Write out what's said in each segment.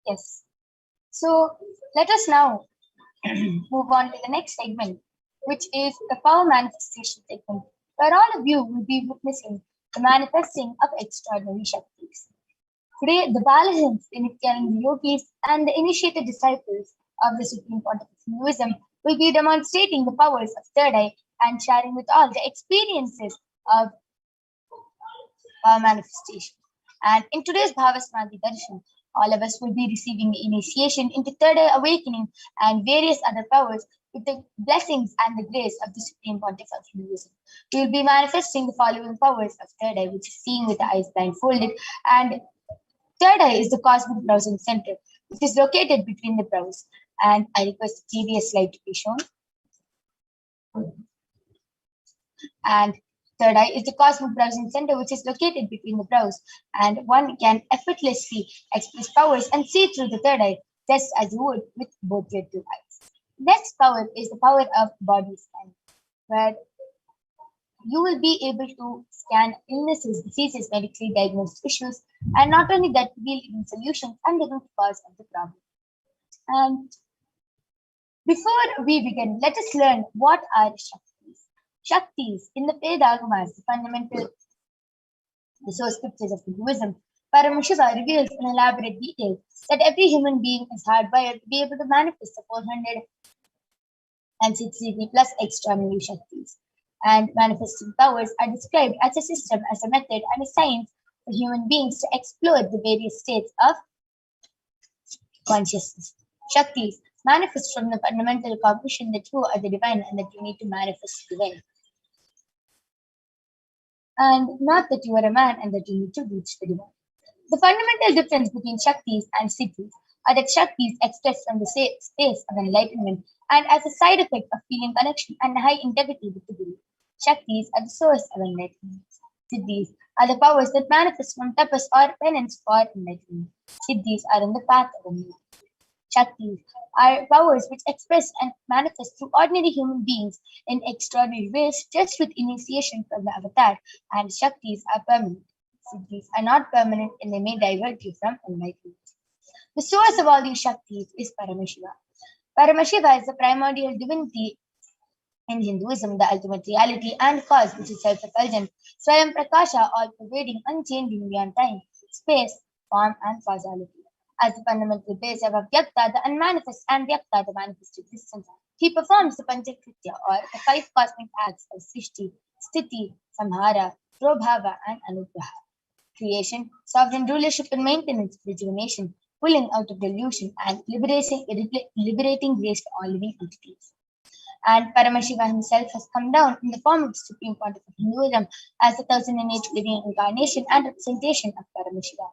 Yes. So let us now move on to the next segment, which is the power manifestation segment, where all of you will be witnessing the manifesting of extraordinary Shaktis. Today, the Balasans, the Nithyananda yogis, and the initiated disciples of the Supreme Pontiff of Hinduism will be demonstrating the powers of third eye and sharing with all the experiences of manifestation. And in today's Bhavasamadhi Darshan, all of us will be receiving initiation into third eye awakening and various other powers with the blessings and the grace of the Supreme Pontiff of Hinduism. We will be manifesting the following powers of third eye, which is seeing with the eyes blindfolded. And third eye is the cosmic browsing center, which is located between the brows. And I request the previous slide to be shown. And third eye is the cosmic browsing center, which is located between the brows, and one can effortlessly express powers and see through the third eye, just as you would with both your two eyes. Next power is the power of body scan, where you will be able to scan illnesses, diseases, medically diagnosed issues, and not only that, reveal even solutions and the root cause of the problem. And before we begin, let us learn what are Shaktis. Shaktis in the Vedagamas, the fundamental, the source scriptures of Hinduism, Paramashiva reveals in elaborate detail that every human being is hardwired to be able to manifest the 463 plus extraordinary Shaktis. And manifesting powers are described as a system, as a method, and a science for human beings to explore the various states of consciousness. Shaktis manifest from the fundamental cognition that you are the divine and that you need to manifest divine. And not that you are a man and that you need to reach the divine. The fundamental difference between Shaktis and Siddhis are that Shaktis express from the space of enlightenment and as a side effect of feeling connection and high integrity with the Guru. Shaktis are the source of enlightenment. Siddhis are the powers that manifest from tapas or penance for enlightenment. Siddhis are in the path of enlightenment. Shaktis are powers which express and manifest through ordinary human beings in extraordinary ways, just with initiation from the avatar, and Shaktis are permanent. Siddhis are not permanent and they may divert you from enlightenment. The source of all these Shaktis is Paramashiva. Paramashiva is the primordial divinity in Hinduism, the ultimate reality and cause, which is self-effulgent, Swayam Prakasha, all-pervading, unchanging beyond time, space, form, and causality. As the fundamental base of Vyakta, the unmanifest, and Vyakta, the manifest existence, he performs the Panchakritya, or the 5 cosmic acts of Srishti, Sthiti, Samhara, Prabhava, and Anugraha. Creation, sovereign rulership and maintenance, rejuvenation, pulling out of delusion, and liberating grace to all living entities. And Paramashiva himself has come down in the form of the Supreme Pontiff of Hinduism as the 1008 living incarnation and representation of Paramashiva,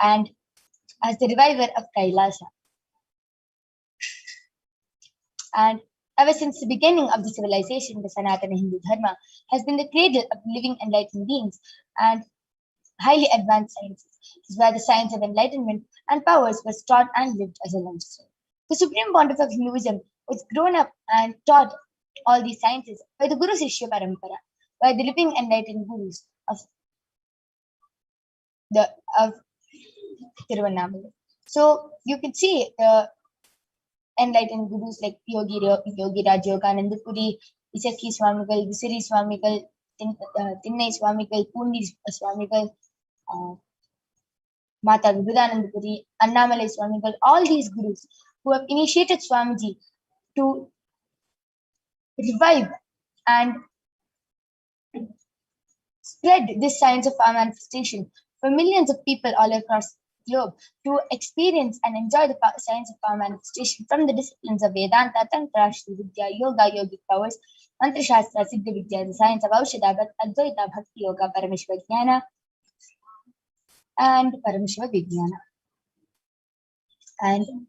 and as the reviver of Kailasa. And ever since the beginning of the civilization, the Sanatana Hindu Dharma has been the cradle of living enlightened beings and highly advanced sciences. This is where the science of enlightenment and powers was taught and lived as a lifestyle. The Supreme Pontiff of Hinduism was grown up and taught all these sciences by the Guru Sishya Parampara, by the living enlightened gurus of Tiruvannamalai. So you can see the enlightened gurus like Yogi Raj Yogananda Puri, Isaki Swamigal, Visari Swamigal, Tinnai Swamigal, Pundi Swamigal, Mata Vibhudananda Puri, Annamalai Swamigal, all these gurus who have initiated Swamiji to revive and spread this science of our manifestation for millions of people all across the globe to experience and enjoy the science of our manifestation from the disciplines of Vedanta, Tantra, Shri Vidya, Yoga, Yogic powers, Mantra Shastra, Siddha Vidya, the science of Aushadha, Advaita, Bhakti Yoga, Paramashiva Jnana, and Paramashiva Vijnana. And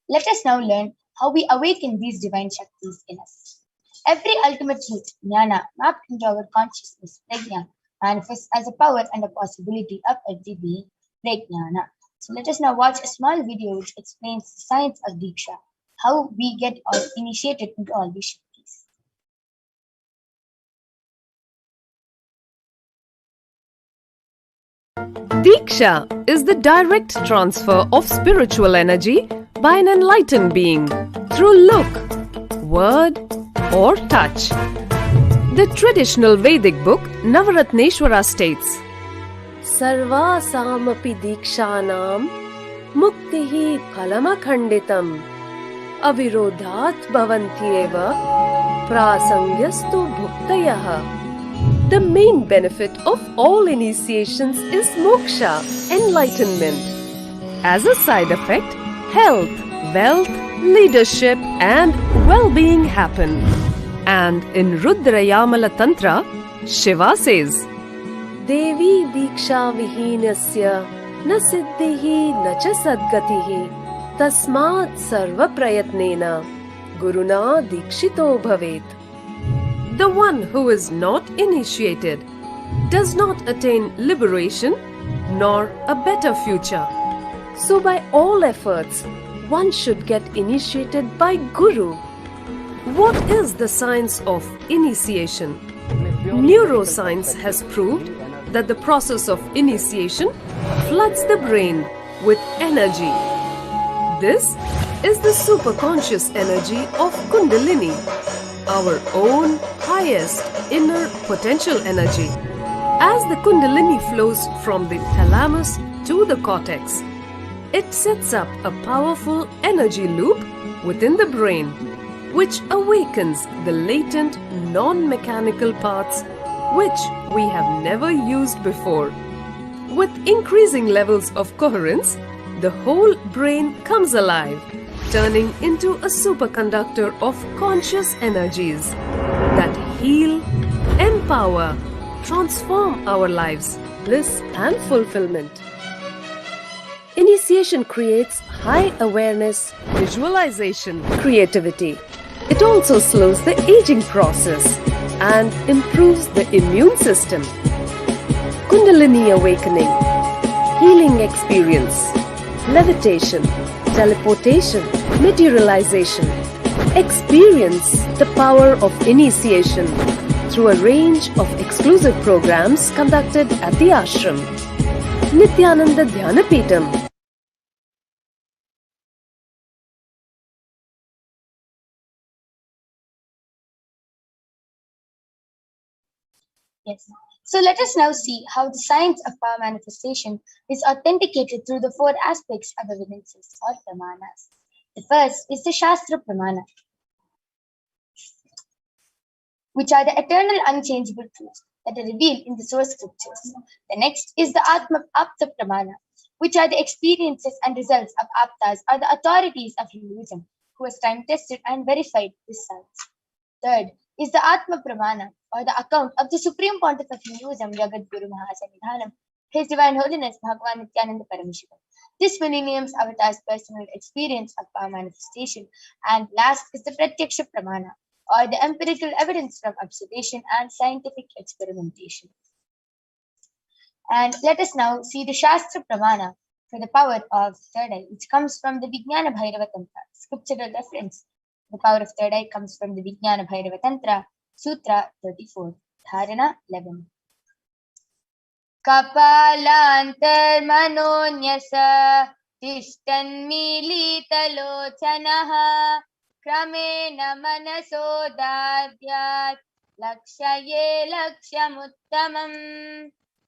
let us now learn how we awaken these divine Shaktis in us. Every ultimate truth, jnana, mapped into our consciousness, prajna, manifests as a power and a possibility of every being, prajnana. So let us now watch a small video which explains the science of Diksha, how we get all initiated into all these Shaktis. Diksha is the direct transfer of spiritual energy by an enlightened being through look, word, or touch. The traditional Vedic book Navaratneshwara states, Sarvasamapi Dikshanam Muktihi Phalamakhanditam Avirodhat Bhavantyeva Prasangyastu Bhuktayah. The main benefit of all initiations is moksha, enlightenment. As a side effect, health, wealth, leadership, and well-being happen. And in Rudrayamala Tantra, Shiva says, Devi Diksha Vihinasya Na Siddhihi Na Cha Sadgatihi Tasmat Sarva Prayatnena Guruna Dikshito Bhavet. The one who is not initiated does not attain liberation nor a better future. So by all efforts, one should get initiated by Guru. What is the science of initiation? Neuroscience has proved that the process of initiation floods the brain with energy. This is the superconscious energy of Kundalini, our own highest inner potential energy. As the Kundalini flows from the thalamus to the cortex, it sets up a powerful energy loop within the brain, which awakens the latent non-mechanical parts which we have never used before. With increasing levels of coherence, the whole brain comes alive, turning into a superconductor of conscious energies that heal, empower, transform our lives, bliss and fulfillment. Initiation creates high awareness, visualization, creativity. It also slows the aging process and improves the immune system. Kundalini awakening, healing experience, levitation, teleportation, materialization. Experience the power of initiation through a range of exclusive programs conducted at the ashram. Nithyananda Dhyanapitham. Yes. So let us now see how the science of power manifestation is authenticated through the four aspects of evidences or pramanas. The first is the Shastra Pramana, which are the eternal unchangeable truths that are revealed in the source scriptures. The next is the Atma Apta Pramana, which are the experiences and results of Aptas or the authorities of Hinduism, who has time tested and verified this science. Third is the Atma Pramana, or the account of the Supreme Pontiff of Hinduism, Jagat Guru Mahasanidhanam, His Divine Holiness Bhagavan Nithyananda Paramashivam. This millennium's avatar's personal experience of power manifestation. And last is the Pratyaksha Pramana, or the empirical evidence from observation and scientific experimentation. And let us now see the Shastra Pramana for the power of third eye, which comes from the Vijnana Bhairava Tantra, scriptural reference. The power of third eye comes from the Vijnana Bhairava Tantra, Sutra 34, Dharana 11. Kapalantar manonyasa tishtanmilitalochanaha kramena manasodadyat lakshaye lakshamuttamam.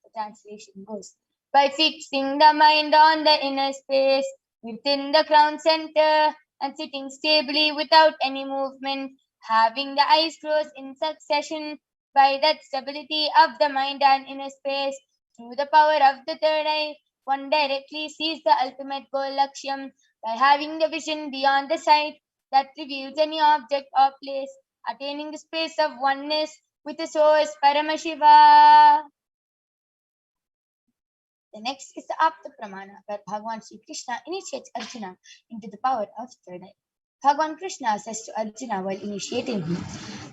The translation goes, by fixing the mind on the inner space within the crown center and sitting stably without any movement, having the eyes closed in succession, by that stability of the mind and inner space, through the power of the third eye, one directly sees the ultimate goal Lakshyam by having the vision beyond the sight that reveals any object or place, attaining the space of oneness with the source Paramashiva. The next is the Apta Pramana, where Bhagavan Sri Krishna initiates Arjuna into the power of third eye. Bhagavan Krishna says to Arjuna while initiating him,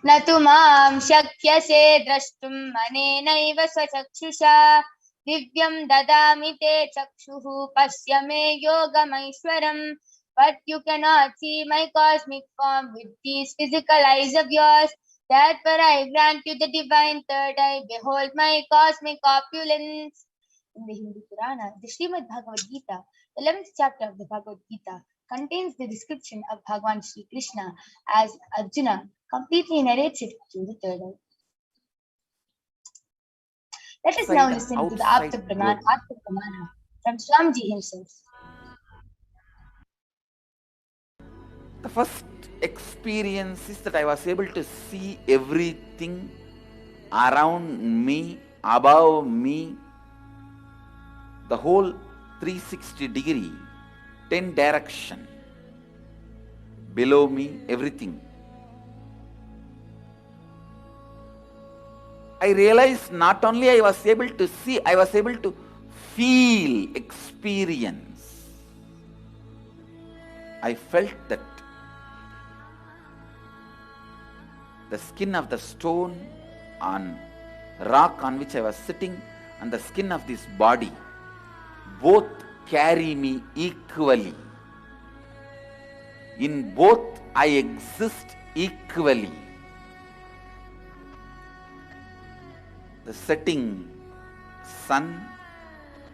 Natu mam shakyase drashtum manenaiva swachakshuषा divyam dadami te chakshuhu pasyame yogamaishwaram. But you cannot see my cosmic form with these physical eyes of yours. Therefore I grant you the divine third eye. Behold my cosmic opulence. In the Hindu Purana, the Srimad Bhagavad Gita, the 11th chapter of the Bhagavad Gita, contains the description of Bhagavan Sri Krishna as Arjuna completely narrates it through the third eye. Let us now listen to the Apta Pramana from Swamiji himself. The first experience is that I was able to see everything around me, above me, the whole 360 degree, 10 direction, below me, everything. I realized not only I was able to see, I was able to feel, experience. I felt that the skin of the stone on rock on which I was sitting and the skin of this body both carry me equally. In both I exist equally. The setting sun,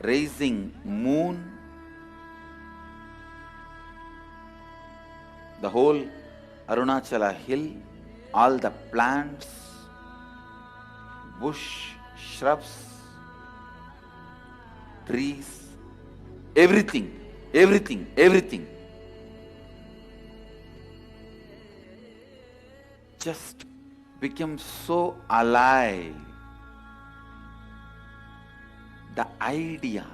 rising moon, the whole Arunachala hill, all the plants, bush, shrubs, trees, everything just became so alive. The idea,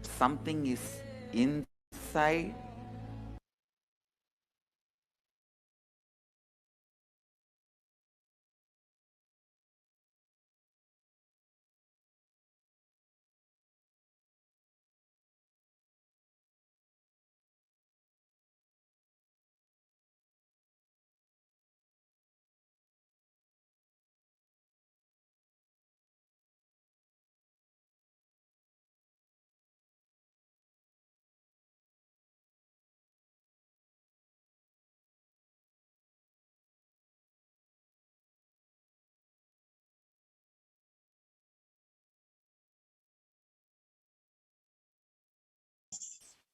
something is inside,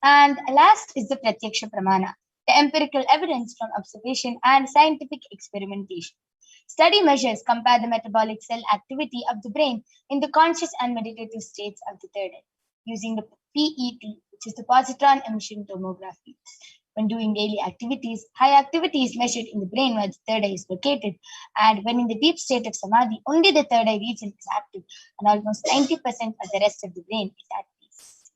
And last is the Pratyaksha Pramana, the empirical evidence from observation and scientific experimentation. Study measures compare the metabolic cell activity of the brain in the conscious and meditative states of the third eye using the PET, which is the positron emission tomography. When doing daily activities, high activity is measured in the brain where the third eye is located, and when in the deep state of samadhi, only the third eye region is active, and almost 90% of the rest of the brain is at peace.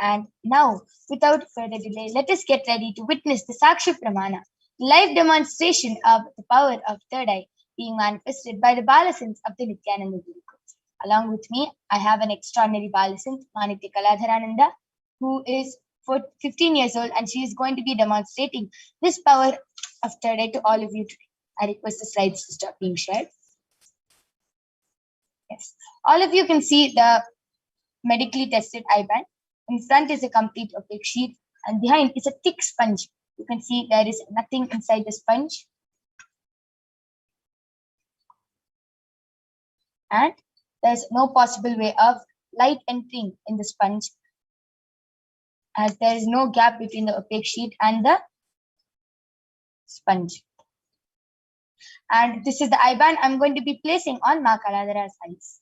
And now, without further delay, let us get ready to witness the Sakshi Pramana, live demonstration of the power of third eye being manifested by the Balasants of the Nithyananda Gurukul. Along with me, I have an extraordinary Balasant, Manitya Kaladharananda, who is 15 years old, and she is going to be demonstrating this power of third eye to all of you today. I request the slides to stop being shared. Yes, all of you can see the medically tested eye band. In front is a complete opaque sheet, and behind is a thick sponge. You can see there is nothing inside the sponge. And there's no possible way of light entering in the sponge, as there is no gap between the opaque sheet and the sponge. And this is the eye band I'm going to be placing on Ma Kaladhara's eyes.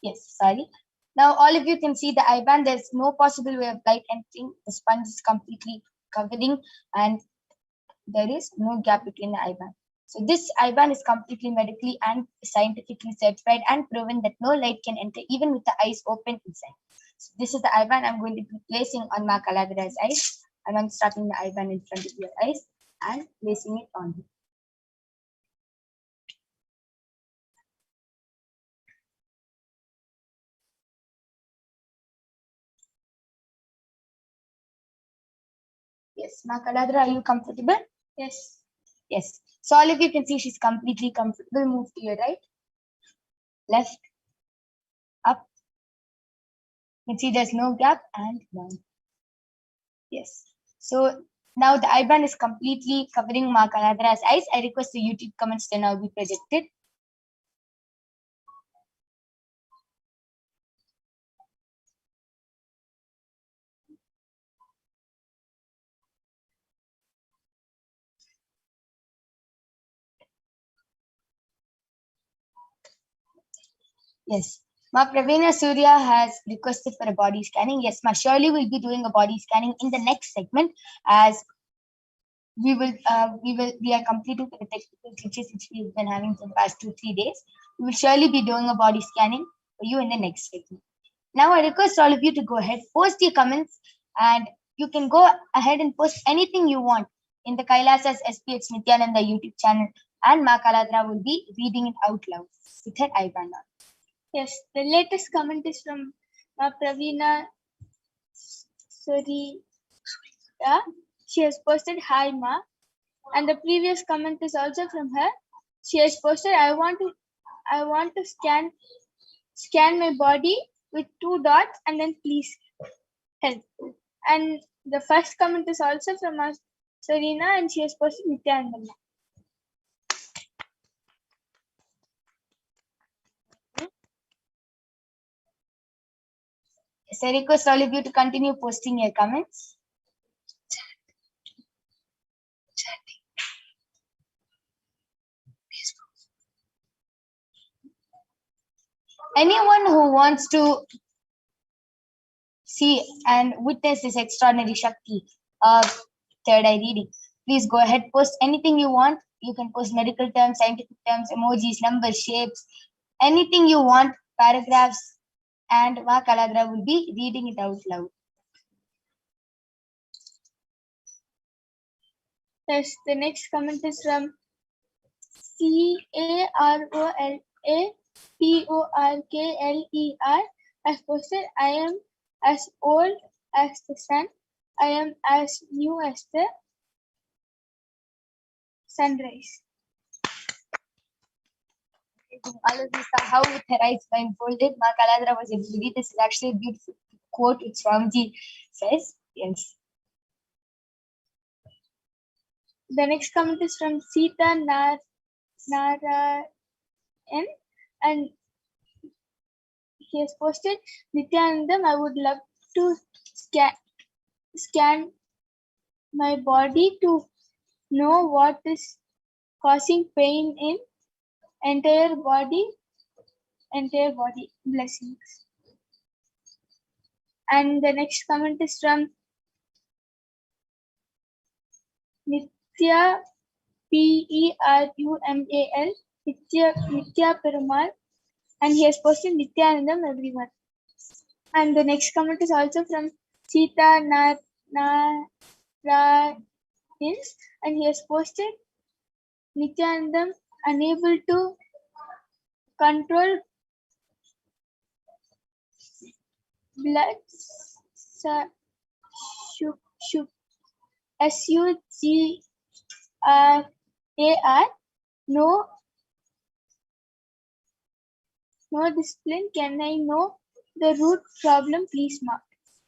Yes, sorry. Now all of you can see the eye-band. There's no possible way of light entering. The sponge is completely covering and there is no gap between the eye-band. So this eye-band is completely medically and scientifically certified and proven that no light can enter even with the eyes open inside. So this is the eye-band I'm going to be placing on Ma Kaladra's eyes. And I'm strapping the eye-band in front of your eyes and placing it on you. Yes, Ma Kaladra, are you comfortable? Yes. Yes. So all of you can see she's completely comfortable. Move to your right, left, up. You can see there's no gap and down. Yes. So now the eye-band is completely covering Ma Kaladra's eyes. I request the YouTube comments to now be projected. Yes. Ma Pravina Surya has requested for a body scanning. Yes, Ma surely will be doing a body scanning in the next segment as we are completing the technical glitches which we've been having for the past 2-3 days. We will surely be doing a body scanning for you in the next segment. Now I request all of you to go ahead, post your comments, and you can go ahead and post anything you want in the Kailasa's HDH Nithyananda YouTube channel, and Ma Kaladra will be reading it out loud with her eye-band on. Yes, the latest comment is from Pravina Surya. She has posted hi Ma, and the previous comment is also from her. She has posted I want to scan my body with 2 dots and then please help. And the first comment is also from us, Serena, and she has posted Nithyananda. Yes, I request all of you to continue posting your comments. Anyone who wants to see and witness this extraordinary Shakti of third eye reading, please go ahead, post anything you want. You can post medical terms, scientific terms, emojis, numbers, shapes, anything you want, paragraphs, and Ma Kaladra will be reading it out loud. Yes, the next comment is from CAROLAPORKLER. As posted, I am as old as the sun. I am as new as the sunrise. All of this how with her eyes blindfolded, Ma Kaladra was able to read. This is actually a beautiful quote which Swamiji says. Yes. The next comment is from Sita Narayan, and he has posted Nithyanandam. I would love to scan my body to know what is causing pain in entire body. Blessings. And the next comment is from Nithya Perumal, Nithya Perumal, and he has posted Nithyanandam everyone. And the next comment is also from Sita Narayan, and he has posted Nithyanandam unable to control blood SUGAR, no discipline. Can I know the root problem, please, Ma?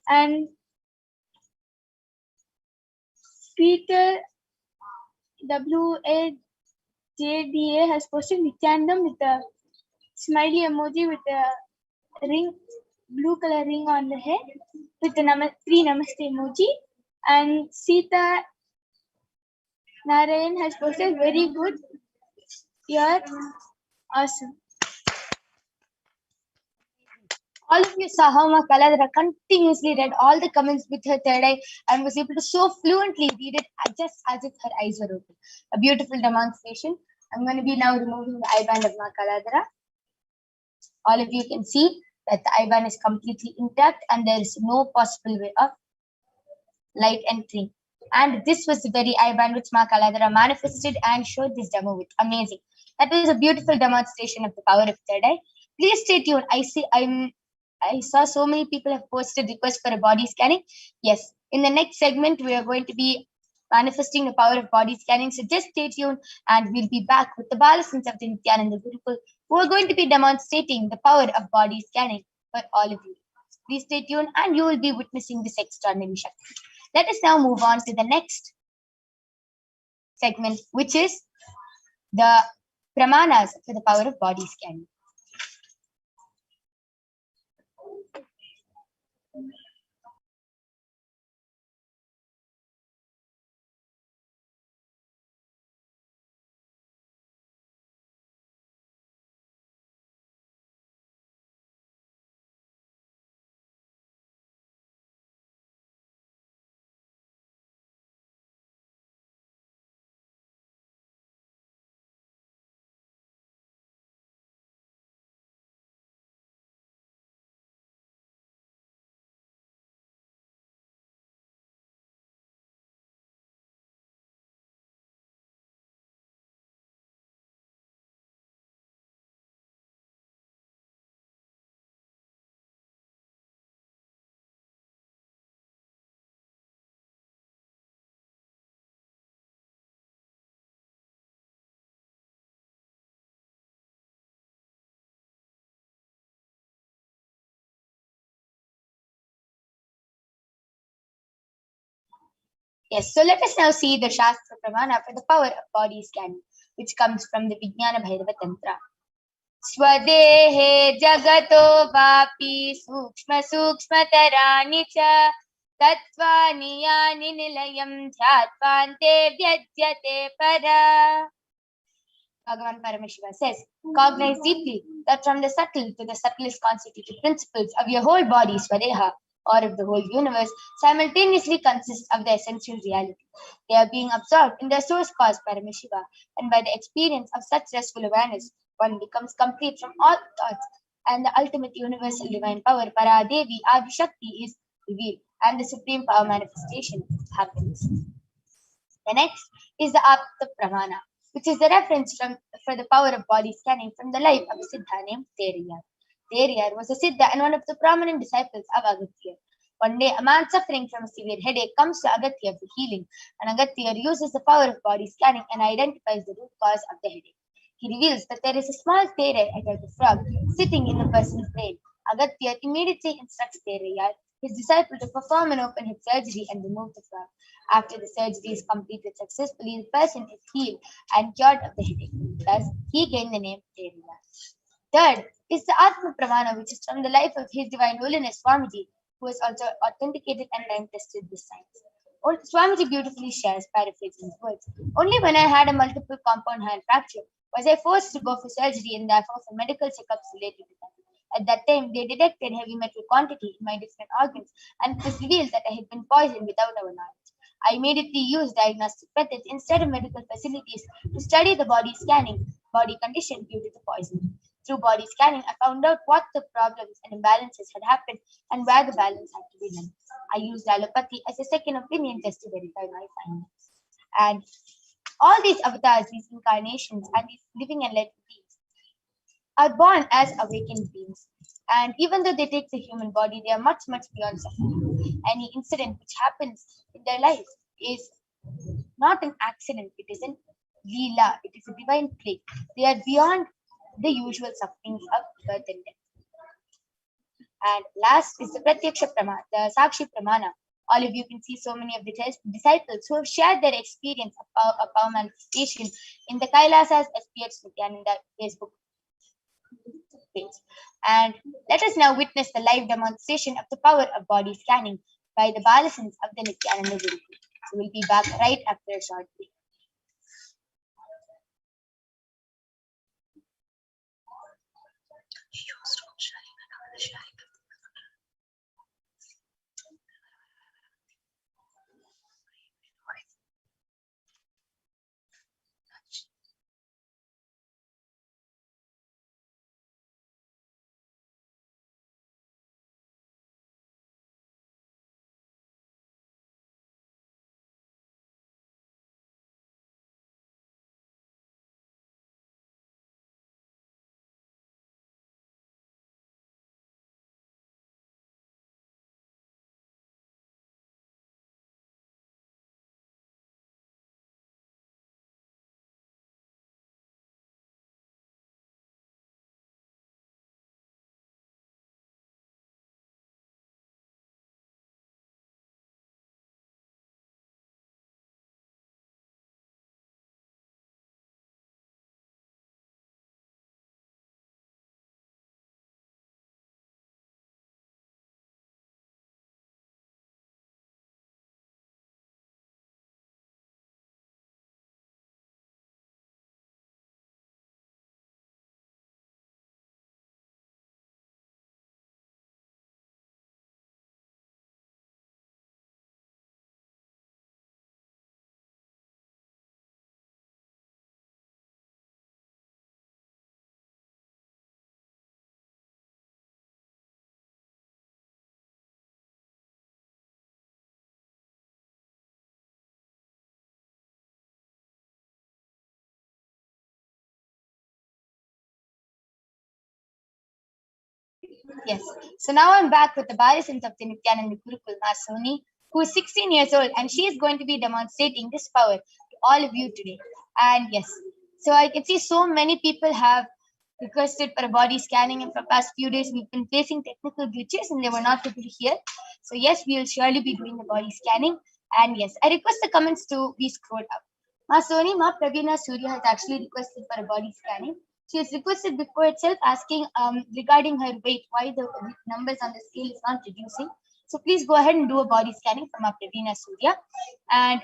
And Peter WAJDA has posted Nithyanandam with a smiley emoji with a ring, blue color ring on the head with the 3 namaste emoji. And Sita Narayan has posted very good. You're awesome. All of you saw how Ma Kaladara continuously read all the comments with her third eye and was able to so fluently read it just as if her eyes were open. A beautiful demonstration. I'm going to be now removing the eye band of Ma Kaladara. All of you can see that the eye band is completely intact and there is no possible way of light entering. And this was the very eye band which Ma Kaladara manifested and showed this demo with. Amazing. That was a beautiful demonstration of the power of third eye. Please stay tuned. I saw so many people have posted requests for a body scanning. Yes, in the next segment, we are going to be manifesting the power of body scanning. So just stay tuned and we'll be back with the Balasins of the Nithyananda Gurukul who are going to be demonstrating the power of body scanning for all of you. Please stay tuned and you will be witnessing this extraordinary Shakti. Let us now move on to the next segment, which is the Pramanas for the power of body scanning. Yes, so let us now see the Shastra Pramana for the power of body scanning, which comes from the Vijnana Bhairava Tantra. Swadehe jagato vapi sukshma sukshmatarani cha tattvani yani nilayam dhyattvante vyajyate para. Bhagavan Paramashiva says, cognize deeply that from the subtle to the subtlest constituted principles of your whole body, Swadeha, or of the whole universe, simultaneously consist of the essential reality. They are being absorbed in their source cause, Paramashiva, and by the experience of such restful awareness, one becomes complete from all thoughts, and the ultimate universal divine power, Paradevi Adishakti, is revealed, and the supreme power manifestation happens. The next is the Apta Pramana, which is the reference for the power of body scanning from the life of a Siddha named Teriyar. Teriyar was a Siddha and one of the prominent disciples of Agastya. One day, a man suffering from a severe headache comes to Agastya for healing, and Agastya uses the power of body scanning and identifies the root cause of the headache. He reveals that there is a small Tere, a type of frog, sitting in the person's brain. Agastya immediately instructs Teriyar, his disciple, to perform an open head surgery and remove the frog. After the surgery is completed successfully, the person is healed and cured of the headache. Thus, he gained the name Teriyar. Third is the Atma Pramana, which is from the life of His Divine Holiness Swamiji, who has also authenticated and time-tested this science. Swamiji beautifully shares, paraphrasing his words, only when I had a multiple compound hand fracture was I forced to go for surgery and therefore for medical checkups related to that. At that time, they detected heavy metal quantity in my different organs, and it was revealed that I had been poisoned without our knowledge. I immediately used diagnostic methods instead of medical facilities to study the body condition due to the poisoning. Through body scanning, I found out what the problems and imbalances had happened and where the balance had to be done. I used allopathy as a second opinion just to verify my findings. And all these avatars, these incarnations, and these living and let beings are born as awakened beings. And even though they take the human body, they are much, much beyond suffering. Any incident which happens in their life is not an accident, it is an Leela, it is a divine play. They are beyond the usual sufferings of birth and death. And last is the Pratyaksha Pramana, the Sakshi Pramana. All of you can see so many of the disciples who have shared their experience of power manifestation in the Kailasa's HDH Nithyananda Facebook page. And let us now witness the live demonstration of the power of body scanning by the Balasins of the Nithyananda Gurukul. So we'll be back right after a short break. Yes. So now I'm back with the Bharisans of the Nithyananda Gurukul, Ma Soni, who is 16 years old, and she is going to be demonstrating this power to all of you today. And yes, so I can see so many people have requested for a body scanning, and for the past few days we've been facing technical glitches and they were not able to hear. So yes, we will surely be doing the body scanning. And yes, I request the comments to be scrolled up. Ma Soni, Ma Pravina Surya has actually requested for a body scanning. She has requested before itself asking regarding her weight, why the numbers on the scale is not reducing. So please go ahead and do a body scanning from our Pravina Surya. And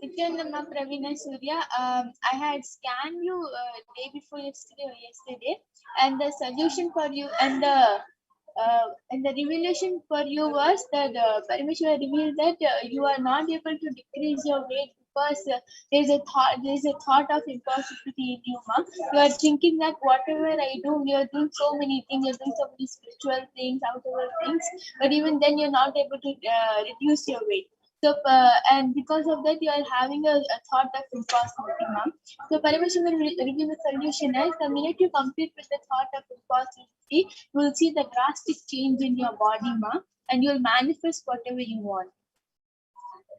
Nithyananda Pravina Surya, I had scanned you day before yesterday, and the solution for you and the revelation for you was that Paramashiva revealed that you are not able to decrease your weight because there is a thought of impossibility in you, ma. You are thinking that whatever I do, you are doing so many things, you're doing so many spiritual things, outward things, but even then you're not able to reduce your weight. So, and because of that, you are having a thought of impossibility, ma'am. So, Paramashiva will reveal the solution as the minute you complete with the thought of impossibility, you will see the drastic change in your body, ma'am, and you will manifest whatever you want.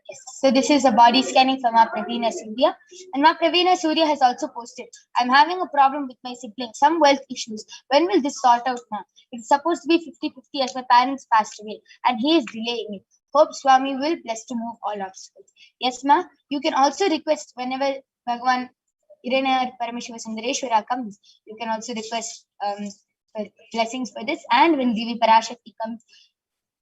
yes, so this is a body scanning from our Pravina Surya. And Ma Pravina Surya has also posted, I'm having a problem with my siblings, some wealth issues. When will this sort out now? It's supposed to be 50-50 as my parents passed away, and he is delaying it. Hope Swami will bless to move all obstacles. Yes, ma. You can also request whenever Bhagwan Irena Paramashiva Sundareshwara comes. You can also request for blessings for this. And when Devi Parashakti comes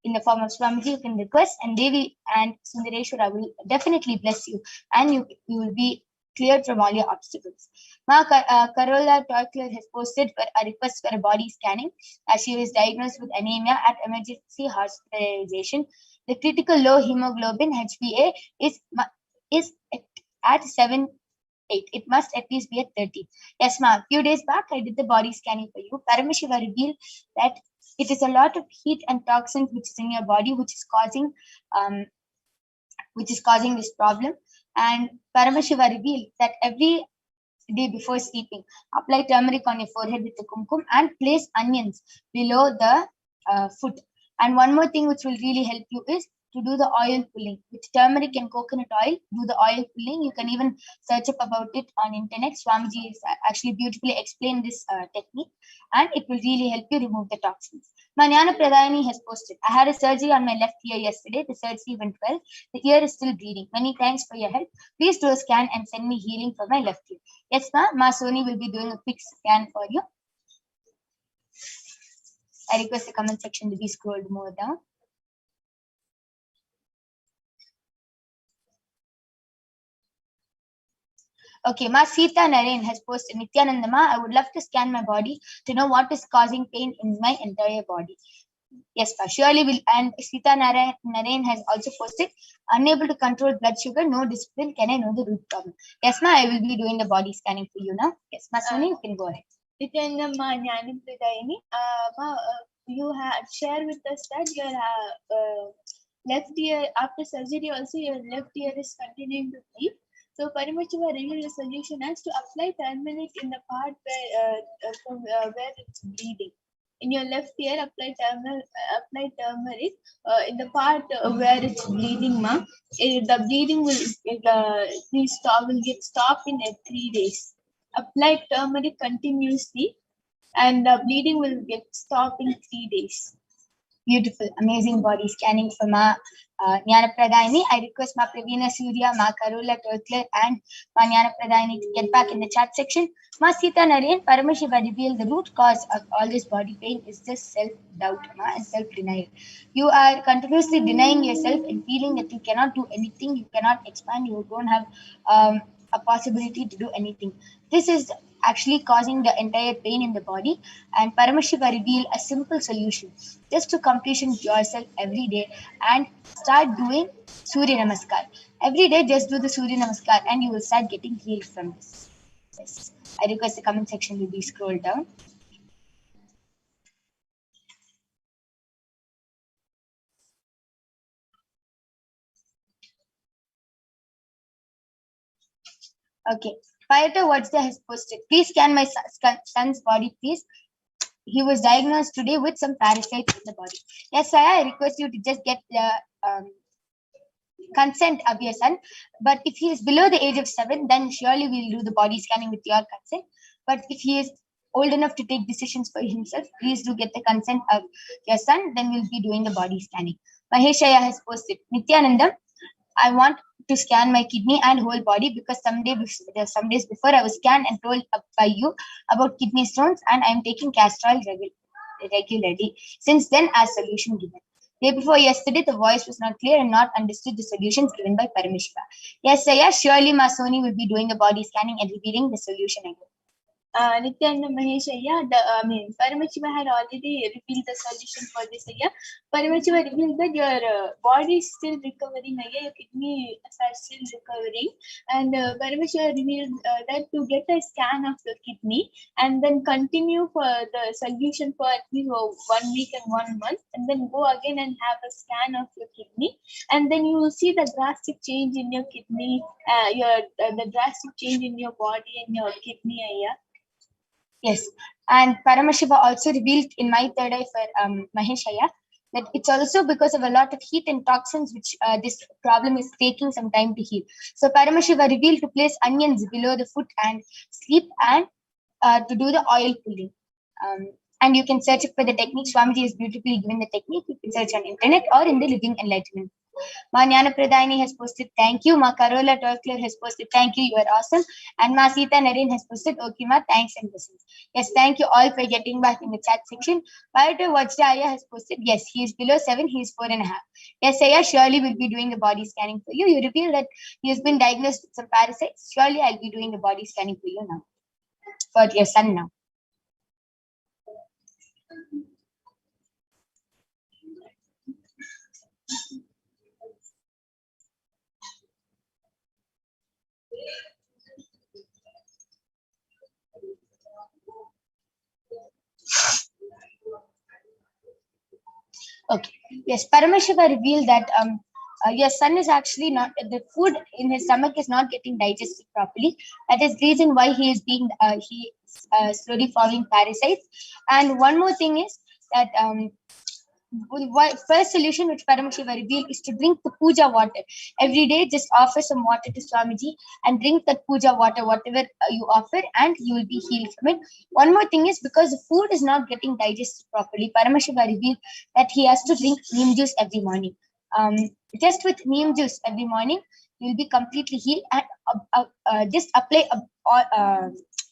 in the form of Swamiji, you can request, and Devi and Sundareshwara will definitely bless you, and you will be cleared from all your obstacles. Carola Torkler has posted for a request for a body scanning as she was diagnosed with anemia at emergency hospitalization. The critical low hemoglobin HbA is at 7.8. It must at least be at 30. Yes, ma'am. Few days back, I did the body scanning for you. Paramashiva revealed that it is a lot of heat and toxins which is in your body, um, which is causing this problem. And Paramashiva revealed that every day before sleeping, apply turmeric on your forehead with the kumkum and place onions below the foot. And one more thing which will really help you is to do the oil pulling with turmeric and coconut oil. Do the oil pulling. You can even search up about it on internet. Swamiji has actually beautifully explained this technique, and it will really help you remove the toxins. Manyana Pradayani has posted, I had a surgery on my left ear yesterday. The surgery went well. The ear is still bleeding. Many thanks for your help. Please do a scan and send me healing for my left ear. Yes, ma'am. Ma Soni will be doing a quick scan for you. I request the comment section to be scrolled more down. Okay, Ma Sita Naren has posted, Nithyanandama, I would love to scan my body to know what is causing pain in my entire body. Yes, pa, surely will. And Sita Naren has also posted, unable to control blood sugar, no discipline. Can I know the root problem? Yes, ma, I will be doing the body scanning for you now. Yes, ma, Soni, you can go ahead. Nithyanandama Jnanapradayini, you had shared with us that your left ear, after surgery also, your left ear is continuing to bleed. So Paramashiva revealed the solution as to apply turmeric in the part where it's bleeding. In your left ear, apply turmeric in the part where it's bleeding, ma. The bleeding will get stopped in 3 days. Apply turmeric continuously, and the bleeding will get stopped in 3 days. Beautiful, amazing body scanning for Ma Jnana Pradayani. I request Ma Pravina Surya, Ma Carola Turkler, and Ma Jnana Pradayani to get back in the chat section. Ma Sita Narayan, Paramashiva revealed the root cause of all this body pain is just self-doubt, Ma, and self-denial. You are continuously denying yourself and feeling that you cannot do anything, you cannot expand, you don't have a possibility to do anything. This is actually causing the entire pain in the body, and Paramashiva revealed a simple solution. Just to completion yourself every day and start doing Surya Namaskar. Every day, just do the Surya Namaskar and you will start getting healed from this. Yes. I request the comment section to be scrolled down. Okay. Payato Vajda has posted, please scan my son's body, please. He was diagnosed today with some parasites in the body. Yes, I request you to just get the consent of your son. But if he is below the age of 7, then surely we'll do the body scanning with your consent. But if he is old enough to take decisions for himself, please do get the consent of your son. Then we'll be doing the body scanning. Maheshaya has posted, Nithyanandam, I want to scan my kidney and whole body because some days before I was scanned and told by you about kidney stones, and I am taking castor oil regularly. Since then, as solution given. Day before yesterday, the voice was not clear and not understood the solutions given by Paramashiva. Yes, sir, yes, surely Masoni will be doing the body scanning and revealing the solution again. Nithyananda Mahesh, Paramashiva had already revealed the solution for this. Paramashiva revealed that your body is still recovering, your kidneys are still recovering, and Paramashiva revealed that to get a scan of the kidney and then continue for the solution for at least 1 week and 1 month, and then go again and have a scan of your kidney, and then you will see the drastic change in your kidney, the drastic change in your body and your kidney. Yes, and Paramashiva also revealed in my third eye for Maheshaya that it's also because of a lot of heat and toxins which this problem is taking some time to heal. So Paramashiva revealed to place onions below the foot and sleep, and to do the oil pulling. And you can search for the technique. Swamiji has beautifully given the technique. You can search on internet or in the Living Enlightenment. Ma Jnana Pradayani has posted, thank you. Ma Carola Torkler has posted, thank you, you are awesome. And Ma Sita Naren has posted, okay, Ma, thanks and blessings. Yes, thank you all for getting back in the chat section. Payato Vajraya has posted, yes, he is below 7, he is 4.5. Yes, Saya, surely will be doing the body scanning for you. You reveal that he has been diagnosed with some parasites. Surely I'll be doing the body scanning for you now, for your son now. Okay. Yes, Paramashiva revealed that your son is actually not, the food in his stomach is not getting digested properly. That is the reason why he is being slowly forming parasites. And one more thing is that first solution which Paramashiva revealed is to drink the puja water every day. Just offer some water to Swamiji and drink that puja water, whatever you offer, and you will be healed from it. One more thing is because the food is not getting digested properly, Paramashiva revealed that he has to drink neem juice every morning. Just with neem juice every morning, you will be completely healed. And just apply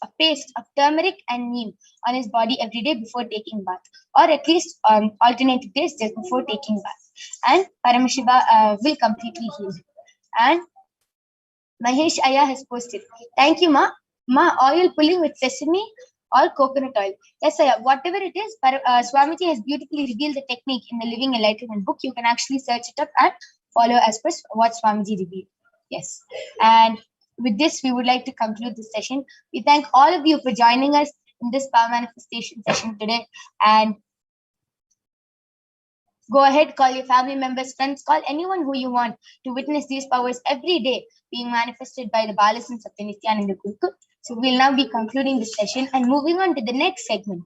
a paste of turmeric and neem on his body every day before taking bath, or at least alternative days just before taking bath, and Paramashiva will completely heal him. And Mahesh Aya has posted, thank you, Ma, oil pulling with sesame or coconut oil. Yes, Aya, whatever it is, Swamiji has beautifully revealed the technique in the Living Enlightenment book. You can actually search it up and follow as per what Swamiji revealed. Yes, and with this, we would like to conclude this session. We thank all of you for joining us in this power manifestation session today. And go ahead, call your family members, friends, call anyone who you want to witness these powers every day being manifested by the Balasans of the Nithyananda Gurukul. So we'll now be concluding this session and moving on to the next segment,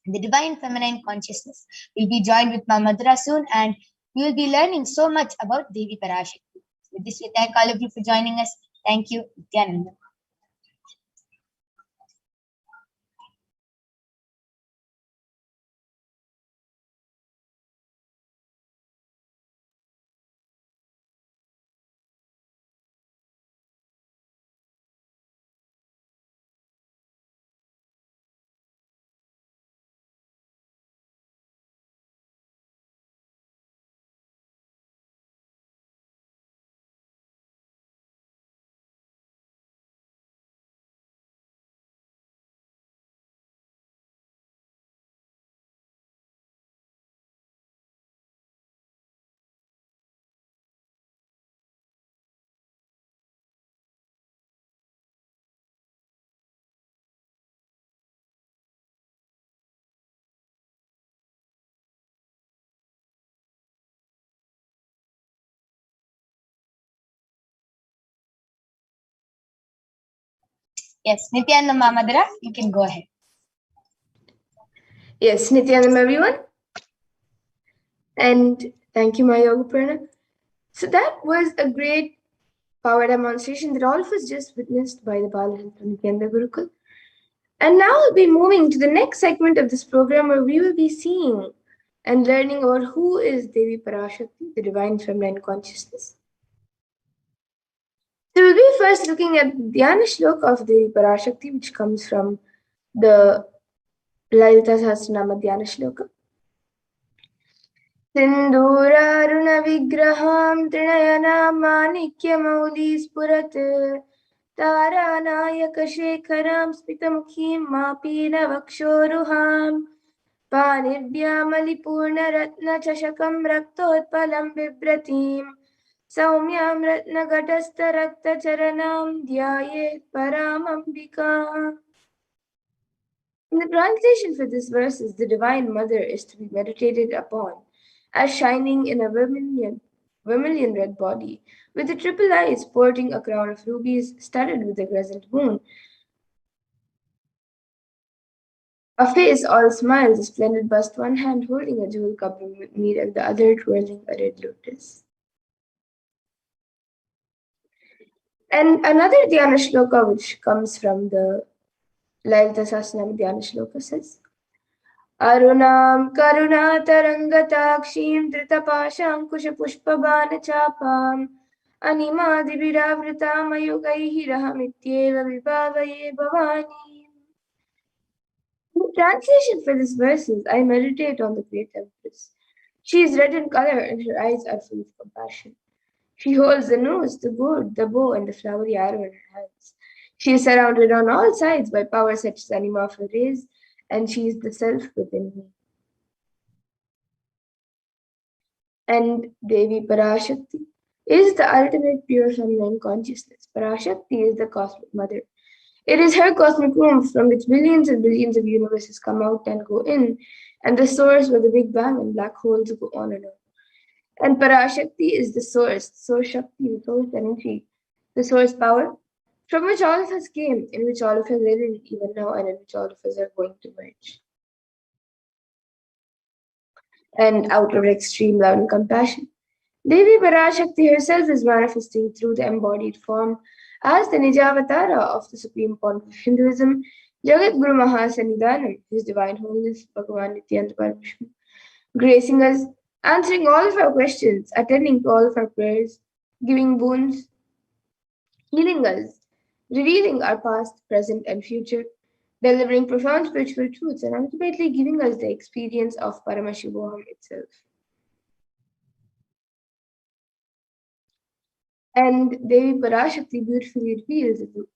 the Divine Feminine Consciousness. We'll be joined with Ma Madhura soon, and we will be learning so much about Devi Parashakti. With this, we thank all of you for joining us. Thank you, Nithyananda. Yes, Nithyananda Mamadara, you can go ahead. Yes, Nithyananda everyone. And thank you, my Yoga Prana. So that was a great power demonstration that all of us just witnessed by the Balahandra Nithyananda Gurukul. And now we'll be moving to the next segment of this program where we will be seeing and learning about who is Devi Parashakti, the divine feminine consciousness. So we'll be first looking at Dhyana Shloka of Devi Parashakti, which comes from the Lalita Sahasranama Dhyana Shloka. सिन्दूरारुणविग्रहां त्रिनयनां माणिक्यमौलिस्फुरत् तारानायकशेखरां स्मितमुखीं मापीनवक्षोरुहां पाणिभ्यामलिपूर्णरत्नचषकं रक्तोत्पलं बिभ्रतीं सौम्यां रत्नघटस्थरक्तचरणां ध्यायेत् परामम्बिकाम्. In the translation for this verse is the Divine Mother is to be meditated upon as shining in a vermilion red body, with the triple eyes sporting a crown of rubies studded with a crescent moon. A face all smiles, a splendid bust, one hand holding a jewel cup of mead and the other twirling a red lotus. And another Dhyana Shloka which comes from the Lalita Sahasranama Dhyana Shloka says, Arunam karunatarangatakshiim dhritapaşankuşapuşpabanachapam animadibhiravritam ayugaihi rahamityeva vibhavaye bhavani. The translation for this verse is, I meditate on the great Empress. She is red in color and her eyes are full of compassion. She holds the noose, the gourd, the bow, and the flowery arrow in her hands. She is surrounded on all sides by power such as anima of her rays, and she is the self within me. And Devi Parashakti is the ultimate pure feminine consciousness. Parashakti is the cosmic mother. It is her cosmic womb from which billions and billions of universes come out and go in, and the source where the Big Bang and black holes go on and on. And Parashakti is the source Shakti, the source energy, the source power, from which all of us came, in which all of us are living even now, and in which all of us are going to merge. And out of extreme love and compassion, Devi Parashakti herself is manifesting through the embodied form as the Nijavatara of the Supreme Pontiff of Hinduism, Jagat Guru Mahasannidhanam, His Divine Holiness Bhagavan Nithyananda Paramashivam, gracing us, answering all of our questions, attending to all of our prayers, giving boons, healing us, revealing our past, present, and future, delivering profound spiritual truths, and ultimately giving us the experience of Paramashivoham itself. And Devi Parashakti beautifully reveals the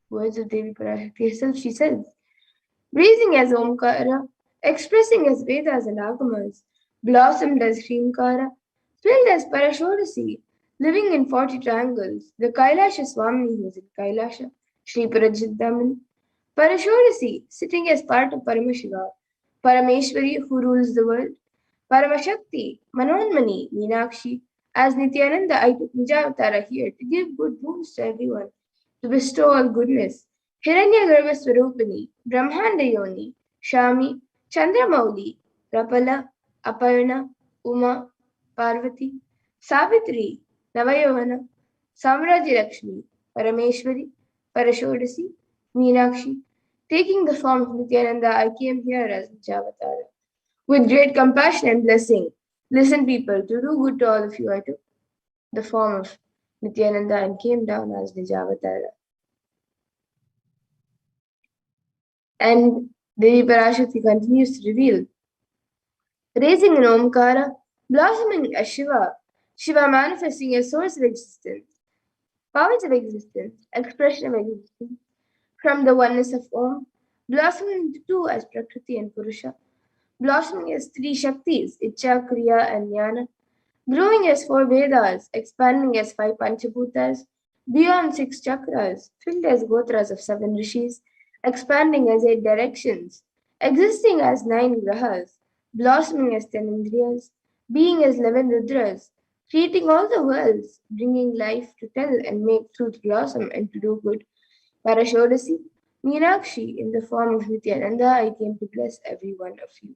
words of Devi Parashakti herself. She says, breathing as Omkara, expressing as Vedas and Agamas, blossomed as Shrimkara, filled as Parashodasi, living in 40 triangles, the Kailasa Swami who is in Kailasa, Shri Parajiddaman, Parashodasi, sitting as part of Paramashiva, Parameshwari who rules the world, Paramashakti, Manonmani, Meenakshi. As Nithyananda, I took Nijavatara here to give good boons to everyone, to bestow all goodness. Hiranyagarbha Swarupani, Brahmanda Yoni, Shami, Chandramauli, Rapala, Aparna, Uma, Parvati, Savitri, Navayovana, Samraji Lakshmi, Parameshwari, Parashodasi, Meenakshi. Taking the form of Nithyananda, I came here as Nijavatara. With great compassion and blessing, listen, people, to do good to all of you, I took the form of Nithyananda and came down as Nijavatara. And Devi Parashakti continues to reveal, raising an Omkara, blossoming as Shiva, Shiva manifesting as source of existence, powers of existence, expression of existence, from the oneness of Om, blossoming into two as Prakriti and Purusha, blossoming as three Shaktis, Icha, Kriya, and Jnana, growing as 4 Vedas, expanding as 5 Panchabhutas, beyond 6 chakras, filled as gotras of 7 rishis, expanding as 8 directions, existing as 9 grahas, blossoming as 10 indriyas, being as 11 rudras, creating all the worlds, bringing life to tell and make truth blossom and to do good, Parashodasi, Meenakshi, in the form of Nithyananda, I came to bless every one of you.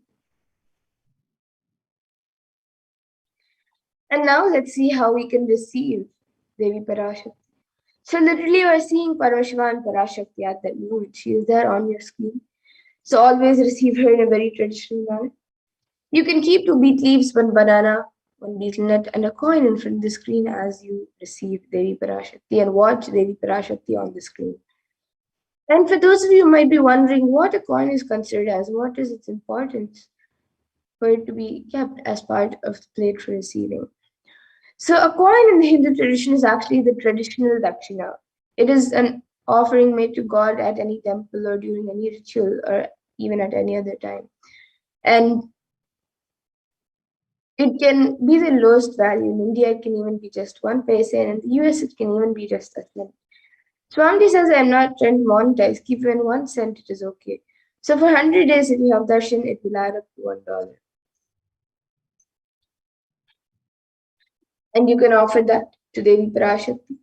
And now let's see how we can receive Devi Parashakti. So literally we're seeing Paramashiva and Parashakti at that moment. She is there on your screen. So always receive her in a very traditional manner. You can keep 2 beet leaves, 1 banana, 1 betel nut, and a coin in front of the screen as you receive Devi Parashakti and watch Devi Parashakti on the screen. And for those of you who might be wondering what a coin is considered as, what is its importance for it to be kept as part of the plate for receiving. So a coin in the Hindu tradition is actually the traditional dakshina. It is an offering made to God at any temple or during any ritual or even at any other time. And it can be the lowest value. In India, it can even be just 1 paisa, and in the US, it can even be just a cent. Swamiji says, I'm not trying to monetize. Keep even 1 cent, it is okay. So for 100 days, if you have darshan, it will add up to $1. And you can offer that to Devi Parashakti.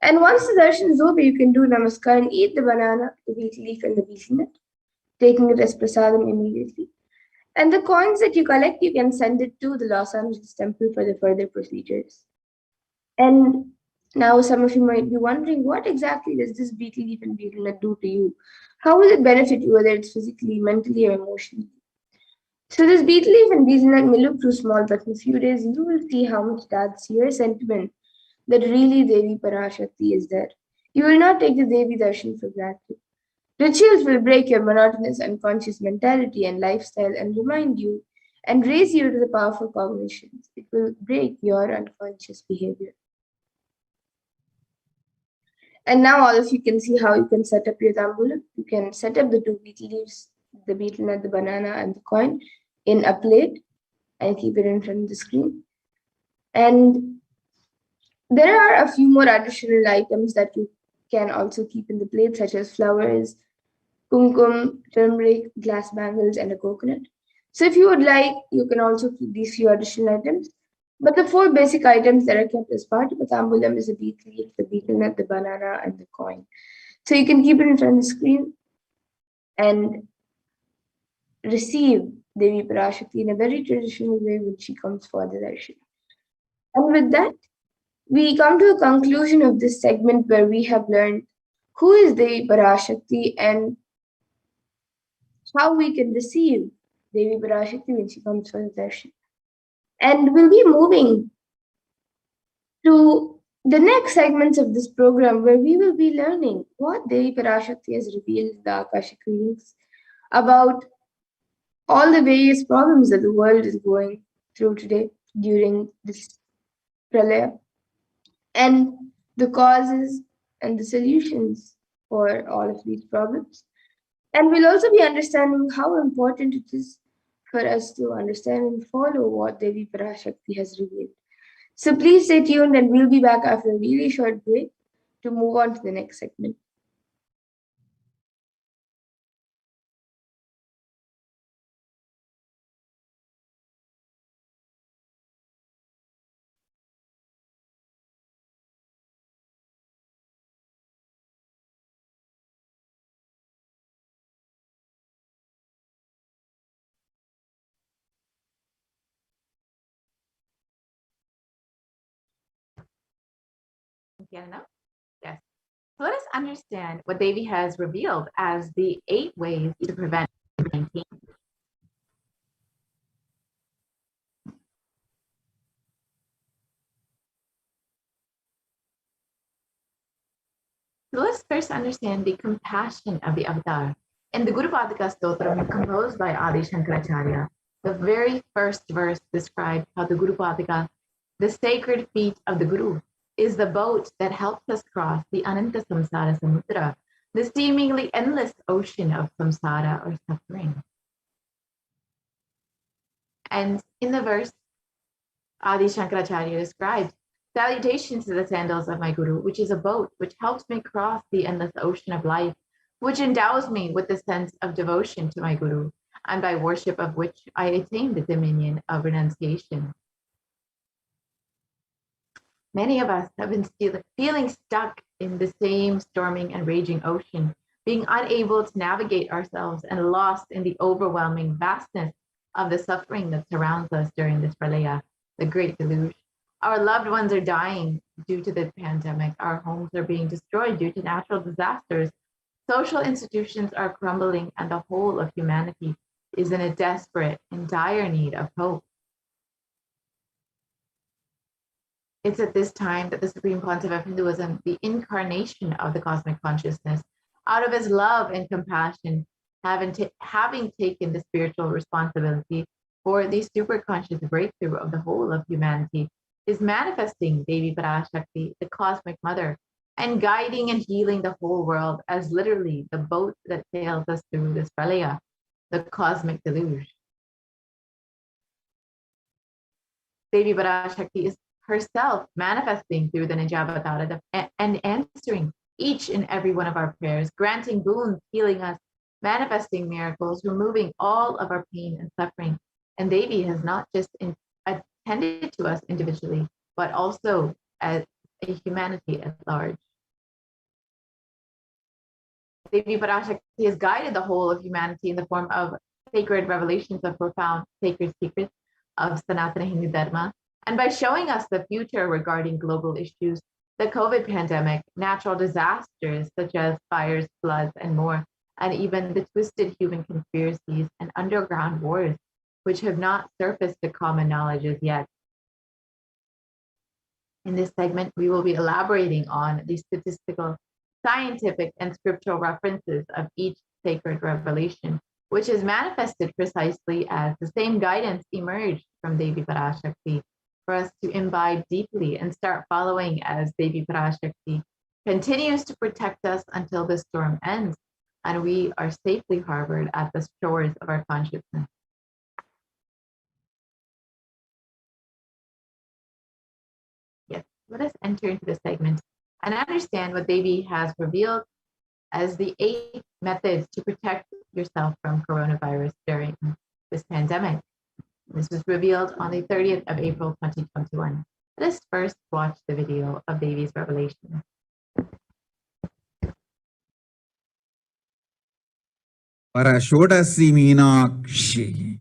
And once the darshan is over, you can do namaskar and eat the banana, the wheat leaf, and the betel nut, taking it as prasadam immediately. And the coins that you collect, you can send it to the Los Angeles temple for the further procedures. And now some of you might be wondering, what exactly does this betel leaf and betel nut do to you? How will it benefit you, whether it's physically, mentally, or emotionally? So this betel leaf and betel nut may look too small, but in a few days you will see how much it adds to your sentiment that really Devi Parashakti is there. You will not take the Devi Darshan for granted. Rituals will break your monotonous unconscious mentality and lifestyle and remind you and raise you to the powerful cognitions. It will break your unconscious behavior. And now all of you can see how you can set up your tambulam. You can set up the 2 betel leaves, the betel nut, the banana, and the coin in a plate and keep it in front of the screen. And there are a few more additional items that you can also keep in the plate, such as flowers, kumkum, turmeric, glass bangles, and a coconut. So if you would like, you can also keep these few additional items. But the 4 basic items that are kept as part of the tambulam is the betel leaf, the betel nut, the banana, and the coin. So you can keep it in front of the screen and receive Devi Parashakti in a very traditional way when she comes for the darshan. And with that, we come to a conclusion of this segment where we have learned who is Devi Parashakti and how we can receive Devi Parashakti when she comes for the darshan. And we'll be moving to the next segments of this program where we will be learning what Devi Parashakti has revealed in the Akashic readings about all the various problems that the world is going through today during this pralaya and the causes and the solutions for all of these problems. And we'll also be understanding how important it is for us to understand and follow what Devi Parashakti has revealed. So please stay tuned and we'll be back after a really short break to move on to the next segment. Yes. So let us understand what Devi has revealed as the 8 ways to prevent COVID-19. So let's first understand the compassion of the avatar. In the Guru Padaka Stotram composed by Adi Shankaracharya, the very first verse described how the Guru Padaka, the sacred feet of the Guru, is the boat that helps us cross the Ananta Samsara Samudra, the seemingly endless ocean of samsara or suffering. And in the verse, Adi Shankaracharya describes, salutations to the sandals of my Guru, which is a boat which helps me cross the endless ocean of life, which endows me with the sense of devotion to my Guru, and by worship of which I attain the dominion of renunciation. Many of us have been feeling stuck in the same storming and raging ocean, being unable to navigate ourselves and lost in the overwhelming vastness of the suffering that surrounds us during this pralaya, the great deluge. Our loved ones are dying due to the pandemic. Our homes are being destroyed due to natural disasters. Social institutions are crumbling, and the whole of humanity is in a desperate and dire need of hope. It's at this time that the Supreme Pontiff of Hinduism, the incarnation of the cosmic consciousness, out of his love and compassion, having taken the spiritual responsibility for the superconscious breakthrough of the whole of humanity, is manifesting Devi Parashakti, the cosmic mother, and guiding and healing the whole world as literally the boat that sails us through this pralaya, the cosmic deluge. Devi Parashakti is herself manifesting through the Nijavatara and answering each and every one of our prayers, granting boons, healing us, manifesting miracles, removing all of our pain and suffering. And Devi has not just attended to us individually, but also as a humanity at large. Devi Parashakti has guided the whole of humanity in the form of sacred revelations of profound sacred secrets of Sanatana Hindu Dharma, and by showing us the future regarding global issues, the COVID pandemic, natural disasters such as fires, floods, and more, and even the twisted human conspiracies and underground wars, which have not surfaced to common knowledge as yet. In this segment, we will be elaborating on the statistical, scientific, and scriptural references of each sacred revelation, which is manifested precisely as the same guidance emerged from Devi Parashakti for us to imbibe deeply and start following as Devi Parashakti continues to protect us until the storm ends and we are safely harbored at the shores of our consciousness. Yes, let us enter into this segment and understand what Devi has revealed as the 8 methods to protect yourself from coronavirus during this pandemic. This was revealed on the 30th of April, 2021. Let us first watch the video of Devi's revelation. Parashodasi Meenakshi,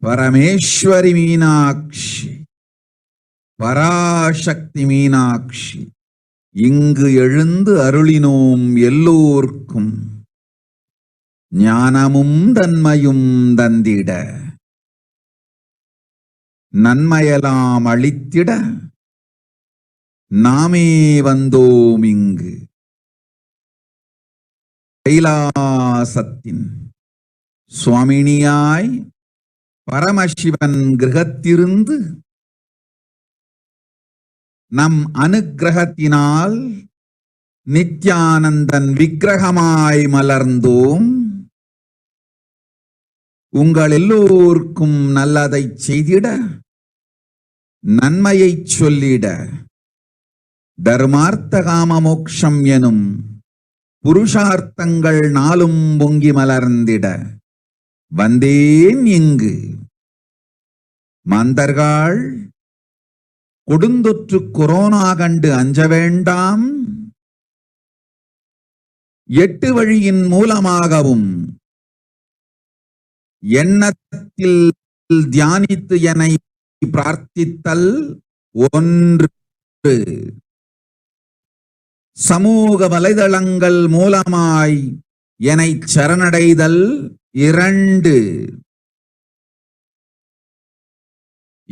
Parameshwari Meenakshi, Parashakti Meenakshi, இங்கு எழுந்து அருளினோம் எல்லோர்க்கும் ஞானமும் தன்மையும் தந்திட நன்மையெல்லாம் அளித்திட நாமே வந்தோம் இங்கு கைலாசத்தின் சுவாமினியாய் பரமசிவன் கிரகத்திருந்து நம் அனுக்கிரகத்தினால் நித்யானந்தன் விக்கிரகமாய் மலர்ந்தோம். உங்கள் எல்லோருக்கும் நல்லதை செய்திட நன்மையை சொல்லிட தர்மார்த்த காம மோக்ஷம் எனும் புருஷார்த்தங்கள் நாளும் பொங்கி மலர்ந்திட வந்தேன் இங்கு. மாந்தர்கள் கொடுந்தொற்று கொரோனா கண்டு அஞ்ச வேண்டாம். 8 வழியின் மூலமாகவும் எண்ணத்தில் தியானித்து என்னை பிரார்த்தித்தல் 1, சமூக வலைதளங்கள் மூலமாய் என்னை சரணடைதல் 2,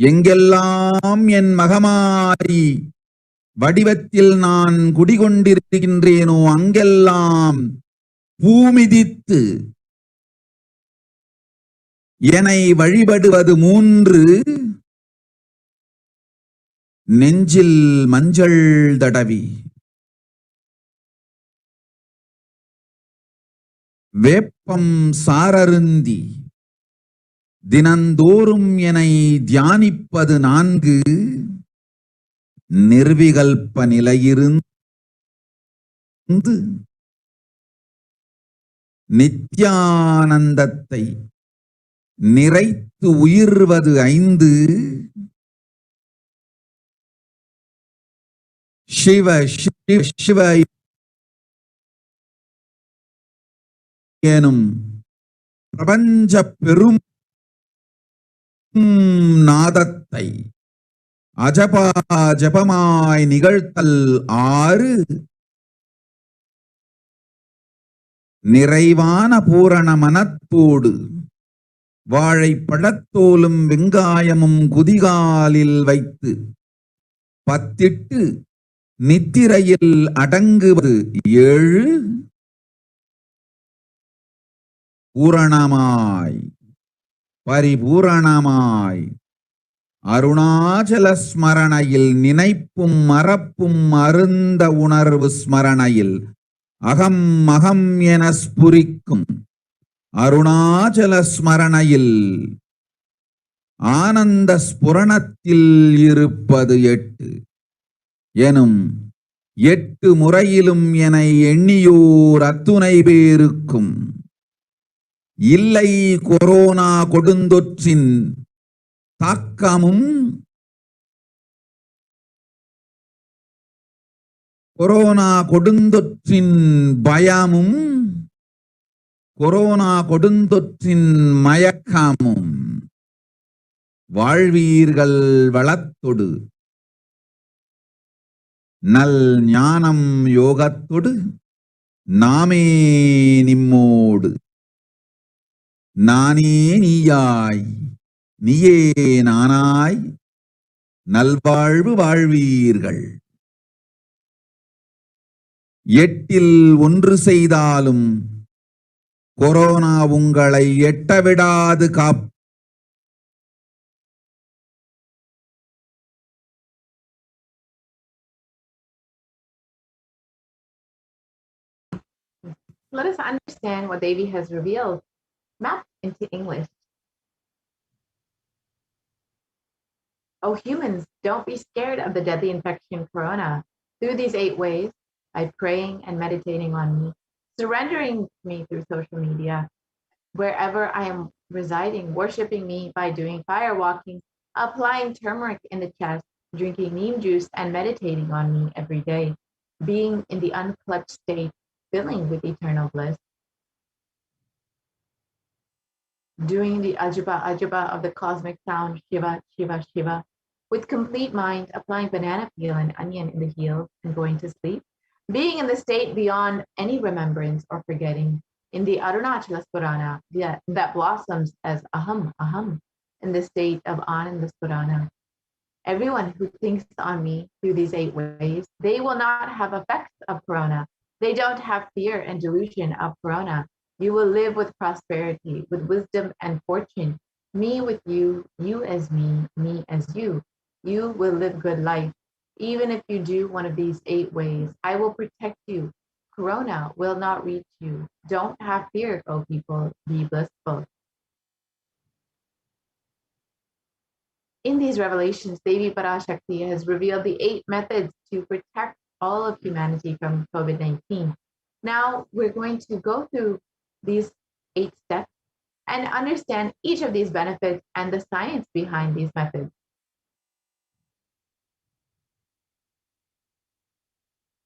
எங்கெல்லாம் என் மகமாரி வடிவத்தில் நான் குடிகொண்டிருக்கின்றேனோ அங்கெல்லாம் பூமிதித்து என்னை வழிபடுவது 3, நெஞ்சில் மஞ்சள் தடவி வேப்பம் சாரருந்தி தினந்தோறும் என்னை தியானிப்பது 4, நிர்விகல்ப நிலையிருந்து நித்யானந்தத்தை நிறைத்து உயிர்வது 5, சிவ சிவ சிவ எனும் பிரபஞ்ச பெரும் நாதத்தை அஜபா ஜபமாய் நிகழ்த்தல் ஆறு நிறைவான பூரண மனத்தோடு வாழைப்பழத்தோலும் வெங்காயமும் குதிகாலில் வைத்து பத்திட்டு நித்திரையில் அடங்குவது ஏழு பூரணமாய் பரிபூரணமாய் அருணாச்சல ஸ்மரணையில் நினைப்பும் மறப்பும் அருந்த உணர்வு ஸ்மரணையில் அகம் அகம் என ஸ்புரிக்கும் அருணாச்சல ஸ்மரணையில் ஆனந்த ஸ்புரணத்தில் இருப்பது எட்டு எனும் எட்டு முறையிலும் என எண்ணியோர் அத்துணை பேருக்கும் இல்லை கொரோனா கொடுந்தொற்றின் தாக்கமும் கொரோனா கொடுந்தொற்றின் பயமும் கொரோனா கொடுந்தொற்றின் மயக்கமும் வாழ்வீர்கள் வளத்தொடு நல் ஞானம் யோகத்தொடு நாமே நிம்மோடு நானே நீயாய் நீயே நானாய் நல்வாழ்வு வாழ்வீர்கள். எட்டில் ஒன்று செய்தாலும் கொரோனா உங்களை எட்டவிடாது காப் Let us understand what Devi has revealed, mapped into English. Oh, humans, don't be scared of the deadly infection corona. Through these 8 ways, by praying and meditating on me, surrendering me through social media, wherever I am residing, worshiping me by doing fire walking, applying turmeric in the chest, drinking neem juice, and meditating on me every day, being in the unclutched state, filling with eternal bliss, doing the ajaba of the cosmic sound, Shiva, Shiva, Shiva, with complete mind, applying banana peel and onion in the heels and going to sleep, being in the state beyond any remembrance or forgetting, in the Arunachala Spurana that blossoms as aham, aham, in the state of Ananda Spurana. Everyone who thinks on me through these 8 ways, they will not have effects of corona. They don't have fear and delusion of corona. You will live with prosperity, with wisdom and fortune. Me with you, you as me as you. You will live good life. Even if you do one of these 8 ways, I will protect you. Corona will not reach you. Don't have fear, O people. Be blissful. In these revelations, Devi Parashakti has revealed the 8 methods to protect all of humanity from COVID-19. Now we're going to go through these 8 steps and understand each of these benefits and the science behind these methods.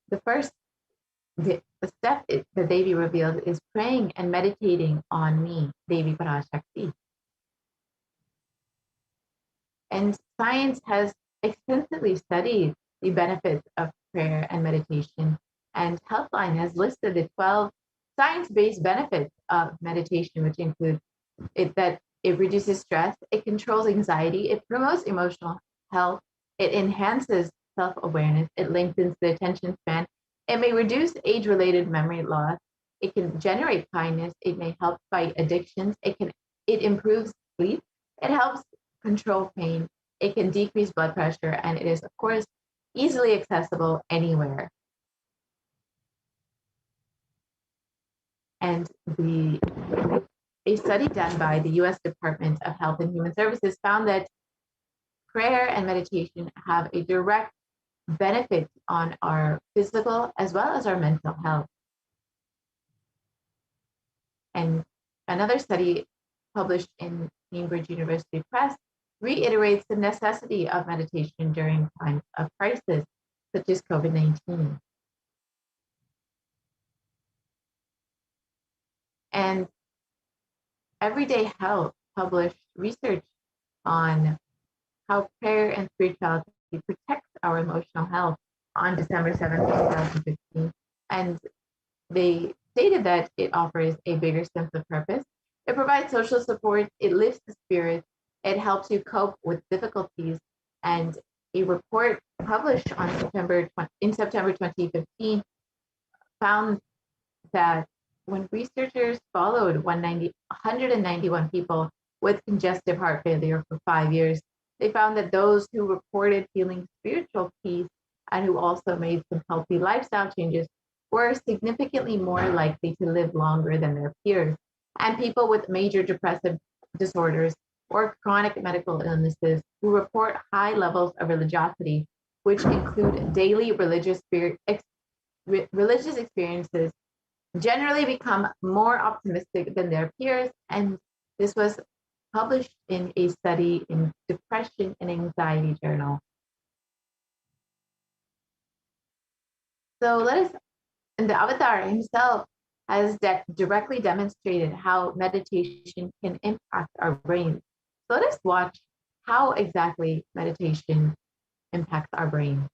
The first step that Devi revealed is praying and meditating on me, Devi Parashakti. And science has extensively studied the benefits of prayer and meditation, and Healthline has listed the 12 science-based benefits of meditation, which include that it reduces stress, it controls anxiety, it promotes emotional health, it enhances self-awareness, it lengthens the attention span, it may reduce age-related memory loss, it can generate kindness, it may help fight addictions, it improves sleep, it helps control pain, it can decrease blood pressure, and it is, of course, easily accessible anywhere. And a study done by the US Department of Health and Human Services found that prayer and meditation have a direct benefit on our physical as well as our mental health. And another study published in Cambridge University Press reiterates the necessity of meditation during times of crisis. such as COVID-19. And Everyday Health published research on how prayer and spirituality protects our emotional health on December 7th, 2015. And they stated that it offers a bigger sense of purpose. It provides social support, it lifts the spirits, it helps you cope with difficulties. And a report published on September 2015 found that when researchers followed 191 people with congestive heart failure for 5 years, they found that those who reported feeling spiritual peace and who also made some healthy lifestyle changes were significantly more likely to live longer than their peers. And people with major depressive disorders or chronic medical illnesses who report high levels of religiosity, which include daily religious experiences, generally become more optimistic than their peers. And this was published in a study in Depression and Anxiety Journal. So and the Avatar himself has directly demonstrated how meditation can impact our brains. So let us watch how exactly meditation impacts our brain.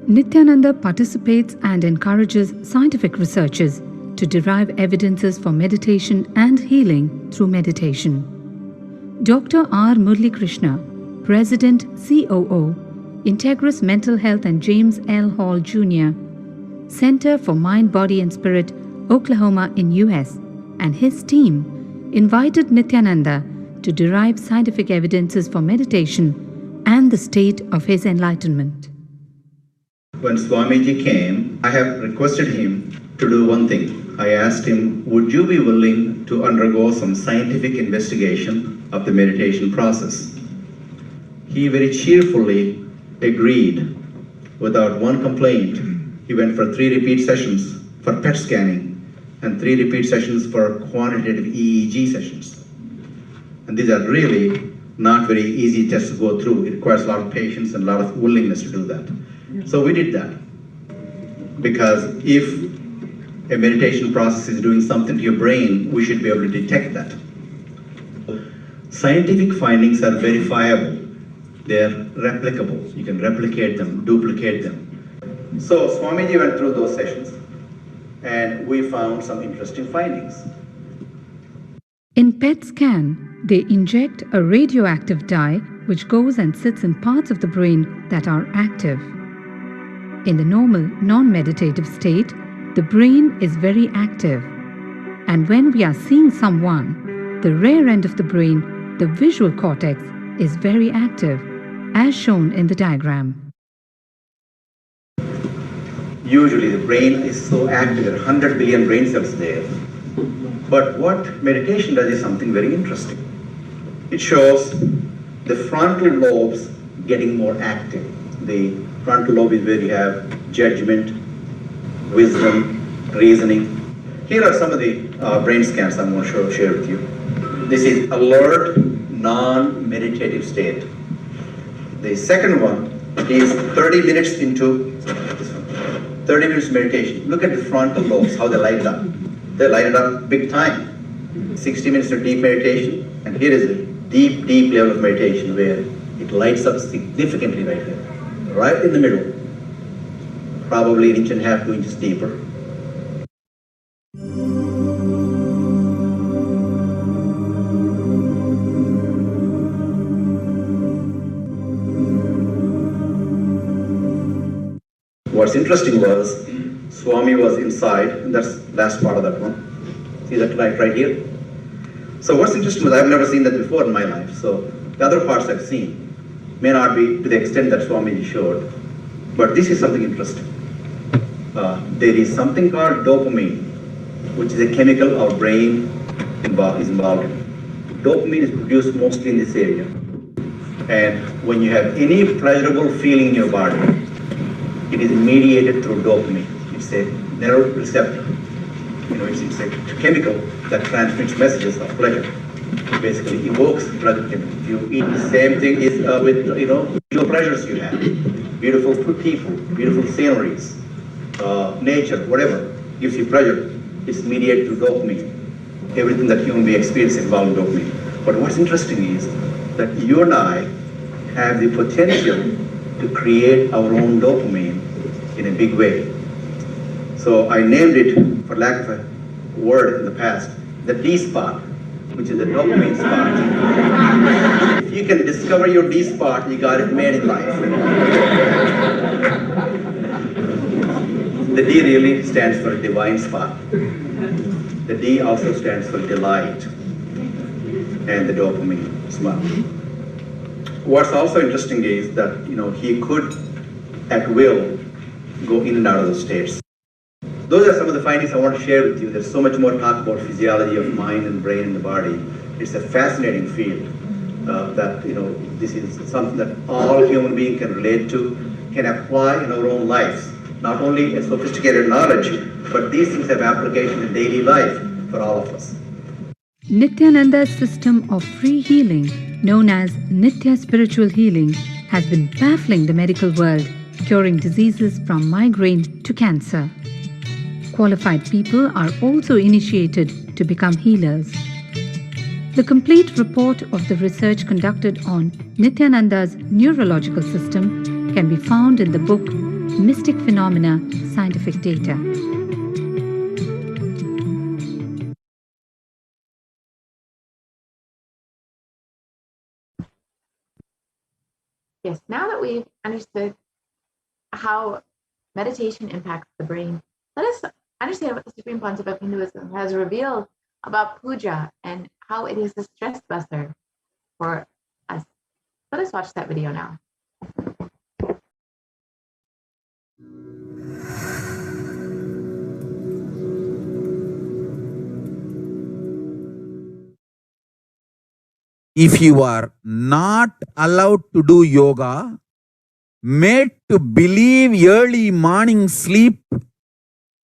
Nithyananda participates and encourages scientific researchers to derive evidences for meditation and healing through meditation. Dr. R. Murli Krishna, President, COO, Integris Mental Health and James L. Hall Jr., Center for Mind, Body and Spirit, Oklahoma in US, and his team invited Nithyananda to derive scientific evidences for meditation and the state of his enlightenment. When Swamiji came, I have requested him to do one thing. I asked him, would you be willing to undergo some scientific investigation of the meditation process? He very cheerfully agreed without one complaint. He went for 3 repeat sessions for PET scanning and 3 repeat sessions for quantitative EEG sessions. And these are really not very easy tests to go through. It requires a lot of patience and a lot of willingness to do that. So we did that. Because if a meditation process is doing something to your brain, we should be able to detect that. Scientific findings are verifiable. They're replicable. You can replicate them, duplicate them. So Swamiji went through those sessions and we found some interesting findings. In PET scan, they inject a radioactive dye which goes and sits in parts of the brain that are active. In the normal, non-meditative state, the brain is very active. And when we are seeing someone, the rear end of the brain, the visual cortex, is very active, as shown in the diagram. Usually the brain is so active, there are 100 billion brain cells there. But what meditation does is something very interesting. It shows the frontal lobes getting more active. The frontal lobe is where you have judgment, wisdom, reasoning. Here are some of the brain scans I'm going to share with you. This is alert, non-meditative state. The second one is 30 minutes into this one. 30 minutes meditation. Look at the frontal lobes, how they light up. They light it up big time. 60 minutes of deep meditation, and here is a deep, deep level of meditation where it lights up significantly right here. Right in the middle, probably 1.5 inches, 2 inches deeper. What's interesting was, Swami was inside, and that's the last part of that one. See that light right here? So what's interesting was, I've never seen that before in my life, so the other parts I've seen may not be to the extent that Swamiji showed, but this is something interesting. There is something called dopamine, which is a chemical our brain is involved in. Dopamine is produced mostly in this area. And when you have any pleasurable feeling in your body, it is mediated through dopamine. It's a neuroreceptor. It's a chemical that transmits messages of pleasure. It basically evokes pleasure. You eat the same thing is with visual pleasures you have, beautiful people, beautiful sceneries, nature, whatever gives you pleasure. It's mediated through dopamine. Everything that human being experiences involves dopamine. But what's interesting is that you and I have the potential to create our own dopamine in a big way. So I named it, for lack of a word in the past, the D spot, which is the dopamine spot. If you can discover your D spot, you got it made in life. The D really stands for divine spot. The D also stands for delight and the dopamine spot. What's also interesting is that he could at will go in and out of the states. Those are some of the findings I want to share with you. There's so much more talk about physiology of mind and brain and the body. It's a fascinating field that this is something that all human beings can relate to, can apply in our own lives. Not only a sophisticated knowledge, but these things have application in daily life for all of us. Nithyananda's system of free healing, known as Nithya Spiritual Healing, has been baffling the medical world, curing diseases from migraine to cancer. Qualified people are also initiated to become healers. The complete report of the research conducted on Nithyananda's neurological system can be found in the book Mystic Phenomena, Scientific Data. Yes, now that we've understood how meditation impacts the brain, let us understand what the Supreme Concept of Hinduism has revealed about puja and how it is a stress buster for us. Let us watch that video now. If you are not allowed to do yoga, made to believe early morning sleep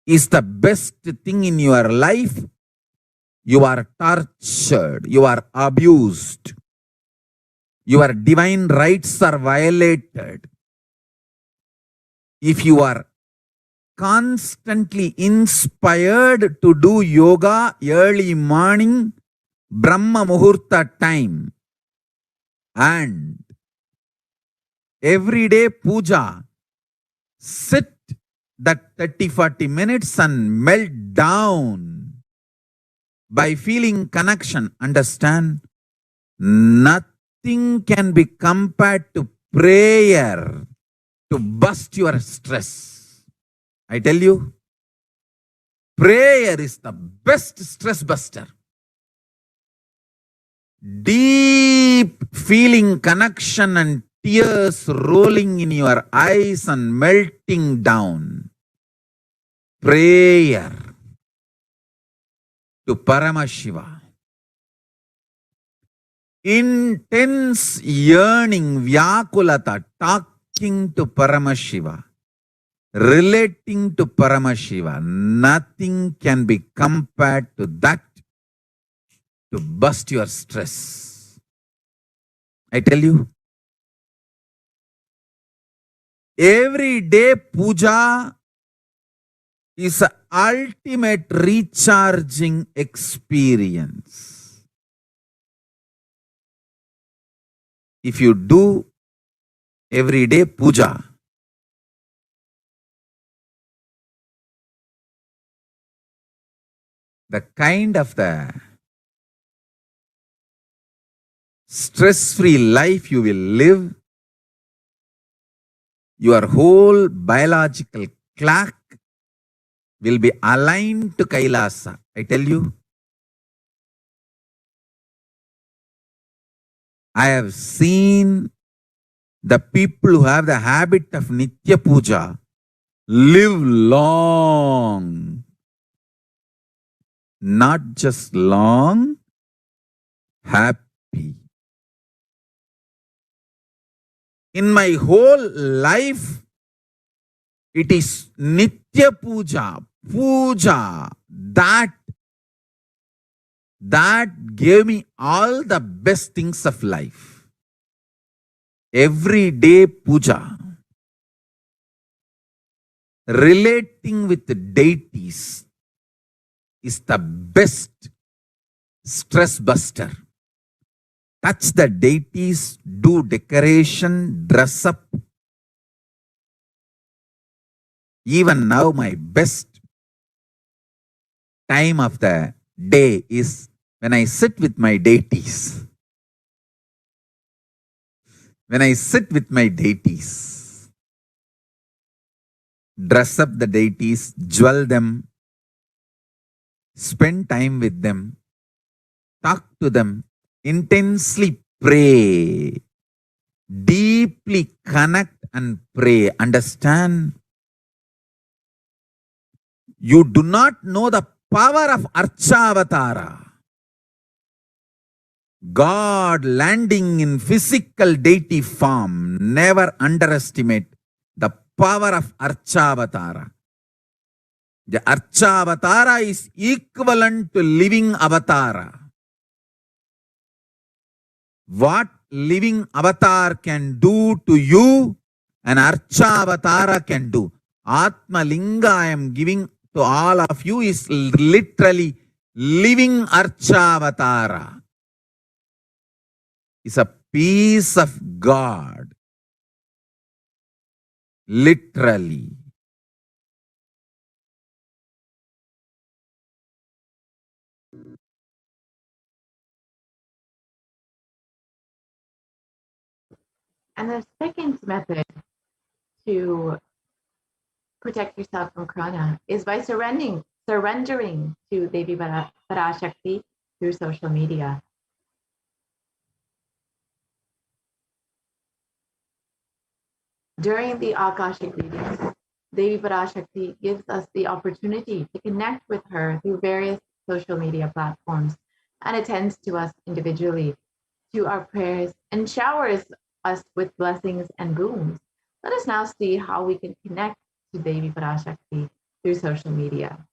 is the best thing in your life, you are tortured, you are abused, your divine rights are violated. If you are constantly inspired to do yoga early morning, Brahma Muhurta time, and everyday puja, sit that 30-40 minutes and melt down by feeling connection. Understand? Nothing can be compared to prayer to bust your stress. I tell you, prayer is the best stress buster. Deep feeling connection and tears rolling in your eyes and melting down. Prayer to Paramashiva. Intense yearning, Vyakulata, talking to Paramashiva, relating to Paramashiva. Nothing can be compared to that to bust your stress. I tell you, every day puja is an ultimate recharging experience. If you do everyday puja, the kind of the stress-free life you will live, your whole biological clock will be aligned to Kailasa. I tell you, I have seen the people who have the habit of Nitya Puja live long. Not just long, happy. In my whole life, it is Nitya Puja, that that gave me all the best things of life. Everyday puja, relating with the deities is the best stress buster. Touch the deities, do decoration, dress up. Even now, my best time of the day is when I sit with my deities. When I sit with my deities, dress up the deities, jewel them, spend time with them, talk to them, intensely pray, deeply connect and pray. Understand? You do not know the power of Archavatara. God landing in physical deity form. Never underestimate the power of Archavatara. The Archavatara is equivalent to living avatara. What living avatar can do to you, an Archavatara can do. Atma Linga I am giving to all of you is literally living Archavatara. It's a piece of God. Literally. And the second method to protect yourself from Krona is by surrendering to Devi Parashakti through social media. During the Akashic readings, Devi Parashakti gives us the opportunity to connect with her through various social media platforms and attends to us individually, to our prayers, and showers us with blessings and boons. Let us now see how we can connect to Devi Parashakti through social media.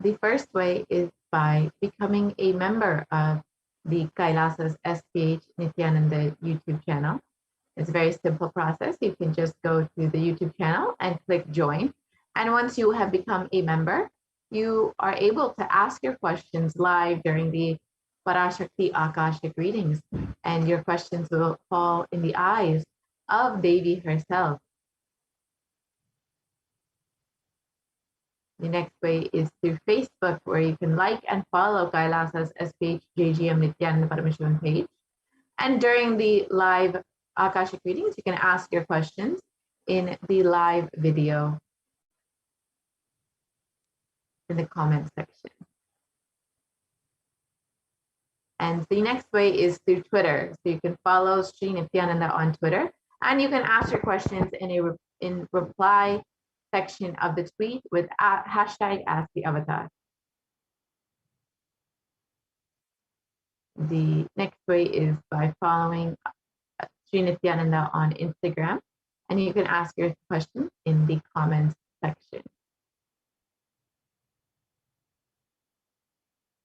The first way is by becoming a member of the Kailasa's HDH Nithyananda YouTube channel. It's a very simple process. You can just go to the YouTube channel and click join. And once you have become a member, you are able to ask your questions live during the Parashakti Akashic readings. And your questions will fall in the eyes of Devi herself. The next way is through Facebook, where you can like and follow Kailasa's SPH JGM Nithyananda Paramashivam page. And during the live Akashic readings, you can ask your questions in the live video in the comment section. And the next way is through Twitter. So you can follow Sri Nithyananda on Twitter, and you can ask your questions in reply section of the tweet with hashtag #AskTheAvatar. The next way is by following Sri Nithyananda on Instagram, and you can ask your questions in the comments section.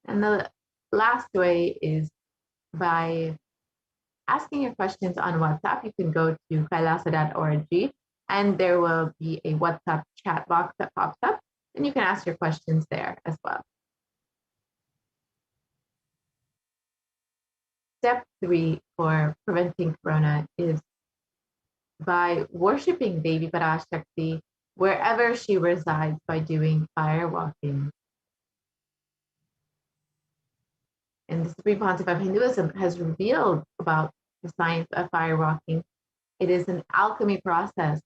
And the last way is by asking your questions on WhatsApp. You can go to kailasa.org, and there will be a WhatsApp chat box that pops up, and you can ask your questions there as well. Step 3 for preventing Corona is by worshiping Devi Parashakti wherever she resides by doing fire walking. And the Supreme Pontiff of Hinduism has revealed about the science of fire walking. It is an alchemy process,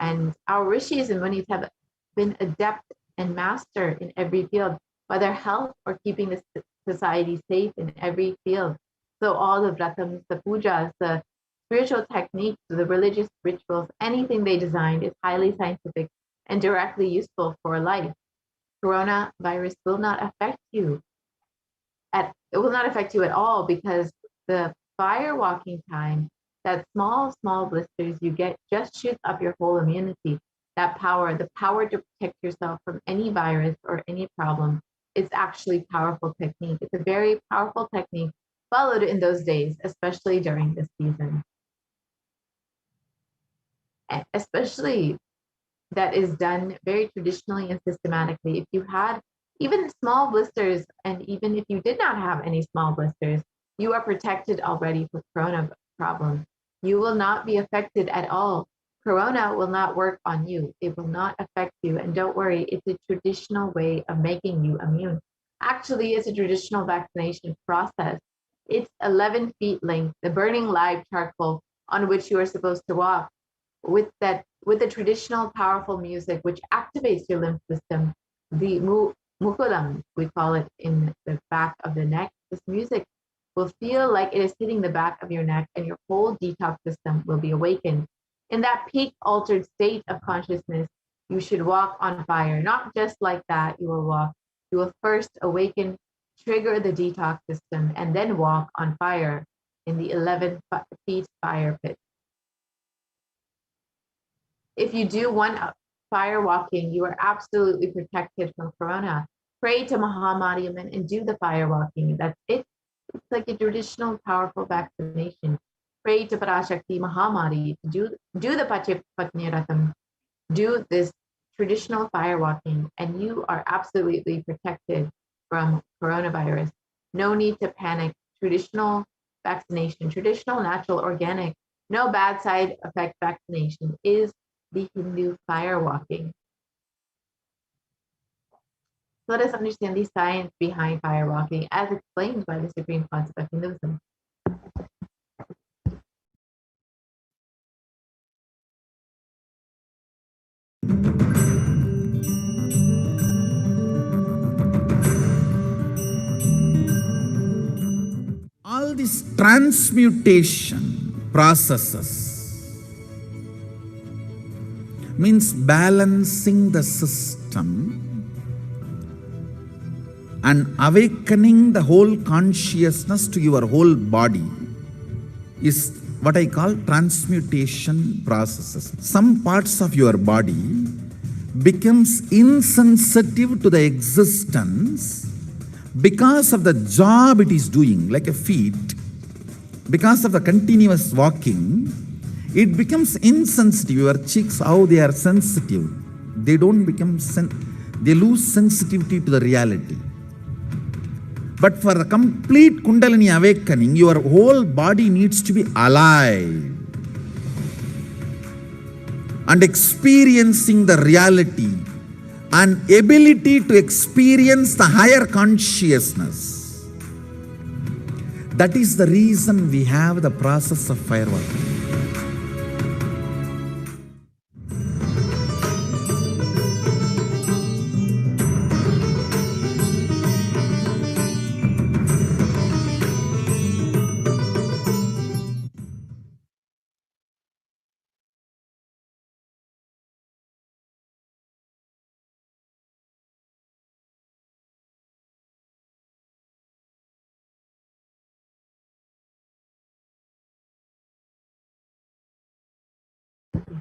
and our rishis and munis have been adept and master in every field, whether health or keeping the society safe in every field. So all the vratams, the pujas, the spiritual techniques, the religious rituals, anything they designed is highly scientific and directly useful for life. Coronavirus will not affect you. It will not affect you at all, because the fire walking time, that small blisters you get just shoots up your whole immunity. that power, the power to protect yourself from any virus or any problem, is actually powerful technique. It's a very powerful technique followed in those days, especially during this season. Especially that is done very traditionally and systematically. If you had even small blisters, and even if you did not have any small blisters, you are protected already from corona problem. You will not be affected at all. Corona will not work on you. It will not affect you. And don't worry, it's a traditional way of making you immune. Actually, it's a traditional vaccination process. It's 11 feet length, the burning live charcoal on which you are supposed to walk with the traditional powerful music, which activates your lymph system. The mukulam, we call it, in the back of the neck. This music will feel like it is hitting the back of your neck, and your whole detox system will be awakened. In that peak altered state of consciousness, you should walk on fire. Not just like that, you will walk. You will first awaken, trigger the detox system, and then walk on fire in the 11 feet fire pit. If you do one fire walking, you are absolutely protected from corona. Pray to Mahamariamman and do the fire walking. That's it. It's like a traditional powerful vaccination. Pray to Parashakti Mahamari to do the Patniratham. Do this traditional fire walking, and you are absolutely protected from coronavirus. No need to panic. Traditional vaccination, traditional, natural, organic, no bad side effect vaccination is the Hindu fire walking. Let us understand the science behind fire walking as explained by the supreme concept of Hinduism. All these transmutation processes means balancing the system and awakening the whole consciousness to your whole body is what I call transmutation processes. Some parts of your body becomes insensitive to the existence because of the job it is doing, like a feet, because of the continuous walking. It becomes insensitive. Your cheeks, how they are sensitive. They don't become, they lose sensitivity to the reality. But for the complete Kundalini awakening, your whole body needs to be alive and experiencing the reality and ability to experience the higher consciousness. That is the reason we have the process of fire walking.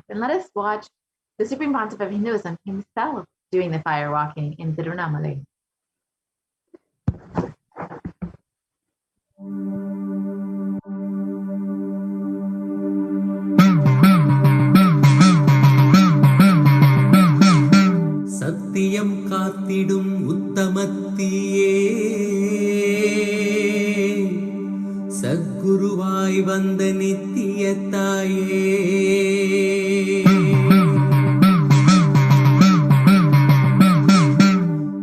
And let us watch the supreme concept of Hinduism himself doing the fire walking in Tirunamalai. சத்தியம் காத்திடும் உத்தமத்தியே சத்குருவாய் வந்த நித்திய தாயே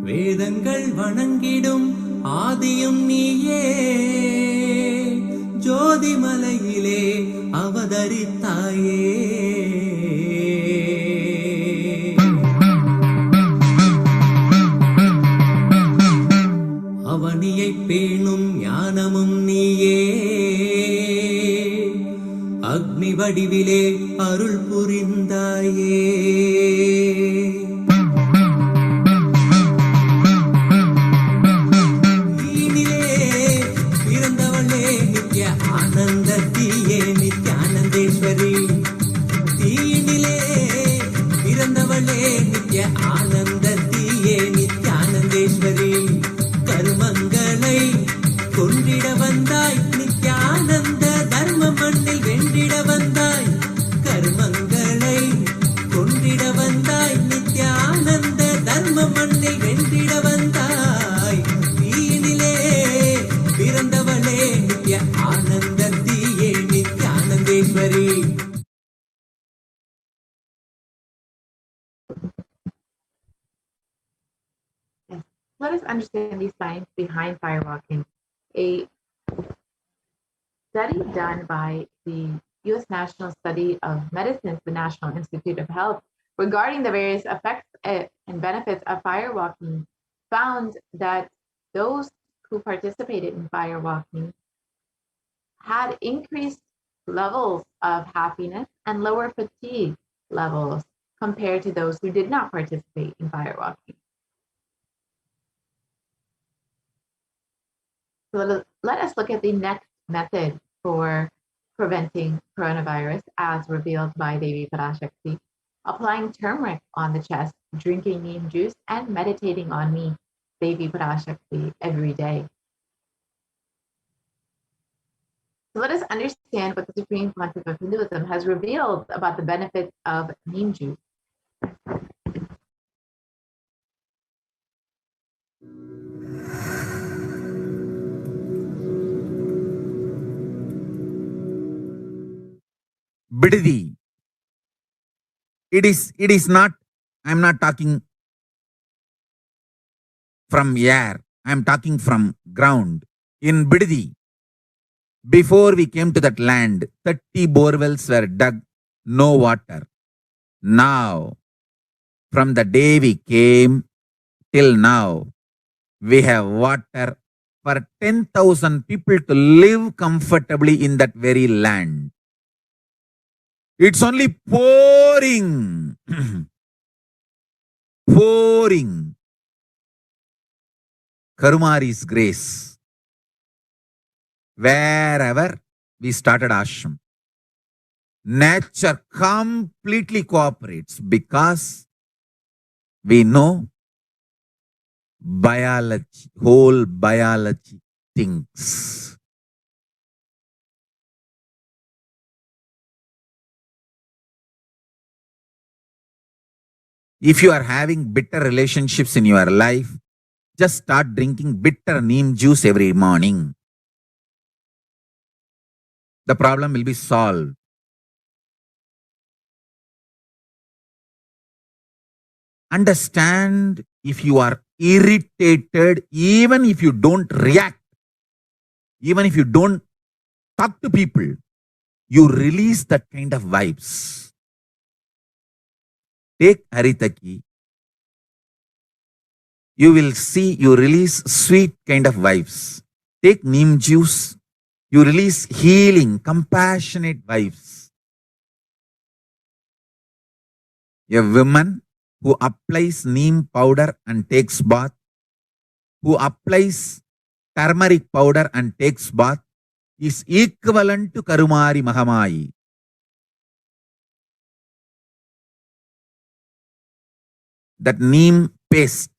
வேதங்கள் வணங்கிடும் ஆதியும் நீயே ஜோதிமலையிலே அவதரித்தாயே அவனியை பேணும் ஞானமும் நீயே அக்னி வடிவிலே அருள் புரிந்தாயே நீனிலே பிறந்தவளே நித்ய ஆனந்தத்தியே நித்யானந்தேஸ்வரி தீனிலே பிறந்தவளே நித்ய ஆனந்தத்தியே நித்யானந்தேஸ்வரி கருமங்களை கொன்றிட வந்தாய் நித்யானந்த தர்ம மண்ணில் வென்றிட வந்தாய் கருமங்களை கொன்றிட வந்தாய் நித்யானந்த தர்ம மண்ணில் வென்றிட வந்தாய் தீயினிலே பிறந்தவளே நித்ய ஆனந்தத்தியே நித்யானந்தேஸ்வரி. Let us understand the science behind firewalking. A study done by the U.S. National Study of Medicine's the National Institute of Health regarding the various effects and benefits of firewalking found that those who participated in firewalking had increased levels of happiness and lower fatigue levels compared to those who did not participate in firewalking. So let us look at the next method for preventing coronavirus as revealed by Devi Parashakti: applying turmeric on the chest, drinking neem juice, and meditating on me, Devi Parashakti, every day. So let us understand what the Supreme Pontiff of Hinduism has revealed about the benefits of neem juice. Bididi. It is not, I'm not talking from air, I'm talking from ground. In Bididi, before we came to that land, 30 borewells were dug, no water. Now, from the day we came till now, we have water for 10,000 people to live comfortably in that very land. It's only pouring, pouring Karumari's grace. Wherever we started ashram, nature completely cooperates because we know biology, whole biology thinks. If you are having bitter relationships in your life, just start drinking bitter neem juice every morning. The problem will be solved. Understand, if you are irritated, even if you don't react, even if you don't talk to people, you release that kind of vibes. Take Haritaki. You will see you release sweet kind of vibes. Take neem juice. You release healing, compassionate vibes. A woman who applies neem powder and takes bath, who applies turmeric powder and takes bath, is equivalent to Karumari Mahamayi. That neem paste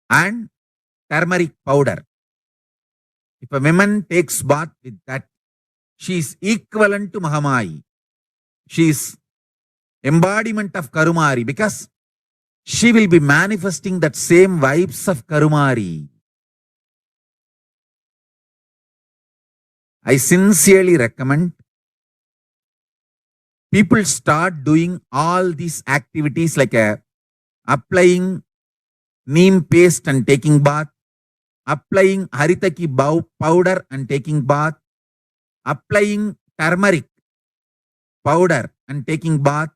and turmeric powder, if a woman takes bath with that, she is equivalent to Mahamayi. She is embodiment of Karumari because she will be manifesting that same vibes of Karumari. I sincerely recommend people start doing all these activities like applying neem paste and taking bath, applying haritaki powder and taking bath, applying turmeric powder and taking bath,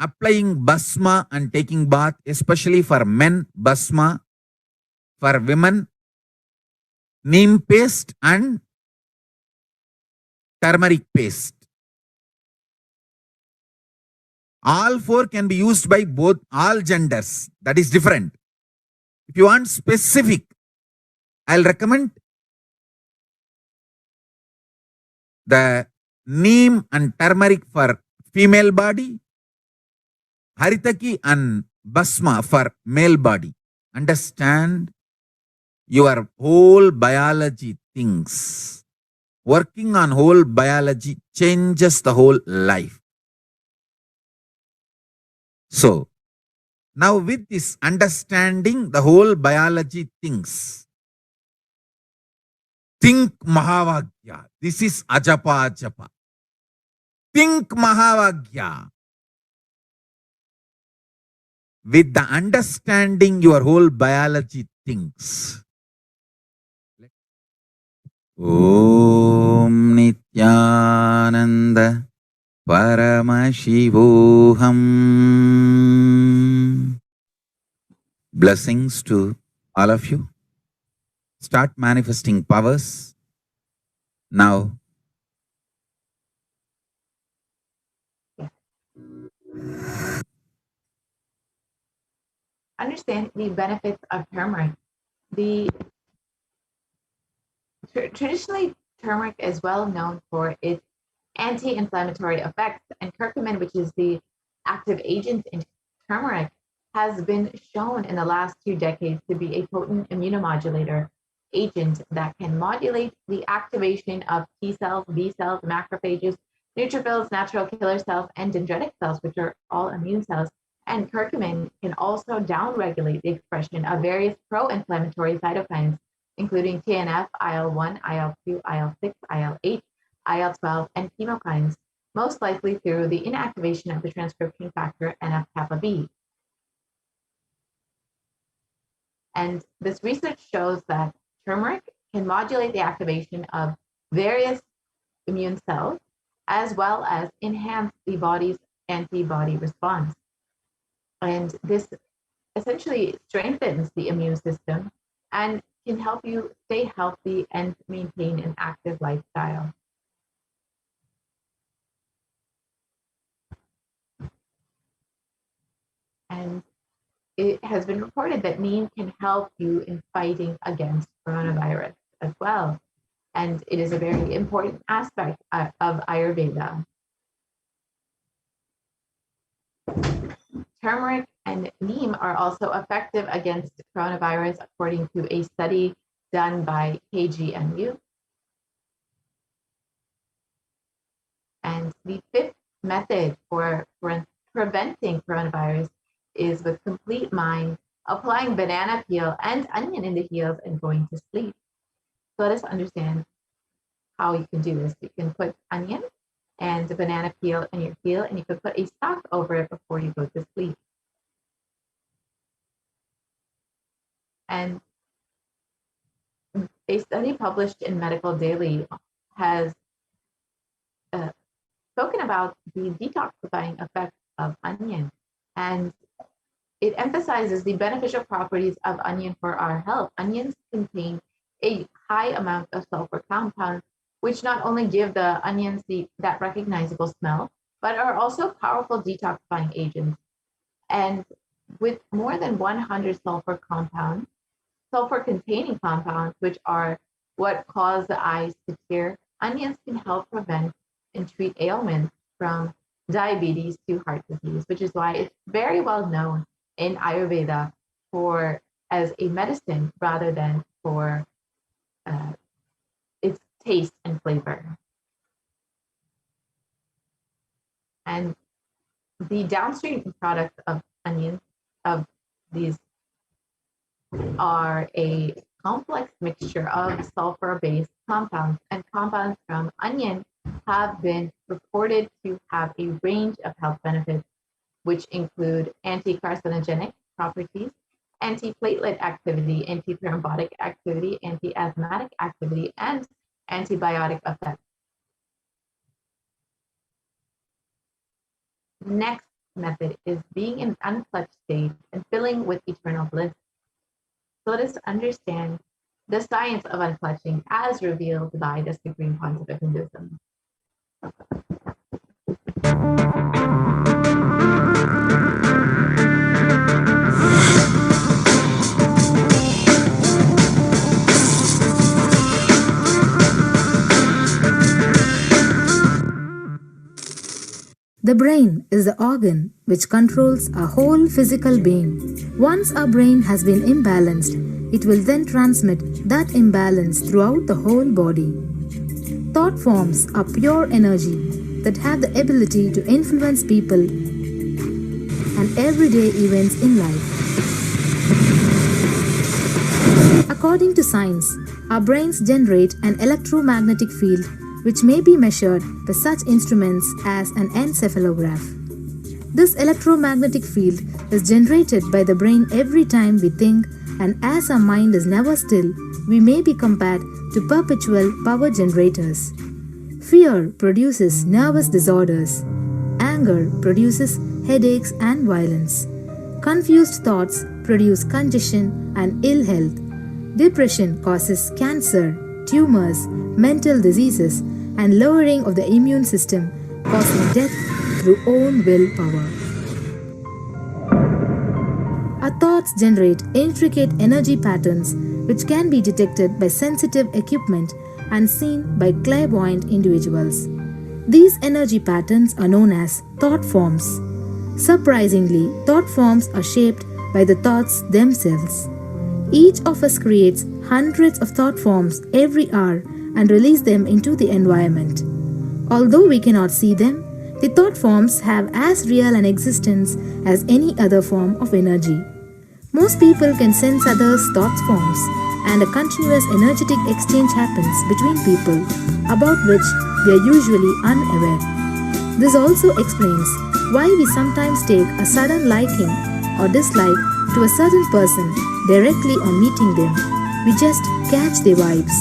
applying basma and taking bath, especially for men basma, for women neem paste and turmeric paste. All four can be used by both, all genders. That is different. If you want specific, I'll recommend the neem and turmeric for female body, Haritaki and Basma for male body. Understand your whole biology things. Working on whole biology changes the whole life. So, now with this understanding the whole biology things, think Mahavagya. This is Ajapa Ajapa. Think Mahavagya. With the understanding your whole biology thinks. Om Nithyananda Paramashivoham. Blessings to all of you. Start manifesting powers. Now, Understand the benefits of turmeric. Traditionally, turmeric is well known for its anti-inflammatory effects, and curcumin, which is the active agent in turmeric, has been shown in the last 2 decades to be a potent immunomodulator agent that can modulate the activation of T cells, B cells, macrophages, neutrophils, natural killer cells, and dendritic cells, which are all immune cells. And curcumin can also downregulate the expression of various pro-inflammatory cytokines, including TNF, IL-1, IL-2, IL-6, IL-8, IL-12, and chemokines, most likely through the inactivation of the transcription factor NF-kappa B. And this research shows that turmeric can modulate the activation of various immune cells, as well as enhance the body's antibody response. And this essentially strengthens the immune system and can help you stay healthy and maintain an active lifestyle. And it has been reported that neem can help you in fighting against coronavirus as well. And it is a very important aspect of Ayurveda. Turmeric and neem are also effective against coronavirus, according to a study done by KGMU. And the fifth method for preventing coronavirus is with complete mind, applying banana peel and onion in the heels and going to sleep. So let us understand how you can do this. You can put onion and the banana peel in your heel, and you could put a sock over it before you go to sleep. And a study published in Medical Daily has spoken about the detoxifying effect of onion, and it emphasizes the beneficial properties of onion for our health. Onions contain a high amount of sulfur compounds, which not only give the onions that recognizable smell, but are also powerful detoxifying agents. And with more than 100 sulfur-containing compounds, which are what cause the eyes to tear, onions can help prevent and treat ailments from diabetes to heart disease, which is why it's very well known in Ayurveda as a medicine rather than for its taste and flavor. And the downstream products of onions, of these, are a complex mixture of sulfur-based compounds, and compounds from onion have been reported to have a range of health benefits, which include anti-carcinogenic properties, antiplatelet activity, antithrombotic activity, anti-asthmatic activity, and antibiotic effects. The next method is being in unclutched state and filling with eternal bliss. So let us understand the science of unclutching as revealed by the Supreme Concept of Hinduism. The The brain is the organ which controls our whole physical being. Once our brain has been imbalanced, it will then transmit that imbalance throughout the whole body. Thought forms are pure energy that have the ability to influence people and everyday events in life. According to science, our brains generate an electromagnetic field which may be measured by such instruments as an encephalograph. This electromagnetic field is generated by the brain every time we think, and as our mind is never still, we may be compared to perpetual power generators. Fear produces nervous disorders. Anger produces headaches and violence. Confused thoughts produce congestion and ill health. Depression causes cancer, tumors, mental diseases, and lowering of the immune system, causing death through own willpower. Our thoughts generate intricate energy patterns which can be detected by sensitive equipment and seen by clairvoyant individuals. These energy patterns are known as thought forms. Surprisingly, thought forms are shaped by the thoughts themselves. Each of us creates hundreds of thought forms every hour and release them into the environment. Although we cannot see them, the thought forms have as real an existence as any other form of energy. Most people can sense others' thought forms, and a continuous energetic exchange happens between people, about which we are usually unaware. This also explains why we sometimes take a sudden liking or dislike to a certain person directly on meeting them. We just catch their vibes.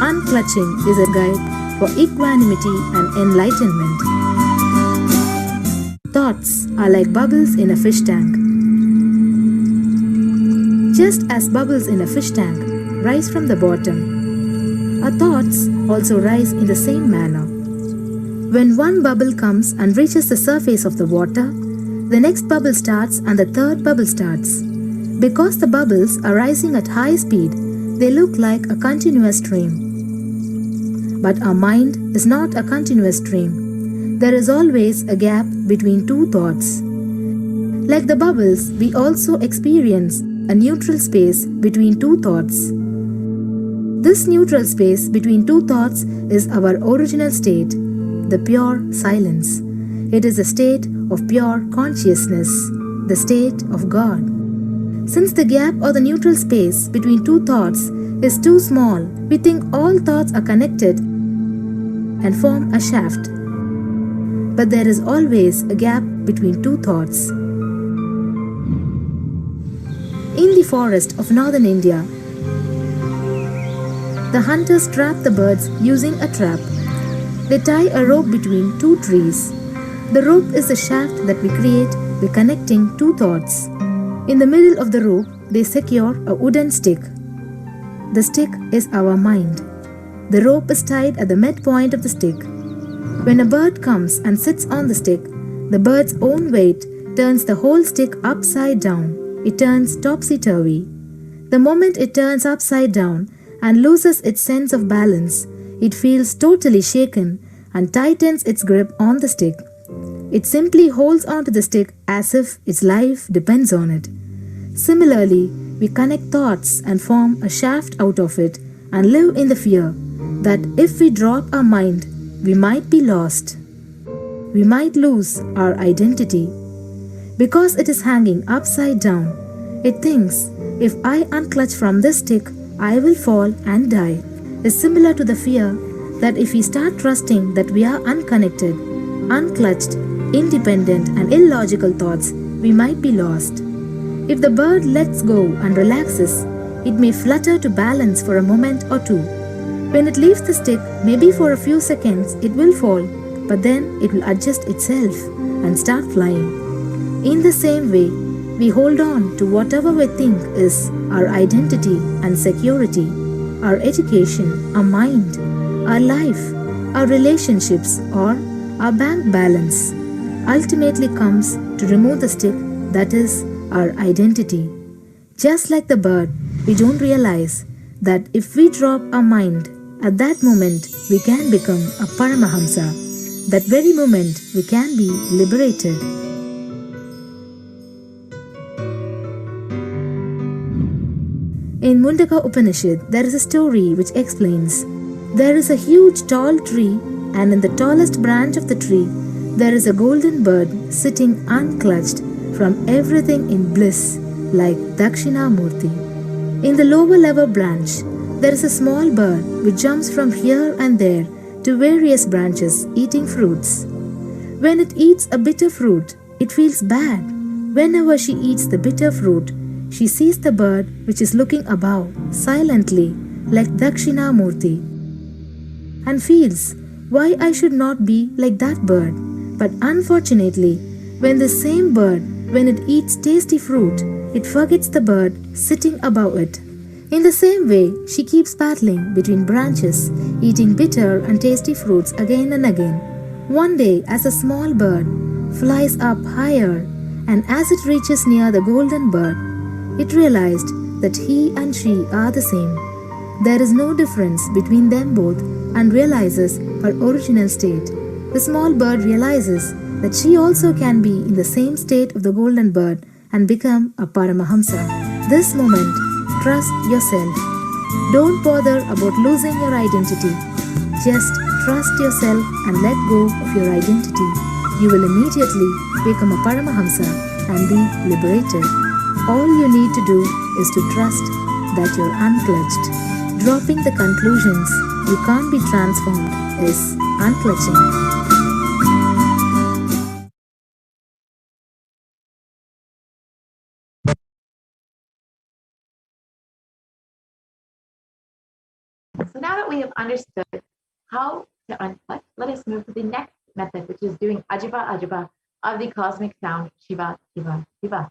Unclutching is a guide for equanimity and enlightenment. Thoughts are like bubbles in a fish tank. Just as bubbles in a fish tank rise from the bottom, our thoughts also rise in the same manner. When one bubble comes and reaches the surface of the water, the next bubble starts and the third bubble starts. Because the bubbles are rising at high speed, they look like a continuous stream. But our mind is not a continuous stream. There is always a gap between two thoughts. Like the bubbles, we also experience a neutral space between two thoughts. This neutral space between two thoughts is our original state, the pure silence. It is a state of pure consciousness, the state of God. Since the gap or the neutral space between two thoughts is too small, we think all thoughts are connected and form a shaft. But there is always a gap between two thoughts. In the forest of northern India, the hunters trap the birds using a trap. They tie a rope between two trees. The rope is the shaft that we create by connecting two thoughts. In the middle of the rope, they secure a wooden stick. The stick is our mind. The rope is tied at the midpoint of the stick. When a bird comes and sits on the stick, the bird's own weight turns the whole stick upside down. It turns topsy-turvy. The moment it turns upside down and loses its sense of balance, it feels totally shaken and tightens its grip on the stick. It simply holds onto the stick as if its life depends on it. Similarly, we connect thoughts and form a shaft out of it and live in the fear that if we drop our mind, we might be lost. We might lose our identity. Because it is hanging upside down, it thinks, if I unclutch from this stick, I will fall and die. Is similar to the fear that if we start trusting that we are unconnected, unclutched, independent and illogical thoughts, we might be lost. If the bird lets go and relaxes, it may flutter to balance for a moment or two. When it leaves the stick, maybe for a few seconds, it will fall, but then it will adjust itself and start flying. In the same way, we hold on to whatever we think is our identity and security, our education, our mind, our life, our relationships, or our bank balance. Ultimately comes to remove the stick that is our identity. Just like the bird, we don't realize that if we drop our mind, at that moment we can become a Paramahamsa. that very moment we can be liberated. In Mundaka Upanishad, there is a story which explains, there is a huge tall tree, and in the tallest branch of the tree, there is a golden bird sitting unclutched from everything in bliss, like Dakshinamurti. In the lower level branch, there is a small bird which jumps from here and there to various branches eating fruits. When it eats a bitter fruit, it feels bad. Whenever she eats the bitter fruit, she sees the bird which is looking above silently like Dakshinamurti and feels, why I should not be like that bird. But unfortunately, when the same bird, when it eats tasty fruit, it forgets the bird sitting above it. In the same way, she keeps battling between branches, eating bitter and tasty fruits again and again. One day, as a small bird flies up higher, and as it reaches near the golden bird, it realized that he and she are the same. There is no difference between them both and realizes her original state. The small bird realizes that she also can be in the same state of the golden bird and become a Paramahamsa. This moment, trust yourself. Don't bother about losing your identity. Just trust yourself and let go of your identity. You will immediately become a Paramahamsa and be liberated. All you need to do is to trust that you're unclutched. Dropping the conclusions you can't be transformed is unclutching. So now that we have understood how to unclutch, let us move to the next method, which is doing Ajiba Ajiba of the cosmic sound Shiva, Shiva, Shiva.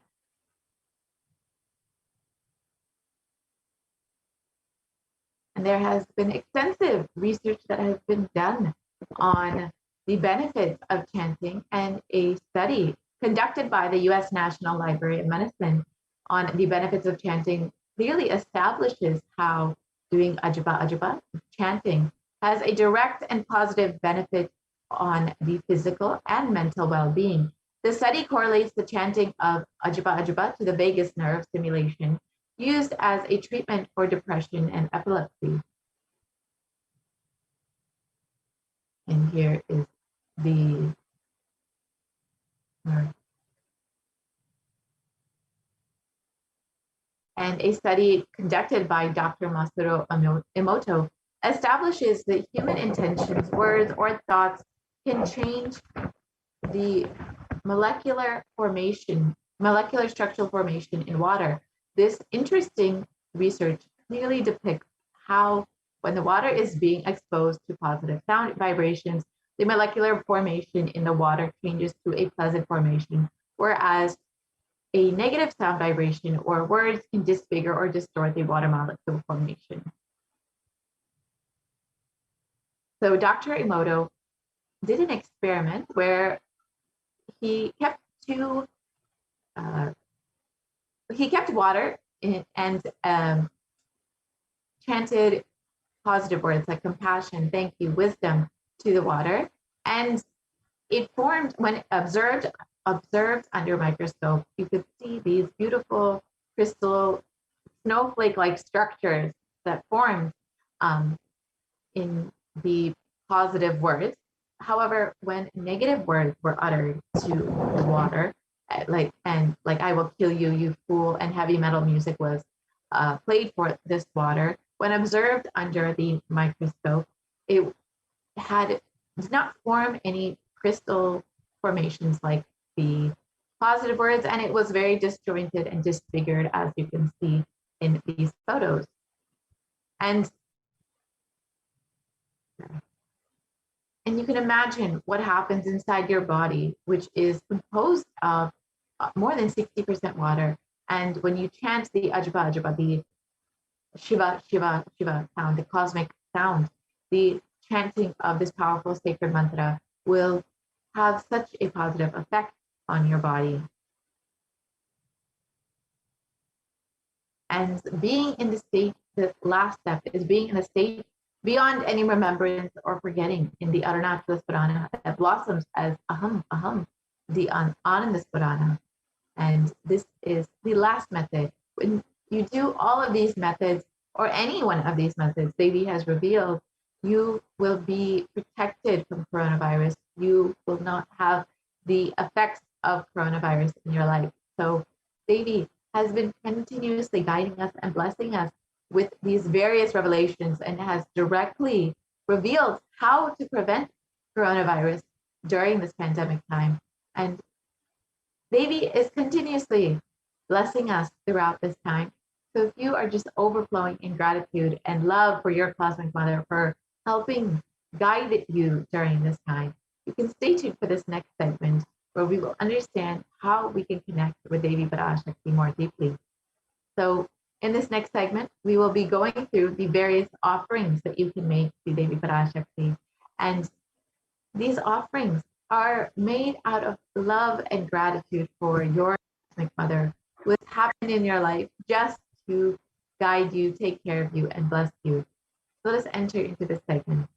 And there has been extensive research that has been done on the benefits of chanting, and a study conducted by the US National Library of Medicine on the benefits of chanting clearly establishes how doing Ajiba Ajiba, chanting, has a direct and positive benefit on the physical and mental well-being. The study correlates the chanting of Ajiba Ajiba to the vagus nerve stimulation used as a treatment for depression and epilepsy. And here is the and a study conducted by Dr. Masaru Emoto establishes that human intentions, words, or thoughts can change the molecular structural formation in water. This interesting research clearly depicts how when the water is being exposed to positive sound vibrations, the molecular formation in the water changes to a pleasant formation, whereas a negative sound vibration or words can disfigure or distort the water molecule formation. So Dr. Emoto did an experiment where he kept water and chanted positive words like compassion, thank you, wisdom to the water, and it formed, when observed under a microscope, you could see these beautiful crystal snowflake-like structures that formed in the positive words. However, when negative words were uttered to the water, like I will kill you, you fool, and heavy metal music was played for this water, when observed under the microscope, it did not form any crystal formations like the positive words, and it was very disjointed and disfigured, as you can see in these photos. And you can imagine what happens inside your body, which is composed of more than 60% water. And when you chant the Ajiba Ajiba, the Shiva, Shiva, Shiva sound, the cosmic sound, the chanting of this powerful sacred mantra will have such a positive effect on your body. And being in the state, the last step is being in a state beyond any remembrance or forgetting in the Arunachala Purana that blossoms as Aham, Aham, the Ananda Purana. And this is the last method. When you do all of these methods, or any one of these methods Devi has revealed, you will be protected from coronavirus. You will not have the effects of coronavirus in your life. So Devi has been continuously guiding us and blessing us with these various revelations and has directly revealed how to prevent coronavirus during this pandemic time. And Devi is continuously blessing us throughout this time. So if you are just overflowing in gratitude and love for your cosmic mother for helping guide you during this time, you can stay tuned for this next segment where we will understand how we can connect with Devi Parashakti more deeply. So in this next segment, we will be going through the various offerings that you can make to Devi Parashakti. And these offerings are made out of love and gratitude for your cosmic mother, who has happened in your life just to guide you, take care of you, and bless you. So let us enter into this segment.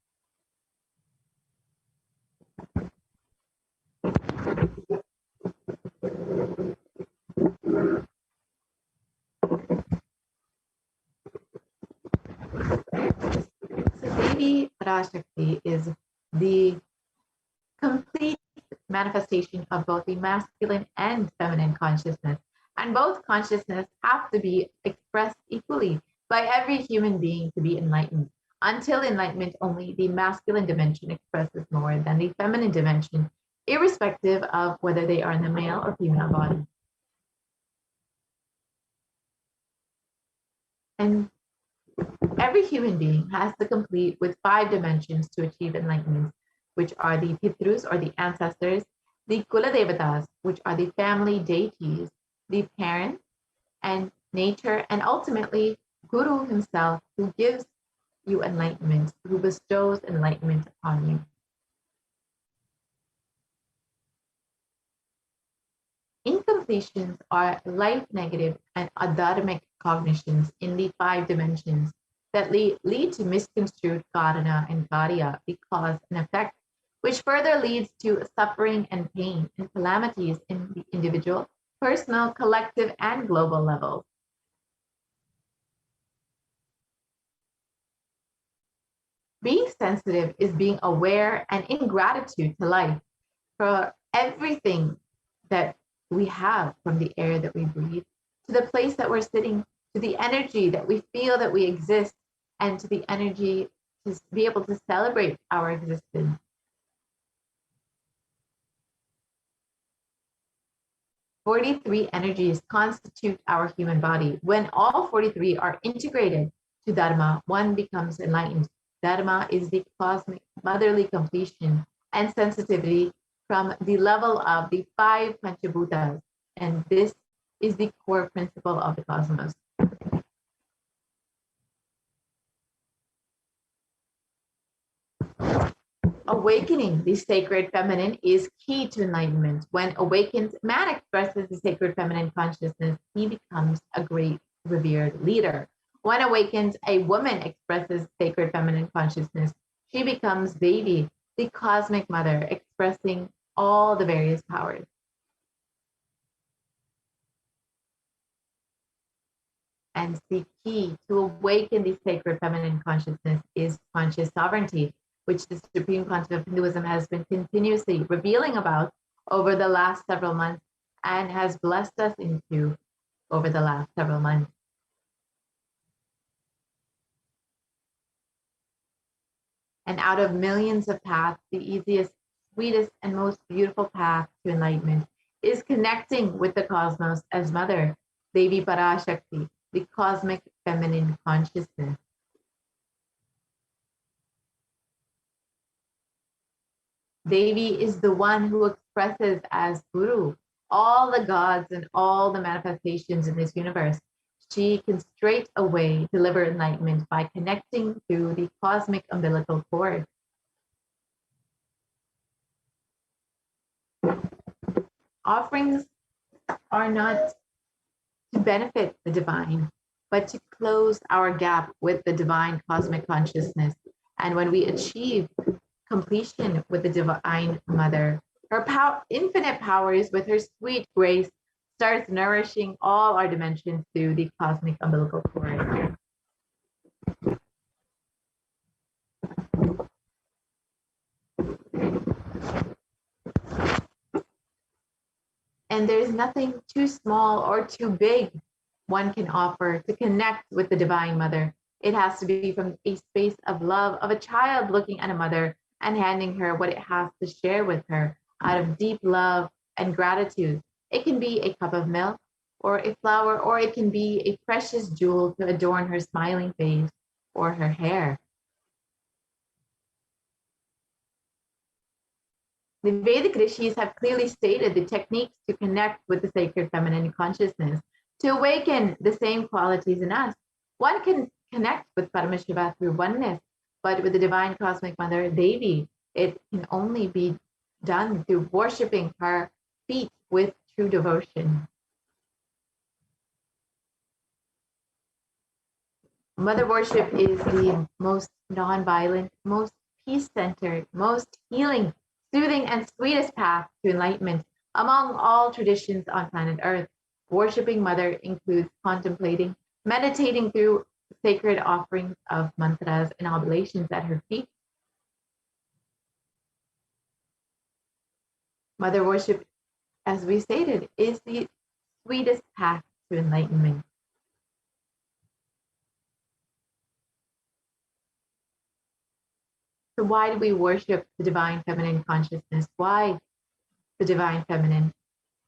So Devi Parashakti is the complete manifestation of both the masculine and feminine consciousness. And both consciousness have to be expressed equally by every human being to be enlightened. Until enlightenment, only the masculine dimension expresses more than the feminine dimension, irrespective of whether they are in the male or female body. And every human being has to complete with 5 dimensions to achieve enlightenment, which are the Pitrus or the ancestors, the Kuladevatas, which are the family deities, the parents, and nature, and ultimately Guru himself, who gives you enlightenment, who bestows enlightenment upon you. Incompletions are life negative and adharmic cognitions in the 5 dimensions that lead to misconstrued karana and karya, the cause and effect, which further leads to suffering and pain and calamities in the individual, personal, collective, and global levels. Being sensitive is being aware and in gratitude to life for everything that we have, from the air that we breathe, to the place that we're sitting, to the energy that we feel that we exist, and to the energy to be able to celebrate our existence. "43 energies constitute our human body. When all 43 are integrated to Dharma, one becomes enlightened. Dharma is the cosmic motherly completion and sensitivity from the level of the 5 Panchabhutas, and this is the core principle of the cosmos. Awakening the sacred feminine is key to enlightenment. When awakened, man expresses the sacred feminine consciousness. He becomes a great revered leader. When awakened, a woman expresses sacred feminine consciousness. She becomes Devi, the cosmic mother, expressing all the various powers. And the key to awaken the sacred feminine consciousness is conscious sovereignty, which the Supreme Concept of Hinduism has been continuously revealing about over the last several months and has blessed us into over the last several months. And out of millions of paths, the easiest, sweetest, and most beautiful path to enlightenment is connecting with the cosmos as Mother, Devi Parashakti, the cosmic feminine consciousness. Devi is the one who expresses as Guru all the gods and all the manifestations in this universe. She can straight away deliver enlightenment by connecting to the cosmic umbilical cord. Offerings are not to benefit the divine, but to close our gap with the divine cosmic consciousness. And when we achieve completion with the Divine Mother, her infinite powers with her sweet grace starts nourishing all our dimensions through the cosmic umbilical cord. And there's nothing too small or too big one can offer to connect with the Divine Mother. It has to be from a space of love, of a child looking at a mother and handing her what it has to share with her out of deep love and gratitude. It can be a cup of milk or a flower, or it can be a precious jewel to adorn her smiling face or her hair. The Vedic rishis have clearly stated the techniques to connect with the sacred feminine consciousness, to awaken the same qualities in us. One can connect with Paramashiva through oneness, but with the Divine Cosmic Mother, Devi, it can only be done through worshipping her feet with true devotion. Mother worship is the most non-violent, most peace-centered, most healing, soothing, and sweetest path to enlightenment among all traditions on planet Earth. Worshipping Mother includes contemplating, meditating through sacred offerings of mantras and oblations at her feet. Mother worship, as we stated, is the sweetest path to enlightenment. So why do we worship the Divine Feminine Consciousness? Why the Divine Feminine?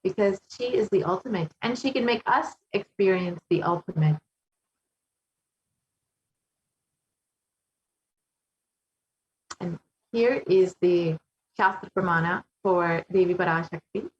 Because she is the ultimate, and she can make us experience the ultimate. And here is the Shastra Pramana for Devi Parashakti.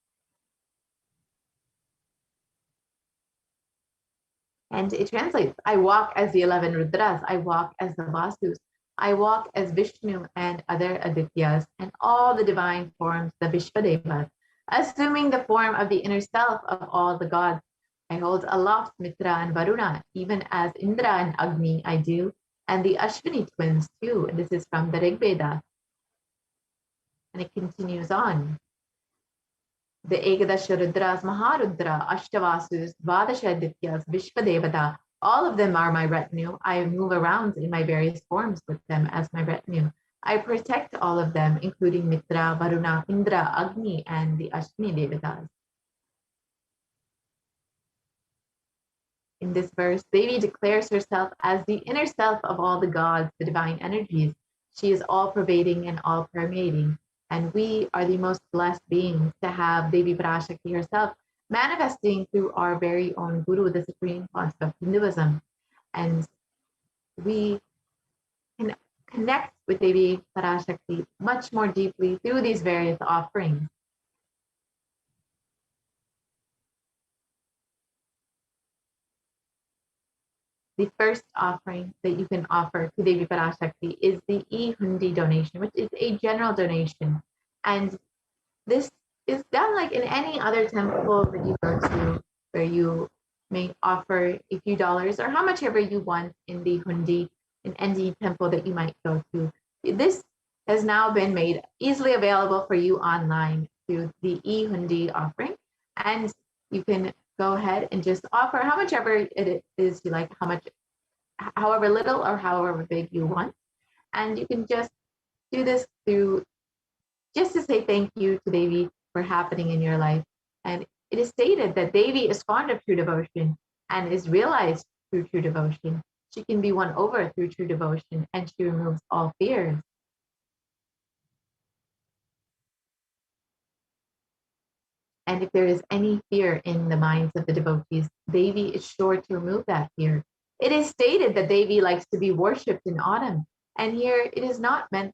And it translates, I walk as the 11 Rudras, I walk as the Vasus, I walk as Vishnu and other Adityas and all the divine forms, the Vishvadevas, assuming the form of the inner self of all the gods. I hold aloft Mitra and Varuna, even as Indra and Agni I do, and the Ashwini twins too. And this is from the Rig Veda. And it continues on. The Ekadasha Rudras, Maharudra, Ashtavasus, Dvadasha Adityas, Vishvadevata, all of them are my retinue. I move around in my various forms with them as my retinue. I protect all of them, including Mitra, Varuna, Indra, Agni, and the Ashwini Devatas. In this verse, Devi declares herself as the inner self of all the gods, the divine energies. She is all-pervading and all-permeating. And we are the most blessed beings to have Devi Parashakti herself manifesting through our very own Guru, the supreme concept of Hinduism. And we can connect with Devi Parashakti much more deeply through these various offerings. The first offering that you can offer to Devi Parashakti is the e-hundi donation, which is a general donation. And this is done like in any other temple that you go to, where you may offer a few dollars or how much ever you want in the hundi in any temple that you might go to. This has now been made easily available for you online through the e-hundi offering. And you can go ahead and just offer how much ever it is you like, however little or however big you want. And you can just do this through just to say thank you to Devi for happening in your life. And it is stated that Devi is fond of true devotion and is realized through true devotion. She can be won over through true devotion, and she removes all fears. And if there is any fear in the minds of the devotees, Devi is sure to remove that fear. It is stated that Devi likes to be worshipped in autumn. And here it is not meant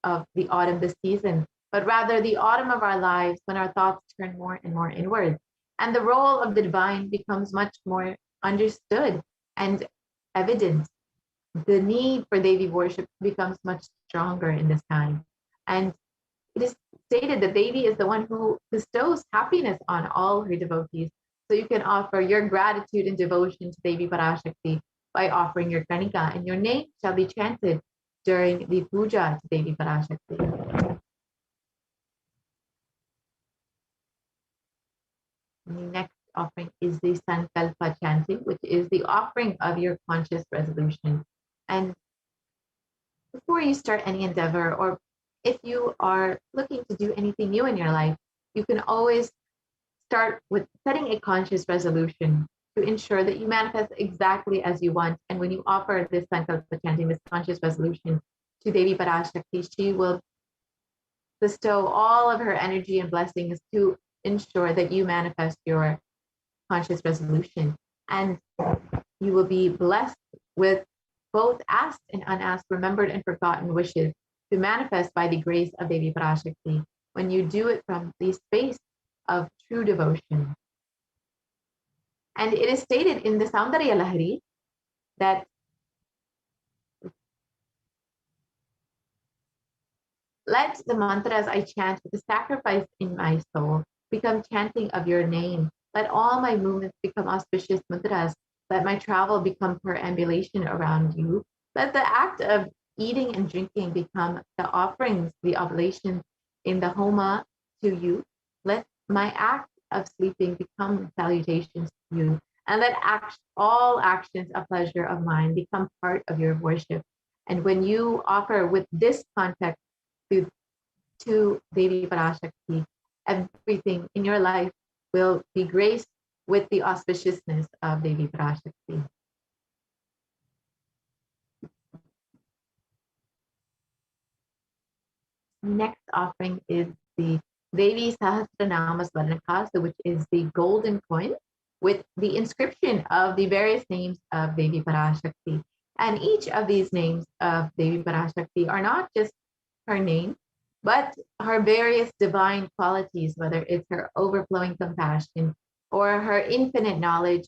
of the autumn, the season, but rather the autumn of our lives when our thoughts turn more and more inward. And the role of the divine becomes much more understood and evident. The need for Devi worship becomes much stronger in this time. And it is stated that Devi is the one who bestows happiness on all her devotees. So you can offer your gratitude and devotion to Devi Parashakti by offering your kanika, and your name shall be chanted during the puja to Devi Parashakti. The next offering is the Sankalpa chanting, which is the offering of your conscious resolution. And before you start any endeavor, or if you are looking to do anything new in your life, you can always start with setting a conscious resolution to ensure that you manifest exactly as you want. And when you offer this Sankalpa chanting, this conscious resolution to Devi Parashakti, she will bestow all of her energy and blessings to ensure that you manifest your conscious resolution. And you will be blessed with both asked and unasked, remembered and forgotten wishes to manifest by the grace of Devi Parashakti when you do it from the space of true devotion. And it is stated in the Saundarya Lahari that let the mantras I chant with the sacrifice in my soul become chanting of your name. Let all my movements become auspicious mantras. Let my travel become perambulation around you. Let the act of eating and drinking become the offerings, the oblations in the homa to you. Let my act of sleeping become salutations to you. And let all actions of pleasure of mine become part of your worship. And when you offer with this context to Devi Parashakti, everything in your life will be graced with the auspiciousness of Devi Parashakti. Next offering is the Devi Sahasranama Swarnakasa, which is the golden coin with the inscription of the various names of Devi Parashakti. And each of these names of Devi Parashakti are not just her name, but her various divine qualities, whether it's her overflowing compassion or her infinite knowledge,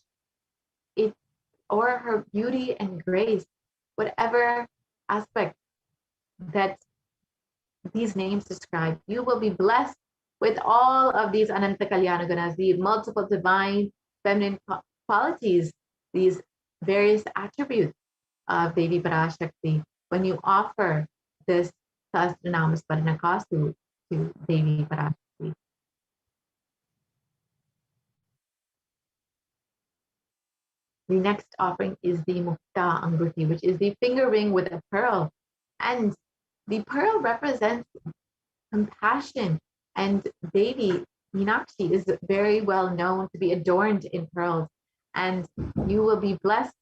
or her beauty and grace, whatever aspect that these names describe, you will be blessed with all of these Ananta Kalyana Gunas, the multiple divine feminine qualities, these various attributes of Devi Parashakti when you offer this Sahasranama Swarnakasu to Devi Parashakti. The next offering is the Mukta Angruti, which is the finger ring with a pearl. And the pearl represents compassion. And Devi Meenakshi is very well known to be adorned in pearls. And you will be blessed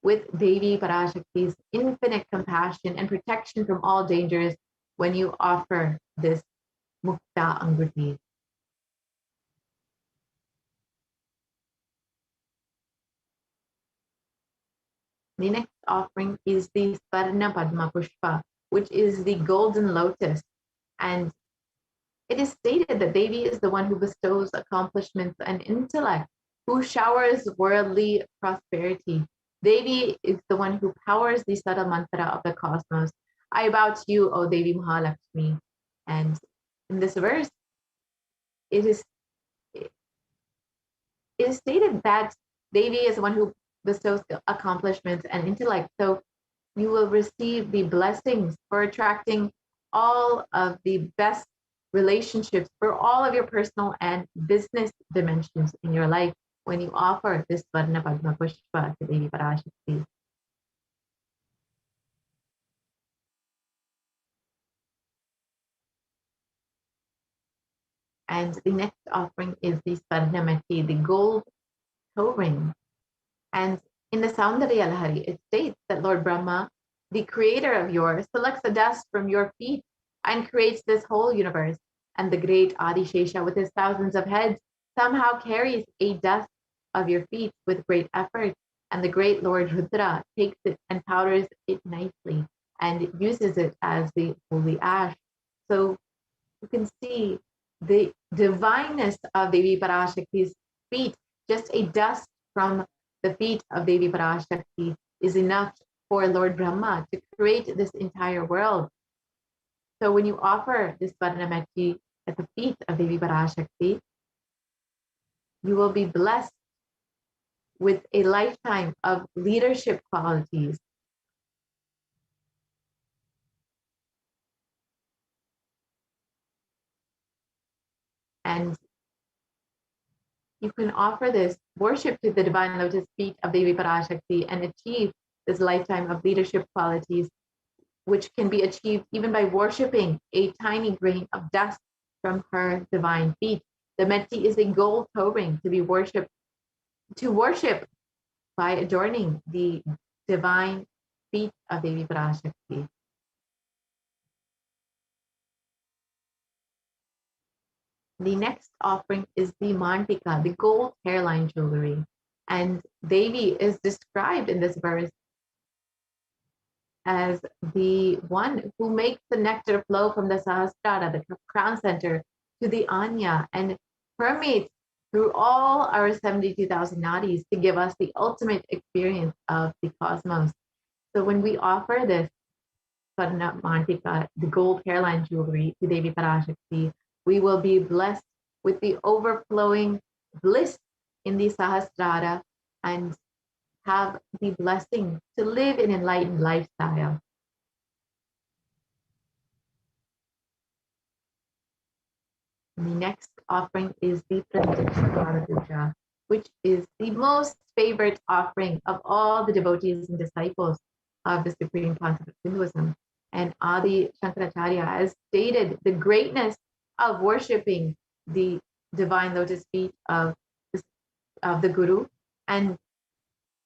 with Devi Parashakti's infinite compassion and protection from all dangers when you offer this Mukta Angruti. The next offering is the Swarna Padma Pushpa, which is the golden lotus. And it is stated that Devi is the one who bestows accomplishments and intellect, who showers worldly prosperity. Devi is the one who powers the subtle mantra of the cosmos. I bow to you, O Devi Mahalakshmi. And in this verse, it is stated that Devi is the one who bestows accomplishments and intellect. So you will receive the blessings for attracting all of the best relationships for all of your personal and business dimensions in your life when you offer this Swarna Padma Pushpa to Devi Parashakti. And the next offering is the Swarnamati, the gold toe ring. And in the Saundarya Lahari, it states that Lord Brahma, the creator of yours, selects the dust from your feet and creates this whole universe. And the great Adishesha, with his thousands of heads, somehow carries a dust of your feet with great effort. And the great Lord Rudra takes it and powders it nicely and uses it as the holy ash. So you can see the divineness of Devi Parashakti's feet. Just a dust from the feet of Devi Parashakti is enough for Lord Brahma to create this entire world. So when you offer this Swarnamati at the feet of Devi Parashakti, you will be blessed with a lifetime of leadership qualities. And you can offer this worship to the divine lotus feet of Devi Parashakti and achieve this lifetime of leadership qualities, which can be achieved even by worshiping a tiny grain of dust from her divine feet. The meti is a gold toe ring to be worshipped, to worship by adorning the divine feet of Devi Parashakti. The next offering is the mantika, the gold hairline jewelry. And Devi is described in this verse as the one who makes the nectar flow from the Sahasrara, the crown center, to the Anya and permeates through all our 72,000 nadis to give us the ultimate experience of the cosmos. So when we offer this Swarna Mantika, the gold hairline jewelry to Devi Parashakti, we will be blessed with the overflowing bliss in the Sahasrara and have the blessing to live an enlightened lifestyle. And the next offering is the Pratyaksha Puja, which is the most favorite offering of all the devotees and disciples of the Supreme Concept of Hinduism. And Adi Shankaracharya has stated the greatness of worshipping the divine lotus feet of the Guru. And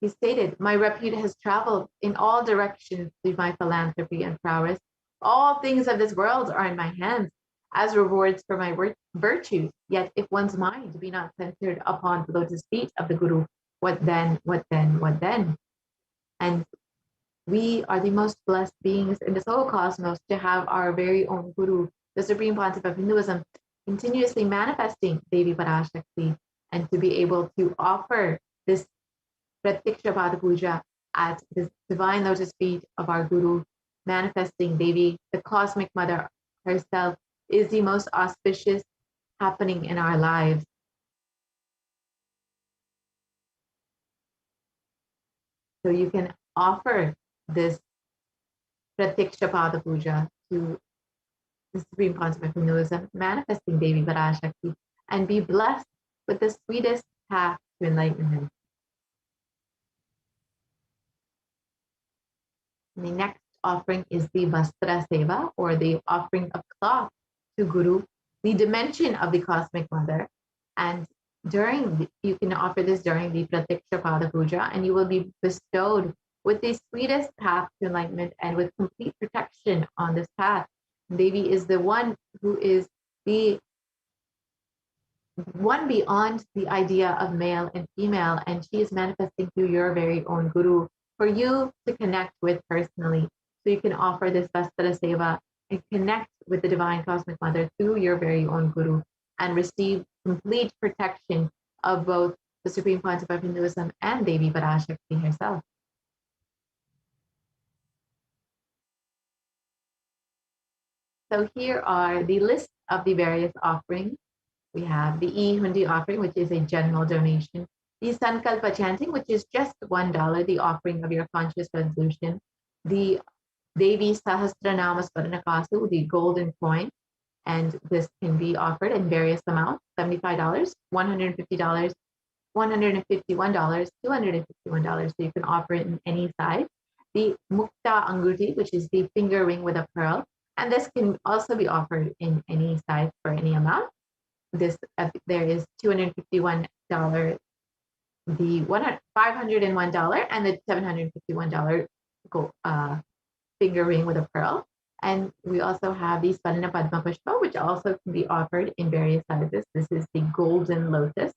he stated, my repute has traveled in all directions through my philanthropy and prowess. All things of this world are in my hands as rewards for my virtues. Yet if one's mind be not centered upon the lotus feet of the Guru, what then, what then, what then? And we are the most blessed beings in this whole cosmos to have our very own Guru, the Supreme Pontiff of Hinduism, continuously manifesting Devi Parashakti, and to be able to offer this Pratyaksha Puja at the divine lotus feet of our Guru, manifesting Devi, the cosmic mother herself, is the most auspicious happening in our lives. So you can offer this Pratyaksha Puja to the Supreme Concept of Hinduism, manifesting Devi Parashakti, and be blessed with the sweetest path to enlightenment. The next offering is the Vastra Seva, or the offering of cloth to Guru, the dimension of the Cosmic Mother. And you can offer this during the Pratyaksha Puja, and you will be bestowed with the sweetest path to enlightenment and with complete protection on this path. Devi is the one who is the one beyond the idea of male and female, and she is manifesting through your very own Guru for you to connect with personally. So you can offer this Vastra Seva and connect with the Divine Cosmic Mother through your very own Guru and receive complete protection of both the Supreme Pontiff of Hinduism and Devi Parashakti herself. So here are the list of the various offerings. We have the E-Hundi offering, which is a general donation. The Sankalpa chanting, which is just $1, the offering of your conscious resolution. The Devi Sahasranama Swarnakasu, the golden coin, and this can be offered in various amounts: $75, $150, $151, $251. So you can offer it in any size. The Mukta Anguti, which is the finger ring with a pearl, and this can also be offered in any size for any amount. There is $251, the $501, and the $751 finger ring with a pearl. And we also have the Swarna Padma Pushpa, which also can be offered in various sizes. This is the golden lotus,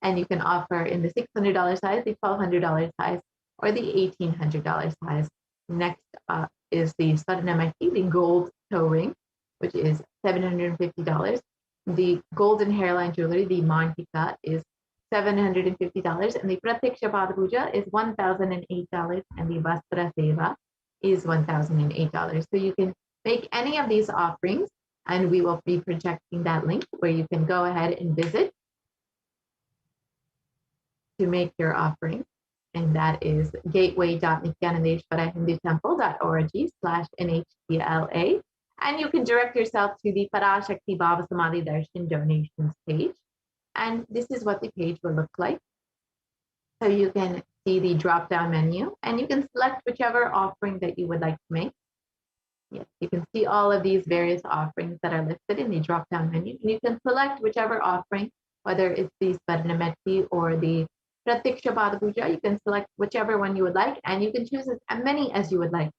and you can offer in the $600 size, the $1,200 size, or the $1,800 size. Next is the Swarna Mati, the gold toe ring, which is $750. The golden hairline jewelry, the Mantika, is $750, and the Pratyaksha Puja is $1,008, and the Vastra Seva is $1,008. So you can make any of these offerings, and we will be projecting that link where you can go ahead and visit to make your offering. And that is gateway.nithyanandeshwarahindutemple.org/NHTLA. And you can direct yourself to the Parashakti Bhavasamadhi Darshan donations page. And this is what the page will look like. So you can see the drop-down menu, and you can select whichever offering that you would like to make. Yes, you can see all of these various offerings that are listed in the drop-down menu. And you can select whichever offering, whether it's the Swarnameti or the Pratiksha Pada Puja. You can select whichever one you would like, and you can choose as many as you would like.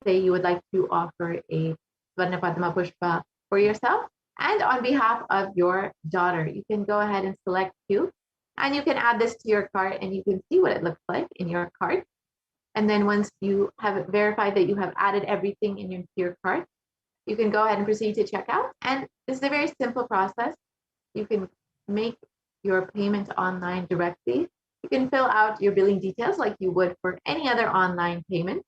Say you would like to offer a Swarna Padma Pushpa for yourself and on behalf of your daughter. You can go ahead and select two, and you can add this to your cart, and you can see what it looks like in your cart. And then once you have verified that you have added everything into your cart, you can go ahead and proceed to checkout. And this is a very simple process. You can make your payment online directly. You can fill out your billing details like you would for any other online payment,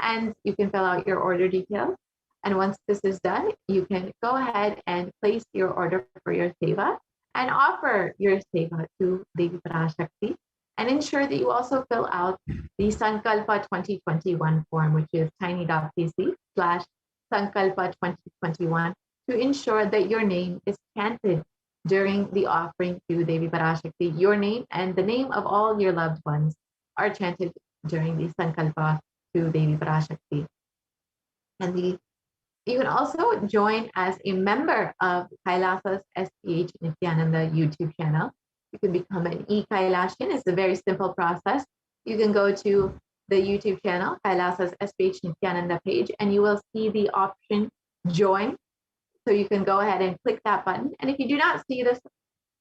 and you can fill out your order details. And once this is done, you can go ahead and place your order for your seva and offer your seva to Devi Parashakti, and ensure that you also fill out the Sankalpa 2021 form, which is tiny.cc/Sankalpa 2021, to ensure that your name is chanted during the offering to Devi Parashakti. Your name and the name of all your loved ones are chanted during the Sankalpa to Devi Parashakti. And you can also join as a member of Kailasa's HDH Nithyananda YouTube channel. You can become an e-Kailashian. It's a very simple process. You can go to the YouTube channel, Kailasa's HDH Nithyananda page, and you will see the option join. So you can go ahead and click that button. And if you do not see this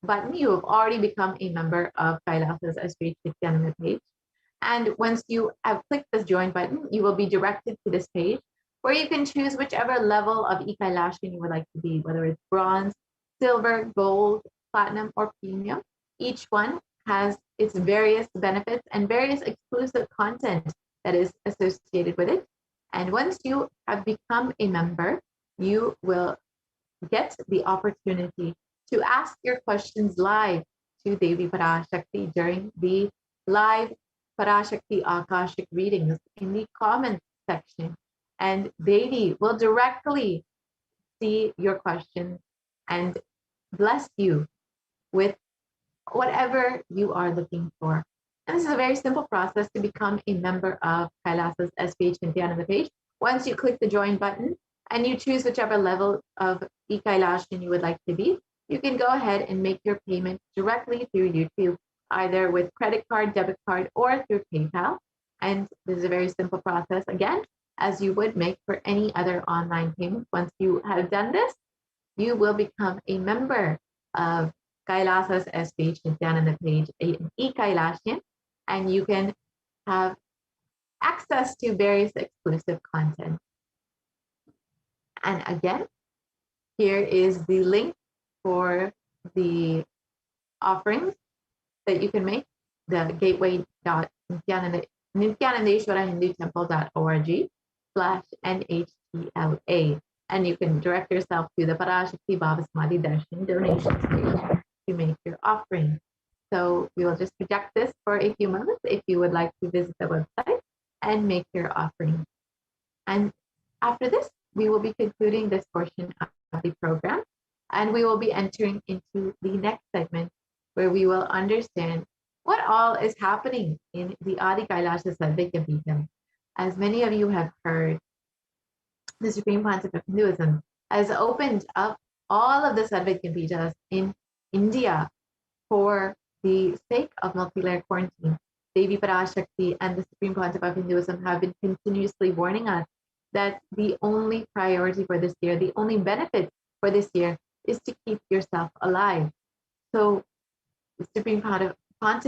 button, you have already become a member of Kailasa's HDH Nithyananda page. And once you have clicked this join button, you will be directed to this page where you can choose whichever level of e-Kailashian you would like to be, whether it's bronze, silver, gold, platinum, or premium. Each one has its various benefits and various exclusive content that is associated with it. And once you have become a member, you will get the opportunity to ask your questions live to Devi Parashakti during the live Parashakti Akashic readings in the comments section. And Devi will directly see your questions and bless you with whatever you are looking for. And this is a very simple process to become a member of Kailasa's SPH Nithyananda page. Once you click the join button and you choose whichever level of e-Kailashian you would like to be, you can go ahead and make your payment directly through YouTube, either with credit card, debit card, or through PayPal. And this is a very simple process, again, as you would make for any other online payment. Once you have done this, you will become a member of Kailasa's SPH Nithyananda page, an e-Kailashian, and you can have access to various exclusive content. And again, here is the link for the offerings that you can make, the gateway.nithyanandeshwarahindutemple.org/NHTLA. And you can direct yourself to the Parashakti Bhavasamadhi Darshan donations page to make your offering. So we will just project this for a few moments if you would like to visit the website and make your offering. And after this, we will be concluding this portion of the program, and we will be entering into the next segment where we will understand what all is happening in the Adi Kailasa Sarvajya. As many of you have heard, the Supreme Pontiff of Hinduism has opened up all of the Sarvajya in India for the sake of multi-layer quarantine. Devi Parashakti and the Supreme Pontiff of Hinduism have been continuously warning us that the only priority for this year, the only benefit for this year, is to keep yourself alive. So the Supreme Pontiff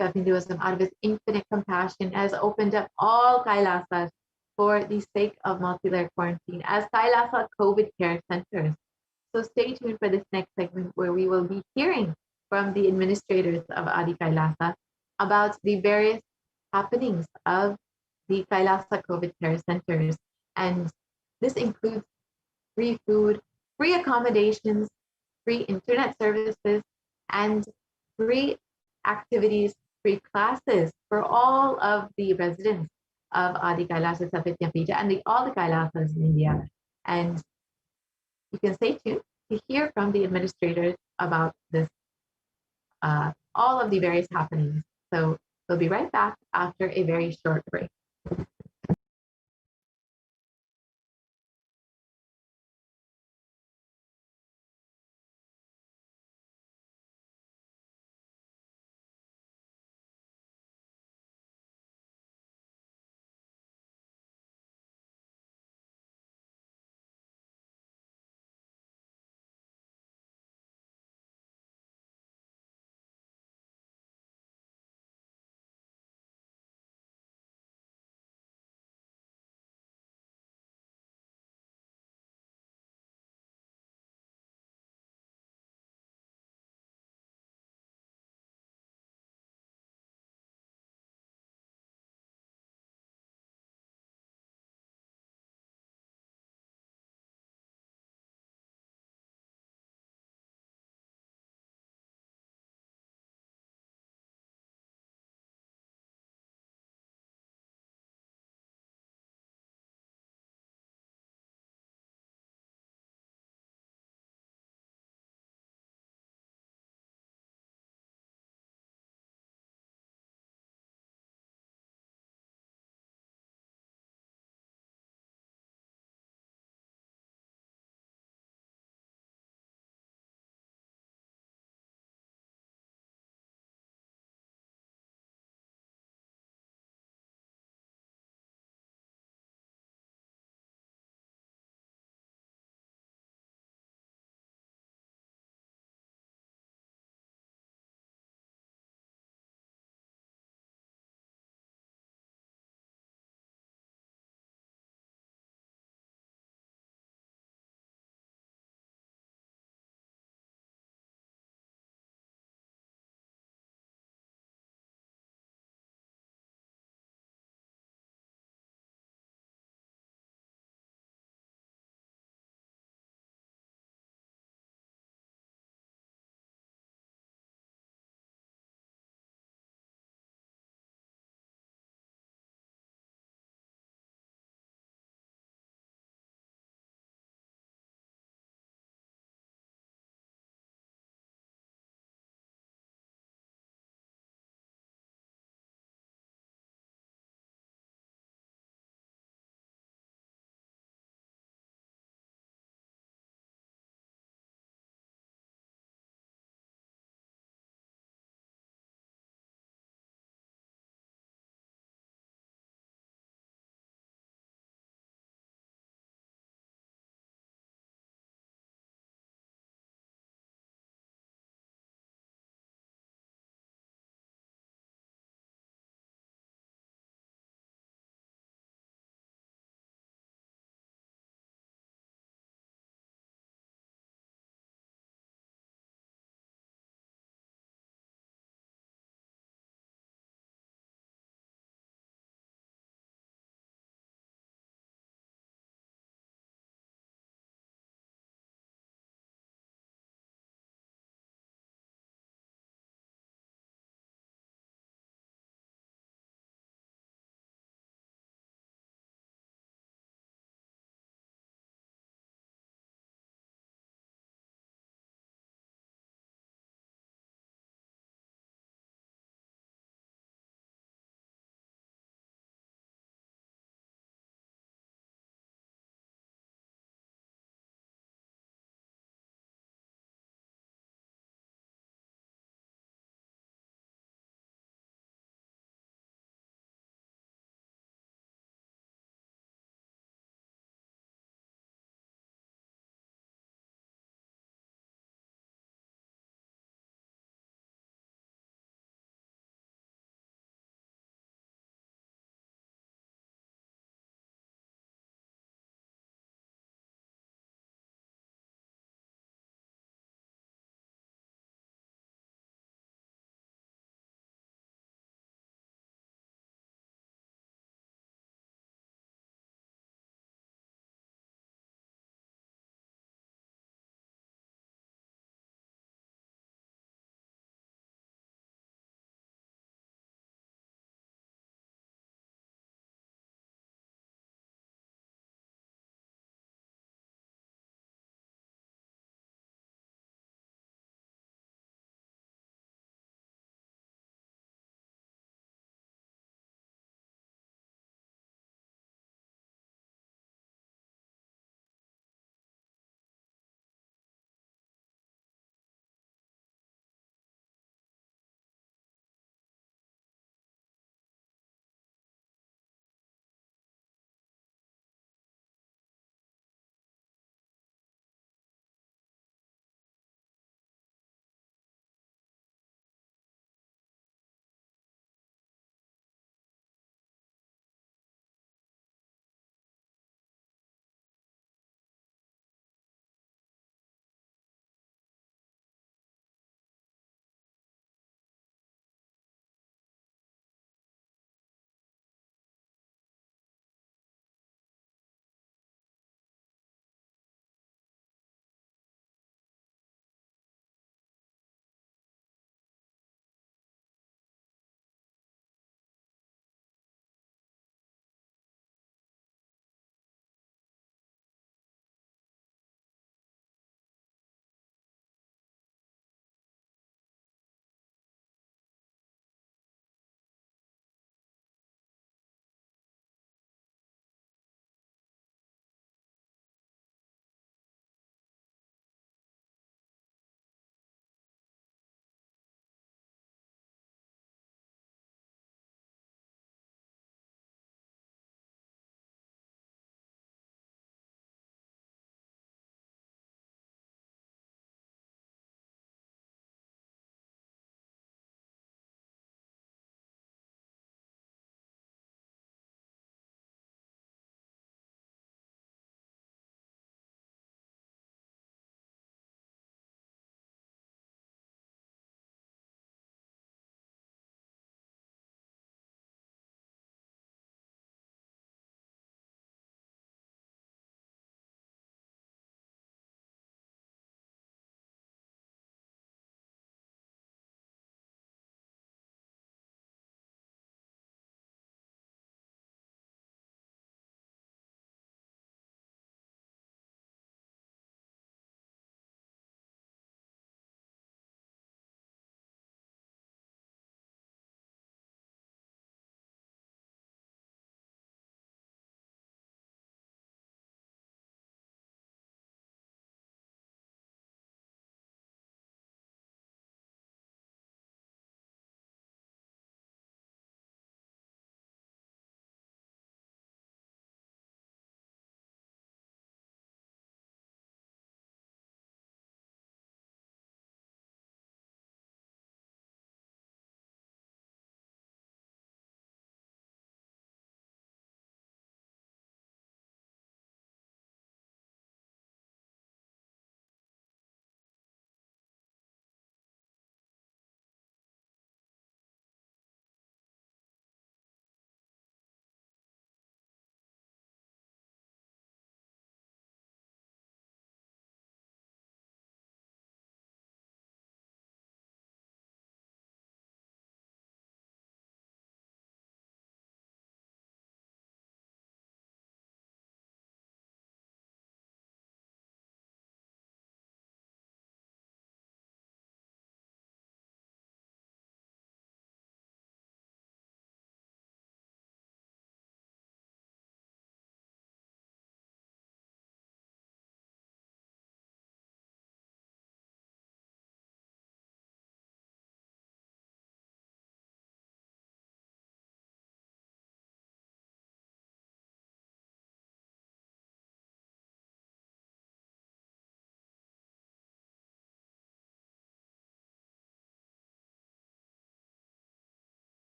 of Hinduism, out of his infinite compassion, has opened up all Kailasas for the sake of multi-layer quarantine as Kailasa COVID care centers. So stay tuned for this next segment where we will be hearing from the administrators of Adi Kailasa about the various happenings of the Kailasa COVID care centers. And this includes free food, free accommodations, free internet services, and free activities, free classes for all of the residents of Adi Kailasa Sarvajya and all the Kailasas in India. And you can stay tuned to hear from the administrators about this, all of the various happenings. So we'll be right back after a very short break.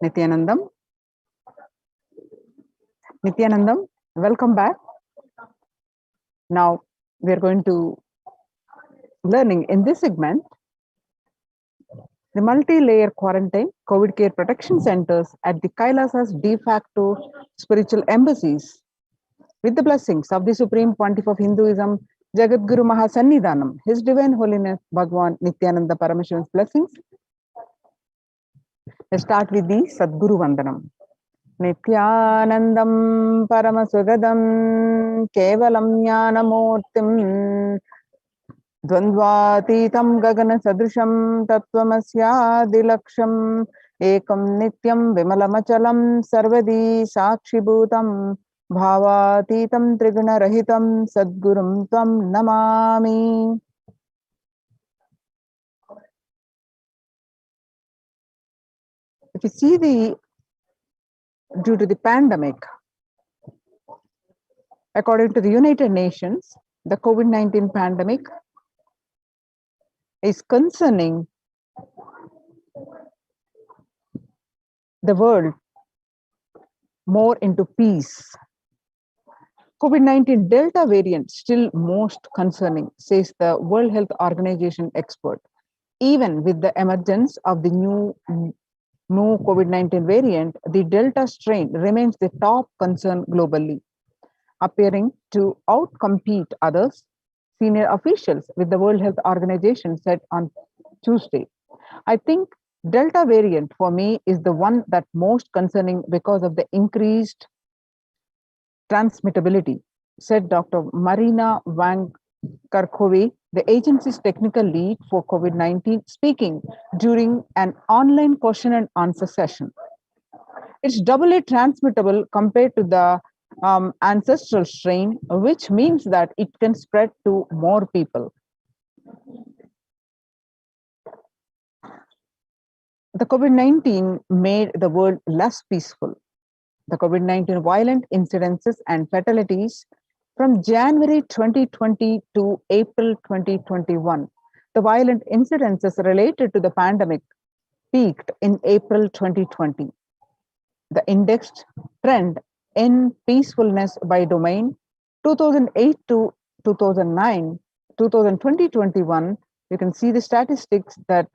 Nithyanandam. Nithyanandam, welcome back. Now we are going to learning in this segment the multi-layer quarantine COVID care protection centers at the Kailasa's de facto spiritual embassies with the blessings of the Supreme Pontiff of Hinduism, Jagadguru Mahasannidhanam, His Divine Holiness Bhagwan Nithyananda Paramashivan's blessings. Let's start with the Sadguru Vandanam. Nithyanandam Paramasagadam Kevalam Jnanamurtim Dvandvatītam Gagana Sadrisham Tattvamasya Ekam Nityam Vimalamachalam Sarvadi Sakshibhutam Bhavatītam Triguna Rahitam Sadgurum Tvam Namami. If you see due to the pandemic, according to the United Nations, the COVID-19 pandemic is concerning the world more into peace. COVID-19 Delta variant still most concerning, says the World Health Organization expert. Even with the emergence of the new COVID-19 variant, the Delta strain remains the top concern globally, appearing to outcompete others. Senior officials with the World Health Organization said on Tuesday. I think Delta variant for me is the one that most concerning because of the increased transmittability, said Dr. Marina Van Kerkhove, the agency's technical lead for COVID-19, speaking during an online question and answer session. It's doubly transmittable compared to the ancestral strain, which means that it can spread to more people. The COVID-19 made the world less peaceful. The COVID-19 violent incidences and fatalities from January 2020 to April 2021. The violent incidences related to the pandemic peaked in April 2020. The indexed trend in peacefulness by domain 2008 to 2009, 2020-21, you can see the statistics that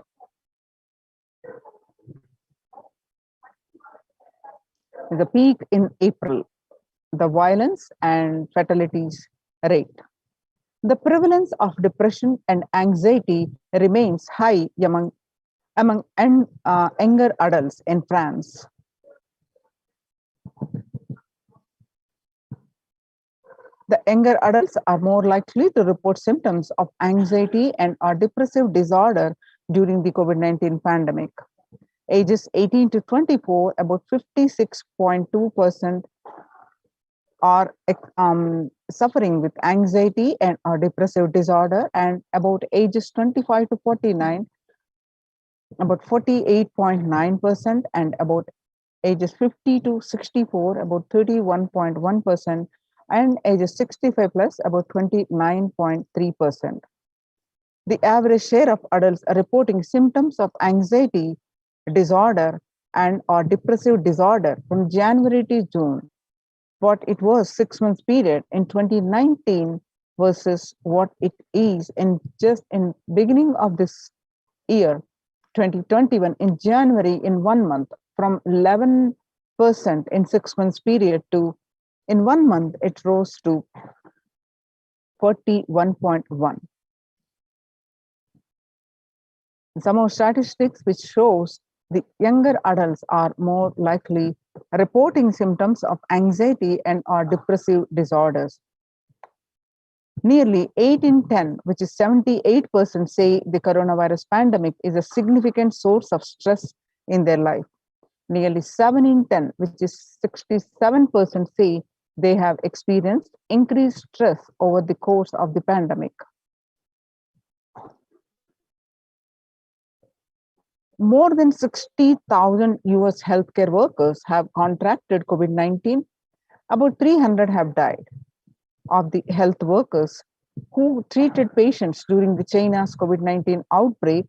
the peak in April, the violence and fatalities rate. The prevalence of depression and anxiety remains high among younger adults in France. The younger adults are more likely to report symptoms of anxiety and or depressive disorder during the COVID-19 pandemic. Ages 18 to 24, about 56.2% are suffering with anxiety and or depressive disorder, and about ages 25 to 49, about 48.9%, and about ages 50 to 64, about 31.1%, and ages 65 plus, about 29.3%. The average share of adults are reporting symptoms of anxiety disorder and or depressive disorder from January to June, what it was 6 months period in 2019 versus what it is in just in beginning of this year 2021 in January in 1 month, from 11% in 6 months period to in 1 month it rose to 41.1. Some of statistics which shows the younger adults are more likely reporting symptoms of anxiety and or depressive disorders. Nearly 8 in 10, which is 78%, say the coronavirus pandemic is a significant source of stress in their life. Nearly 7 in 10, which is 67%, say they have experienced increased stress over the course of the pandemic. More than 60,000 US healthcare workers have contracted COVID-19. About 300 have died. Of the health workers who treated patients during the China's COVID-19 outbreak,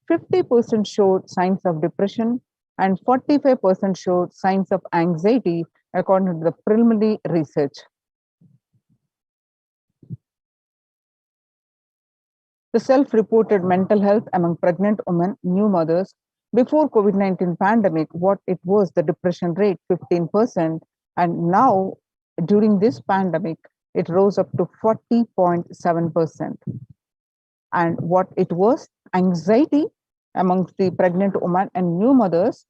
50% showed signs of depression, and 45% showed signs of anxiety, according to the preliminary research. The self-reported mental health among pregnant women, new mothers, before COVID-19 pandemic, what it was, the depression rate 15%, and now during this pandemic, it rose up to 40.7%. And what it was, anxiety amongst the pregnant women and new mothers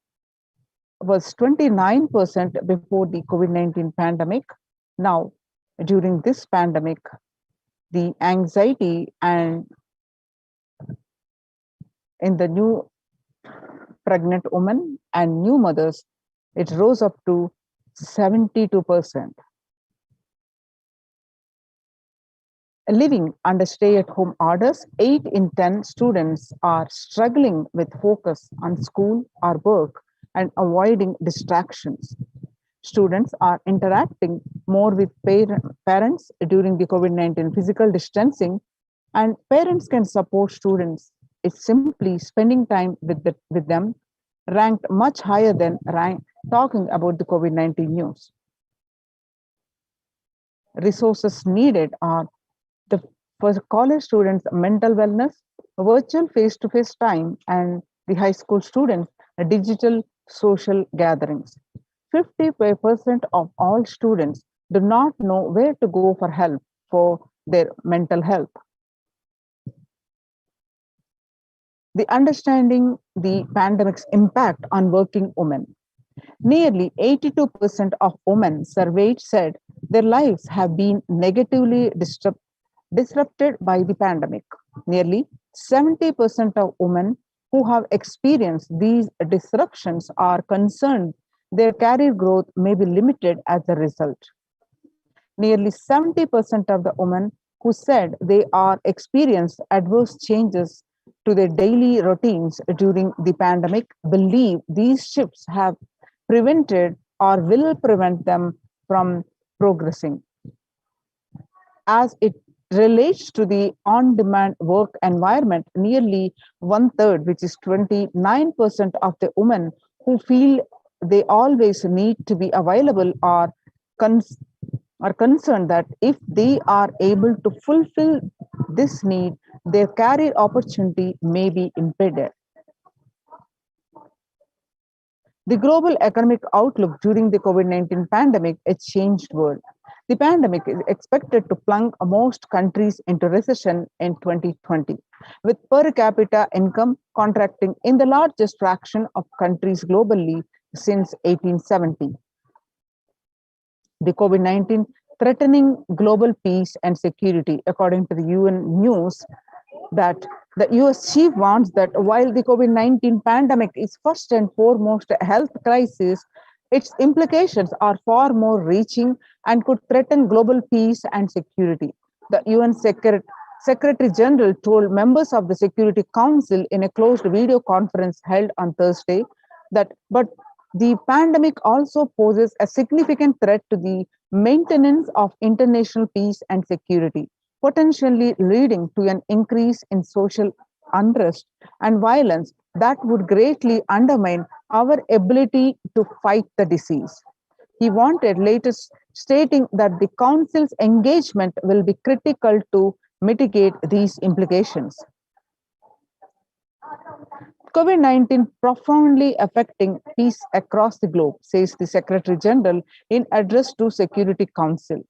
was 29% before the COVID-19 pandemic. Now, during this pandemic, the anxiety and in the new pregnant women and new mothers, it rose up to 72%. Living under stay-at-home orders, 8 in 10 students are struggling with focus on school or work and avoiding distractions. Students are interacting more with parents during the COVID-19 physical distancing, and parents can support students. It's simply spending time with them, ranked much higher than talking about the COVID-19 news. Resources needed are for college students, mental wellness, virtual face-to-face time, and the high school students, digital social gatherings. 55% of all students do not know where to go for help for their mental health. The understanding the pandemic's impact on working women. Nearly 82% of women surveyed said their lives have been negatively disrupted by the pandemic. Nearly 70% of women who have experienced these disruptions are concerned their career growth may be limited as a result. Nearly 70% of the women who said they are experienced adverse changes to their daily routines during the pandemic believe these shifts have prevented or will prevent them from progressing. As it relates to the on-demand work environment, nearly 1/3, which is 29% of the women who feel they always need to be available are concerned that if they are able to fulfill this need, their career opportunity may be impeded. The global economic outlook during the COVID-19 pandemic, a changed world. The pandemic is expected to plunge most countries into recession in 2020, with per capita income contracting in the largest fraction of countries globally since 1870. The COVID-19 threatening global peace and security, according to the UN News, that the US chief warns that while the COVID-19 pandemic is first and foremost a health crisis, its implications are far more reaching and could threaten global peace and security. The UN Secretary General told members of the Security Council in a closed video conference held on Thursday that, but the pandemic also poses a significant threat to the maintenance of international peace and security, potentially leading to an increase in social unrest and violence that would greatly undermine our ability to fight the disease. He wanted later stating that the Council's engagement will be critical to mitigate these implications. COVID-19 profoundly affecting peace across the globe, says the Secretary General in address to Security Council.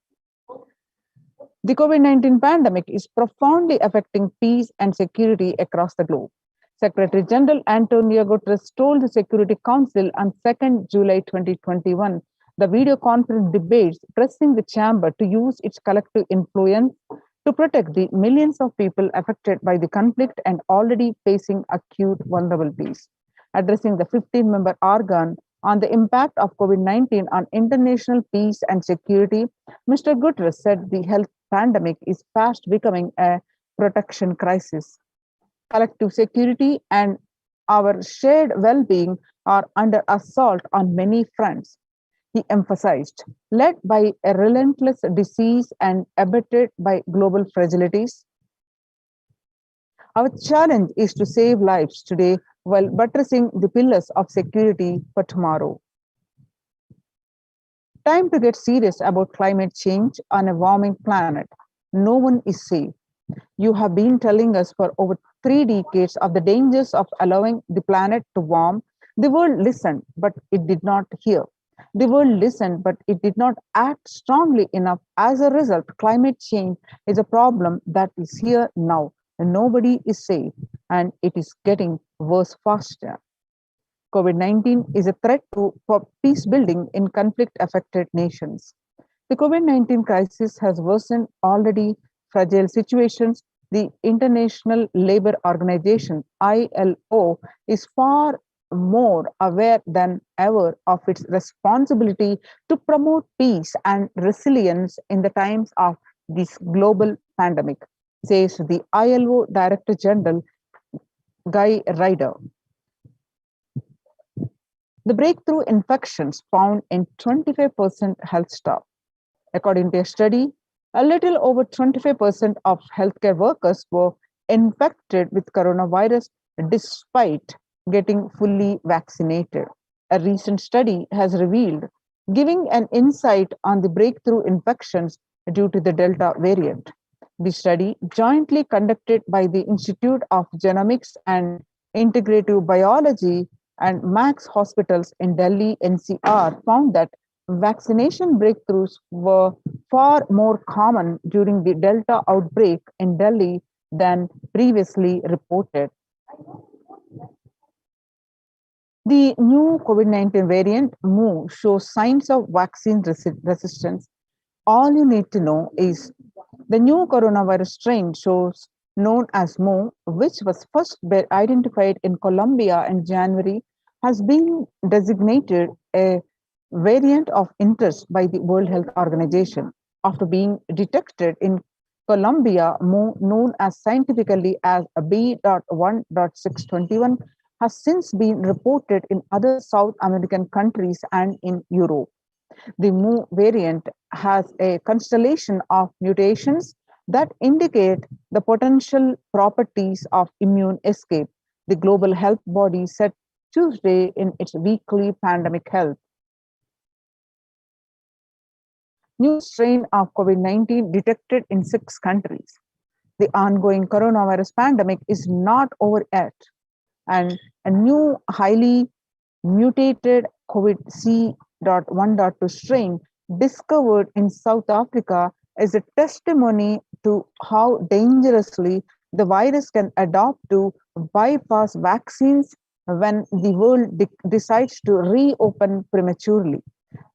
The COVID-19 pandemic is profoundly affecting peace and security across the globe. Secretary General Antonio Guterres told the Security Council on 2nd July 2021 the video conference debates pressing the chamber to use its collective influence to protect the millions of people affected by the conflict and already facing acute vulnerabilities. Addressing the 15-member organ on the impact of COVID-19 on international peace and security, Mr. Guterres said the health pandemic is fast becoming a protection crisis. Collective security and our shared well-being are under assault on many fronts, he emphasized, led by a relentless disease and abetted by global fragilities. Our challenge is to save lives today while buttressing the pillars of security for tomorrow. Time to get serious about climate change on a warming planet. No one is safe. You have been telling us for over 3 decades of the dangers of allowing the planet to warm. The world listened, but it did not hear. The world listened, but it did not act strongly enough. As a result, climate change is a problem that is here now, and nobody is safe, and it is getting worse faster. COVID-19 is a threat for peace building in conflict affected nations. The COVID-19 crisis has worsened already fragile situations. The International Labour Organization, ILO, is far more aware than ever of its responsibility to promote peace and resilience in the times of this global pandemic, says the ILO Director General, Guy Ryder. The breakthrough infections found in 25% health staff. According to a study, a little over 25% of healthcare workers were infected with coronavirus despite getting fully vaccinated. A recent study has revealed, giving an insight on the breakthrough infections due to the Delta variant. The study, jointly conducted by the Institute of Genomics and Integrative Biology and Max Hospitals in Delhi NCR, found that vaccination breakthroughs were far more common during the Delta outbreak in Delhi than previously reported. The new COVID-19 variant Mu shows signs of vaccine resistance. All you need to know is the new coronavirus strain shows known as Mu, which was first identified in Colombia in January, has been designated a variant of interest by the World Health Organization. After being detected in Colombia, Mu, known as scientifically as B.1.621, has since been reported in other South American countries and in Europe. The Mu variant has a constellation of mutations that indicate the potential properties of immune escape, the global health body said Tuesday in its weekly pandemic health. New strain of COVID-19 detected in 6 countries. The ongoing coronavirus pandemic is not over yet, and a new highly mutated COVID C.1.2 strain discovered in South Africa is a testimony to how dangerously the virus can adapt to bypass vaccines when the world decides to reopen prematurely.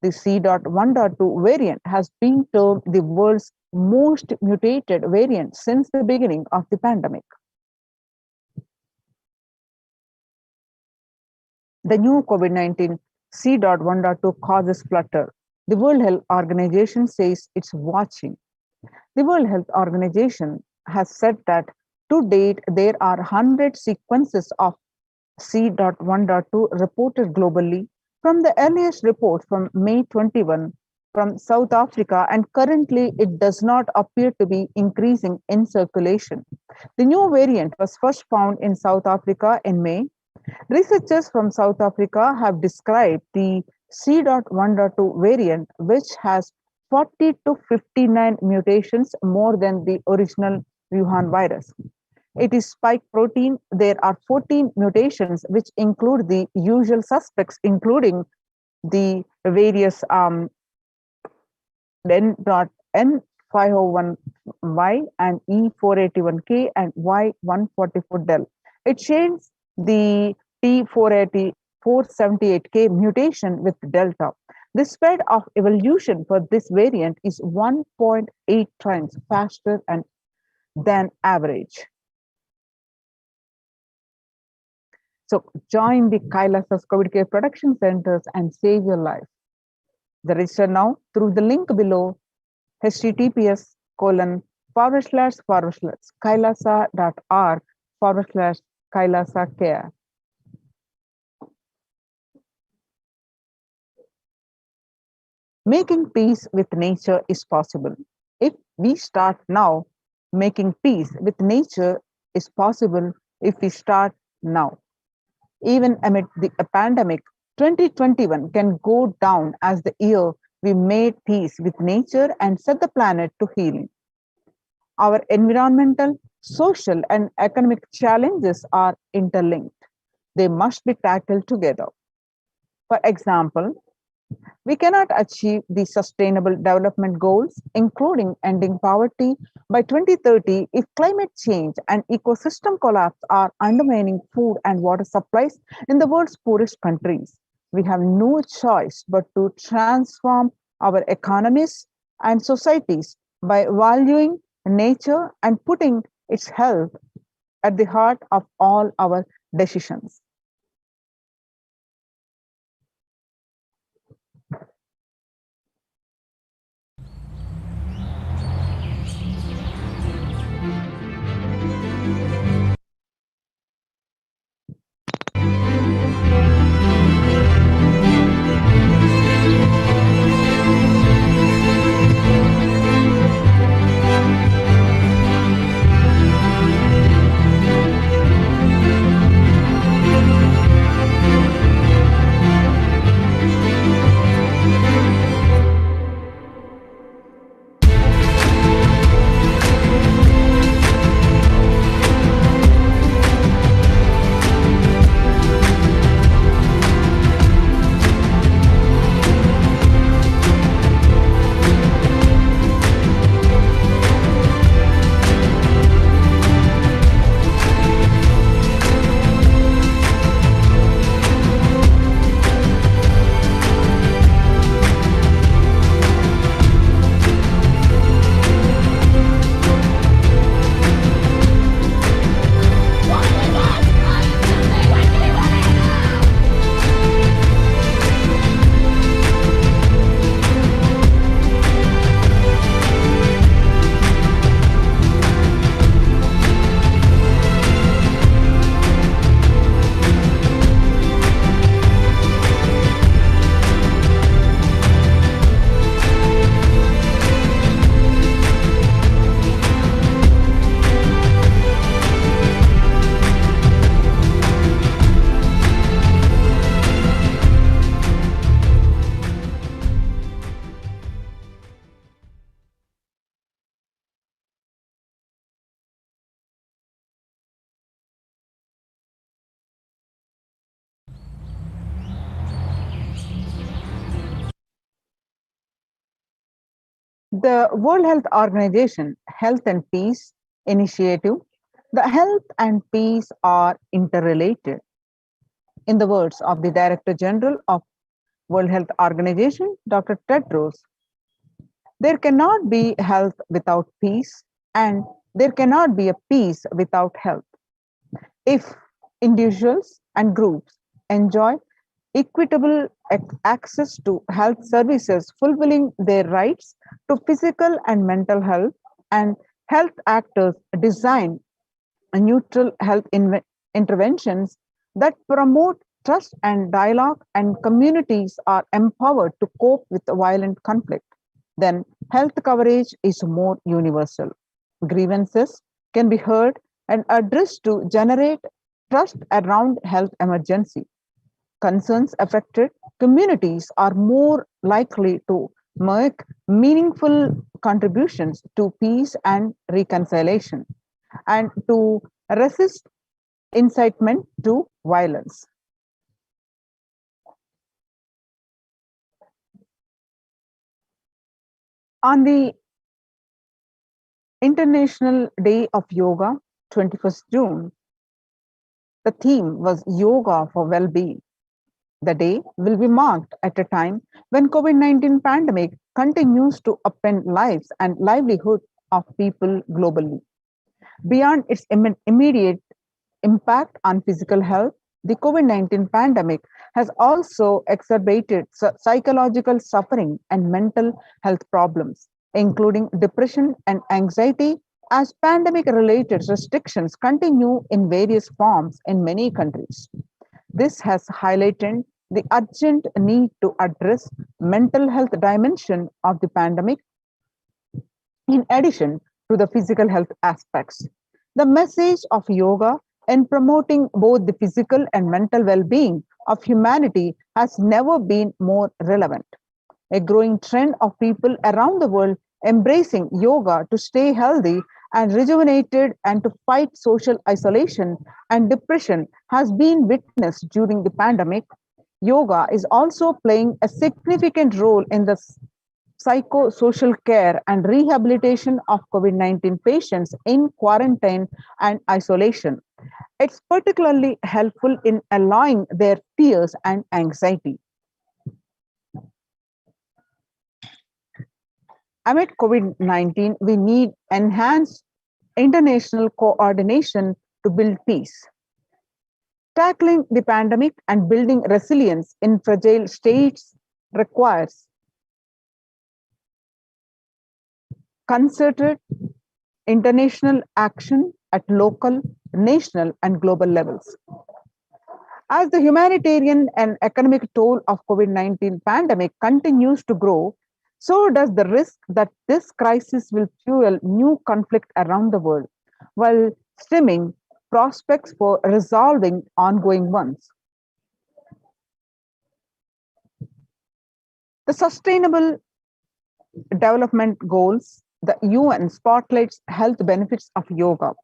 The C.1.2 variant has been termed the world's most mutated variant since the beginning of the pandemic. The new COVID-19 C.1.2 causes flutter. The World Health Organization says it's watching. The World Health Organization has said that to date, there are 100 sequences of C.1.2 reported globally from the earliest report from May 21 from South Africa, and currently it does not appear to be increasing in circulation. The new variant was first found in South Africa in May. Researchers from South Africa have described the C.1.2 variant, which has 40 to 59 mutations more than the original Wuhan virus. It is spike protein. There are 14 mutations, which include the usual suspects, including the various N.N501Y and E481K and Y144del. It shares the T478K mutation with Delta. The spread of evolution for this variant is 1.8 times faster than average. So join the Kailasa's COVID care production centers and save your life. Register now through the link below, https://kailasa.org/Kailasa care. Making peace with nature is possible. If we start now, making peace with nature is possible if we start now. Even amid the pandemic, 2021 can go down as the year we made peace with nature and set the planet to healing. Our environmental, social, and economic challenges are interlinked. They must be tackled together. For example, we cannot achieve the sustainable development goals, including ending poverty, by 2030 if climate change and ecosystem collapse are undermining food and water supplies in the world's poorest countries. We have no choice but to transform our economies and societies by valuing nature and putting its health at the heart of all our decisions. The World Health Organization Health and Peace Initiative, the health and peace are interrelated. In the words of the Director General of World Health Organization, Dr. Tedros, there cannot be health without peace, and there cannot be a peace without health. If individuals and groups enjoy equitable access to health services fulfilling their rights to physical and mental health, and health actors design neutral health interventions that promote trust and dialogue, and communities are empowered to cope with violent conflict, then health coverage is more universal. Grievances can be heard and addressed to generate trust around health emergency. Concerns affected communities are more likely to make meaningful contributions to peace and reconciliation, and to resist incitement to violence. On the International Day of Yoga, 21st June, the theme was Yoga for Well-being. The day will be marked at a time when COVID-19 pandemic continues to upend lives and livelihood of people globally. Beyond its immediate impact on physical health, the COVID-19 pandemic has also exacerbated psychological suffering and mental health problems, including depression and anxiety, as pandemic-related restrictions continue in various forms in many countries. This has highlighted the urgent need to address mental health dimension of the pandemic in addition to the physical health aspects. The message of yoga in promoting both the physical and mental well-being of humanity has never been more relevant. A growing trend of people around the world embracing yoga to stay healthy and rejuvenated and to fight social isolation and depression has been witnessed during the pandemic. Yoga is also playing a significant role in the psychosocial care and rehabilitation of COVID-19 patients in quarantine and isolation. It's particularly helpful in allaying their fears and anxiety. Amid COVID-19, we need enhanced international coordination to build peace. Tackling the pandemic and building resilience in fragile states requires concerted international action at local, national, and global levels. As the humanitarian and economic toll of COVID-19 pandemic continues to grow, so does the risk that this crisis will fuel new conflict around the world, while stemming prospects for resolving ongoing ones. The Sustainable Development Goals, the UN spotlights health benefits of yoga,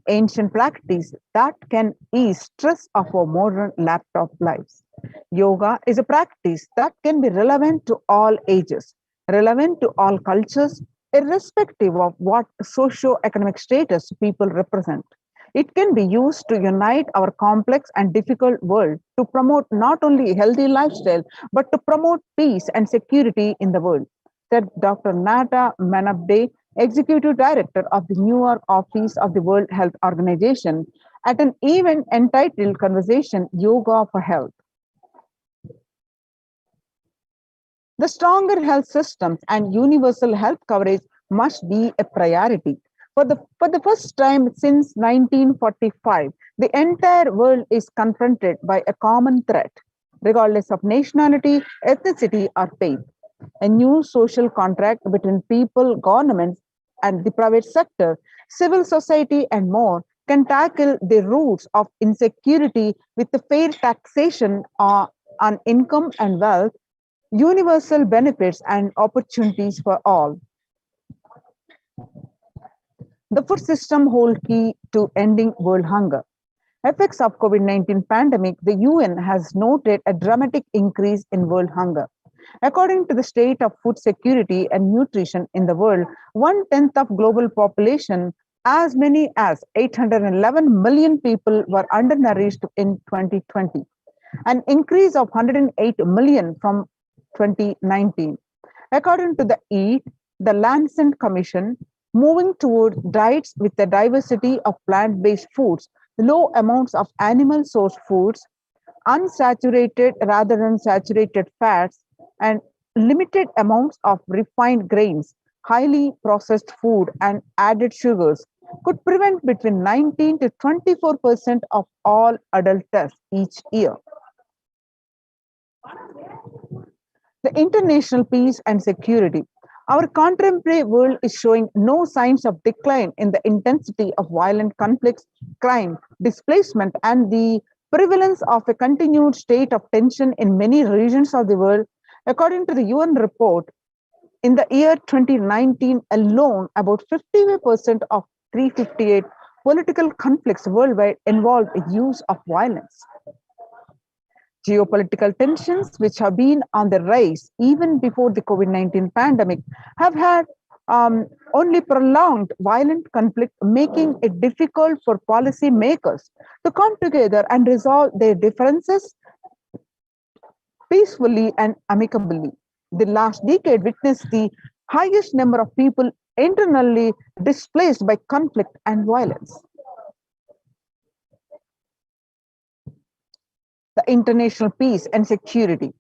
ancient practice that can ease stress of our modern laptop lives. Yoga is a practice that can be relevant to all ages, relevant to all cultures, irrespective of what socio-economic status people represent. It can be used to unite our complex and difficult world, to promote not only a healthy lifestyle, but to promote peace and security in the world, said Dr. Nata Manabde, Executive Director of the New York office of the World Health Organization, at an event entitled Conversation Yoga for Health. The stronger health systems and universal health coverage must be a priority. For the first time since 1945, the entire world is confronted by a common threat, regardless of nationality, ethnicity, or faith. A new social contract between people, governments, and the private sector, civil society, and more can tackle the roots of insecurity with the fair taxation on income and wealth, universal benefits, and opportunities for all. The food system hold key to ending world hunger. Effects of COVID-19 pandemic, the UN has noted a dramatic increase in world hunger. According to the state of food security and nutrition in the world, 1/10 of global population, as many as 811 million people, were undernourished in 2020, an increase of 108 million from 2019. According to the EAT, the Lancet Commission, moving toward diets with a diversity of plant-based foods, low amounts of animal-sourced foods, unsaturated rather than saturated fats, and limited amounts of refined grains, highly processed food, and added sugars could prevent between 19 to 24% of all adult deaths each year. The international peace and security. Our contemporary world is showing no signs of decline in the intensity of violent conflicts, crime, displacement, and the prevalence of a continued state of tension in many regions of the world. According to the UN report, in the year 2019 alone, about 50% of 358 political conflicts worldwide involved the use of violence. Geopolitical tensions, which have been on the rise even before the COVID-19 pandemic, have had only prolonged violent conflict, making it difficult for policymakers to come together and resolve their differences peacefully and amicably. The last decade witnessed the highest number of people internally displaced by conflict and violence. The international peace and security.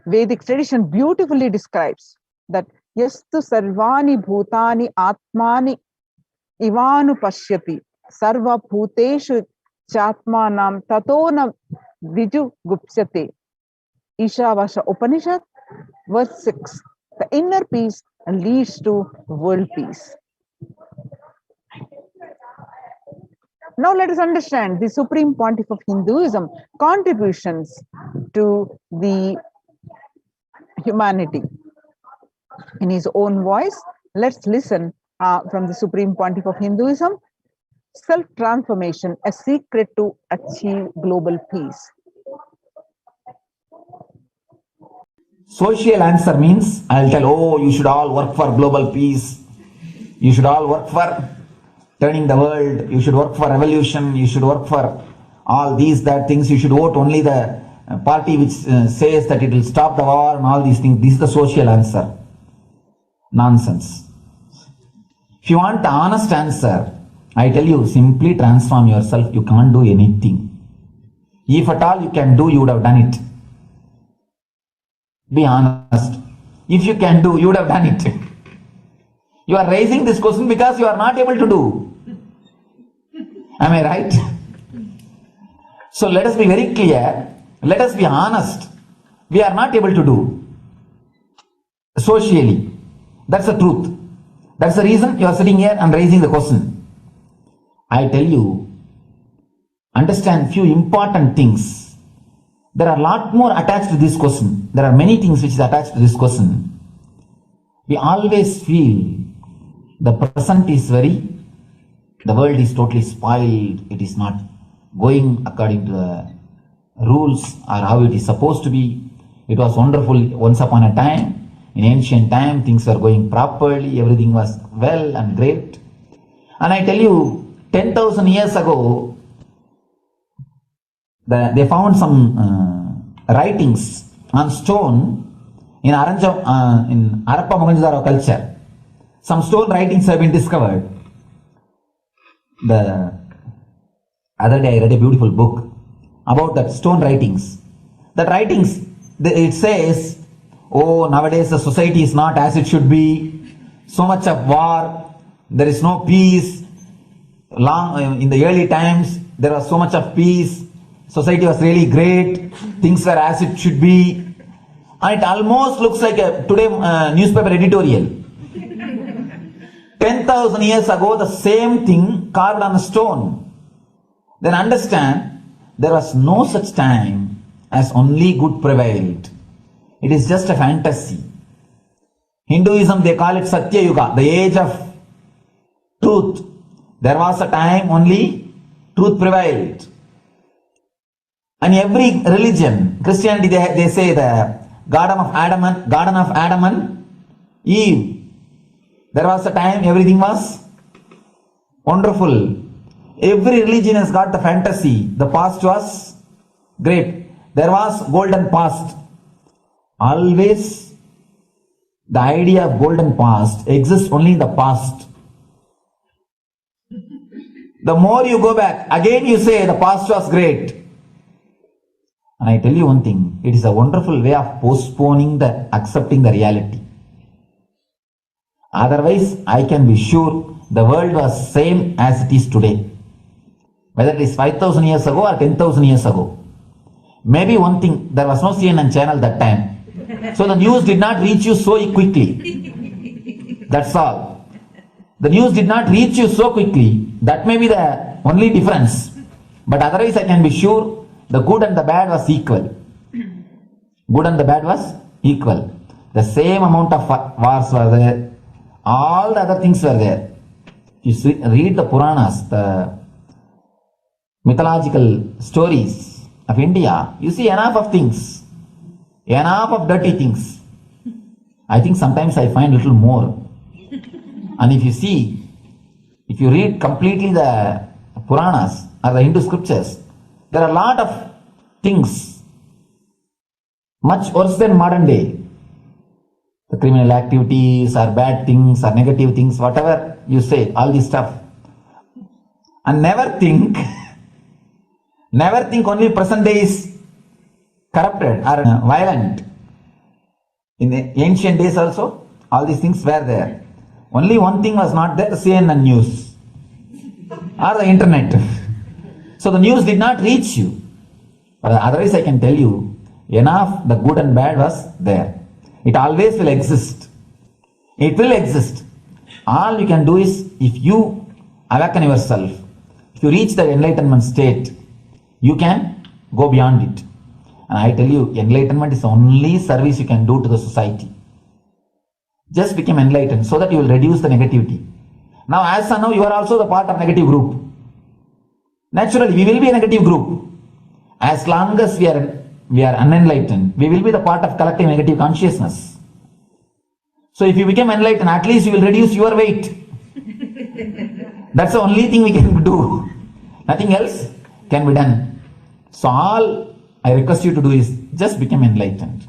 Vedic tradition beautifully describes that yastu sarvani bhutani atmani ivanu pashyati sarva bhuteshu chatmanam tatona viju gupsyate. Ishavasha Upanishad, verse 6. The inner peace leads to world peace. Now let us understand the Supreme Pontiff of Hinduism contributions to the humanity. In his own voice, let's listen from the Supreme Pontiff of Hinduism, Self-Transformation, a Secret to Achieve Global Peace. Social answer means I'll tell, oh, you should all work for global peace. You should all work for turning the world. You should work for revolution. You should work for all these, that things. You should vote only the party which says that it will stop the war and all these things. This is the social answer. Nonsense. If you want the honest answer, I tell you, simply transform yourself. You can't do anything. If at all you can do, you would have done it. Be honest. If you can do, you would have done it. You are raising this question because you are not able to do. Am I right? So let us be very clear. Let us be honest. We are not able to do socially. That's the truth. That's the reason you are sitting here and raising the question. I tell you, understand few important things. There are a lot more attached to this question. There are many things which is attached to this question. We always feel the present is the world is totally spoiled. It is not going according to the rules or how it is supposed to be. It was wonderful once upon a time. In ancient time, things were going properly. Everything was well and great. And I tell you, 10,000 years ago, they found some writings on stone in Harappa Mohenjo-daro culture. Some stone writings have been discovered. The other day I read a beautiful book about that stone writings. That writings, it says, oh, nowadays the society is not as it should be. So much of war. There is no peace. In the early times, there was so much of peace. Society was really great. Things were as it should be. And it almost looks like a today newspaper editorial. 10,000 years ago, the same thing carved on a stone. Then understand, there was no such time as only good prevailed. It is just a fantasy. Hinduism, they call it Satya Yuga, the age of truth. There was a time only truth prevailed. And every religion, Christianity, they say the Garden of Adam and Eve. There was a time everything was wonderful. Every religion has got the fantasy. The past was great. There was golden past. Always the idea of golden past exists only in the past. The more you go back, again you say the past was great. And I tell you one thing, it is a wonderful way of postponing accepting the reality. Otherwise, I can be sure the world was same as it is today. Whether it is 5,000 years ago or 10,000 years ago. Maybe one thing, there was no CNN channel that time. So the news did not reach you so quickly. That's all. The news did not reach you so quickly. That may be the only difference. But otherwise, I can be sure the good and the bad was equal. Good and the bad was equal. The same amount of wars were there. All the other things were there. You read the Puranas, the mythological stories of India, you see enough of things. Enough of dirty things. I think sometimes I find a little more. And if you read completely the Puranas or the Hindu scriptures, there are a lot of things much worse than modern day. The criminal activities or bad things or negative things, whatever you say, all this stuff. And never think only present day is corrupted or violent. In the ancient days also, all these things were there. Only one thing was not there, the CNN news or the internet. So the news did not reach you. But otherwise I can tell you, enough the good and bad was there. It always will exist. It will exist. All you can do is, if you awaken yourself, If you reach the enlightenment state, you can go beyond it. And I tell you, enlightenment is the only service you can do to the society. Just become enlightened so that you will reduce the negativity. Now, as of now, you are also the part of negative group. Naturally, we will be a negative group. As long as we are unenlightened, we will be the part of collective negative consciousness. So if you become enlightened, at least you will reduce your weight. That's the only thing we can do. Nothing else can be done. So all I request you to do is just become enlightened.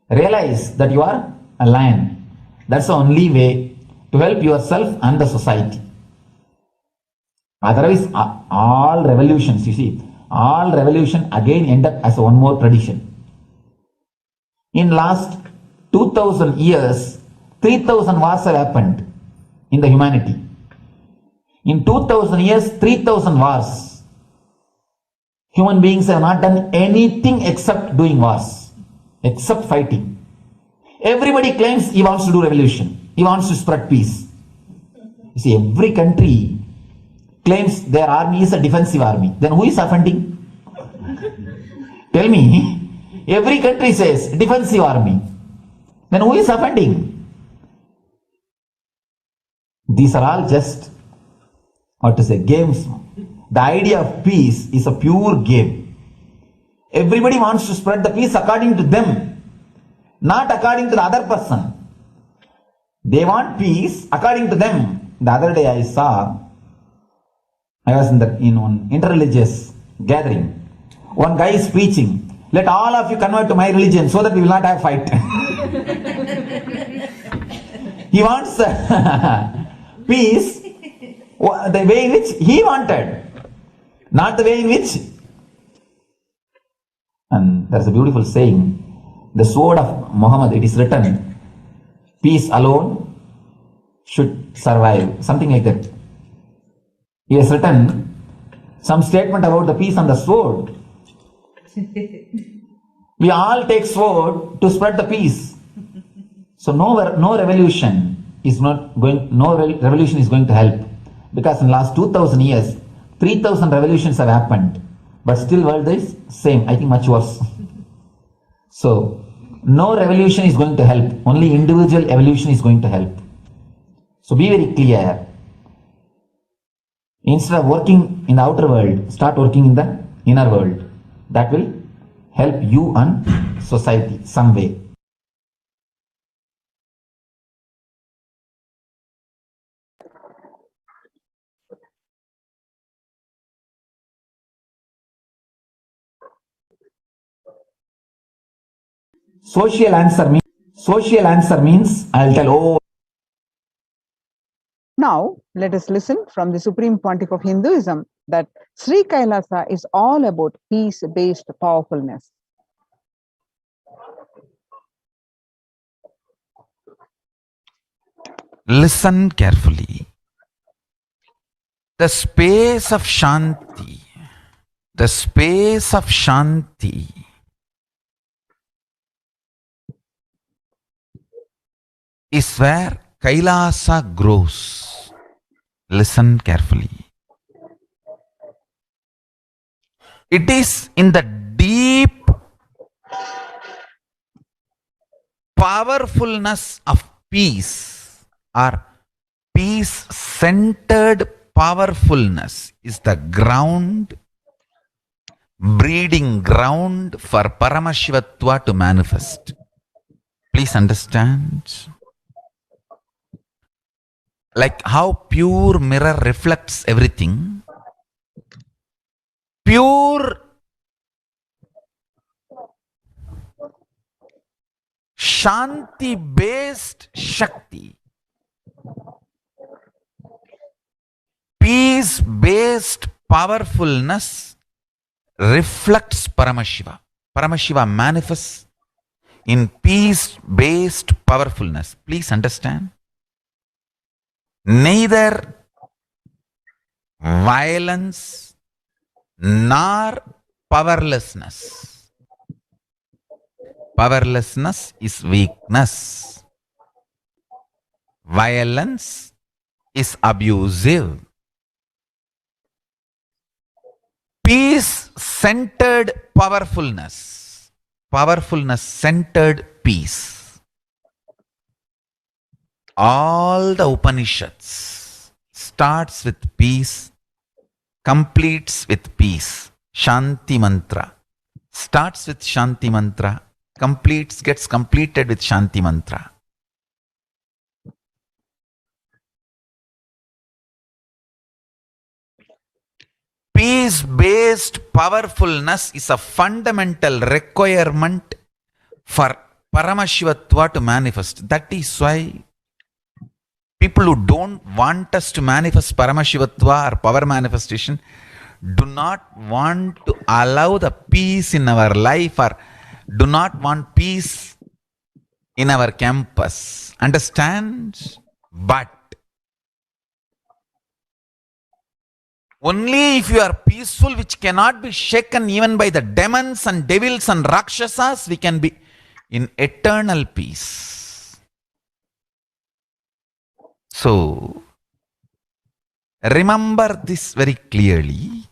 Realize that you are a lion. That's the only way to help yourself and the society. Otherwise, all revolutions, you see, all revolution again end up as one more tradition. In last 2000 years, 3000 wars have happened in the humanity. In 2000 years, 3000 wars. Human beings have not done anything except doing wars, except fighting. Everybody claims he wants to do revolution. He wants to spread peace. You see, every country claims their army is a defensive army. Then who is offending? Tell me. Every country says defensive army. Then who is offending? These are all just, games. The idea of peace is a pure game. Everybody wants to spread the peace according to them, not according to the other person. They want peace according to them. The other day I was in one interreligious gathering. One guy is preaching, let all of you convert to my religion so that we will not have fight. He wants peace the way in which he wanted, not the way in which. And there's a beautiful saying, the sword of Muhammad, it is written, peace alone should survive, something like that. He has written some statement about the peace on the sword. We all take sword to spread the peace. So no revolution is going to help, because in the last 2000 years 3000 revolutions have happened, but still world is same, I think much worse. So no revolution is going to help, only individual evolution is going to help. So be very clear. Instead of working in the outer world, start working in the inner world. That will help you and society some way. Social answer means I'll tell, oh. Now, let us listen from the Supreme Pontiff of Hinduism that Sri Kailasa is all about peace-based powerfulness. Listen carefully. The space of Shanti is where Kailasa grows. Listen carefully. It is in the deep powerfulness of peace, or peace-centered powerfulness is the ground, breeding ground for Paramashivatva to manifest. Please understand. Like how pure mirror reflects everything, pure Shanti-based Shakti, peace-based powerfulness reflects Paramashiva. Paramashiva manifests in peace-based powerfulness. Please understand. Neither violence nor powerlessness. Powerlessness is weakness. Violence is abusive. Peace-centered powerfulness. Powerfulness-centered peace. All the Upanishads starts with peace, completes with peace. Shanti mantra. Starts with Shanti mantra, gets completed with Shanti mantra. Peace-based powerfulness is a fundamental requirement for Paramashivatva to manifest. That is why people who don't want us to manifest Paramashivatva or power manifestation do not want to allow the peace in our life or do not want peace in our campus. Understand? But only if you are peaceful, which cannot be shaken even by the demons and devils and rakshasas, we can be in eternal peace. So, remember this very clearly.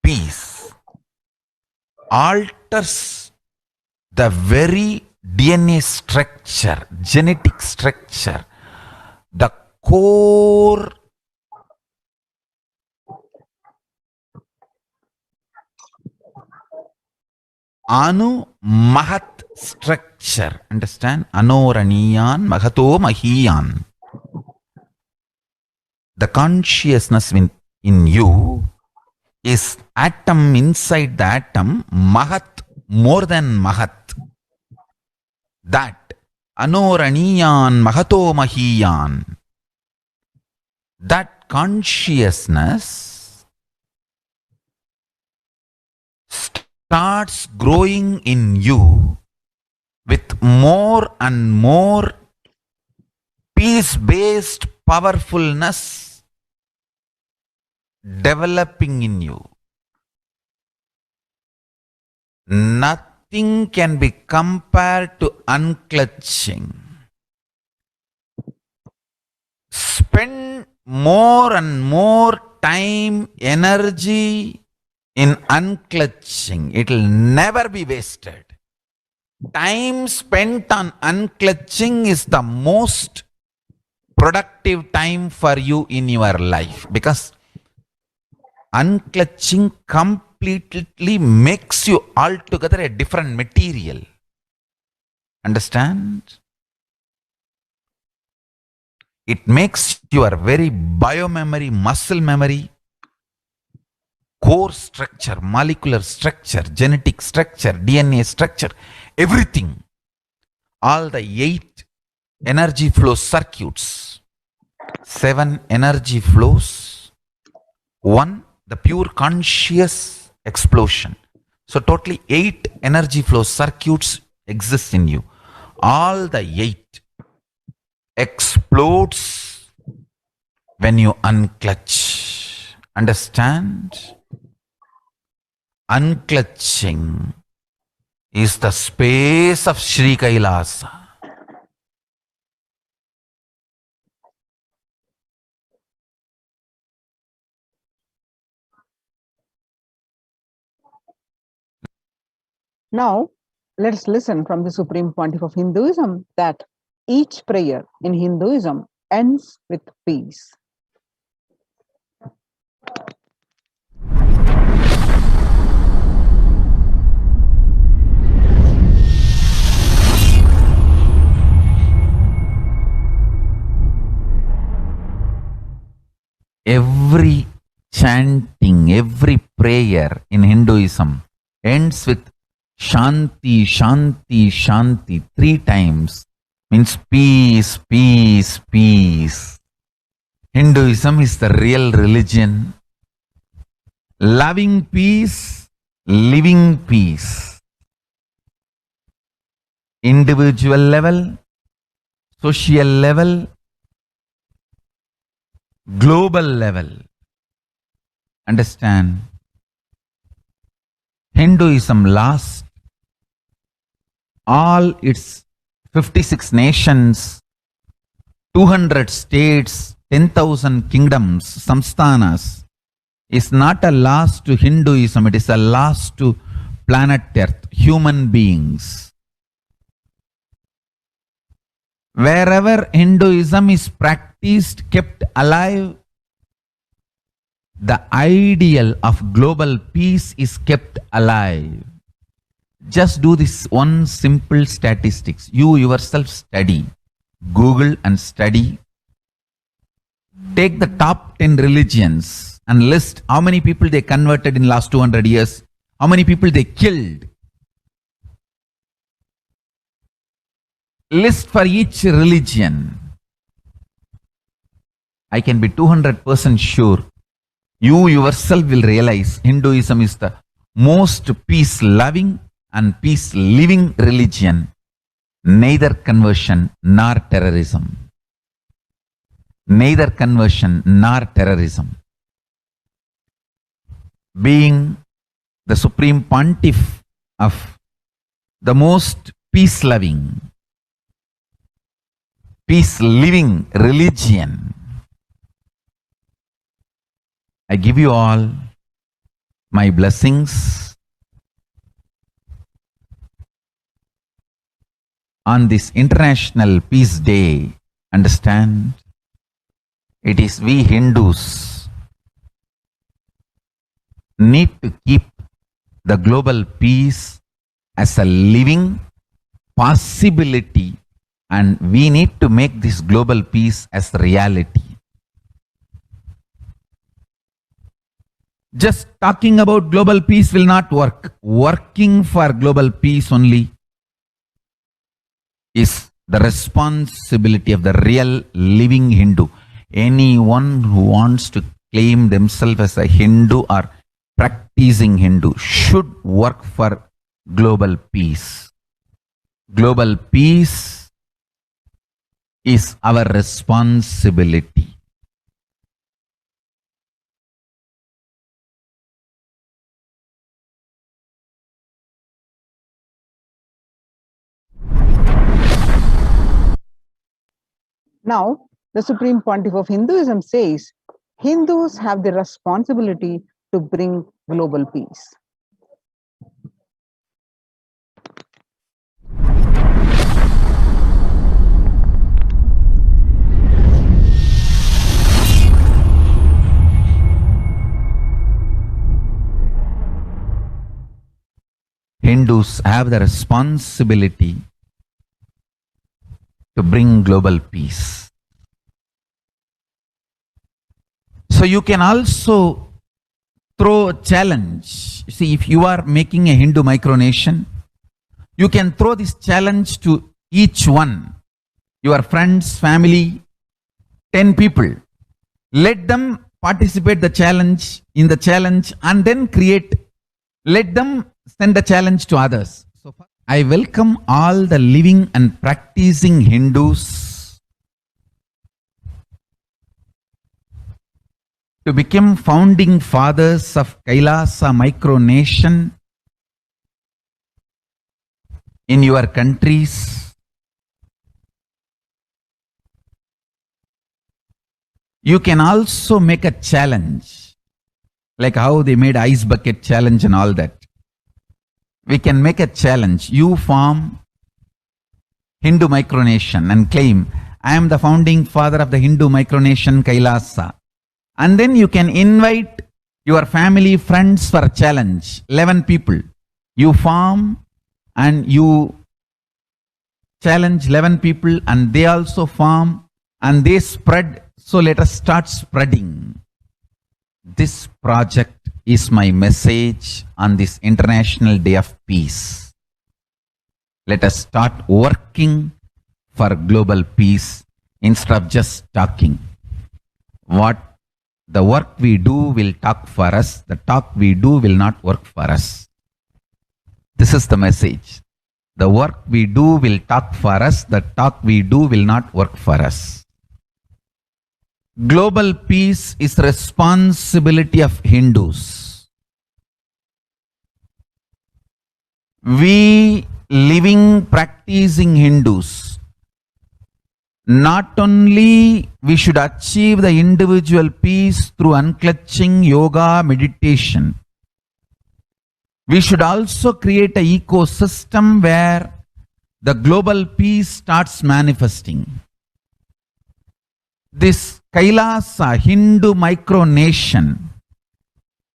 Peace alters the very DNA structure, genetic structure, the core Anu Mahat structure. Understand? Anoraniyan Mahato Mahiyan. The consciousness in you is atom inside the atom, Mahat, more than Mahat. That Anoraniyan Mahato Mahiyan. That consciousness starts growing in you with more and more peace-based powerfulness developing in you. Nothing can be compared to unclutching. Spend more and more time, energy in unclutching. It will never be wasted. Time spent on unclutching is the most productive time for you in your life, because unclutching completely makes you altogether a different material. Understand? It makes your very biomemory, muscle memory, core structure, molecular structure, genetic structure, DNA structure, everything. All the 8 energy flow circuits, 7 energy flows, 1 the pure conscious explosion. So totally 8 energy flow circuits exist in you. All the 8 explodes when you unclutch. Understand? Unclutching is the space of Sri Kailasa. Now, let's listen from the Supreme Pontiff of Hinduism that each prayer in Hinduism ends with peace. Every chanting, every prayer in Hinduism ends with Shanti, Shanti, Shanti 3 times. Means peace, peace, peace. Hinduism is the real religion. Loving peace, living peace. Individual level, social level, global level. Understand? Hinduism lasts all its 56 nations, 200 states, 10,000 kingdoms, samsthanas, is not a loss to Hinduism, it is a loss to planet Earth, human beings. Wherever Hinduism is practiced, kept alive, the ideal of global peace is kept alive. Just do this one simple statistics. You yourself study. Google and study. Take the top 10 religions and list how many people they converted in last 200 years, how many people they killed. List for each religion. I can be 200% sure you yourself will realize Hinduism is the most peace-loving and peace-living religion, neither conversion nor terrorism. Neither conversion nor terrorism. Being the supreme pontiff of the most peace-loving, peace-living religion, I give you all my blessings on this International Peace Day. Understand, it is we Hindus need to keep the global peace as a living possibility, and we need to make this global peace as reality. Just talking about global peace will not work. Working for global peace only is the responsibility of the real living Hindu. Anyone who wants to claim themselves as a Hindu or practicing Hindu should work for global peace. Global peace is our responsibility. Now, the Supreme Pontiff of Hinduism says Hindus have the responsibility to bring global peace. Hindus have the responsibility to bring global peace. So you can also throw a challenge. See, if you are making a Hindu micronation, you can throw this challenge to each one, your friends, family, 10 people. Let them participate in the challenge and then let them send a challenge to others. So I welcome all the living and practicing Hindus to become founding fathers of Kailasa micronation in your countries. You can also make a challenge, like how they made ice bucket challenge and all that. We can make a challenge. You form Hindu micronation and claim, I am the founding father of the Hindu micronation Kailasa. And then you can invite your family, friends for a challenge. 11 people. You form and you challenge 11 people and they also form and they spread. So let us start spreading. This project is my message on this International Day of Peace. Let us start working for global peace instead of just talking. The work we do will talk for us. The talk we do will not work for us. This is the message. The work we do will talk for us. The talk we do will not work for us. Global peace is responsibility of Hindus. We living, practicing Hindus not only we should achieve the individual peace through unclutching yoga meditation, we should also create an ecosystem where the global peace starts manifesting. This Kailasa Hindu micronation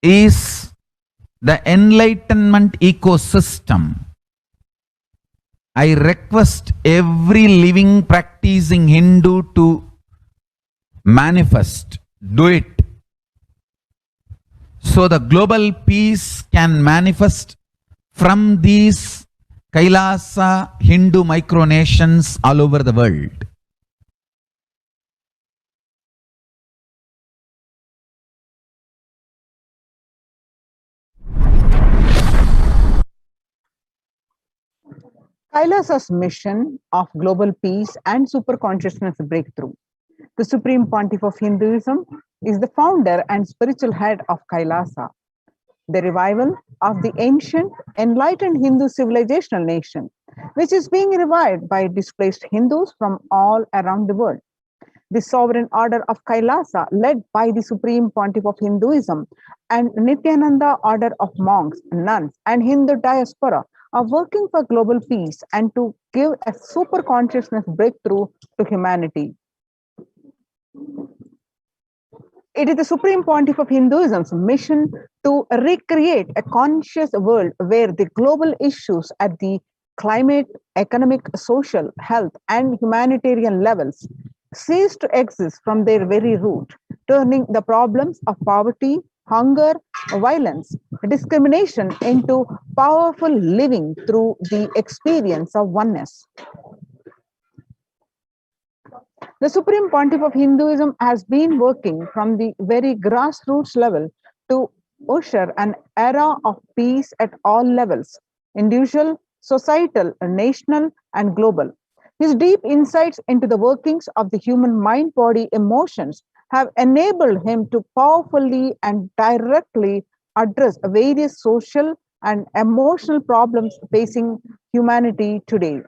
is the enlightenment ecosystem. I request every living practicing Hindu to manifest, do it, so the global peace can manifest from these Kailasa Hindu micronations all over the world. Kailasa's mission of global peace and superconsciousness breakthrough. The Supreme Pontiff of Hinduism is the founder and spiritual head of Kailasa, the revival of the ancient, enlightened Hindu civilizational nation, which is being revived by displaced Hindus from all around the world. The sovereign order of Kailasa, led by the Supreme Pontiff of Hinduism and Nithyananda order of monks, nuns, and Hindu diaspora, are working for global peace and to give a super consciousness breakthrough to humanity. It is the Supreme Pontiff of Hinduism's mission to recreate a conscious world where the global issues at the climate, economic, social, health, and humanitarian levels cease to exist from their very root, turning the problems of poverty, hunger, violence, discrimination into powerful living through the experience of oneness. The Supreme Pontiff of Hinduism has been working from the very grassroots level to usher an era of peace at all levels, individual, societal, national, and global. His deep insights into the workings of the human mind, body, emotions have enabled him to powerfully and directly address various social and emotional problems facing humanity today.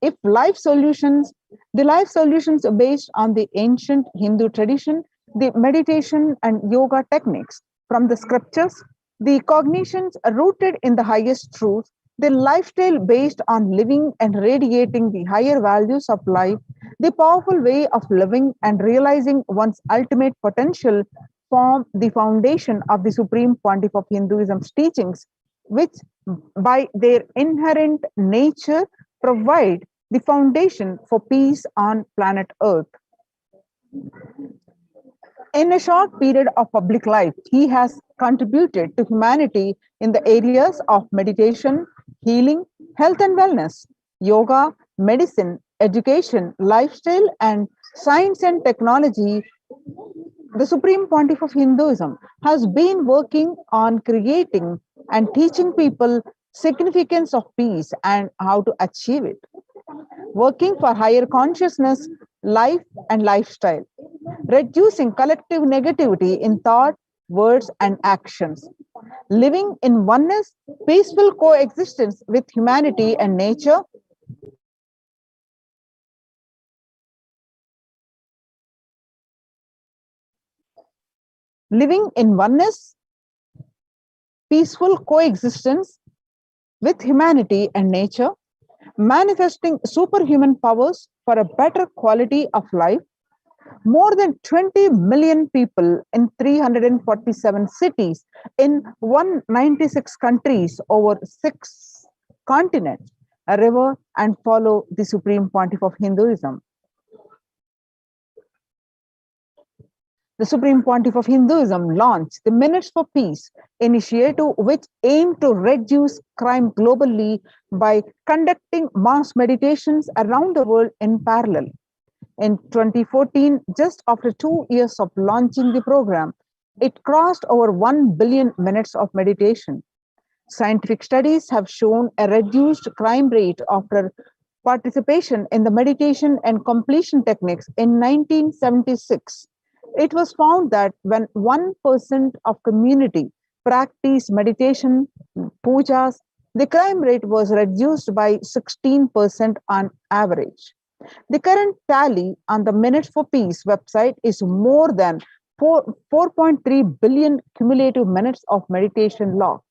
If the life solutions based on the ancient Hindu tradition, the meditation and yoga techniques from the scriptures, the cognitions rooted in the highest truth, the lifestyle based on living and radiating the higher values of life, the powerful way of living and realizing one's ultimate potential form the foundation of the Supreme Pontiff of Hinduism's teachings, which by their inherent nature provide the foundation for peace on planet Earth. In a short period of public life, he has contributed to humanity in the areas of meditation, healing, health and wellness, yoga, medicine, education, lifestyle, and science and technology. The Supreme Pontiff of Hinduism has been working on creating and teaching people significance of peace and how to achieve it, working for higher consciousness, life, and lifestyle, reducing collective negativity in thought, words, and actions, living in oneness, peaceful coexistence with humanity and nature, living in oneness, peaceful coexistence with humanity and nature, manifesting superhuman powers for a better quality of life. More than 20 million people in 347 cities in 196 countries over 6 continents revere and follow the Supreme Pontiff of Hinduism. The Supreme Pontiff of Hinduism launched the Minutes for Peace initiative, which aimed to reduce crime globally by conducting mass meditations around the world in parallel. In 2014, just after 2 years of launching the program, it crossed over 1 billion minutes of meditation. Scientific studies have shown a reduced crime rate after participation in the meditation and completion techniques in 1976. It was found that when 1% of community practiced meditation, pujas, the crime rate was reduced by 16% on average. The current tally on the Minutes for Peace website is more than 4.3 billion cumulative minutes of meditation logged.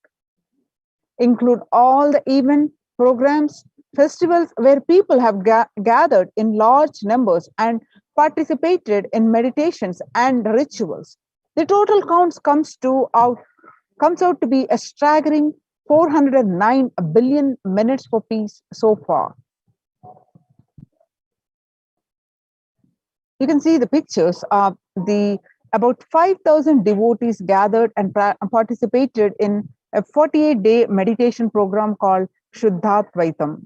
Include all the event programs, festivals where people have gathered in large numbers and participated in meditations and rituals. The total counts comes out to be a staggering 409 billion minutes for peace so far. You can see the pictures of the about 5,000 devotees gathered and participated in a 48-day meditation program called Shuddhadvaitam.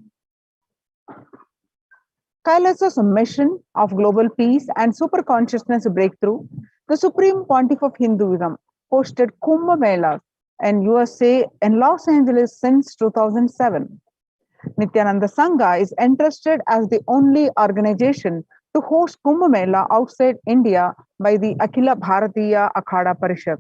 Kailasa's mission of global peace and superconsciousness breakthrough, the Supreme Pontiff of Hinduism hosted Kumbh Mela in USA and Los Angeles since 2007. Nithyananda Sangha is entrusted as the only organization to host Kumbh Mela outside India by the Akhila Bharatiya Akhada Parishad.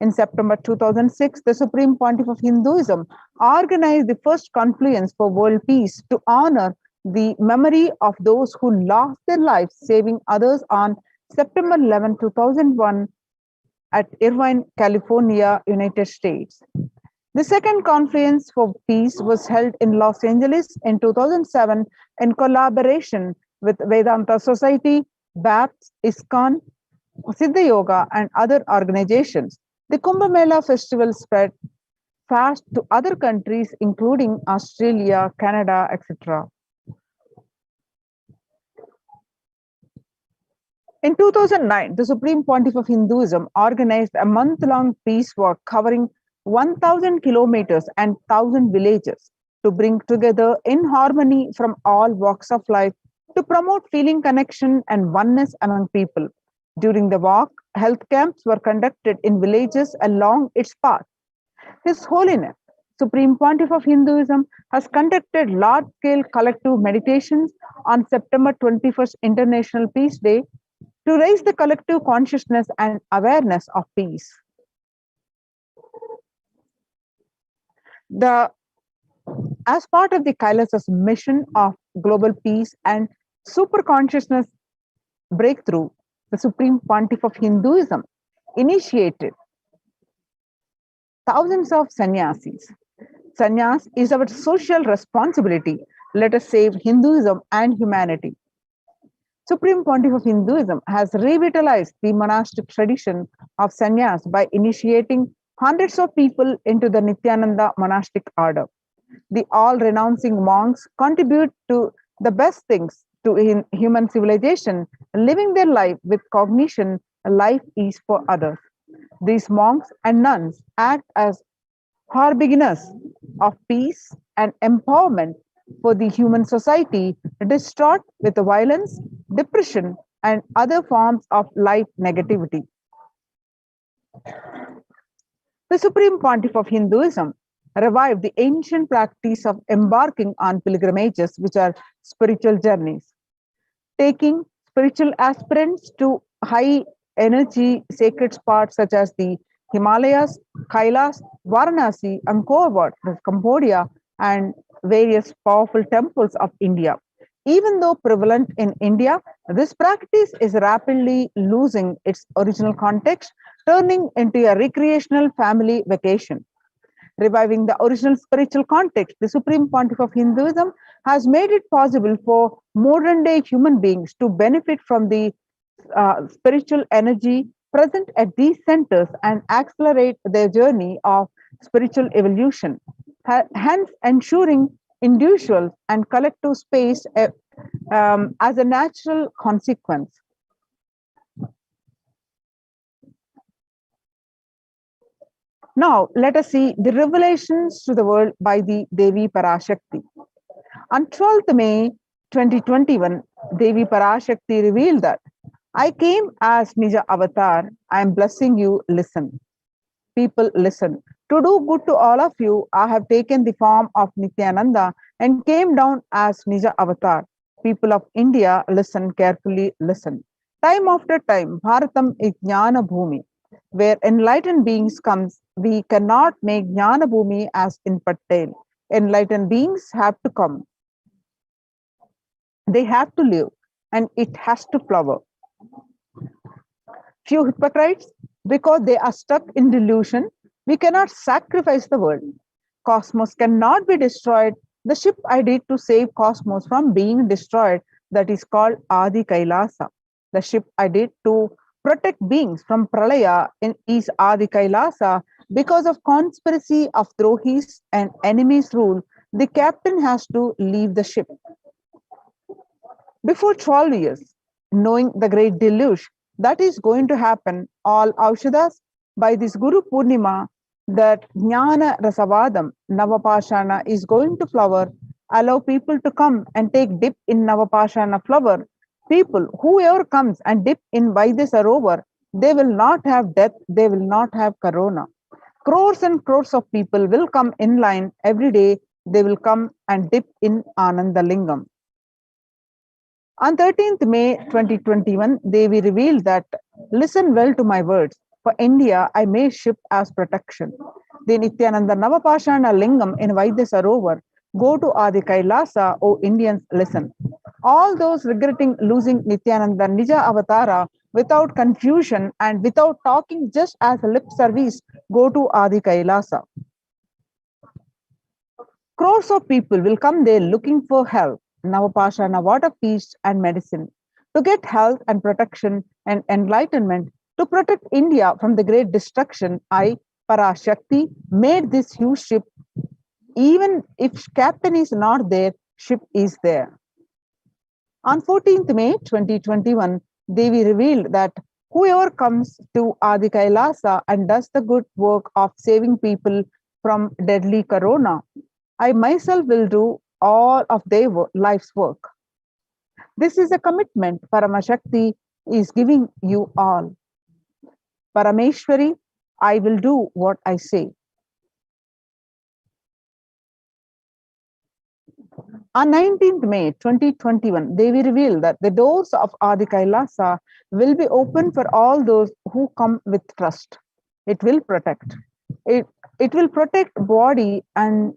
In September 2006, the Supreme Pontiff of Hinduism organized the first confluence for world peace to honor the memory of those who lost their lives saving others on September 11, 2001 at Irvine, California, United States. The second Confluence for Peace was held in Los Angeles in 2007 in collaboration with Vedanta Society, BAPS, ISKCON, Siddha Yoga, and other organizations. The Kumbh Mela festival spread fast to other countries, including Australia, Canada, etc. In 2009, the Supreme Pontiff of Hinduism organized a month-long peace walk covering 1,000 kilometers and 1,000 villages to bring together in harmony from all walks of life to promote feeling connection and oneness among people. During the walk, health camps were conducted in villages along its path. His Holiness, Supreme Pontiff of Hinduism, has conducted large-scale collective meditations on September 21st International Peace Day to raise the collective consciousness and awareness of peace. As part of the Kailasa's mission of global peace and super consciousness breakthrough, the Supreme Pontiff of Hinduism initiated thousands of sannyasis. Sannyas is our social responsibility. Let us save Hinduism and humanity. Supreme Pontiff of Hinduism has revitalized the monastic tradition of sannyas by initiating hundreds of people into the Nithyananda monastic order. The all-renouncing monks contribute to the best things to human civilization, living their life with cognition, life is for others. These monks and nuns act as harbingers of peace and empowerment for the human society distraught with violence, depression, and other forms of life negativity. The Supreme Pontiff of Hinduism revived the ancient practice of embarking on pilgrimages, which are spiritual journeys, taking spiritual aspirants to high energy sacred spots such as the Himalayas, Kailasa, Varanasi, Angkor Wat, Cambodia, and various powerful temples of India. Even though prevalent in India, this practice is rapidly losing its original context, turning into a recreational family vacation. Reviving the original spiritual context, the Supreme Pontiff of Hinduism has made it possible for modern day human beings to benefit from the spiritual energy present at these centers and accelerate their journey of spiritual evolution, hence ensuring individual and collective space as a natural consequence. Now, let us see the revelations to the world by the Devi Parashakti. On 12th May 2021, Devi Parashakti revealed that I came as Nija Avatar. I am blessing you. Listen. People, listen. To do good to all of you, I have taken the form of Nithyananda and came down as Nija Avatar. People of India, listen carefully. Listen. Time after time, Bharatam is Jnana Bhumi. Where enlightened beings comes, we cannot make Jnana Bhumi as in Patel. Enlightened beings have to come. They have to live and it has to flower. Few hypocrites, because they are stuck in delusion, we cannot sacrifice the world. Cosmos cannot be destroyed. The ship I did to save Cosmos from being destroyed, that is called Adi Kailasa. The ship I did to protect beings from Pralaya is Adi Kailasa. Because of conspiracy of Drohis and enemies' rule, the captain has to leave the ship. Before 12 years, knowing the great deluge that is going to happen, all Aushadas by this Guru Purnima, that Jnana Rasavadam, Navapashana is going to flower, allow people to come and take dip in Navapashana flower. People, whoever comes and dip in Vaidya they will not have death, they will not have corona. Crores and crores of people will come in line every day, they will come and dip in Ananda Lingam. On 13th May 2021, Devi revealed that, listen well to my words. For India, I made ship as protection. The Nithyananda Navapashana Lingam in Vaidya Sarovar. Go to Adi Kailasa, O Indians, listen. All those regretting losing Nithyananda Nija Avatara without confusion and without talking just as a lip service, go to Adi Kailasa. Crores of people will come there looking for help, Navapashana, water, peace, and medicine, to get health and protection and enlightenment, to protect India from the great destruction. I, Parashakti, made this huge ship. Even if captain is not there, ship is there. On 14th May 2021, Devi revealed that whoever comes to Adi Kailasa and does the good work of saving people from deadly corona, I myself will do all of their life's work. This is a commitment Paramashakti is giving you all. Parameshwari, I will do what I say. On 19th May 2021, Devi revealed that the doors of Adi Kailasa will be open for all those who come with trust. It will protect. It will protect body and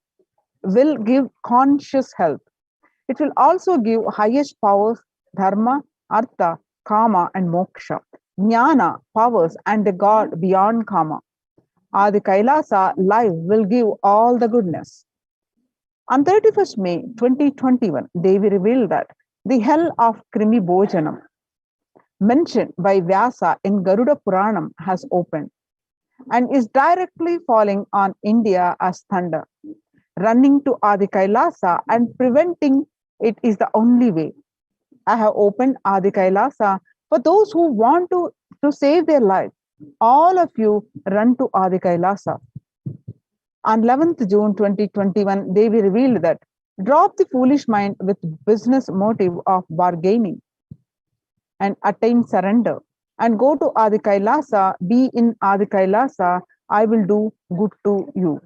will give conscious health. It will also give highest powers, dharma, artha, kama, and moksha, jnana, powers, and the God beyond kama. Adi Kailasa life will give all the goodness. On 31st May 2021, Devi revealed that the hell of Krimi Bhojanam, mentioned by Vyasa in Garuda Puranam, has opened and is directly falling on India as thunder. Running to Adi Kailasa and preventing it is the only way. I have opened Adi Kailasa for those who want to save their life. All of you run to Adi Kailasa. On 11th June 2021, Devi revealed that drop the foolish mind with business motive of bargaining and attain surrender and go to Adi Kailasa, be in Adi Kailasa, I will do good to you.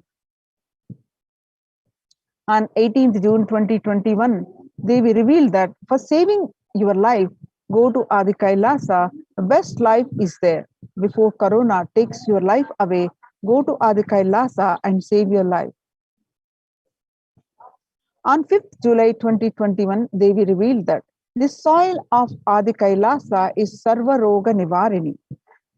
On 18th June 2021, Devi revealed that for saving your life, go to Adi Kailasa, the best life is there. Before Corona takes your life away, go to Adi Kailasa and save your life. On 5th July 2021, Devi revealed that the soil of Adi Kailasa is Sarva Roga Nivarini,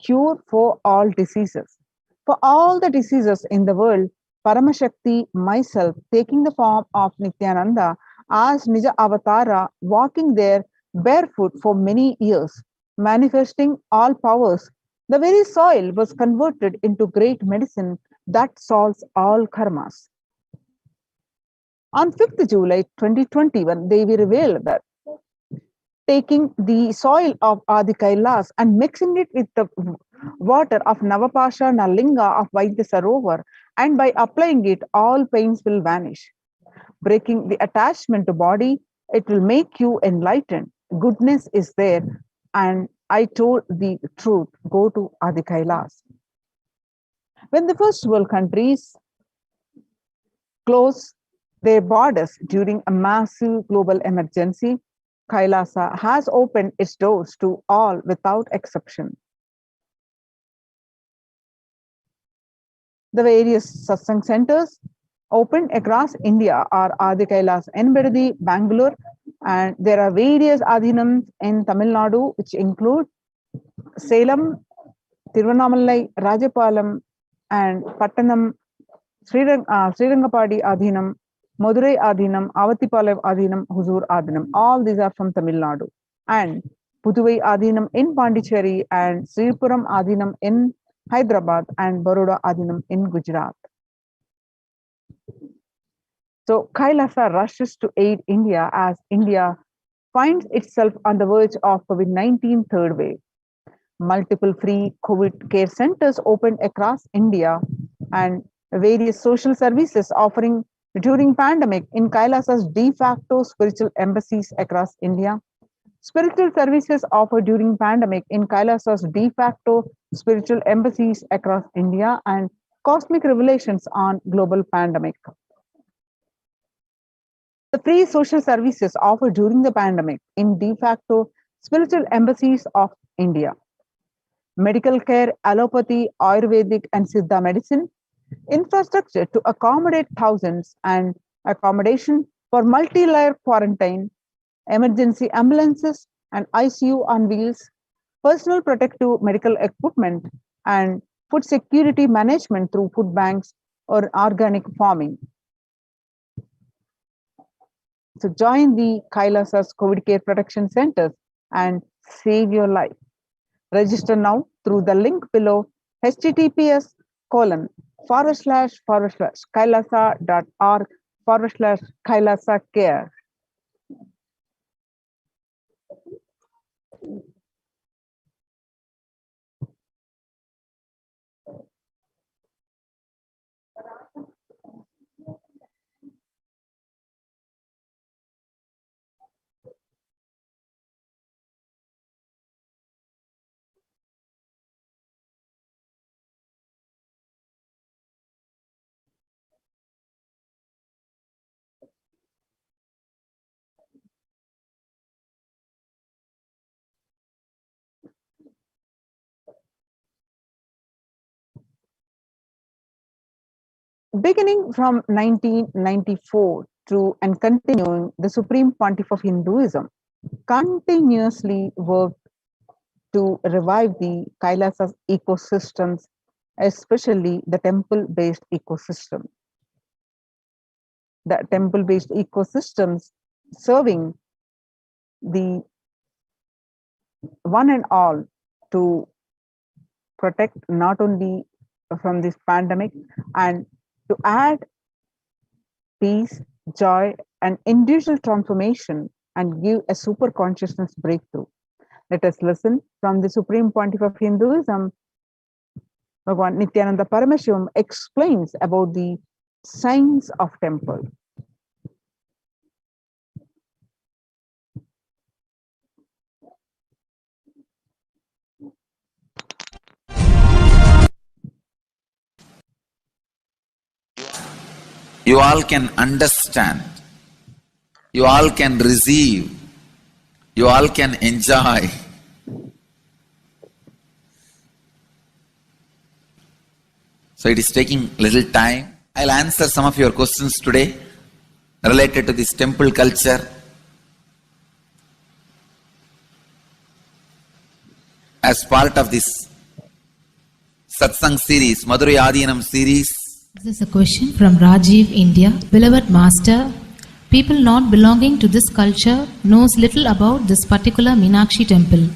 cure for all diseases. For all the diseases in the world, Paramashakti, myself, taking the form of Nithyananda as Nija Avatara, walking there barefoot for many years, manifesting all powers, the very soil was converted into great medicine that solves all karmas. On 5th July 2021, Devi revealed that taking the soil of Adi Kailas and mixing it with the water of Navapashana Linga of Vaidya Sarovar, and by applying it, all pains will vanish. Breaking the attachment to body, it will make you enlightened. Goodness is there, and I told the truth, go to Adi Kailas. When the first world countries close their borders during a massive global emergency, Kailasa has opened its doors to all without exception. The various satsang centers opened across India are Adi Kailas Enbedadi, Bangalore, And there are various adhinams in Tamil Nadu, which include Salem, Tiruvannamalai, Rajapalam, and Pattanam, Srirangapadi Adhinam, Madurai Adhinam, Avathipalayam Adhinam, Huzur Adhinam. All these are from Tamil Nadu. And Puduvai Adhinam in Pondicherry, and Sripuram Adhinam in Hyderabad, and Baroda Adhinam in Gujarat. So Kailasa rushes to aid India as India finds itself on the verge of COVID-19 third wave. Multiple free COVID care centers opened across India, and various social services offering during pandemic in Kailasa's de facto spiritual embassies across India. Spiritual services offered during pandemic in Kailasa's de facto spiritual embassies across India, and cosmic revelations on global pandemic. The free social services offered during the pandemic in de facto spiritual embassies of India. Medical care, allopathy, Ayurvedic, and Siddha medicine, infrastructure to accommodate thousands, and accommodation for multi-layer quarantine, emergency ambulances and ICU on wheels, personal protective medical equipment, and food security management through food banks or organic farming. So join the Kailasa's COVID care protection centers and save your life. Register now through the link below, https://kailasa.org/Kailasa care. Beginning from 1994 through and continuing, the Supreme Pontiff of Hinduism continuously worked to revive the Kailasa's ecosystems, especially the temple-based ecosystem. The temple-based ecosystems serving the one and all to protect not only from this pandemic and to add peace, joy, and individual transformation and give a super consciousness breakthrough. Let us listen from the Supreme Pontiff of Hinduism. Bhagavan Nithyananda Paramashivam explains about the science of temple. You all can understand, you all can receive, you all can enjoy. So it is taking little time. I'll answer some of your questions today related to this temple culture. As part of this Satsang series, Madurai Adhinam series. This is a question from Rajiv, India. Beloved Master, people not belonging to this culture knows little about this particular Meenakshi temple.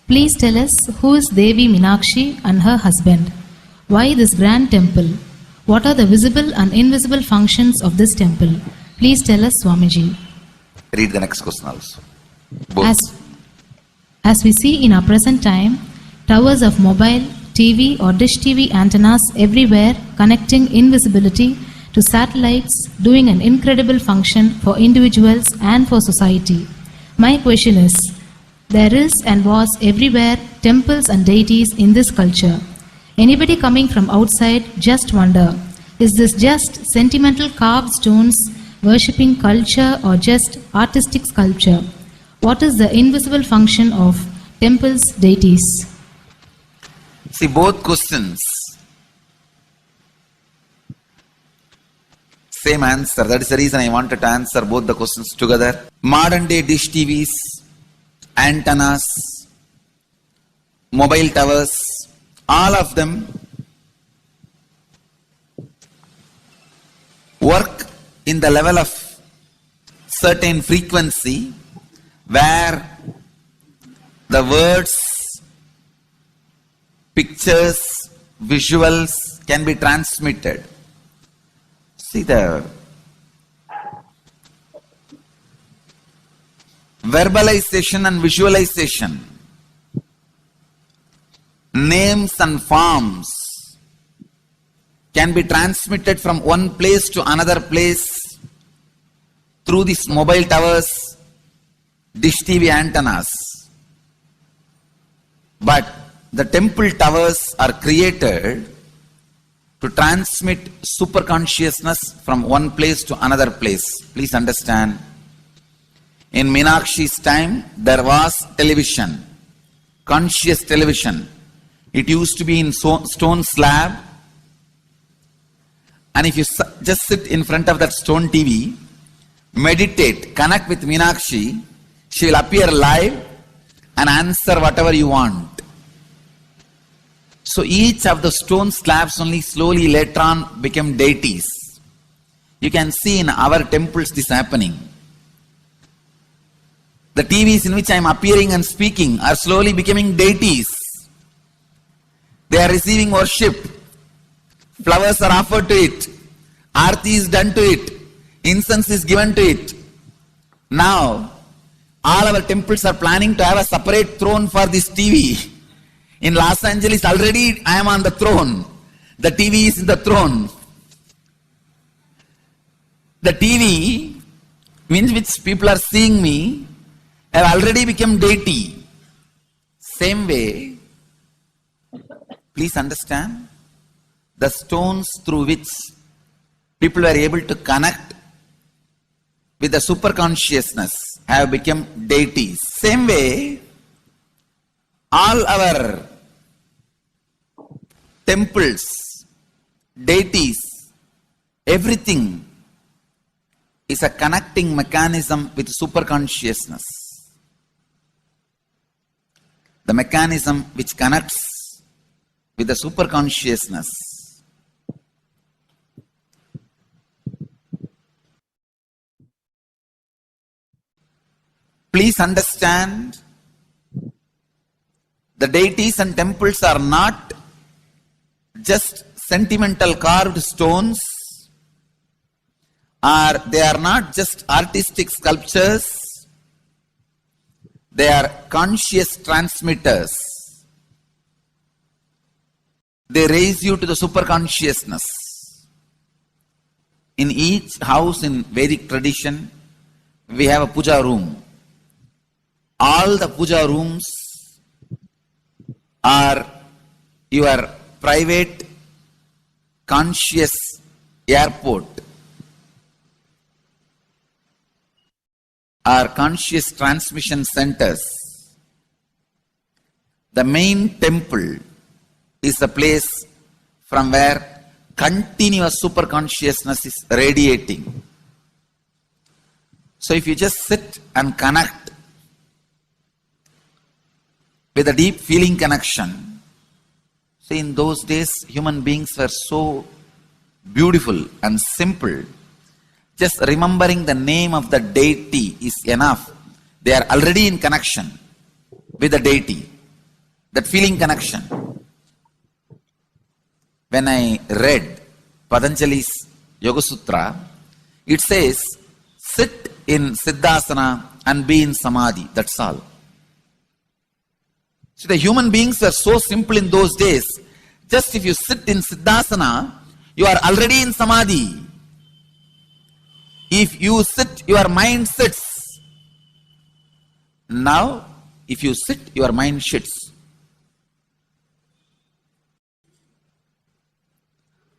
Please tell us who is Devi Meenakshi and her husband. Why this grand temple? What are the visible and invisible functions of this temple? Please tell us, Swamiji. Read the next question also. Both. As we see in our present time, towers of mobile, TV or dish TV antennas everywhere connecting invisibility to satellites, doing an incredible function for individuals and for society. My question is, there is and was everywhere temples and deities in this culture. Anybody coming from outside just wonder, is this just sentimental carved stones, worshipping culture or just artistic sculpture? What is the invisible function of temples, deities? See, both questions same answer. That is the reason I wanted to answer both the questions together. Modern day dish TVs, antennas, mobile towers, all of them work in the level of certain frequency where the words, pictures, visuals can be transmitted. See the verbalization and visualization, names and forms can be transmitted from one place to another place through these mobile towers, dish TV antennas. But the temple towers are created to transmit super consciousness from one place to another place. Please understand. In Meenakshi's time, there was television, conscious television. It used to be in stone slab. And if you just sit in front of that stone TV, meditate, connect with Meenakshi, she will appear live and answer whatever you want. So each of the stone slabs only slowly later on became deities. You can see in our temples this happening. The TVs in which I am appearing and speaking are slowly becoming deities. They are receiving worship. Flowers are offered to it. Aarti is done to it. Incense is given to it. Now, all our temples are planning to have a separate throne for this TV. In Los Angeles, already I am on the throne. The TV is in the throne. The TV, in which people are seeing me, have already become deity. Same way, please understand, the stones through which people were able to connect with the super consciousness have become deities. Same way, all our temples, deities, everything is a connecting mechanism with super consciousness. The mechanism which connects with the super consciousness please understand, the deities and temples are not just sentimental carved stones, or they are not just artistic sculptures. They are conscious transmitters. They raise you to the super consciousness. In each house in Vedic tradition, we have a puja room. All the puja rooms are your private conscious airport, are conscious transmission centers. The main temple is the place from where continuous super consciousness is radiating. So if you just sit and connect with a deep feeling connection, see, in those days human beings were so beautiful and simple. Just remembering the name of the deity is enough. They are already in connection with the deity. That feeling connection. When I read Patanjali's Yoga Sutra, it says, sit in Siddhasana and be in Samadhi. That's all. So the human beings were so simple in those days. Just if you sit in Siddhasana, you are already in Samadhi. If you sit, your mind sits. Now, if you sit, your mind sits.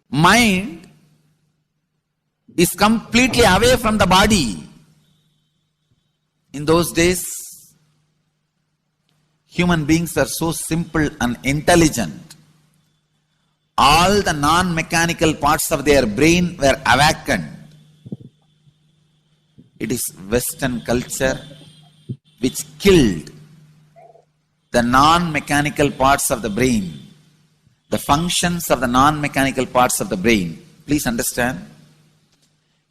Mind is completely away from the body. In those days, human beings were so simple and intelligent. All the non-mechanical parts of their brain were awakened. It is Western culture which killed the non-mechanical parts of the brain, the functions of the non-mechanical parts of the brain. Please understand,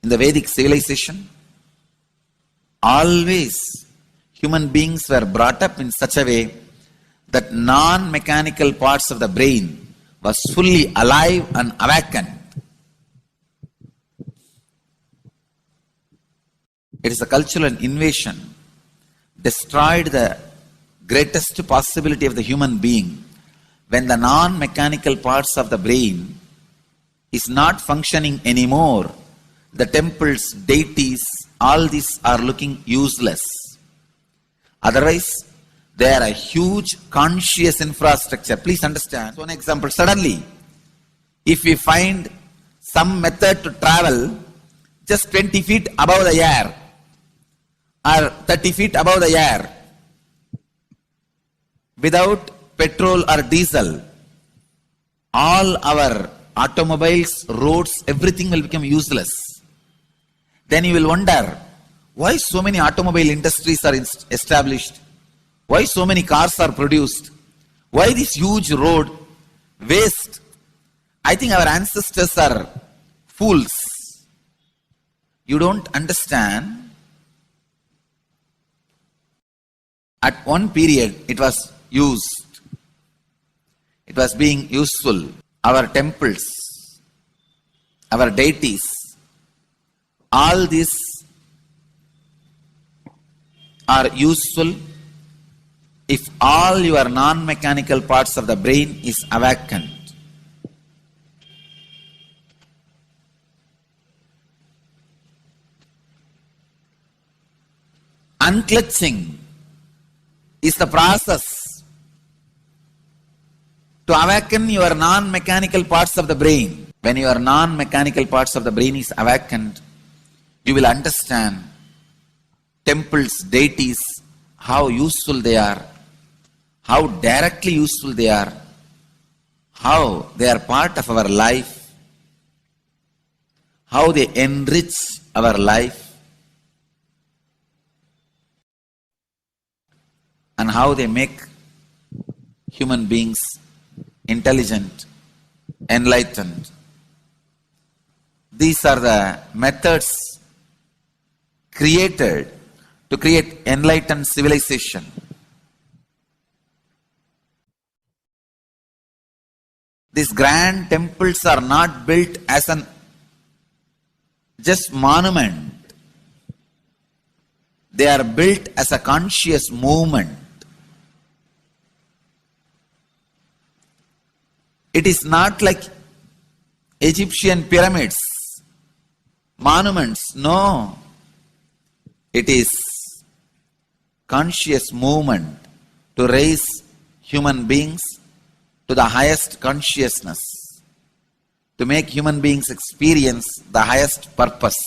in the Vedic civilization, always human beings were brought up in such a way that non-mechanical parts of the brain was fully alive and awakened. It is a cultural invasion, destroyed the greatest possibility of the human being when the non-mechanical parts of the brain is not functioning anymore. The temples, deities, all these are looking useless. Otherwise, they are a huge conscious infrastructure. Please understand. One example, suddenly, if we find some method to travel just 20 feet above the air or 30 feet above the air without petrol or diesel, all our automobiles, roads, everything will become useless. Then you will wonder, why so many automobile industries are established? Why so many cars are produced? Why this huge road waste? I think our ancestors are fools. You don't understand. At one period, it was used. It was being useful. Our temples, our deities, all these are useful if all your non-mechanical parts of the brain is awakened. Unclutching is the process to awaken your non-mechanical parts of the brain. When your non-mechanical parts of the brain is awakened, you will understand temples, deities, how useful they are, how directly useful they are, how they are part of our life, how they enrich our life, and how they make human beings intelligent, enlightened. These are the methods created to create enlightened civilization. These grand temples are not built as an just monument. They are built as a conscious movement. It is not like Egyptian pyramids, monuments. No. It is conscious movement to raise human beings to the highest consciousness, to make human beings experience the highest purpose.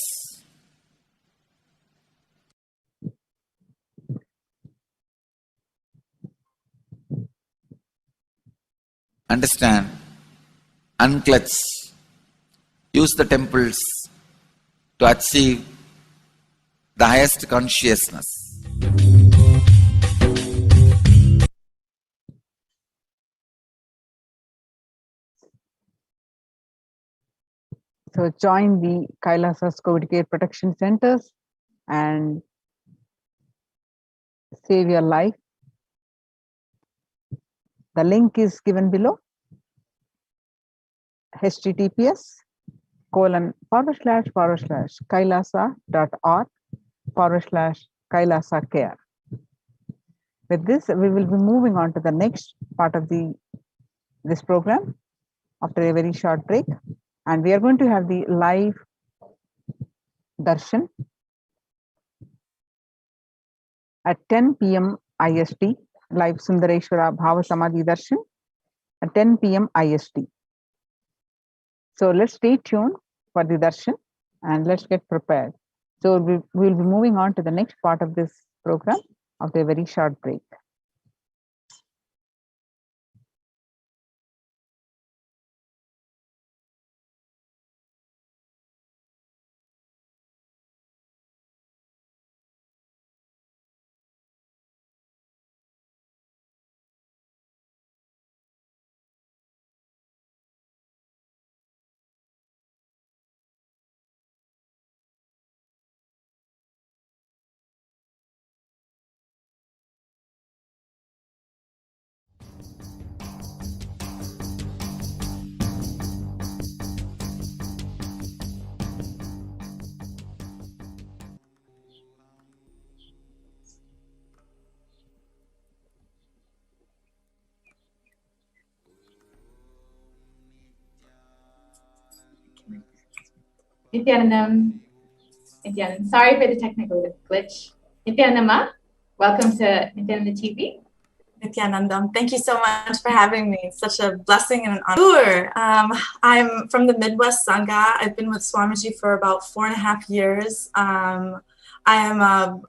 Understand, unclutch, use the temples to achieve the highest consciousness. So join the Kailasa's COVID Care Protection Centers and save your life. The link is given below. https://kailasa.org/Kailasa care. With this, we will be moving on to the next part of this program after a very short break, and we are going to have the live Darshan at 10 p.m. IST, live Sundareshwara Bhavasamadhi Darshan at 10 p.m. IST. So let's stay tuned for the Darshan and let's get prepared. So we will be moving on to the next part of this program after a very short break. Nithyanandam. Nithyanandam. Sorry for the technical glitch. Nithyanandam, welcome to Nithyananda TV. Nithyanandam, thank you so much for having me. It's such a blessing and an honor. Sure. I'm from the Midwest Sangha. I've been with Swamiji for about 4.5 years. I am,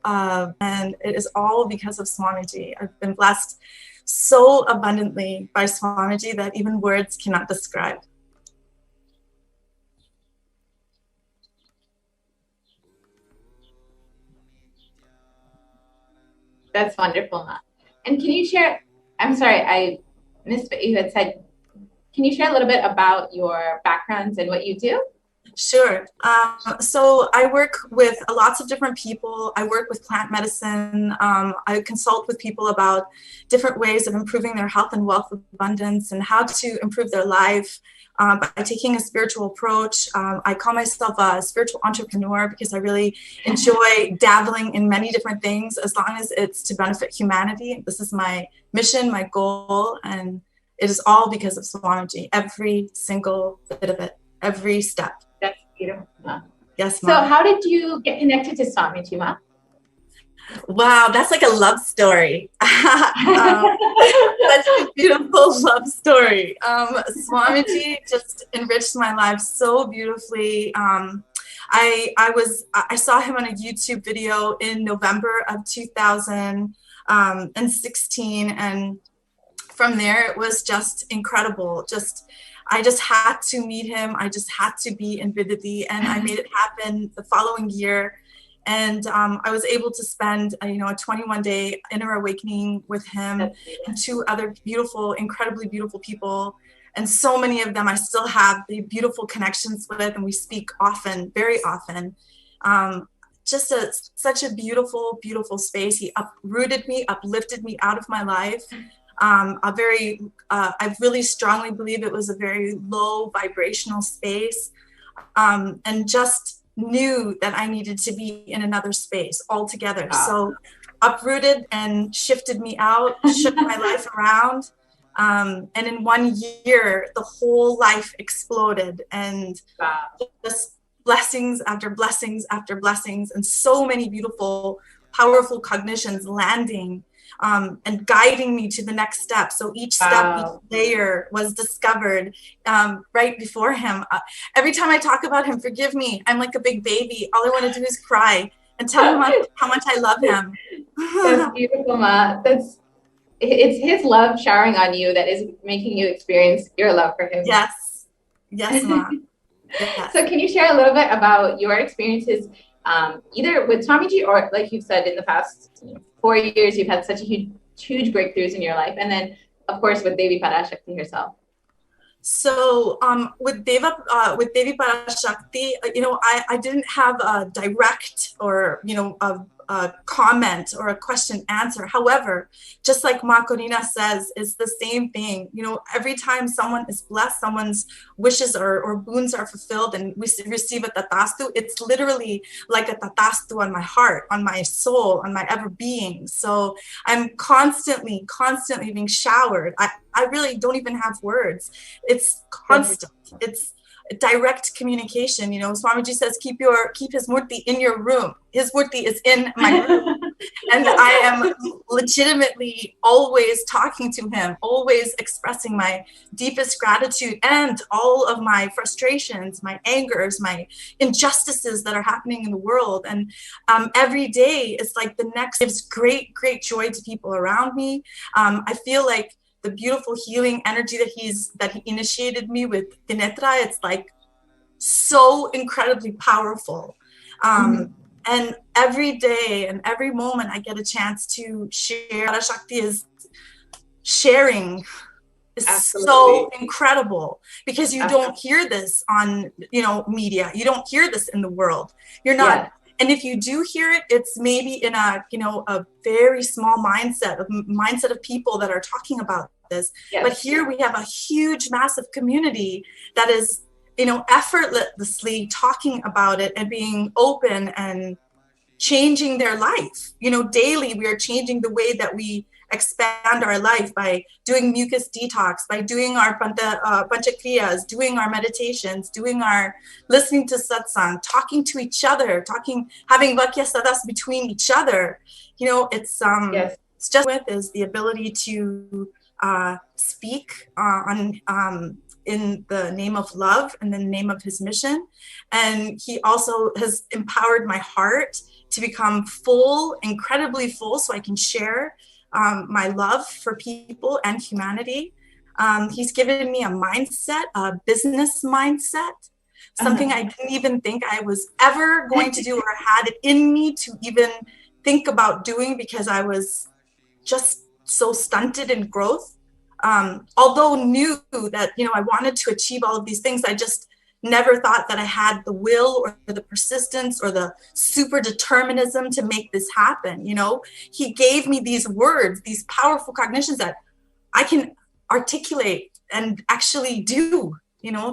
and it is all because of Swamiji. I've been blessed so abundantly by Swamiji that even words cannot describe. That's wonderful, Ma. And can you share, I'm sorry, I missed what you had said. Can you share a little bit about your backgrounds and what you do? Sure. So I work with lots of different people. I work with plant medicine. I consult with people about different ways of improving their health and wealth abundance and how to improve their life by taking a spiritual approach. I call myself a spiritual entrepreneur because I really enjoy dabbling in many different things as long as it's to benefit humanity. This is my mission, my goal, and it is all because of Swamiji. Every single bit of it, every step. That's beautiful. Yes, Mom. So how did you get connected to Swamiji, Ma? Wow, that's like a love story. That's a beautiful love story. Swamiji just enriched my life so beautifully. I saw him on a YouTube video in November of 2016, and from there it was just incredible. I just had to meet him. I just had to be in Vidadi, and I made it happen the following year. And I was able to spend, a 21-day inner awakening with him and 2 other beautiful, incredibly beautiful people. And so many of them I still have the beautiful connections with, and we speak often, very often. Such a beautiful, beautiful space. He uprooted me, uplifted me out of my life. I really strongly believe it was a very low vibrational space, and just knew that I needed to be in another space altogether. Wow. So uprooted and shifted me out, shook my life around. And in 1 year, the whole life exploded, and just blessings after blessings after blessings, and so many beautiful, powerful cognitions landing and guiding me to the next step. So each step, each layer was discovered right before him. Every time I talk about him, forgive me, I'm like a big baby. All I want to do is cry and tell him how much I love him. That's beautiful, Ma. It's his love showering on you that is making you experience your love for him. Yes, Ma. Yes. So can you share a little bit about your experiences either with Swamiji or, like you've said, in the past 4 years, you've had such a huge breakthroughs in your life, and then, of course, with Devi Parashakti herself. So with Devi Parashakti, I didn't have a direct or a comment or a question answer. However, just like Ma Corina says, it's the same thing. Every time someone is blessed, someone's wishes or boons are fulfilled, and we receive a tatastu, it's literally like a tatastu on my heart, on my soul, on my ever being. So I'm constantly being showered. I really don't even have words. It's constant. It's direct communication. Swamiji says, keep his murti in your room. His murti is in my room. And I am legitimately always talking to him, always expressing my deepest gratitude and all of my frustrations, my angers, my injustices that are happening in the world. And every day is like the next, gives great joy to people around me. I feel like the beautiful healing energy that he initiated me with Dinetra, it's like so incredibly powerful. And every day and every moment I get a chance to share, Shakti is sharing is so incredible, because you don't hear this on, media. You don't hear this in the world. You're not. Yeah. And if you do hear it, it's maybe in a very small mindset of people that are talking about this. Yes. But here we have a huge, massive community that is, effortlessly talking about it and being open and changing their life. Daily we are changing the way that we expand our life by doing mucus detox, by doing our panchakriyas, doing our meditations, listening to satsang, talking to each other, having vakya sadas between each other. It's just with is the ability to speak in the name of love and in the name of his mission. And he also has empowered my heart to become full, incredibly full, so I can share my love for people and humanity. He's given me a mindset, a business mindset, something I didn't even think I was ever going to do or had it in me to even think about doing, because I was just so stunted in growth. Although knew that, I wanted to achieve all of these things, I just never thought that I had the will or the persistence or the super determinism to make this happen. He gave me these words, these powerful cognitions that I can articulate and actually do.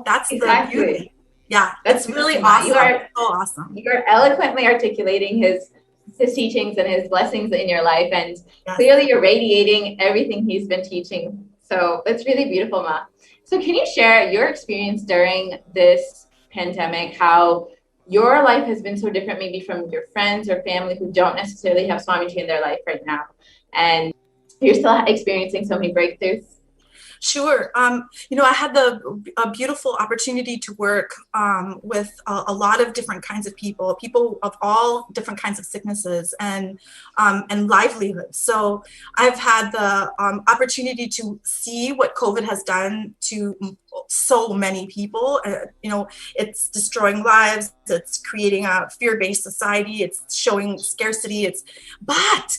That's the beauty. Yeah, that's really awesome. So awesome. You're eloquently articulating his teachings and his blessings in your life, and clearly you're radiating everything he's been teaching. So it's really beautiful, Ma. So can you share your experience during this pandemic, how your life has been so different maybe from your friends or family who don't necessarily have Swamiji in their life right now, and you're still experiencing so many breakthroughs? Sure. I had a beautiful opportunity to work with a lot of different kinds of people of all different kinds of sicknesses and livelihoods. So I've had the opportunity to see what COVID has done to so many people. It's destroying lives. It's creating a fear-based society. It's showing scarcity. But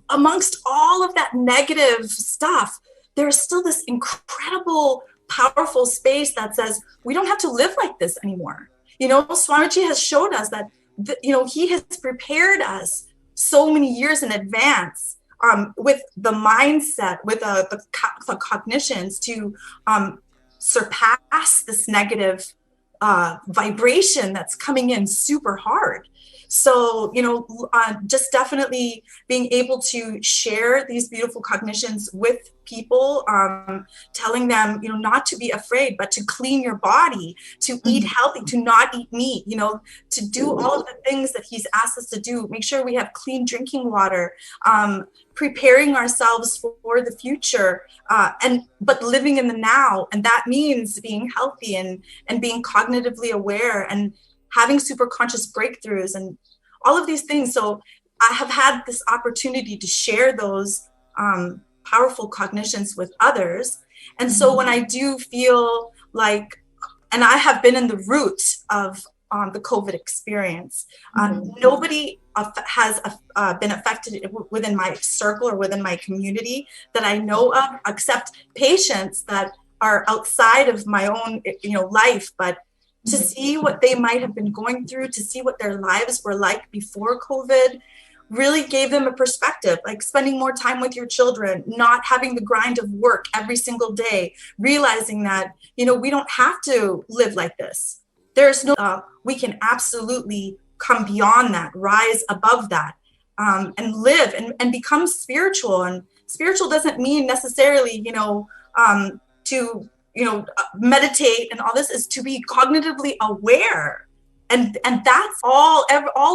amongst all of that negative stuff, there's still this incredible, powerful space that says, we don't have to live like this anymore. Swamiji has showed us that, he has prepared us so many years in advance with the mindset, with the cognitions to surpass this negative vibration that's coming in super hard. So, just definitely being able to share these beautiful cognitions with people, telling them, not to be afraid, but to clean your body, to eat healthy, to not eat meat, to do all of the things that he's asked us to do, make sure we have clean drinking water, preparing ourselves for the future, but living in the now. And that means being healthy and being cognitively aware and having super conscious breakthroughs and all of these things. So I have had this opportunity to share those powerful cognitions with others. And so when I do feel like, and I have been in the root of the COVID experience, nobody has been affected within my circle or within my community that I know of, except patients that are outside of my own, life. But to see what they might have been going through, to see what their lives were like before COVID, really gave them a perspective, like spending more time with your children, not having the grind of work every single day, realizing that, we don't have to live like this. There's no, we can absolutely come beyond that, rise above that, and live and become spiritual. And spiritual doesn't mean necessarily, to meditate and all this, is to be cognitively aware. And that's all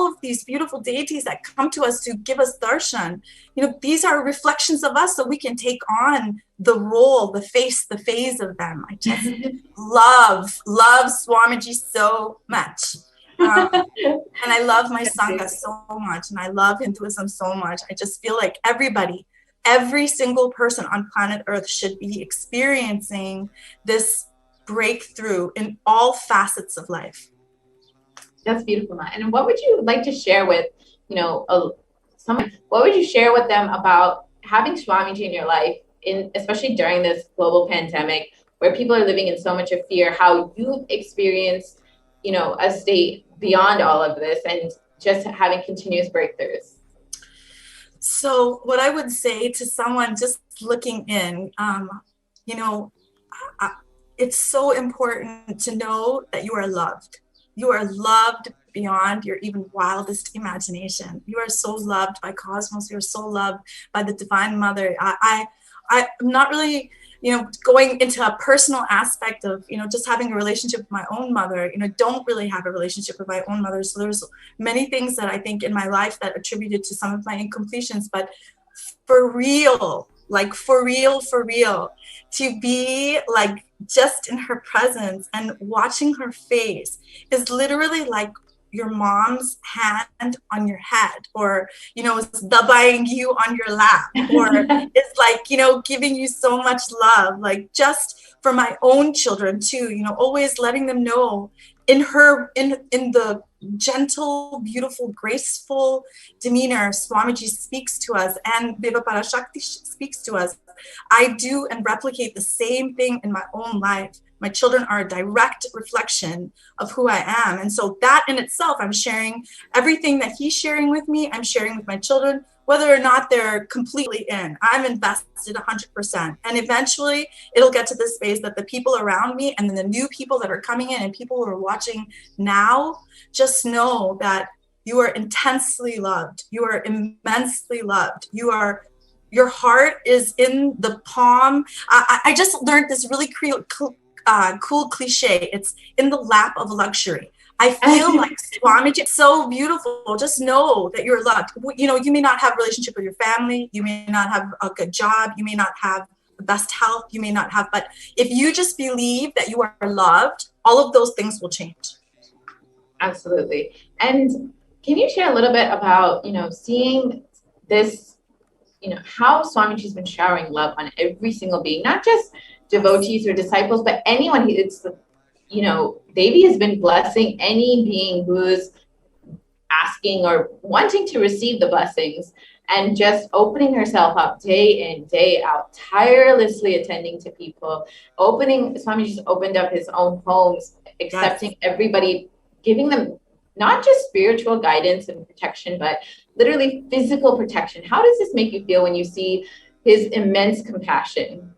of these beautiful deities that come to us to give us darshan. These are reflections of us, so we can take on the role, the phase of them. I just love Swamiji so much. And I love my Sangha so much, and I love Hinduism so much. I just feel like every single person on planet Earth should be experiencing this breakthrough in all facets of life. That's beautiful, Ma. And what would you like to share with, what would you share with them about having Swamiji in your life, especially during this global pandemic, where people are living in so much of fear, how you've experienced, a state beyond all of this and just having continuous breakthroughs? So what I would say to someone just looking in, it's so important to know that you are loved. You are loved beyond your even wildest imagination. You are so loved by Cosmos. You're so loved by the Divine Mother. I'm not really, going into a personal aspect of, just having a relationship with my own mother. Don't really have a relationship with my own mother. So there's many things that I think in my life that attributed to some of my incompletions, but for real, to be like just in her presence and watching her face is literally like your mom's hand on your head, or dabaing you on your lap, or it's like giving you so much love, like just for my own children too, always letting them know in the gentle, beautiful, graceful demeanor Swamiji speaks to us and Deva Parashakti speaks to us. I do and replicate the same thing in my own life. My children are a direct reflection of who I am. And so that in itself, I'm sharing everything that he's sharing with me, I'm sharing with my children, whether or not they're completely in. I'm invested 100%. And eventually it'll get to this space that the people around me and then the new people that are coming in and people who are watching now, just know that you are intensely loved. You are immensely loved. Your heart is in the palm. I just learned this really cool cliche. It's in the lap of luxury. I feel like Swamiji, it's so beautiful. Just know that you're loved. You may not have a relationship with your family. You may not have a good job. You may not have the best health. You may not have, but if you just believe that you are loved, all of those things will change. Absolutely. And can you share a little bit about, seeing this, how Swamiji's been showering love on every single being, not just devotees or disciples, but anyone. Devi has been blessing any being who's asking or wanting to receive the blessings, and just opening herself up day in, day out, tirelessly attending to people. Swamiji's opened up his own homes, accepting everybody, giving them not just spiritual guidance and protection, but literally physical protection. How does this make you feel when you see his immense compassion?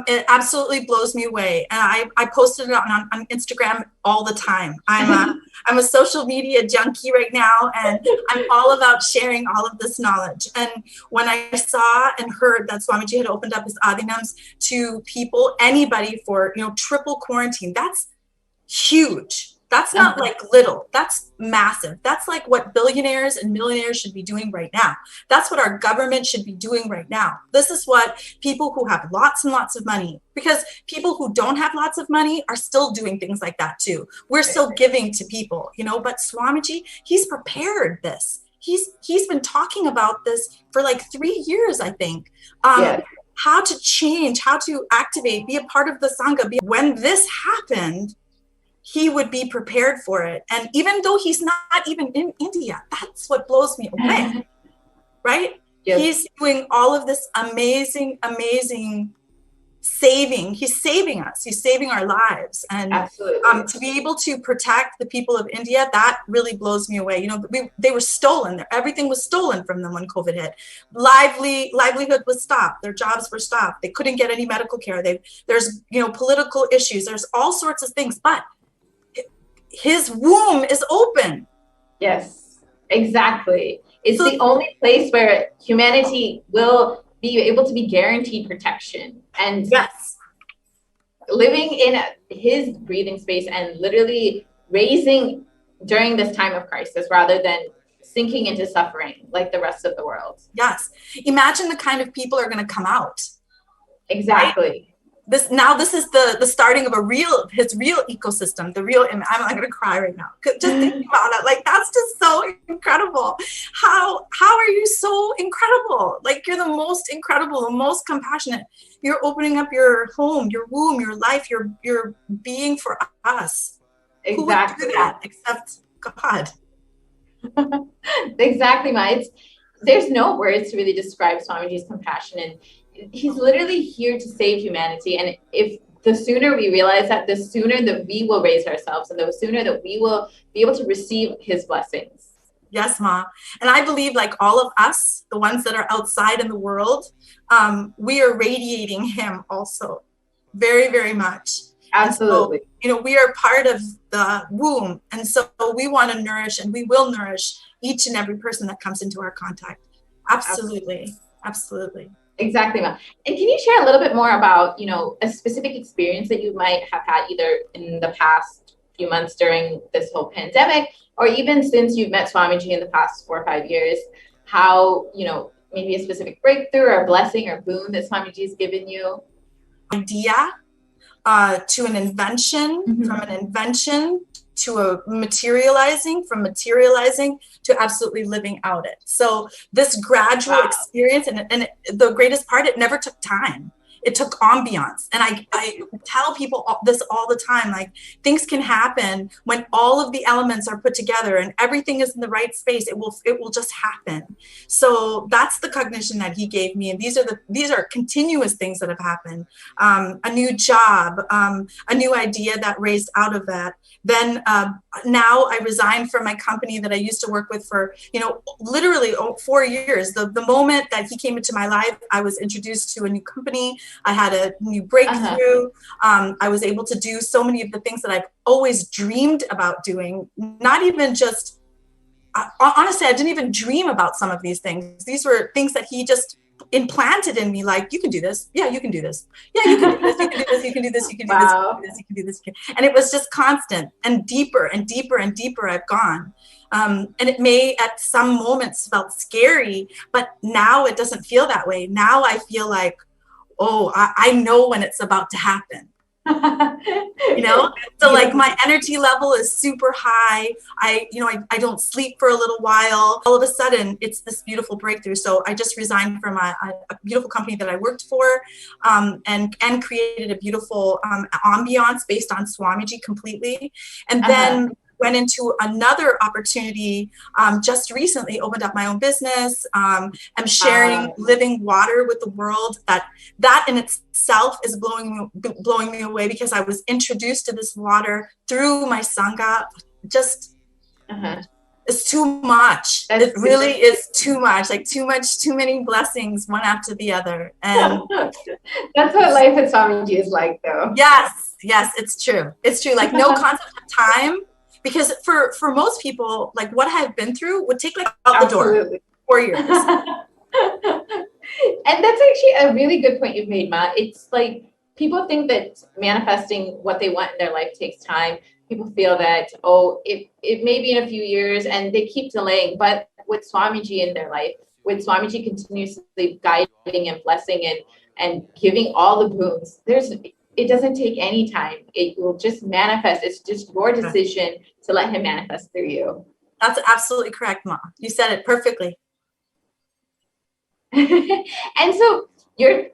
It absolutely blows me away. And I posted it on Instagram all the time. I'm a social media junkie right now, and I'm all about sharing all of this knowledge. And when I saw and heard that Swamiji had opened up his adhinams to people, anybody for, triple quarantine, that's huge. That's not like little, that's massive. That's like what billionaires and millionaires should be doing right now. That's what our government should be doing right now. This is what people who have lots and lots of money, because people who don't have lots of money are still doing things like that too. We're still giving to people, but Swamiji, he's prepared this. He's been talking about this for like 3 years, I think. How to change, how to activate, be a part of the Sangha. When this happened, he would be prepared for it. And even though he's not even in India, that's what blows me away, right? Yes. He's doing all of this amazing, amazing saving. He's saving us. He's saving our lives. And to be able to protect the people of India, that really blows me away. They were stolen. Everything was stolen from them when COVID hit. Livelihood was stopped. Their jobs were stopped. They couldn't get any medical care. There's political issues. There's all sorts of things, but his womb is open. Yes, exactly. It's the only place where humanity will be able to be guaranteed protection. And living in his breathing space and literally raising during this time of crisis rather than sinking into suffering like the rest of the world. Yes. Imagine the kind of people are going to come out. Exactly. Right? This is the starting of his real ecosystem, I'm going to cry right now. Just thinking about it, like, that's just so incredible. How are you so incredible? Like, you're the most incredible, the most compassionate. You're opening up your home, your womb, your life, your being for us. Exactly. Who would do that except God? Exactly, Ma. There's no words to really describe Swamiji's compassion, and he's literally here to save humanity. And if the sooner we realize that, the sooner that we will raise ourselves, and the sooner that we will be able to receive his blessings. Yes, Ma. And I believe, like all of us, the ones that are outside in the world, we are radiating him also very, very much. Absolutely. And so, we are part of the womb. And so we want to nourish, and we will nourish each and every person that comes into our contact. Absolutely. Absolutely. Exactly, Ma. And can you share a little bit more about, a specific experience that you might have had either in the past few months during this whole pandemic, or even since you've met Swamiji in the past 4 or 5 years, how, maybe a specific breakthrough or a blessing or boon that Swamiji's given you? Idea to an invention, from an invention to a materializing, from materializing to absolutely living out it. So this gradual experience, and the greatest part, it never took time. It took ambiance. And I tell people this all the time, like, things can happen when all of the elements are put together and everything is in the right space. It will just happen. So that's the cognition that he gave me. And these are continuous things that have happened. A new job, a new idea that raised out of that. Then now I resigned from my company that I used to work with for, literally 4 years. The moment that he came into my life, I was introduced to a new company. I had a new breakthrough. I was able to do so many of the things that I've always dreamed about doing. Not even just, honestly, I didn't even dream about some of these things. These were things that he just implanted in me, like, you can do this. Yeah, you can do this. Yeah, you can do this. You can do this. You can do this. You can do this. You can do this. You can do this. And it was just constant and deeper and deeper and deeper I've gone. And it may at some moments felt scary, but now it doesn't feel that way. Now I feel like, oh, I know when it's about to happen. So like my energy level is super high. I don't sleep for a little while. All of a sudden it's this beautiful breakthrough. So I just resigned from a beautiful company that I worked for, and created a beautiful ambiance based on Swamiji completely. And then went into another opportunity, just recently opened up my own business. I'm sharing living water with the world. That in itself is blowing me away, because I was introduced to this water through my Sangha. Just, it's too much. It really is too much, like too many blessings, one after the other. And that's what life at Swamiji is like, though. Yes, it's true. It's true. Like, no concept of time. Because for most people, like, what I've been through would take like out the door. 4 years. And that's actually a really good point you've made, Ma. It's like, people think that manifesting what they want in their life takes time. People feel that, it may be in a few years, and they keep delaying. But with Swamiji in their life, with Swamiji continuously guiding and blessing and giving all the boons, it doesn't take any time. It will just manifest. It's just your decision to let him manifest through you. That's absolutely correct, Ma. You said it perfectly. And so you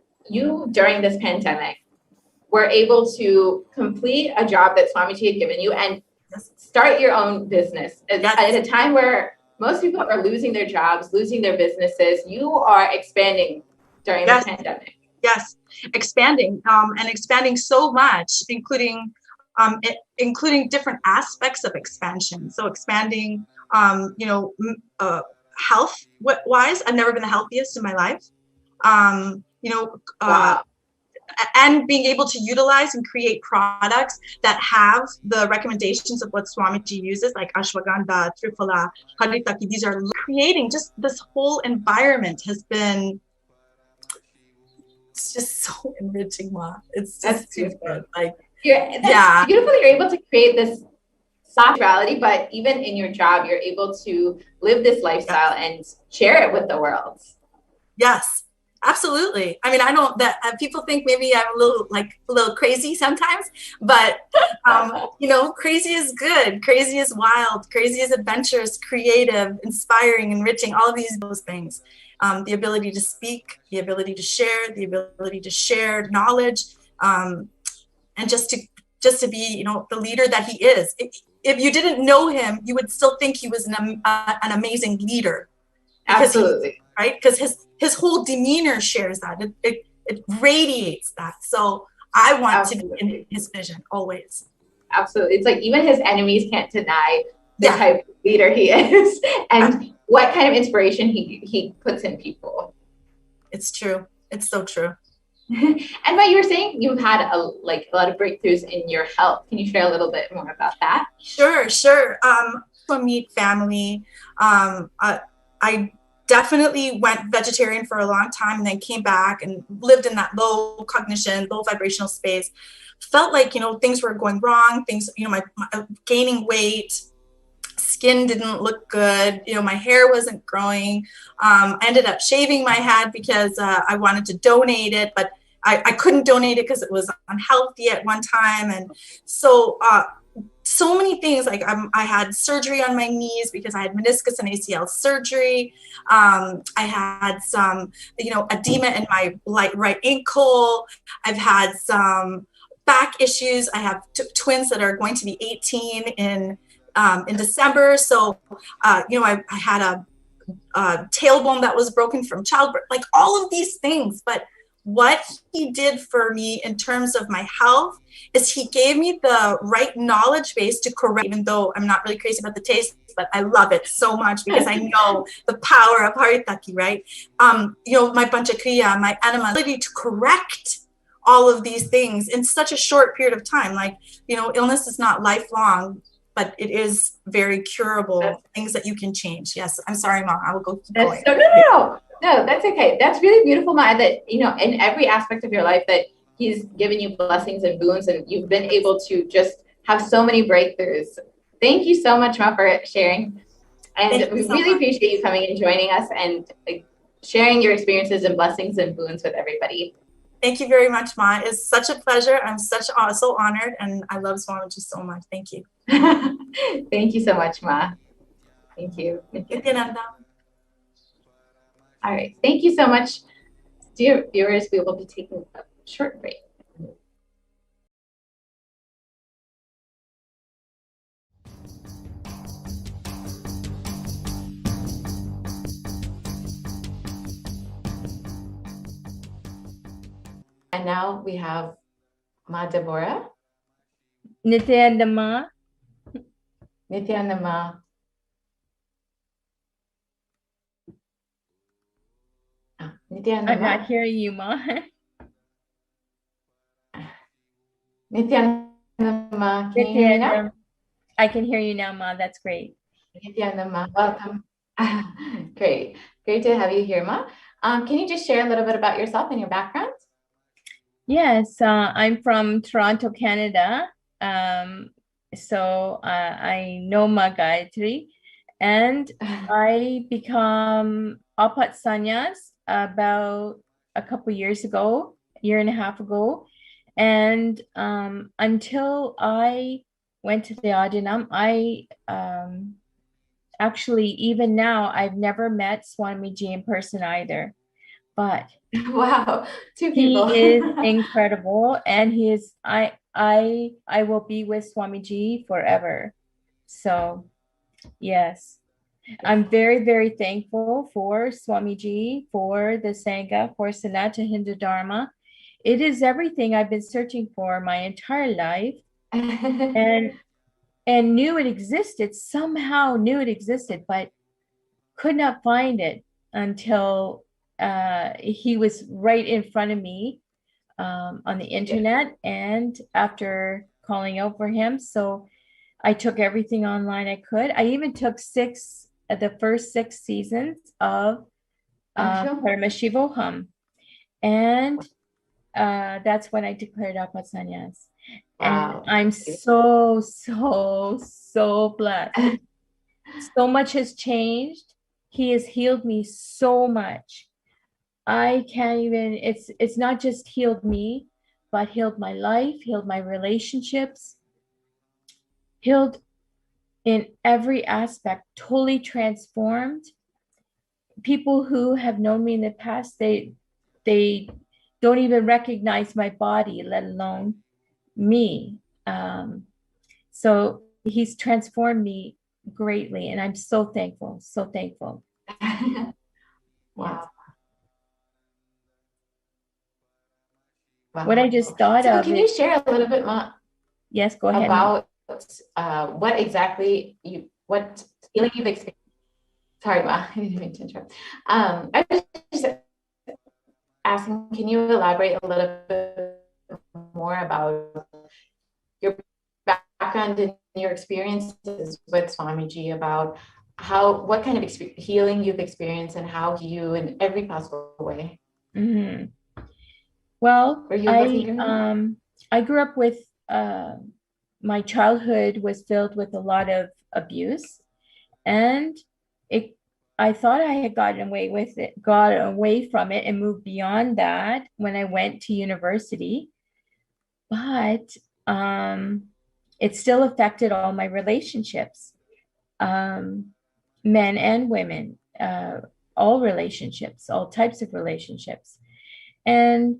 during this pandemic were able to complete a job that Swamiji had given you and start your own business at a time where most people are losing their jobs, losing their businesses. You are expanding during the pandemic. Yes, expanding and expanding so much, including different aspects of expansion. So expanding, health wise, I've never been the healthiest in my life. And being able to utilize and create products that have the recommendations of what Swamiji uses, like ashwagandha, triphala, haritaki. These are creating just this whole environment has been. It's just so enriching, Ma. It's just too good. Like, that's beautiful. You're able to create this soft reality, but even in your job, you're able to live this lifestyle and share it with the world. Yes, absolutely. I mean, I don't that people think maybe I'm a little crazy sometimes, but crazy is good. Crazy is wild. Crazy is adventurous, creative, inspiring, enriching. All of those things. The ability to speak, the ability to share, the ability to share knowledge, and just to be, the leader that he is. If you didn't know him, you would still think he was an amazing leader. Absolutely. Right? Because his whole demeanor shares that. It radiates that. So I want to be in his vision always. Absolutely. It's like even his enemies can't deny the type of leader he is and what kind of inspiration he puts in people. It's true. It's so true. And but you were saying you've had a lot of breakthroughs in your health. Can you share a little bit more about that? Sure. From meat family. I definitely went vegetarian for a long time and then came back and lived in that low cognition, low vibrational space. Felt like, things were going wrong. Things, my gaining weight, skin didn't look good. My hair wasn't growing. I ended up shaving my head because I wanted to donate it, but I couldn't donate it because it was unhealthy at one time. And so many things, like I had surgery on my knees because I had meniscus and ACL surgery. I had some, edema in my right ankle. I've had some back issues. I have twins that are going to be 18 in December. So, I had a tailbone that was broken from childbirth, like all of these things. But what he did for me in terms of my health is he gave me the right knowledge base to correct, even though I'm not really crazy about the taste, but I love it so much because I know the power of haritaki, right? My panchakriya, my anima, ability to correct all of these things in such a short period of time. Like, illness is not lifelong, but it is very curable, things that you can change. Yes, I'm sorry, Mom, I will go keep going. No, that's okay. That's really beautiful, Ma, that, in every aspect of your life that he's given you blessings and boons and you've been able to just have so many breakthroughs. Thank you so much, Ma, for sharing. And we really appreciate you coming and joining us and sharing your experiences and blessings and boons with everybody. Thank you very much, Ma. It's such a pleasure. I'm so honored, and I love Swamiji so much. Thank you. Thank you so much, Ma. Thank you. Nithyananda. All right. Thank you so much. Dear viewers, we will be taking a short break. And now we have Ma Deborah. Nithyananda Ma. Nithyananda Ma. I'm not hearing you, Ma. Nithyananda Ma, can you hear me now? I can hear you now, Ma. That's great. Nithyananda Ma, welcome. Great to have you here, Ma. Can you just share a little bit about yourself and your background? Yes, I'm from Toronto, Canada. So I know Ma Gayatri, and I become Apat Sannyas about a couple years ago, year and a half ago. And until I went to the Adinam, I actually, even now, I've never met Swamiji in person either. But wow, two people. He is incredible, and he is I will be with Swamiji forever. So yes, I'm very, very thankful for Swamiji, for the Sangha, for Sanatana Hindu Dharma. It is everything I've been searching for my entire life, and knew it existed, somehow knew it existed, but could not find it until he was right in front of me on the internet, and after calling out for him. So I took everything online I could. I even took the first 6 seasons of Paramashivoham. And that's when I declared Apat Sannyas. Wow. And I'm so blessed. So much has changed. He has healed me so much. I can't even, it's not just healed me, but healed my life, healed my relationships, healed in every aspect, totally transformed. People who have known me in the past, they don't even recognize my body, let alone me. So he's transformed me greatly, and I'm so thankful, so thankful. Wow. Wow. What I just thought of. Can you share a little bit more? Yes, go ahead. About what exactly what feeling you've experienced. Sorry, Ma, I didn't mean to interrupt. asking, can you elaborate a little bit more about your background and your experiences with Swamiji, about what kind of healing you've experienced and how you, in every possible way. Mm-hmm. Well, Were you able to hear me? I grew up with, my childhood was filled with a lot of abuse, and I thought I had gotten away from it and moved beyond that when I went to university, but it still affected all my relationships, men and women, all relationships, all types of relationships. And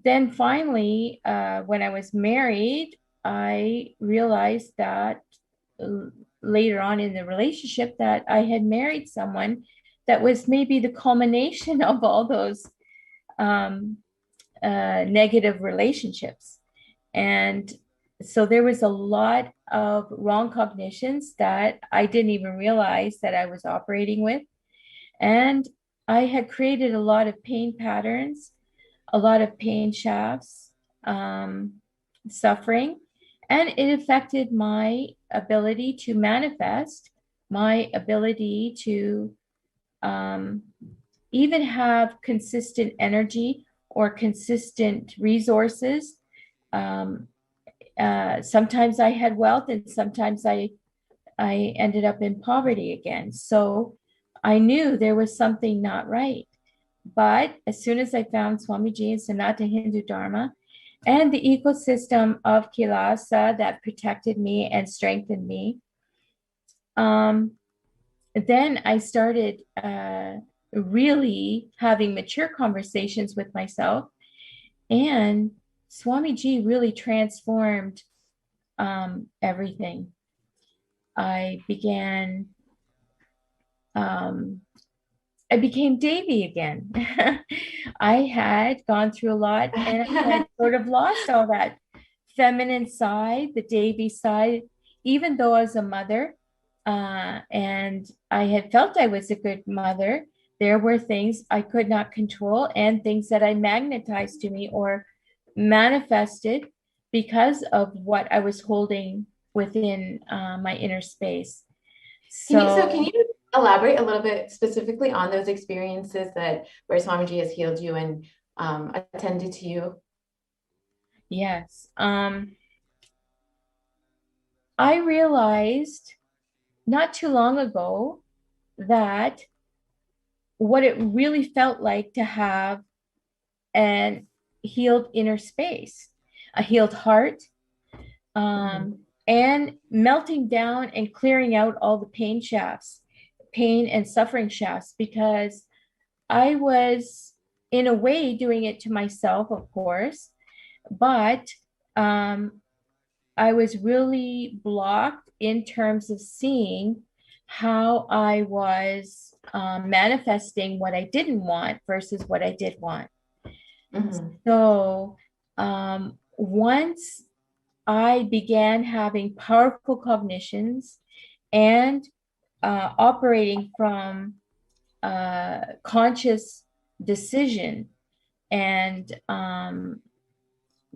then finally, when I was married, I realized that later on in the relationship that I had married someone that was maybe the culmination of all those negative relationships. And so there was a lot of wrong cognitions that I didn't even realize that I was operating with. And I had created a lot of pain patterns, a lot of pain shafts, suffering, and it affected my ability to manifest, my ability to even have consistent energy or consistent resources. Sometimes I had wealth, and sometimes I ended up in poverty again. So I knew there was something not right. But as soon as I found Swamiji and Sanatana Hindu Dharma and the ecosystem of Kailasa that protected me and strengthened me, then I started really having mature conversations with myself. And Swamiji really transformed everything. I became Devi again. I had gone through a lot, and I had sort of lost all that feminine side, the Devi side, even though I was a mother, and I had felt I was a good mother. There were things I could not control and things that I magnetized to me or manifested because of what I was holding within my inner space. So can you elaborate a little bit specifically on those experiences where Swamiji has healed you and attended to you? Yes. I realized not too long ago that what it really felt like to have an healed inner space, a healed heart, and melting down and clearing out all the pain shafts, pain and suffering shafts, because I was in a way doing it to myself, of course, but I was really blocked in terms of seeing how I was manifesting what I didn't want versus what I did want. So once I began having powerful cognitions and operating from conscious decision and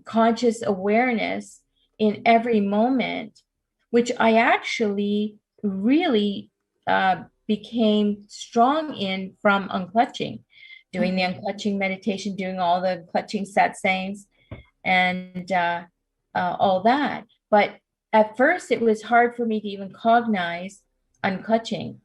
conscious awareness in every moment, which I actually really became strong in from unclutching, doing the unclutching meditation, doing all the clutching satsangs and all that. But at first it was hard for me to even cognize unclutching.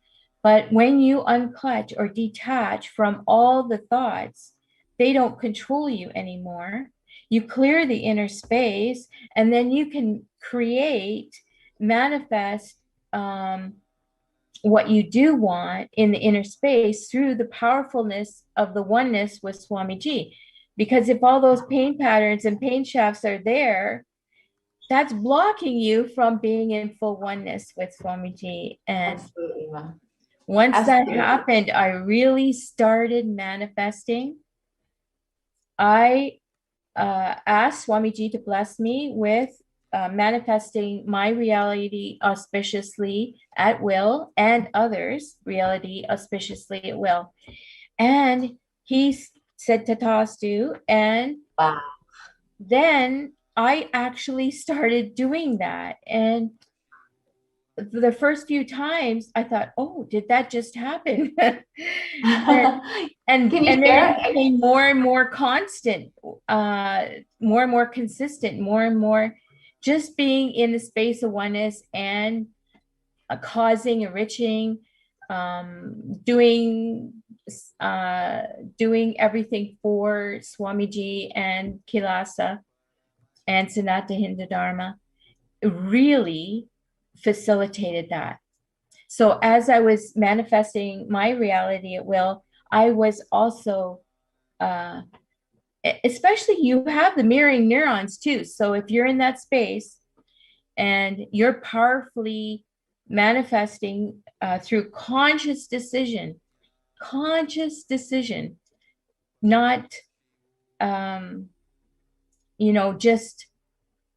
But when you unclutch or detach from all the thoughts, they don't control you anymore. You clear the inner space, and then you can create, manifest what you do want in the inner space through the powerfulness of the oneness with Swamiji. Because if all those pain patterns and pain shafts are there, that's blocking you from being in full oneness with Swamiji. And once that happened, I really started manifesting. I asked Swamiji to bless me with manifesting my reality auspiciously at will and others' reality auspiciously at will. And he said tatastu, and Wow. then I actually started doing that. And the first few times I thought, oh, did that just happen? and Can you then share? it became more and more constant, more and more consistent, more and more just being in the space of oneness and causing, enriching, doing everything for Swamiji and Kailasa and Sanatana Hindu Dharma really facilitated that. So as I was manifesting my reality at will, I was also, especially you have the mirroring neurons too. So if you're in that space and you're powerfully manifesting through conscious decision, not, just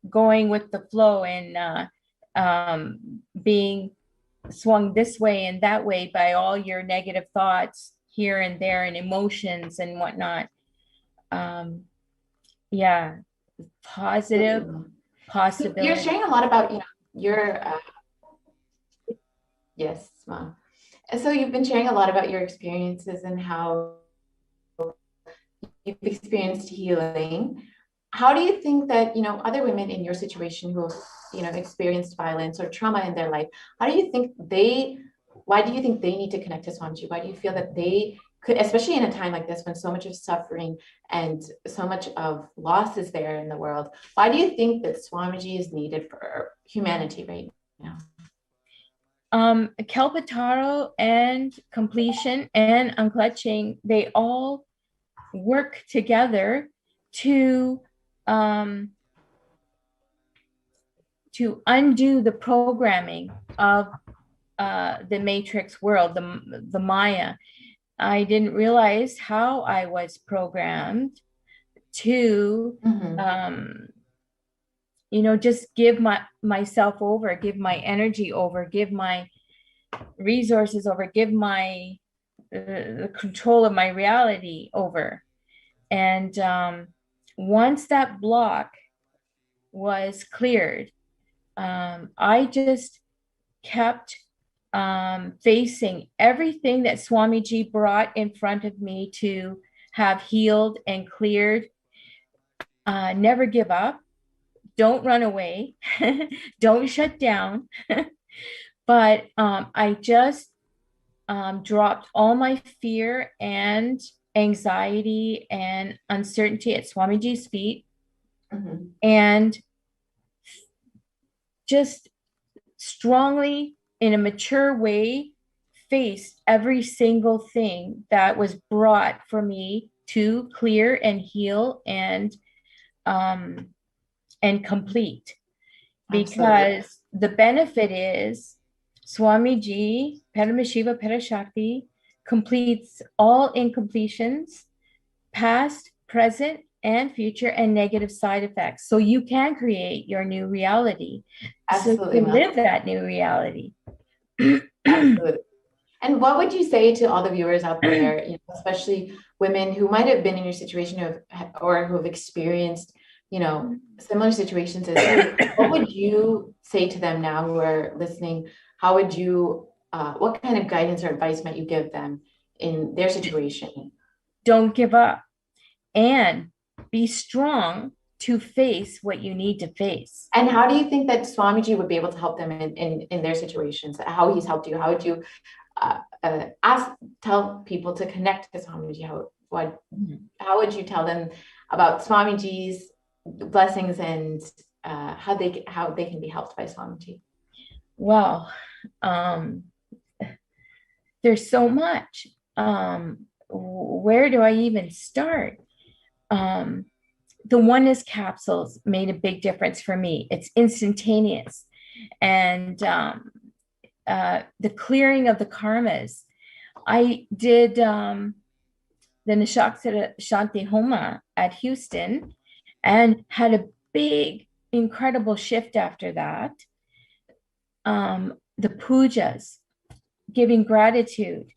going with the flow and being swung this way and that way by all your negative thoughts here and there and emotions and whatnot. Yeah, positive possibility. You're sharing a lot about your yes, Mom. And so you've been sharing a lot about your experiences and how you've experienced healing. How do you think that other women in your situation who have experienced violence or trauma in their life, why do you think they need to connect to Swamiji? Why do you feel that they could, especially in a time like this when so much of suffering and so much of loss is there in the world, why do you think that Swamiji is needed for humanity right now? Kalpataro and completion and unclutching, they all work together to undo the programming of the matrix world, the Maya. I didn't realize how I was programmed to, just give myself over, give my energy over, give my resources over, give my the control of my reality over. And once that block was cleared, I just kept facing everything that Swamiji brought in front of me to have healed and cleared. Never give up. Don't run away. Don't shut down. But I just dropped all my fear and anxiety and uncertainty at Swamiji's feet, and just strongly, in a mature way, faced every single thing that was brought for me to clear and heal and complete. Because the benefit is Swamiji, Paramashiva Parashakti, completes all incompletions, past, present, and future, and negative side effects. So you can create your new reality. Absolutely. So you can live that new reality. Absolutely. And what would you say to all the viewers out there, especially women who might have been in your situation or who have experienced, similar situations as you? What would you say to them now who are listening? How would you, what kind of guidance or advice might you give them in their situation? Don't give up and be strong to face what you need to face. And how do you think that Swamiji would be able to help them in their situations? How he's helped you? How would you tell people to connect to Swamiji? How would you tell them about Swamiji's blessings and how they can be helped by Swamiji? Well, there's so much. Where do I even start? The oneness capsules made a big difference for me. It's instantaneous. And the clearing of the karmas. I did the Nishakshara Shanti Homa at Houston and had a big, incredible shift after that. The pujas, giving gratitude.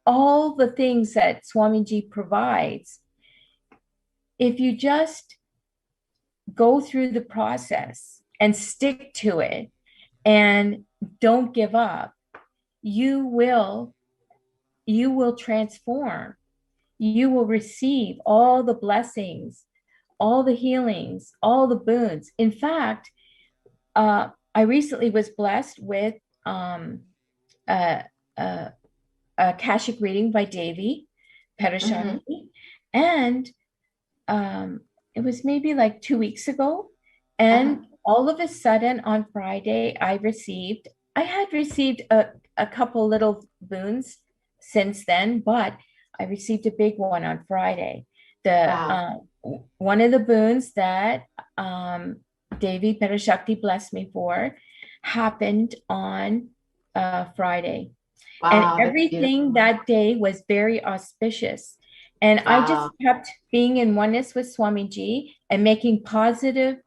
all the things that Swamiji provides, if you just go through the process and stick to it and don't give up, you will transform. You will receive all the blessings, all the healings, all the boons. In fact, I recently was blessed with a Akashic reading by Devi Parashakti, and it was maybe like 2 weeks ago, and all of a sudden on Friday I had received a couple little boons since then, but I received a big one on Friday. One of the boons that Devi Parashakti blessed me for happened on Friday. Wow, and everything that day was very auspicious. And I just kept being in oneness with Swamiji and making positive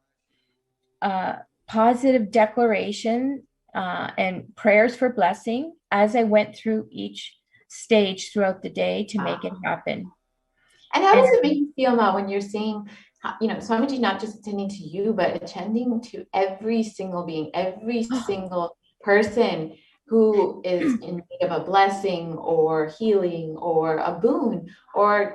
declaration and prayers for blessing as I went through each stage throughout the day to make it happen. And how does it make you feel now when you're seeing, Swamiji not just attending to you, but attending to every single being, every single person who is in need of a blessing or healing or a boon or,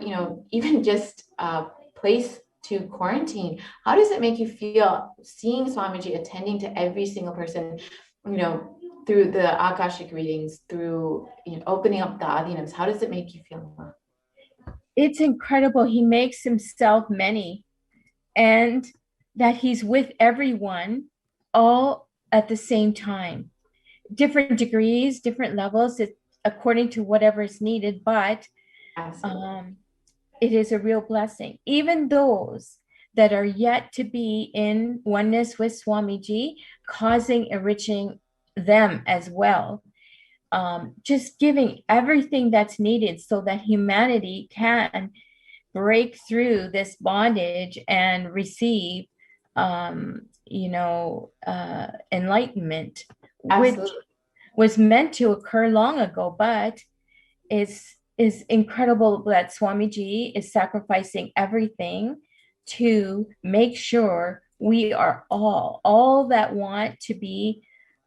even just a place to quarantine? How does it make you feel seeing Swamiji attending to every single person, through the Akashic readings, through opening up the Adinams? How does it make you feel? It's incredible. He makes himself many, and that he's with everyone all at the same time. Different degrees, different levels, according to whatever is needed, but it is a real blessing. Even those that are yet to be in oneness with Swamiji, enriching them as well. Just giving everything that's needed so that humanity can break through this bondage and receive, enlightenment, which was meant to occur long ago, but is incredible that Swamiji is sacrificing everything to make sure we are all that want to be,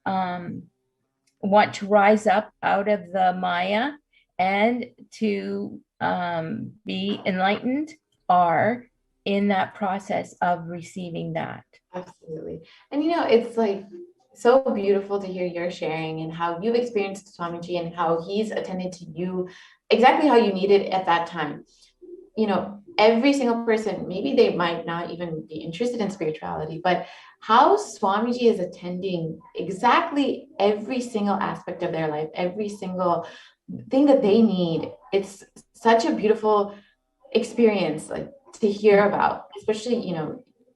want to rise up out of the Maya and to be enlightened are in that process of receiving that. Absolutely. And it's like so beautiful to hear your sharing and how you've experienced Swamiji and how he's attended to you exactly how you needed at that time. Every single person, maybe they might not even be interested in spirituality, but how Swamiji is attending exactly every single aspect of their life, every single thing that they need. It's such a beautiful experience, like to hear about, especially,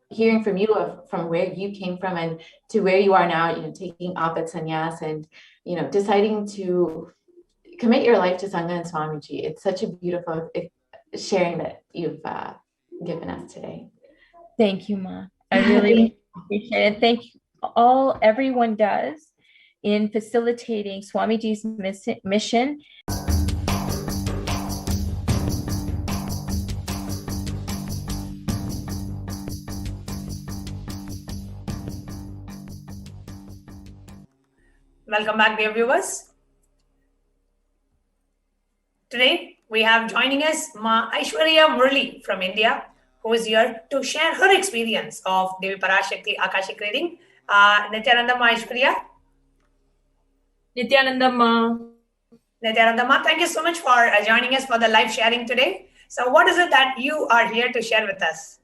hearing from you from where you came from and to where you are now, taking up at sannyas and, deciding to commit your life to Sangha and Swamiji. It's such a beautiful sharing that you've given us today. Thank you, Ma. I really appreciate it. Thank you everyone does in facilitating Swamiji's mission. Welcome back, dear viewers. Today, we have joining us Ma Aishwarya Murali from India, who is here to share her experience of Devi Parashakti Akashic reading. Nithyananda Ma Aishwarya. Nithyananda Ma. Nithyananda Ma, thank you so much for joining us for the live sharing today. So what is it that you are here to share with us?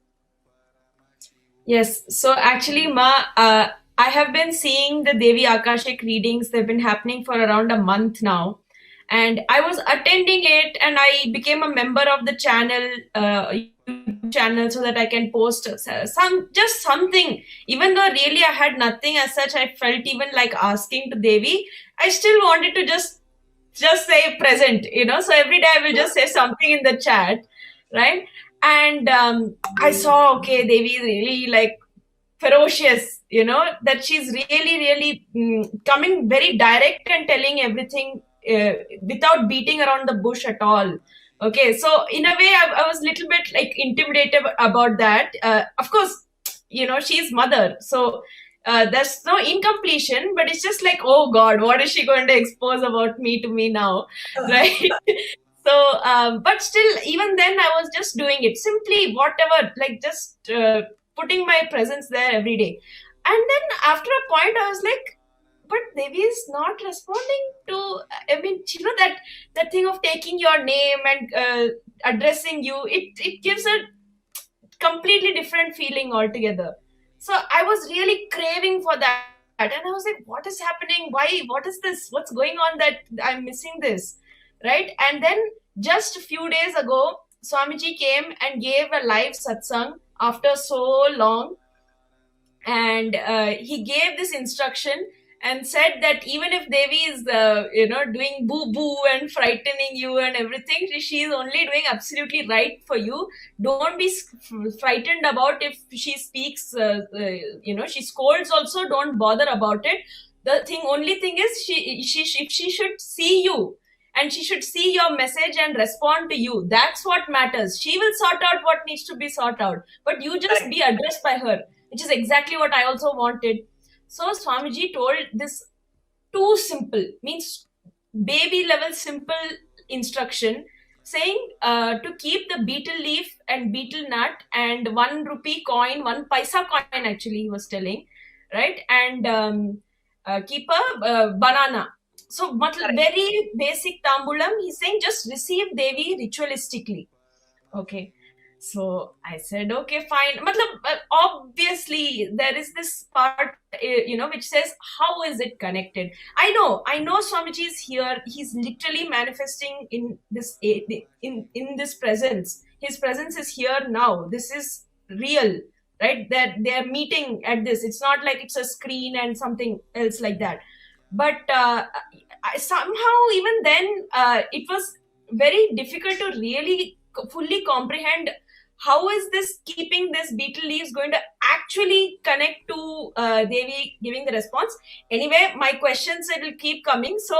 Yes, so actually, Ma, I have been seeing the Devi Akashic readings. They've been happening for around a month now. And I was attending it and I became a member of the channel, YouTube channel, so that I can post something. Even though really I had nothing as such, I felt even like asking to Devi. I still wanted to just say present, so every day I will just say something in the chat, right? And I saw, okay, Devi really like ferocious, that she's really coming very direct and telling everything without beating around the bush at all. Okay, so in a way, I was a little bit like intimidated about that. Of course, she's mother, so there's no incompletion, but it's just like, oh God, what is she going to expose about me to me now, right? So, but still, even then, I was just doing it simply, whatever, like just putting my presence there every day. And then after a point, I was like, but Devi is not responding to, I mean, that thing of taking your name and addressing you, it gives a completely different feeling altogether. So I was really craving for that. And I was like, what is happening? Why? What is this? What's going on that I'm missing this? Right? And then just a few days ago, Swamiji came and gave a live satsang after so long. And he gave this instruction and said that even if Devi is, doing boo-boo and frightening you and everything, she is only doing absolutely right for you. Don't be frightened about if she speaks, she scolds also, don't bother about it. The only thing is, if she should see you, and she should see your message and respond to you. That's what matters. She will sort out what needs to be sorted out. But you just be addressed by her, which is exactly what I also wanted. So Swamiji told this too simple, means baby level simple instruction, saying to keep the betel leaf and betel nut and 1 rupee coin, 1 paisa coin actually he was telling, right? And keep a banana. So very basic tambulam, he's saying just receive Devi ritualistically. Okay. So I said, okay, fine. Obviously, there is this part, which says, how is it connected? I know Swamiji is here. He's literally manifesting in this presence. His presence is here now. This is real, right? That they're meeting at this. It's not like it's a screen and something else like that. But somehow, even then, it was very difficult to really fully comprehend how is this keeping this betel leaves going to actually connect to Devi giving the response. Anyway, my questions will keep coming. So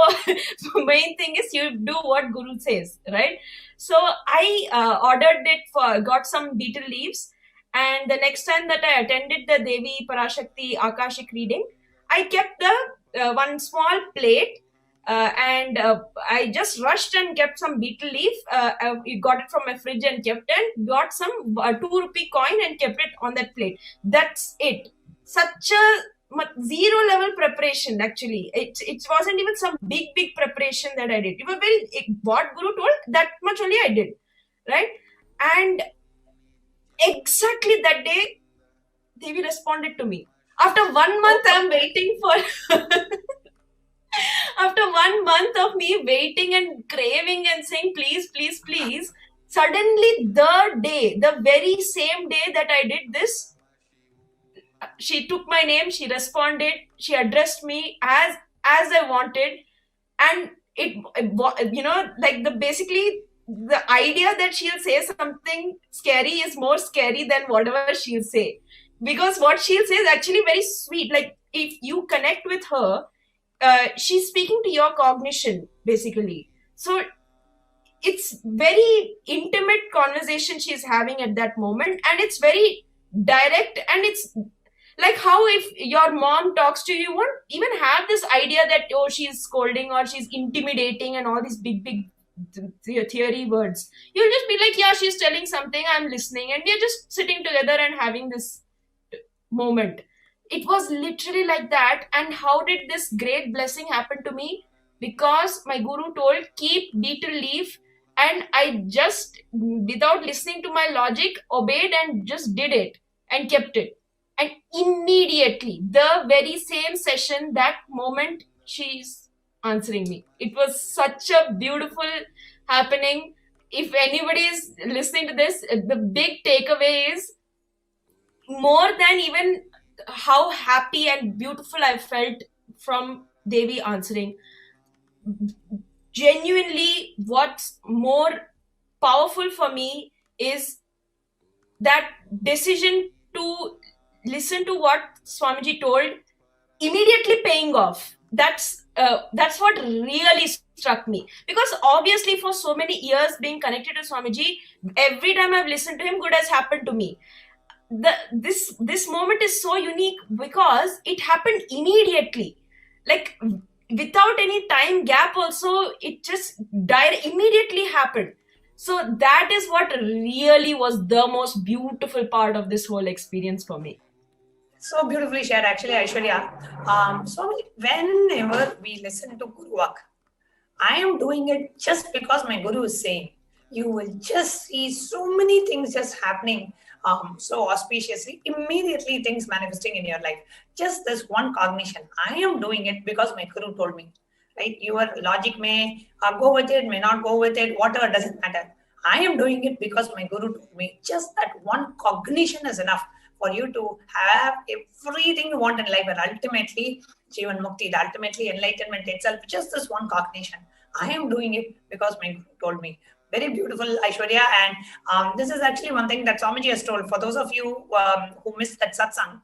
main thing is you do what Guru says, right? So I ordered it got some betel leaves. And the next time that I attended the Devi Parashakti Akashic reading, I kept the one small plate. And I just rushed and kept some betel leaf. I got it from my fridge and kept it. Got some 2 rupee coin and kept it on that plate. That's it. Such a zero level preparation actually. It wasn't even some big preparation that I did. It was what Guru told, that much only I did, right? And exactly that day, Devi responded to me. After 1 month, I'm waiting for. After 1 month of me waiting and craving and saying, please, please, please, suddenly the very same day that I did this, she took my name, she responded, she addressed me as I wanted. And basically the idea that she'll say something scary is more scary than whatever she'll say. Because what she'll say is actually very sweet. Like if you connect with her, she's speaking to your cognition, basically. So it's very intimate conversation she's having at that moment, and it's very direct, and it's like how if your mom talks to you, you won't even have this idea that, oh, she's scolding or she's intimidating and all these big theory words. You'll just be like, yeah, she's telling something, I'm listening, and we're just sitting together and having this moment. It was literally like that. And how did this great blessing happen to me? Because my Guru told, keep betel leaf, and I just, without listening to my logic, obeyed and just did it and kept it. And immediately, the very same session, that moment, she's answering me. It was such a beautiful happening. If anybody is listening to this, the big takeaway is, more than even how happy and beautiful I felt from Devi answering, genuinely what's more powerful for me is that decision to listen to what Swamiji told, immediately paying off. That's that's what really struck me, because obviously for so many years being connected to Swamiji, every time I've listened to him, good has happened to me. This moment is so unique because it happened immediately, like without any time gap. Also, it just immediately happened. So that is what really was the most beautiful part of this whole experience for me. So beautifully shared, actually, Aishwarya. So whenever we listen to Guru Vak, I am doing it just because my Guru is saying. You will just see so many things just happening so auspiciously, immediately things manifesting in your life. Just this one cognition. I am doing it because my Guru told me. Right? Your logic may go with it, may not go with it, whatever, doesn't matter. I am doing it because my Guru told me. Just that one cognition is enough for you to have everything you want in life, and ultimately Jivan Mukti, ultimately enlightenment itself, just this one cognition. I am doing it because my Guru told me. Very beautiful, Aishwarya. And this is actually one thing that Swamiji has told. For those of you who missed that satsang,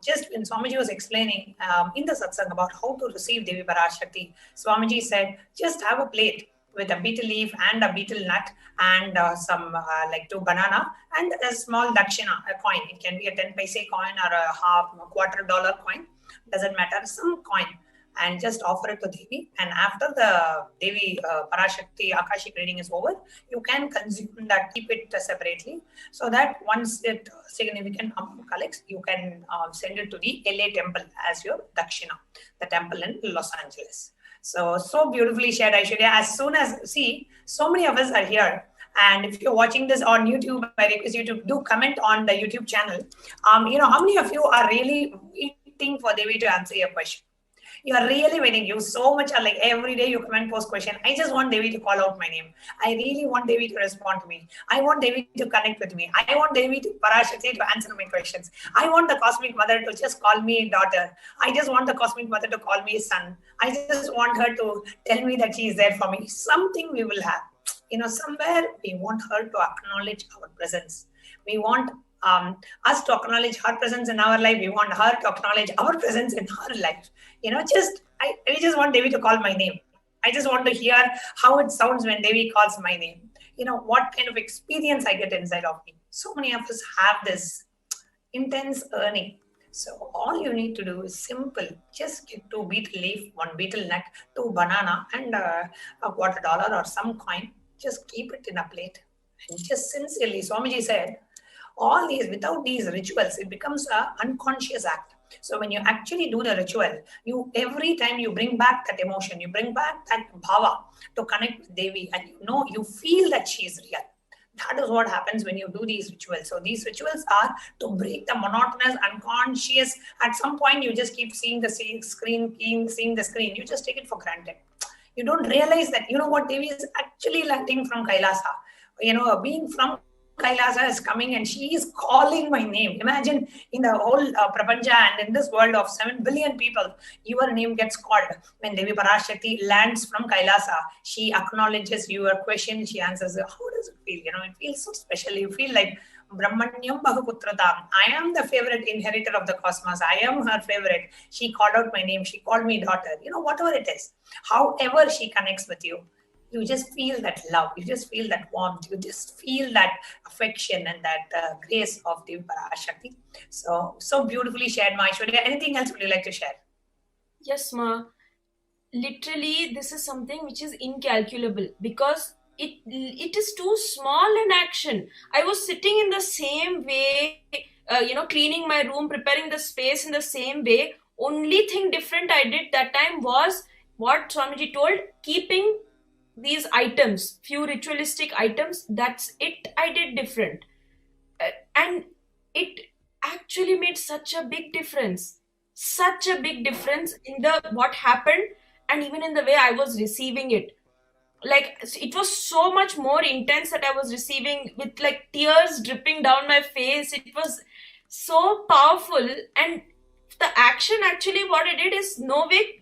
just when Swamiji was explaining in the satsang about how to receive Devi Parashakti, Swamiji said, just have a plate with a betel leaf and a betel nut and some like 2 banana and a small dakshina, a coin. It can be a 10 paise coin or a $quarter coin. Doesn't matter, some coin. And just offer it to Devi. And after the Devi Parashakti Akashic reading is over, you can consume that, keep it separately, so that once it significant amount collects, you can send it to the LA temple as your Dakshina, the temple in Los Angeles. So beautifully shared, Aishwarya. As soon as, see, so many of us are here. And if you're watching this on YouTube, I request you to do comment on the YouTube channel. How many of you are really waiting for Devi to answer your question? You are really waiting. You so much are like every day you come and post question. I just want Devi to call out my name. I really want Devi to respond to me. I want Devi to connect with me. I want Devi to Parashakti to answer my questions. I want the Cosmic Mother to just call me daughter. I just want the Cosmic Mother to call me son. I just want her to tell me that she is there for me. Something we will have. Somewhere we want her to acknowledge our presence. We want us to acknowledge her presence in our life. We want her to acknowledge our presence in her life. We just want Devi to call my name. I just want to hear how it sounds when Devi calls my name. What kind of experience I get inside of me. So many of us have this intense earning. So all you need to do is simple. Just get 2 betel leaf, 1 betel nut, 2 banana, and a $quarter or some coin. Just keep it in a plate. And just sincerely, Swamiji said, all these, without these rituals, it becomes an unconscious act. So when you actually do the ritual, every time you bring back that emotion, you bring back that bhava to connect with Devi, and you feel that she is real. That is what happens when you do these rituals. So these rituals are to break the monotonous, unconscious. At some point, you just keep seeing the screen. You just take it for granted. You don't realize that, what Devi is actually landing from Kailasa. Being from Kailasa is coming and she is calling my name. Imagine in the whole Prapancha and in this world of 7 billion people, your name gets called. When Devi Parashakti lands from Kailasa, she acknowledges your question, she answers. How does it feel? It feels so special. You feel like Brahmanyam Bahuputratam. I am the favorite inheritor of the cosmos. I am her favorite. She called out my name. She called me daughter. Whatever it is, however she connects with you, you just feel that love, you just feel that warmth, you just feel that affection and that grace of Devi Parashakti. So beautifully shared, Ma Aishwarya. Anything else would you like to share? Yes, Ma. Literally, this is something which is incalculable because it is too small an action. I was sitting in the same way, cleaning my room, preparing the space in the same way. Only thing different I did that time was what Swamiji told, keeping these items, few ritualistic items, that's it I did different. And it actually made such a big difference in the what happened and even in the way I was receiving it. Like, it was so much more intense that I was receiving with like tears dripping down my face. It was so powerful, and the action actually what I did is no way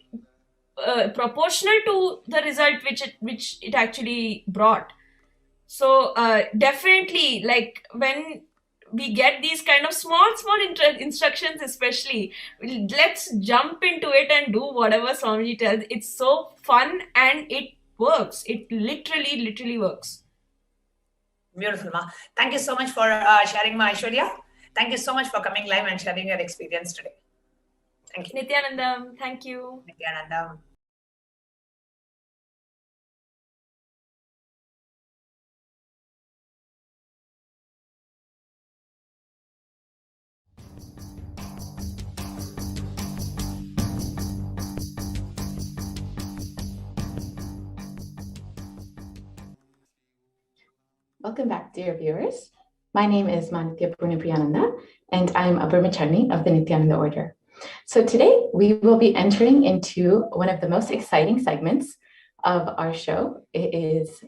proportional to the result which it actually brought. So definitely, like when we get these kind of small instructions, especially, let's jump into it and do whatever Swamiji tells. It's so fun and it works. It literally works. Beautiful, Ma. Thank you so much for sharing, Ma Aishwarya. Thank you so much for coming live and sharing your experience today. Thank you. Nithyanandam, thank you. Nithyanandam. Welcome back, dear viewers. My name is Manitya Purnipriyananda, and I'm a Brahmachari of the Nithyananda Order. So today we will be entering into one of the most exciting segments of our show. It is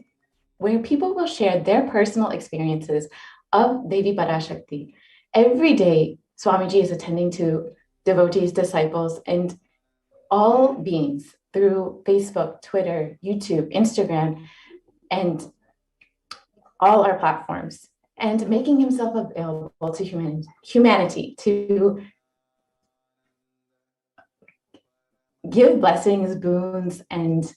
where people will share their personal experiences of Devi Parashakti. Every day, Swamiji is attending to devotees, disciples, and all beings through Facebook, Twitter, YouTube, Instagram, and all our platforms, and making himself available to humanity to give blessings, boons, and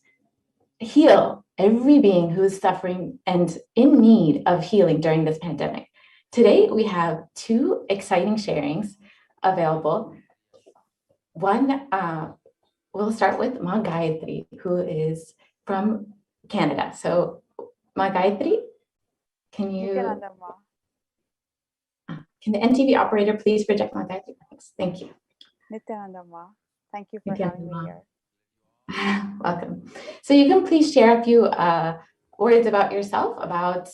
heal every being who is suffering and in need of healing during this pandemic. Today, we have two exciting sharings available. One, we'll start with Ma Gayatri, who is from Canada. So, Ma Gayatri, can the NTV operator please project Ma Gayatri? Thank you. Nithyananda, thank you for having me here. Welcome. So you can please share a few words about yourself, about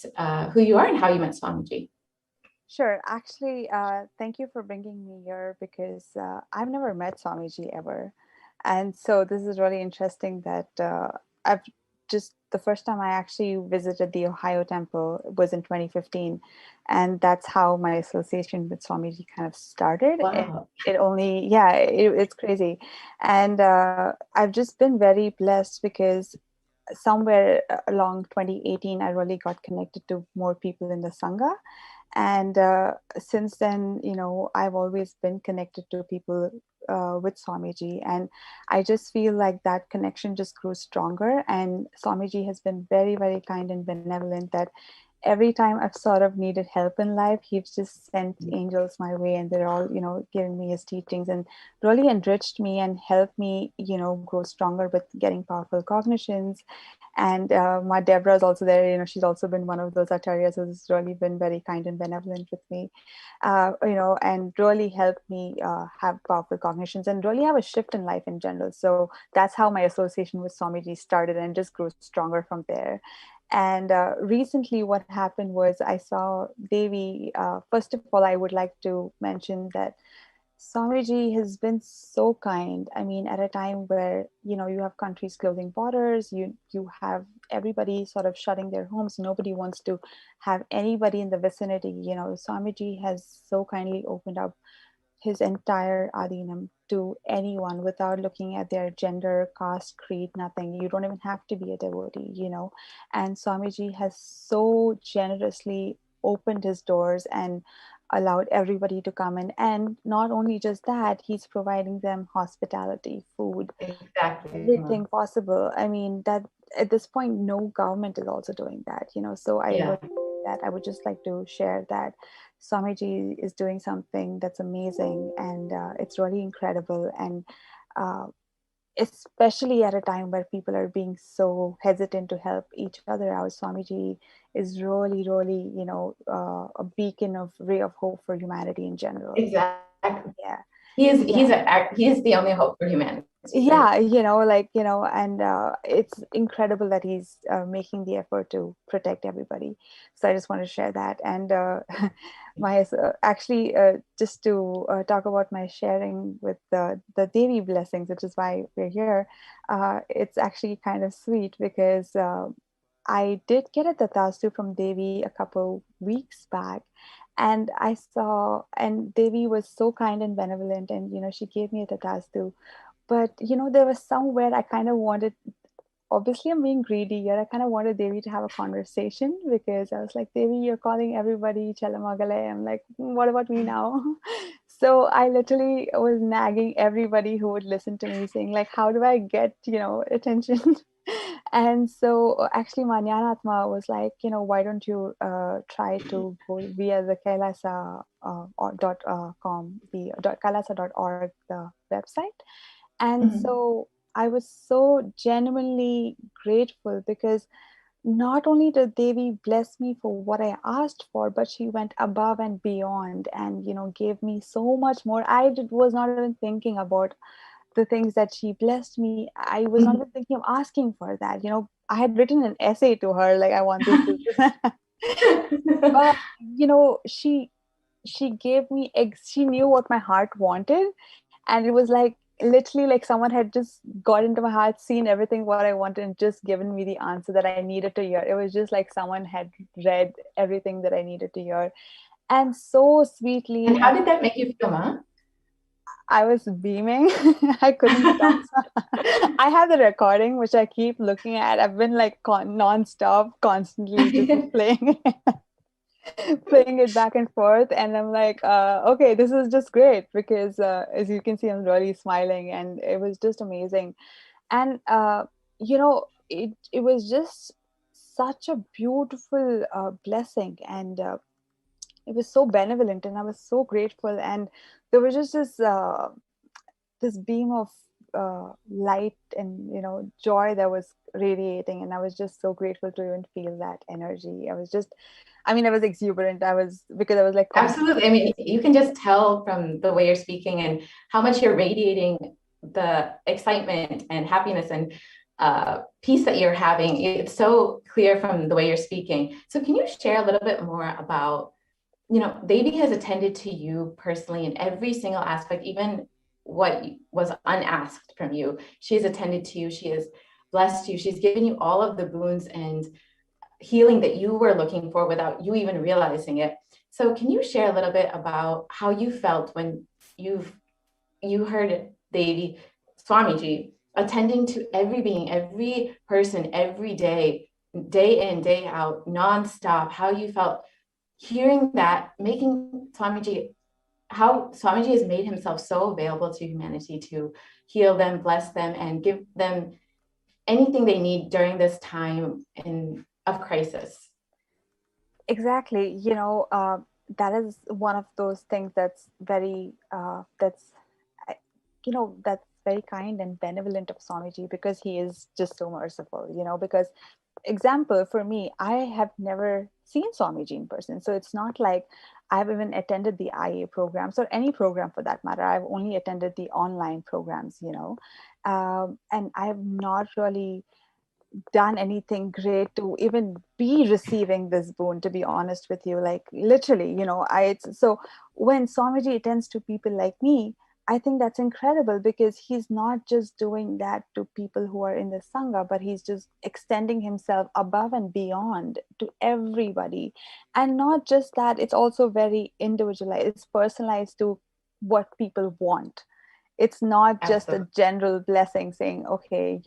who you are and how you met Swamiji. Sure. Actually, thank you for bringing me here because I've never met Swamiji ever. And so this is really interesting that the first time I actually visited the Ohio temple was in 2015. And that's how my association with Swamiji kind of started. Wow. It's crazy. And I've just been very blessed because somewhere along 2018, I really got connected to more people in the Sangha. And since then, I've always been connected to people with Swamiji. And I just feel like that connection just grew stronger. And Swamiji has been very, very kind and benevolent that every time I've sort of needed help in life, he's just sent angels my way, and they're all, giving me his teachings and really enriched me and helped me, grow stronger with getting powerful cognitions. And my Deborah is also there. She's also been one of those acharyas who's really been very kind and benevolent with me, and really helped me have powerful cognitions and really have a shift in life in general. So that's how my association with Swamiji started and just grew stronger from there. And recently what happened was I saw Devi. First of all, I would like to mention that Swamiji has been so kind. I mean, at a time where, you have countries closing borders, you have everybody sort of shutting their homes. Nobody wants to have anybody in the vicinity. Swamiji has so kindly opened up his entire adinam to anyone without looking at their gender, caste, creed, nothing. You don't even have to be a devotee, And Swamiji has so generously opened his doors and allowed everybody to come in. And not only just that, he's providing them hospitality, food, everything possible. I mean, that at this point, no government is also doing that, So I would just like to share that Swamiji is doing something that's amazing, and it's really incredible. And especially at a time where people are being so hesitant to help each other out, Swamiji is really, really, a beacon of ray of hope for humanity in general. Exactly. Yeah. He is the only hope for humanity. Yeah, and it's incredible that he's making the effort to protect everybody. So I just want to share that. And just to talk about my sharing with the Devi blessings, which is why we're here. It's actually kind of sweet because I did get a tatastu from Devi a couple weeks back. And I saw, and Devi was so kind and benevolent, and she gave me a tatastu. But there was somewhere I kind of wanted obviously I'm being greedy, yet I kind of wanted Devi to have a conversation because I was like, Devi, you're calling everybody Chalamagale. I'm like, what about me now? So I literally was nagging everybody who would listen to me, saying like, how do I get, attention? And so actually Manyanatma was like, why don't you try to go via the Kailasa .com, the kailasa.org, the website. And so I was so genuinely grateful because not only did Devi bless me for what I asked for, but she went above and beyond and, gave me so much more. Was not even thinking about the things that she blessed me. I was not even thinking of asking for that. I had written an essay to her, like, I want this. But, she gave me, she knew what my heart wanted. And it was like, literally like someone had just got into my heart, seen everything what I wanted, and just given me the answer that I needed to hear. It was just like someone had read everything that I needed to hear. And so sweetly. And how did that make you feel, Ma? I was beaming. I couldn't stop. I have the recording, which I keep looking at. I've been like non-stop, constantly just playing it back and forth. And I'm like, okay, this is just great because as you can see, I'm really smiling and it was just amazing. And, it was just such a beautiful blessing. And it was so benevolent and I was so grateful. And there was just this beam of light and joy that was radiating, and I was just so grateful to even feel that energy. I was exuberant. Because I was like, absolutely. I mean, you can just tell from the way you're speaking and how much you're radiating the excitement and happiness and peace that you're having. It's so clear from the way you're speaking. So can you share a little bit more about, Devi has attended to you personally in every single aspect, even what was unasked from you. She has attended to you. She has blessed you. She's given you all of the boons and healing that you were looking for without you even realizing it. So can you share a little bit about how you felt when you heard Devi Swamiji attending to every being, every person, every day in, day out, nonstop, how you felt hearing that, making Swamiji, how Swamiji has made himself so available to humanity to heal them, bless them, and give them anything they need during this time of crisis. Exactly. That is one of those things that's very, that's very kind and benevolent of Swamiji, because he is just so merciful, because example for me, I have never seen Swamiji in person. So it's not like I've even attended the IA programs or any program for that matter. I've only attended the online programs, and I've not really done anything great to even be receiving this boon, to be honest with you. Like literally, so when Swamiji attends to people like me, I think that's incredible, because he's not just doing that to people who are in the Sangha, but he's just extending himself above and beyond to everybody. And not just that, it's also very individualized, it's personalized to what people want. It's not just a general blessing saying, okay,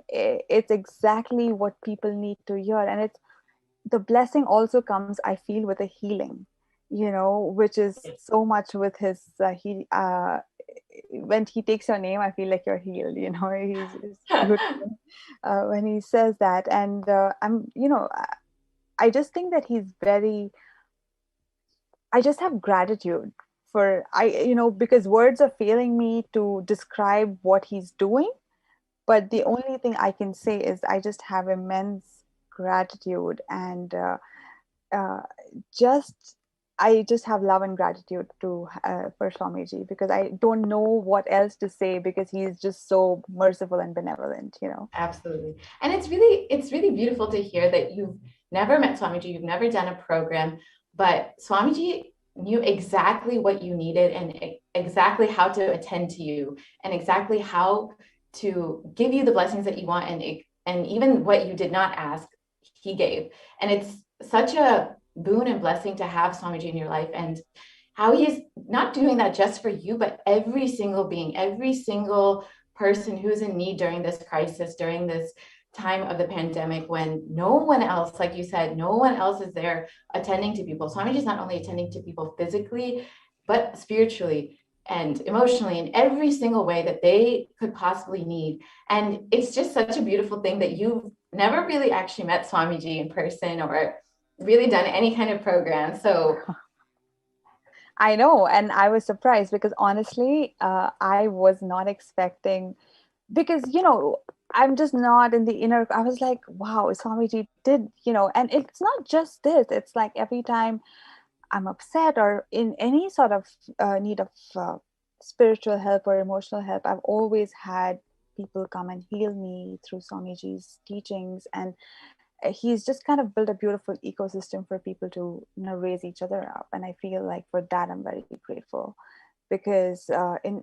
it's exactly what people need to hear. And the blessing also comes, I feel, with a healing, which is so much with his, when he takes your name, I feel like you're healed, he's good when he says that. And I just think that I just have gratitude for, because words are failing me to describe what he's doing. But the only thing I can say is I just have immense gratitude, and I just have love and gratitude for Swamiji, because I don't know what else to say, because he's just so merciful and benevolent, Absolutely. And it's really beautiful to hear that you've never met Swamiji, you've never done a program, but Swamiji knew exactly what you needed and exactly how to attend to you and exactly how to give you the blessings that you want, and even what you did not ask, he gave. And it's such a boon and blessing to have Swamiji in your life, and how he's not doing that just for you, but every single being, every single person who's in need during this crisis, during this time of the pandemic when no one else, like you said, no one else is there attending to people. Swamiji is not only attending to people physically, but spiritually and emotionally in every single way that they could possibly need. And it's just such a beautiful thing that you've never really actually met Swamiji in person or really done any kind of program. So I know, and I was surprised because honestly, I was not expecting, because I'm just not in the inner. I was like, wow, Swamiji did, and it's not just this. It's like every time I'm upset or in any sort of need of spiritual help or emotional help, I've always had people come and heal me through Swamiji's teachings, and he's just kind of built a beautiful ecosystem for people to raise each other up. And I feel like for that I'm very grateful, because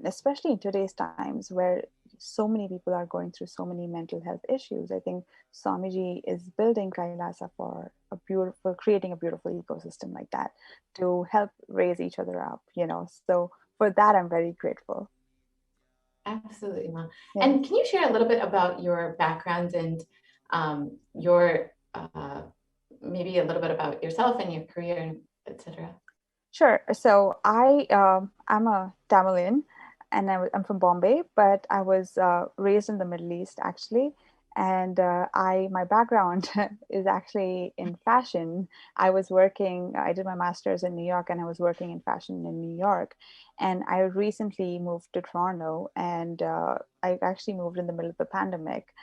especially in today's times where so many people are going through so many mental health issues, I think Swamiji is building Kailasa for creating a beautiful ecosystem like that to help raise each other up, so for that I'm very grateful. Absolutely, Ma. Yeah. And can you share a little bit about your background and your maybe a little bit about yourself and your career, and etc.? Sure. So I'm a Tamilian, and I'm from Bombay, but I was raised in the Middle East actually. And my background is actually in fashion. I did my master's in New York, and I was working in fashion in New York. And I recently moved to Toronto, and I actually moved in the middle of the pandemic,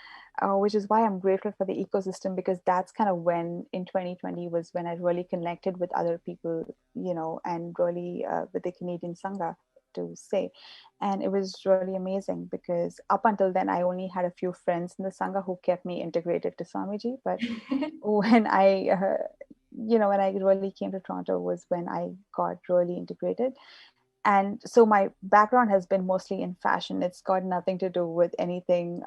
which is why I'm grateful for the ecosystem, because that's kind of when in 2020 was when I really connected with other people, and really with the Canadian Sangha to say. And it was really amazing because up until then, I only had a few friends in the Sangha who kept me integrated to Swamiji. But when I, when I really came to Toronto was when I got really integrated. And so my background has been mostly in fashion. It's got nothing to do with anything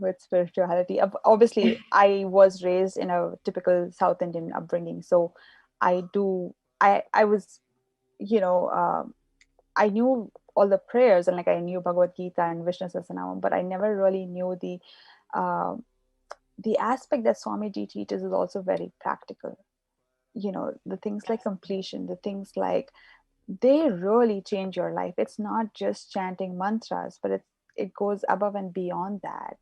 with spirituality. Obviously, I was raised in a typical South Indian upbringing. So I was, I knew all the prayers, and like I knew Bhagavad Gita and Vishnu Sahasranamam, but I never really knew the aspect that Swamiji teaches is also very practical. The things like completion, the things like, they really change your life. It's not just chanting mantras, but it goes above and beyond that,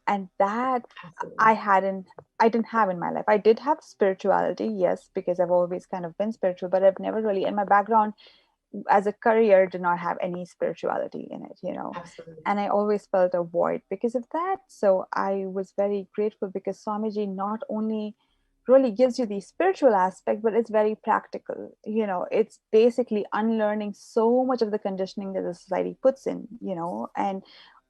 and that Absolutely. I didn't have in my life. I did have spirituality, yes, because I've always kind of been spiritual, but I've never really, in my background as a career, did not have any spirituality in it, Absolutely. And I always felt a void because of that. So I was very grateful because Swamiji not only really gives you the spiritual aspect, but it's very practical. It's basically unlearning so much of the conditioning that the society puts in, and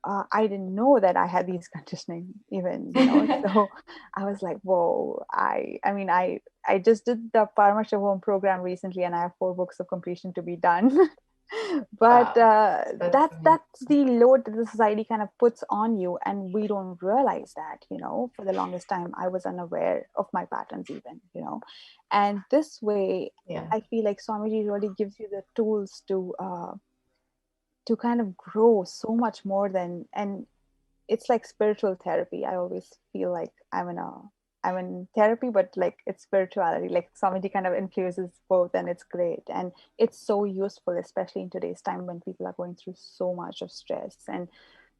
I didn't know that I had these conditioning even, so I was like, whoa, I just did the Paramashivoham program recently, and I have 4 books of completion to be done. But Wow. that's the load that the society kind of puts on you, and we don't realize that. For the longest time I was unaware of my patterns even, and this way, yeah. I feel like Swamiji really gives you the tools to kind of grow so much more than, and it's like spiritual therapy. I always feel like I'm in therapy, but like it's spirituality. Like Swamiji kind of infuses both, and it's great. And it's so useful, especially in today's time when people are going through so much of stress and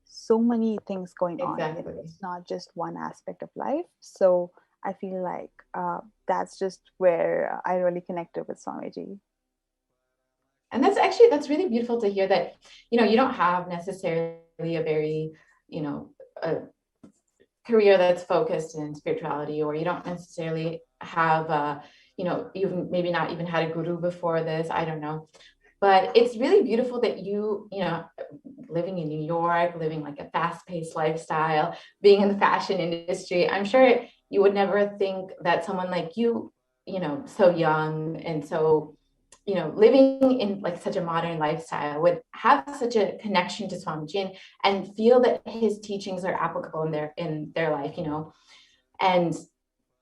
so many things going on. Exactly. It's not just one aspect of life. So I feel like that's just where I really connected with Swamiji. And that's really beautiful to hear that, you don't have necessarily a very, a career that's focused in spirituality, or you don't necessarily have, you've maybe not even had a guru before this, I don't know. But it's really beautiful that you living in New York, living like a fast-paced lifestyle, being in the fashion industry, I'm sure you would never think that someone like you, so young and so, living in like such a modern lifestyle would have such a connection to Swamiji and feel that his teachings are applicable in their life, and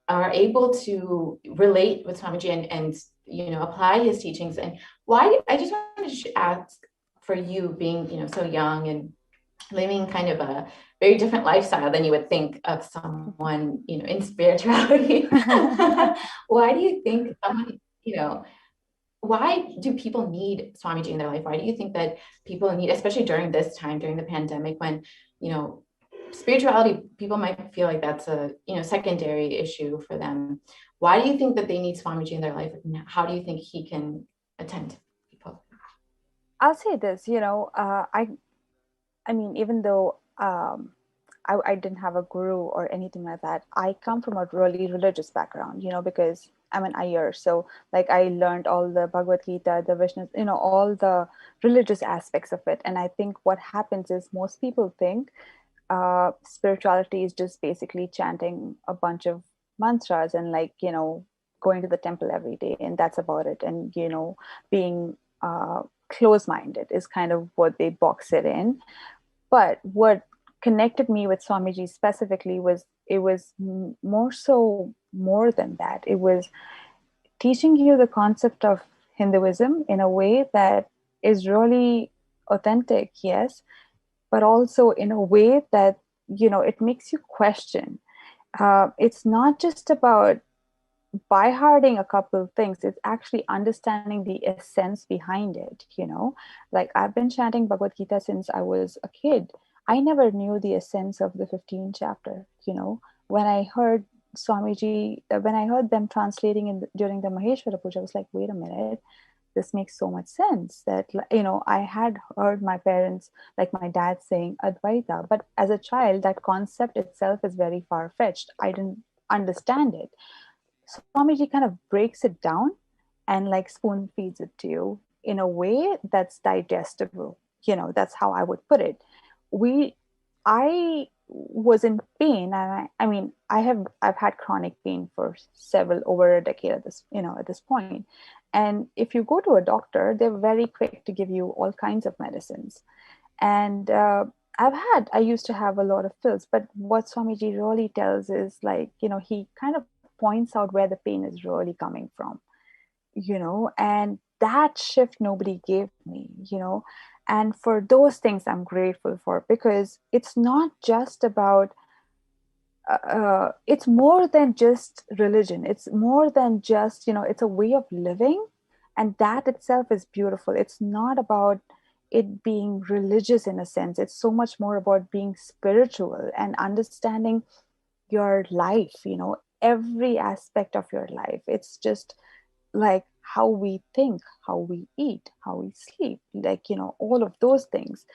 are able to relate with Swamiji and apply his teachings. And why, I just wanted to ask, for you being, so young and living kind of very different lifestyle than you would think of someone, in spirituality. Why do you think someone, why do people need Swamiji in their life? Why do you think that people need, especially during this time, during the pandemic, when, spirituality, people might feel like that's a, secondary issue for them. Why do you think that they need Swamiji in their life? And how do you think he can attend people? I'll say this, I mean, even though I didn't have a guru or anything like that, I come from a really religious background, because I'm an Iyer. So like I learned all the Bhagavad Gita, the Vishnu, all the religious aspects of it. And I think what happens is most people think spirituality is just basically chanting a bunch of mantras and going to the temple every day, and that's about it. And, being close-minded is kind of what they box it in. But what connected me with Swamiji specifically was it was more than that. It was teaching you the concept of Hinduism in a way that is really authentic, yes, but also in a way that, it makes you question. It's not just about by-hearting a couple of things. It's actually understanding the essence behind it, Like I've been chanting Bhagavad Gita since I was a kid. I never knew the essence of the 15th chapter, When I heard Swamiji, when I heard them translating during the Maheshwara Puja, I was like, wait a minute, this makes so much sense. That, I had heard my parents, like my dad, saying Advaita, but as a child, that concept itself is very far-fetched. I didn't understand it. Swamiji kind of breaks it down and spoon feeds it to you in a way that's digestible. That's how I would put it. I was in pain, and I've had chronic pain for over a decade at this point. And if you go to a doctor, they're very quick to give you all kinds of medicines. And I used to have a lot of pills, but what Swamiji really tells is he kind of points out where the pain is really coming from, and that shift nobody gave me, and for those things I'm grateful for, because it's not just about it's more than just religion. It's more than just, it's a way of living, and that itself is beautiful. It's not about it being religious in a sense. It's so much more about being spiritual and understanding your life, every aspect of your life. It's just like how we think, how we eat, how we sleep, all of those things.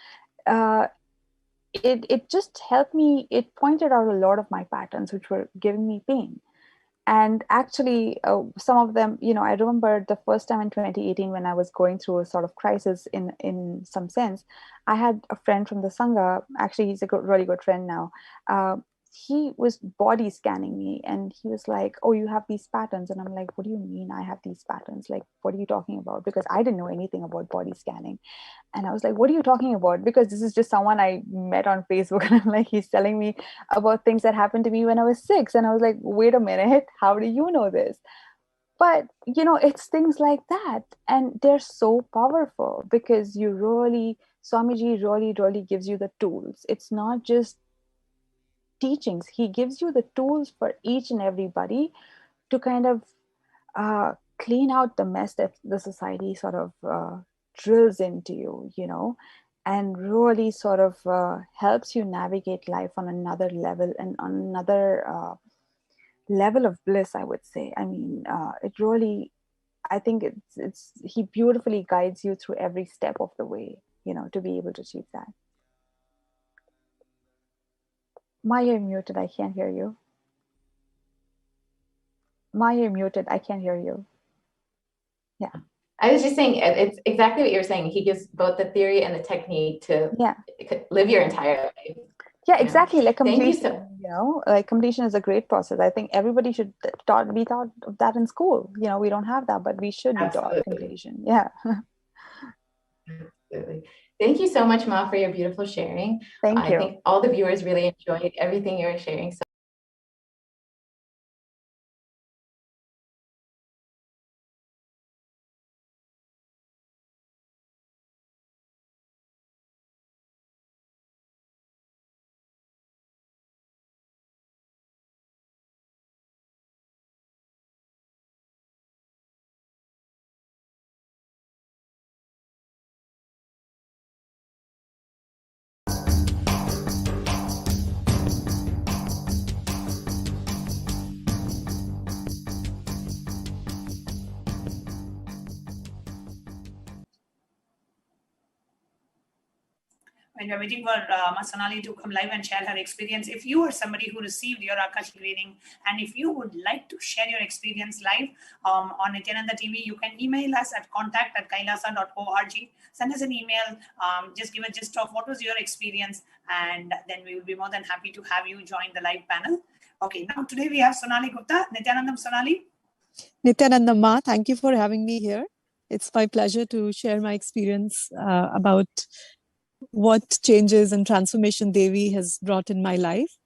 It just helped me. It pointed out a lot of my patterns which were giving me pain. And actually, some of them, I remember the first time in 2018 when I was going through a sort of crisis in some sense. I had a friend from the Sangha. Actually, he's a really good friend now. He was body scanning me, and he was like, oh, you have these patterns. And I'm like, what do you mean I have these patterns? Like, what are you talking about? Because I didn't know anything about body scanning. And I was like, what are you talking about? Because this is just someone I met on Facebook. And I'm like, he's telling me about things that happened to me when I was 6. And I was like, wait a minute, how do you know this? But, it's things like that. And they're so powerful because Swamiji really gives you the tools. It's not just teachings. He gives you the tools for each and everybody to kind of clean out the mess that the society sort of drills into you, and really sort of helps you navigate life on another level and on another level of bliss, I would say. I mean, I think he beautifully guides you through every step of the way, to be able to achieve that. Maya, you're muted. I can't hear you. Maya, you're muted. I can't hear you. Yeah. I was just saying, it's exactly what you're saying. He gives both the theory and the technique to live your entire life. Yeah, exactly. Like completion, Thank you so. like completion is a great process. I think everybody should be taught of that in school. We don't have that, but we should be taught completion. Yeah. Absolutely. Thank you so much, Ma, for your beautiful sharing. Thank you. I think all the viewers really enjoyed everything you were sharing. So when we're waiting for Sonali to come live and share her experience, if you are somebody who received your Akashic reading and if you would like to share your experience live on Nithyananda TV, you can email us at contact@kailasa.org. Send us an email, just give a gist of what was your experience, and then we will be more than happy to have you join the live panel. Okay, now today we have Sonali Gupta. Nithyanandam, Sonali. Nithyanandam Ma, thank you for having me here. It's my pleasure to share my experience about what changes and transformation Devi has brought in my life.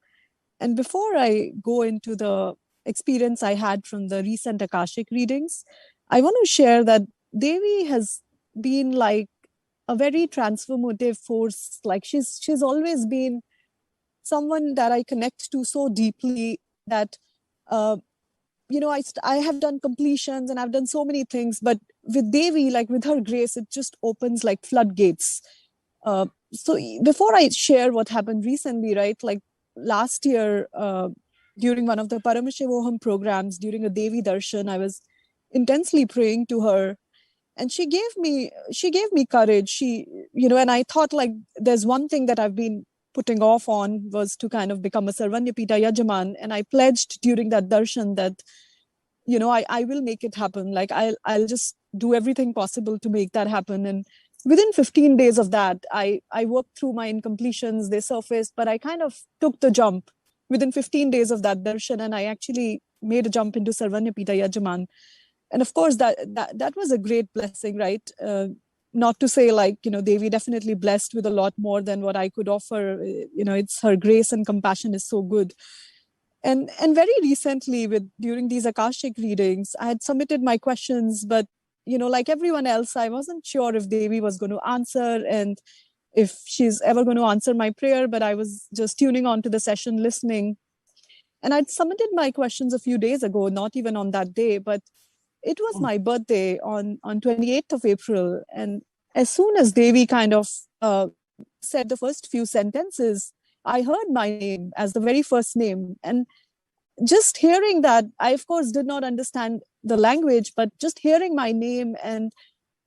And before I go into the experience I had from the recent Akashic readings, I want to share that Devi has been like a very transformative force. Like she's always been someone that I connect to so deeply that, I have done completions and I've done so many things, but with Devi, like with her grace, it just opens like floodgates. So before I share what happened recently, right, like last year, during one of the Paramashivoham programs, during a Devi Darshan, I was intensely praying to her, and she gave me courage. And I thought, like, there's one thing that I've been putting off on was to kind of become a Sarvanyapita Yajaman, and I pledged during that darshan that I will make it happen. Like I'll just do everything possible to make that happen. And within 15 days of that, I worked through my incompletions. They surfaced, but I kind of took the jump within 15 days of that darshan, and I actually made a jump into Sarvanyapita Yajaman. And of course, that was a great blessing, right? Not to say like, Devi definitely blessed with a lot more than what I could offer. It's her grace and compassion is so good. And very recently, during these Akashic readings, I had submitted my questions, but like everyone else, I wasn't sure if Devi was going to answer and if she's ever going to answer my prayer. But I was just tuning on to the session, listening, and I'd submitted my questions a few days ago, not even on that day, but it was my birthday on 28th of April, and as soon as Devi kind of said the first few sentences, I heard my name as the very first name. And just hearing that, I of course did not understand the language, but just hearing my name and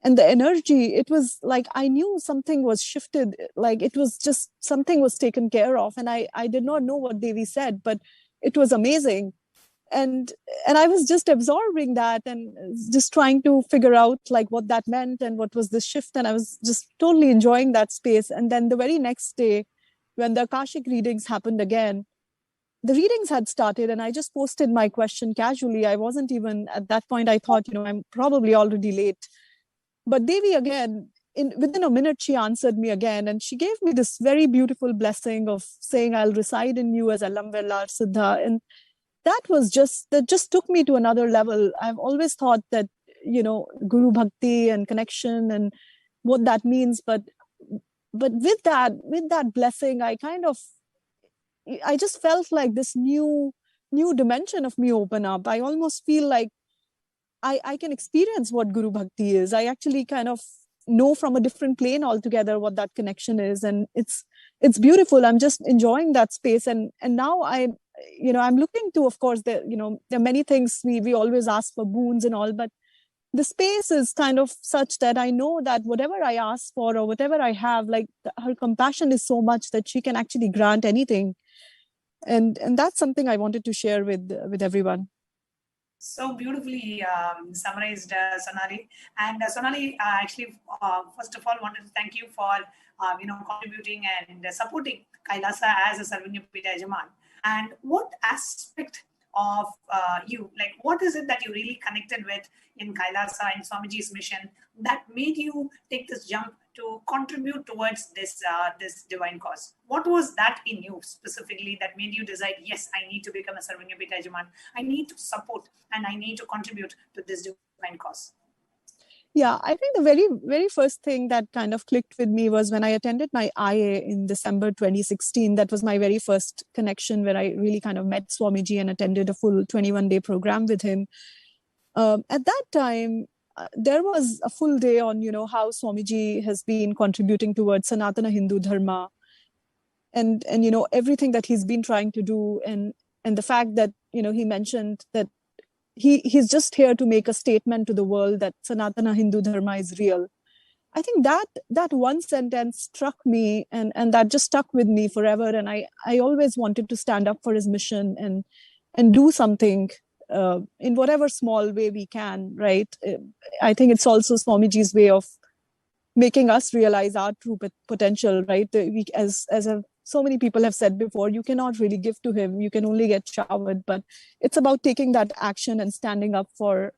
the energy, it was like I knew something was shifted, like it was just something was taken care of. And I did not know what Devi said, but it was amazing. And I was just absorbing that and just trying to figure out like what that meant and what was this shift. And I was just totally enjoying that space. And then the very next day, when the Akashic readings happened again, the readings had started and I just posted my question casually. I wasn't even at that point, I thought, I'm probably already late. But Devi again, within a minute, she answered me again. And she gave me this very beautiful blessing of saying, I'll reside in you as Alam Vellar Siddha. And that just took me to another level. I've always thought that, Guru Bhakti and connection and what that means. But with that blessing, I just felt like this new dimension of me open up. I almost feel like I can experience what Guru Bhakti is. I actually kind of know from a different plane altogether what that connection is. And it's beautiful. I'm just enjoying that space. And now I'm looking to, of course, there are many things we always ask for boons and all, but the space is kind of such that I know that whatever I ask for or whatever I have, like her compassion is so much that she can actually grant anything. And that's something I wanted to share with everyone. So beautifully summarized, Sonali. And Sonali, actually, first of all, wanted to thank you for contributing and supporting Kailasa as a Sarvanyapita Yajaman. And what aspect of you, like what is it that you really connected with in Kailasa and Swamiji's mission that made you take this jump to contribute towards this divine cause? What was that in you specifically that made you decide, yes, I need to become a Sarvanyapita Yajaman, I need to support and I need to contribute to this divine cause? Yeah, I think the very, very first thing that kind of clicked with me was when I attended my IA in December 2016. That was my very first connection where I really kind of met Swamiji and attended a full 21-day program with him. At that time, there was a full day on, how Swamiji has been contributing towards Sanatana Hindu Dharma and everything that he's been trying to do. And the fact that, he mentioned that he's just here to make a statement to the world that Sanatana Hindu Dharma is real. I think that one sentence struck me, and that just stuck with me forever. And I always wanted to stand up for his mission and do something in whatever small way we can, right? I think it's also Swamiji's way of making us realize our true potential, right? We, as so many people have said before, you cannot really give to him, you can only get showered. But it's about taking that action and standing up for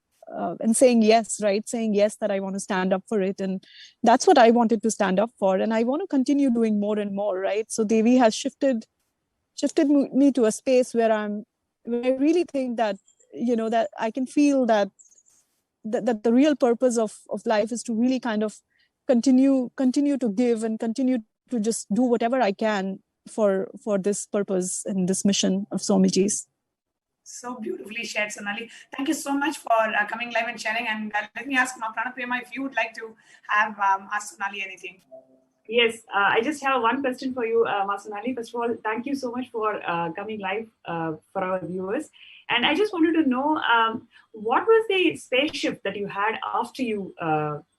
and saying yes, right? Saying yes, that I want to stand up for it. And that's what I wanted to stand up for. And I want to continue doing more and more, right? So Devi has shifted me to a space where I really think that, that I can feel that the real purpose of life is to really kind of continue to give and continue to just do whatever I can for this purpose and this mission of Swamiji's. So beautifully shared, Sonali. Thank you so much for coming live and sharing. And let me ask Pranaprema if you would like to have ask Sonali anything. Yes, I just have one question for you, Sonali. First of all, thank you so much for coming live for our viewers. And I just wanted to know, what was the space shift that you had after you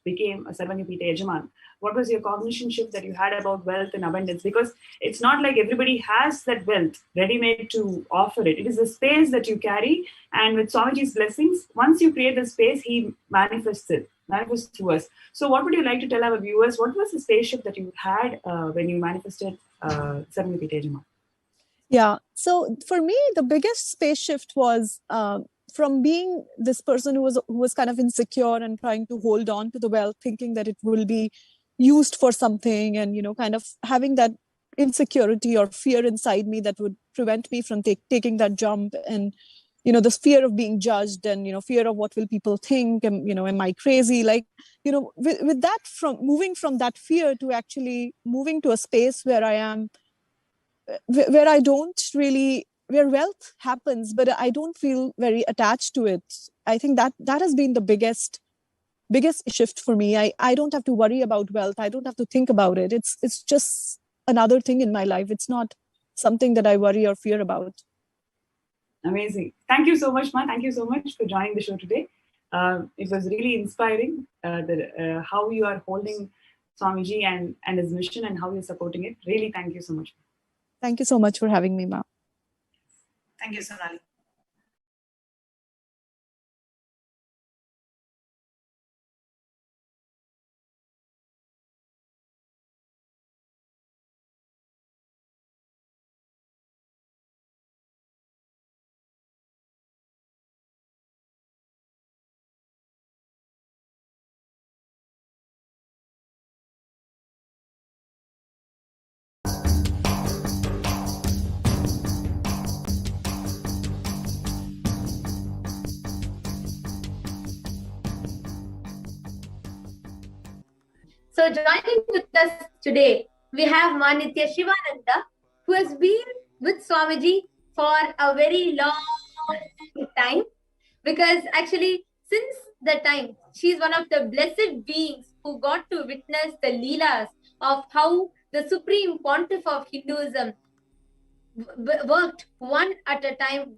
became a Sarvanyapita Yajaman? What was your cognition shift that you had about wealth and abundance? Because it's not like everybody has that wealth ready-made to offer it. It is the space that you carry. And with Swamiji's blessings, once you create the space, he manifests through us. So what would you like to tell our viewers? What was the space shift that you had when you manifested Sarvanyapita Yajaman? Yeah. So for me, the biggest space shift was from being this person who was kind of insecure and trying to hold on to the wealth, thinking that it will be used for something, and kind of having that insecurity or fear inside me that would prevent me from taking that jump, and this fear of being judged, and fear of what will people think, and am I crazy? Like, with that, from moving from that fear to actually moving to a space where I am, where I don't really, where wealth happens, but I don't feel very attached to it. I think that has been the biggest shift for me. I don't have to worry about wealth. I don't have to think about it. It's just another thing in my life. It's not something that I worry or fear about. Amazing. Thank you so much, Ma. Thank you so much for joining the show today. It was really inspiring how you are holding Swamiji and his mission and how you're supporting it. Really, thank you so much. Thank you so much for having me, Ma. Thank you, Sonali. So joining with us today, we have Manitya Shivananda, who has been with Swamiji for a very long time, because actually since the time, she's one of the blessed beings who got to witness the Leelas of how the Supreme Pontiff of Hinduism worked one at a time,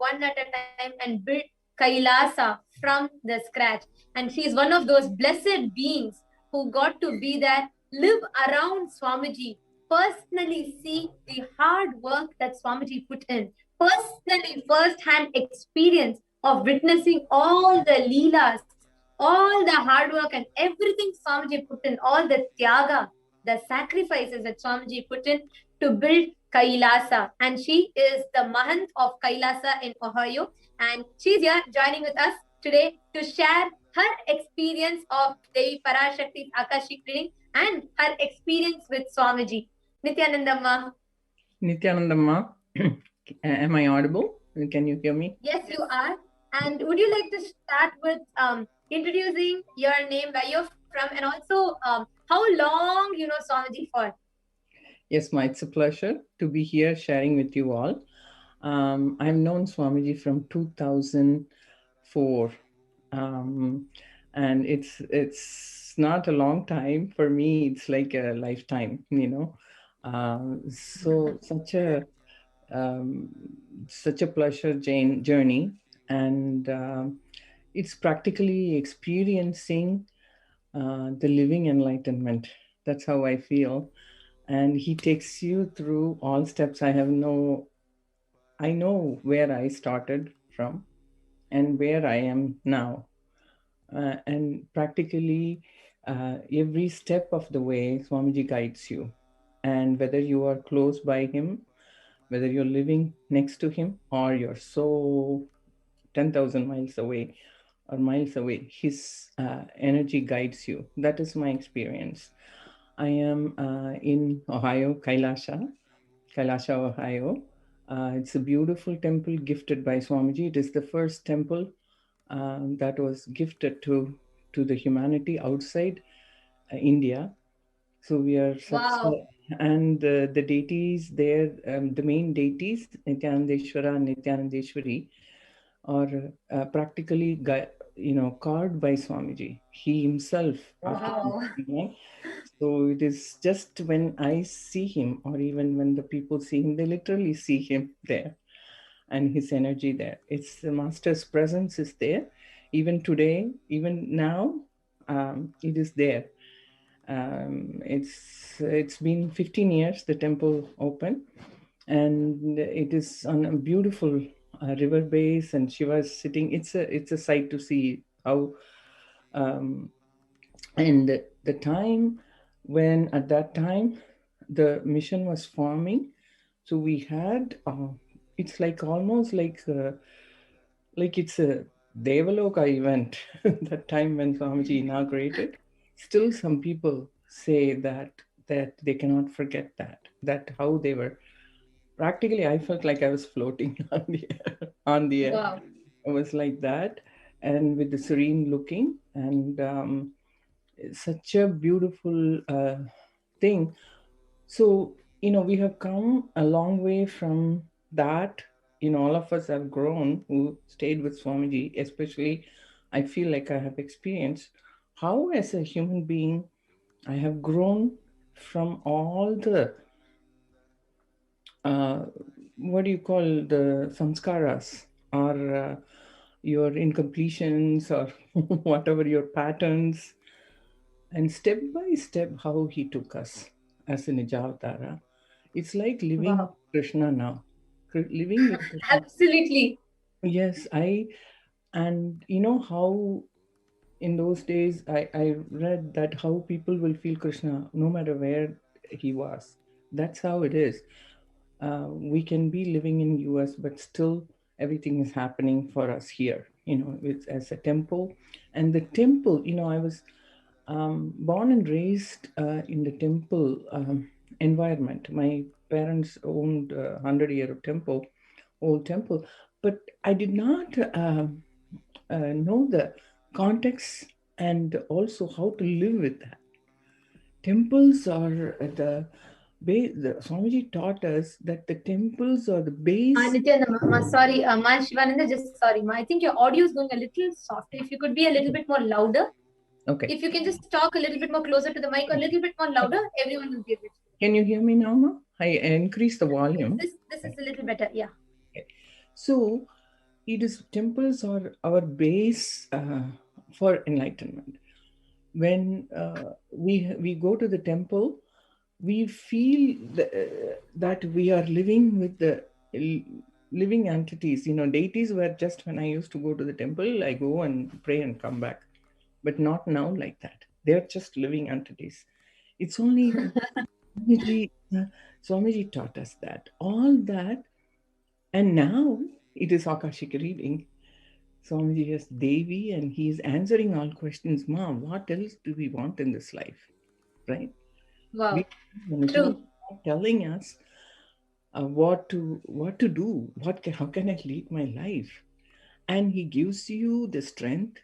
and built Kailasa from the scratch. And she's one of those blessed beings who got to be there, live around Swamiji, personally see the hard work that Swamiji put in, personally first-hand experience of witnessing all the Leelas, all the hard work and everything Swamiji put in, all the tyaga, the sacrifices that Swamiji put in to build Kailasa. And she is the Mahant of Kailasa in Ohio. And she's here joining with us today to share her experience of Devi Parashakti's Akashic reading and her experience with Swamiji. Nithyanandamma. Nithyanandamma, am I audible? Can you hear me? Yes, you are. And would you like to start with introducing your name, where you're from, and also how long you know Swamiji for? Yes, Ma, it's a pleasure to be here sharing with you all. I've known Swamiji from 2004. And it's not a long time for me. It's like a lifetime, So such a pleasure journey, and it's practically experiencing the living enlightenment. That's how I feel. And he takes you through all steps. I know where I started from and where I am now. And practically every step of the way, Swamiji guides you. And whether you are close by him, whether you're living next to him, or you're so 10,000 miles away or miles away, his energy guides you. That is my experience. I am in Ohio, Kailasa, Ohio. It's a beautiful temple gifted by Swamiji. It is the first temple that was gifted to the humanity outside India. So we are such, and the deities there, the main deities, Nithyanandeshwara and Nithyanandeshwari, are practically, carved by Swamiji. He himself. So it is just when I see him, or even when the people see him, they literally see him there and his energy there. It's the master's presence is there. Even today, even now, it is there. It's been 15 years, the temple open, and it is on a beautiful river base, and Shiva is sitting. It's a sight to see how, and the time when at that time the mission was forming, so we had it's like almost like it's a Devaloka event. That time when Swamiji inaugurated, still some people say that they cannot forget that how they were. Practically, I felt like I was floating on the air. Wow. It was like that, and with the serene looking, and such a beautiful thing. So, we have come a long way from that. All of us have grown who stayed with Swamiji, especially I feel like I have experienced how, as a human being, I have grown from all the what do you call the samskaras, or your incompletions, or whatever your patterns, and step by step how he took us as a Nijavatara. It's like living with Krishna now. Living with Krishna. Absolutely. Yes, and how in those days I read that how people will feel Krishna no matter where he was. That's how it is. We can be living in US, but still everything is happening for us here, it's as a temple. And the temple, I was born and raised in the temple environment. My parents owned a 100-year temple, old temple, but I did not know the context and also how to live with that. Temples are at the base. Swamiji taught us that the temples are the base. Sorry, Shivananda, just sorry. I think your audio is going a little soft. If you could be a little bit more louder. Okay. If you can just talk a little bit more closer to the mic, or a little bit more louder, everyone will be able to. Can you hear me now, Ma? I increase the volume. This is a little better, yeah. Okay. So, temples are our base for enlightenment. When we go to the temple, we feel that we are living with the living entities. Deities were just when I used to go to the temple, I go and pray and come back. But not now like that. They're just living entities. It's only Swamiji taught us that. All that. And now it is Akashic reading. Swamiji is Devi, and he is answering all questions. Ma, what else do we want in this life? Right? Wow. True. Telling us what to do. How can I lead my life? And he gives you the strength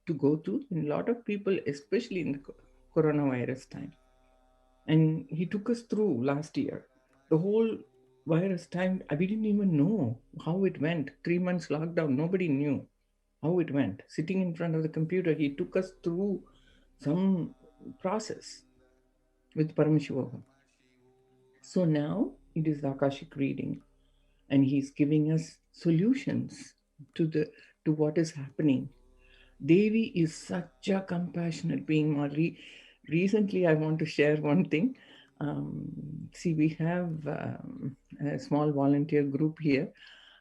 to go through. And a lot of people, especially in the coronavirus time. And he took us through last year. The whole virus time, we didn't even know how it went. 3 months lockdown, nobody knew how it went. Sitting in front of the computer, he took us through some process with Paramashivoham. So now it is the Akashic reading, and he's giving us solutions to what is happening. Devi is such a compassionate being, Madhuri. Recently, I want to share one thing. See, we have a small volunteer group here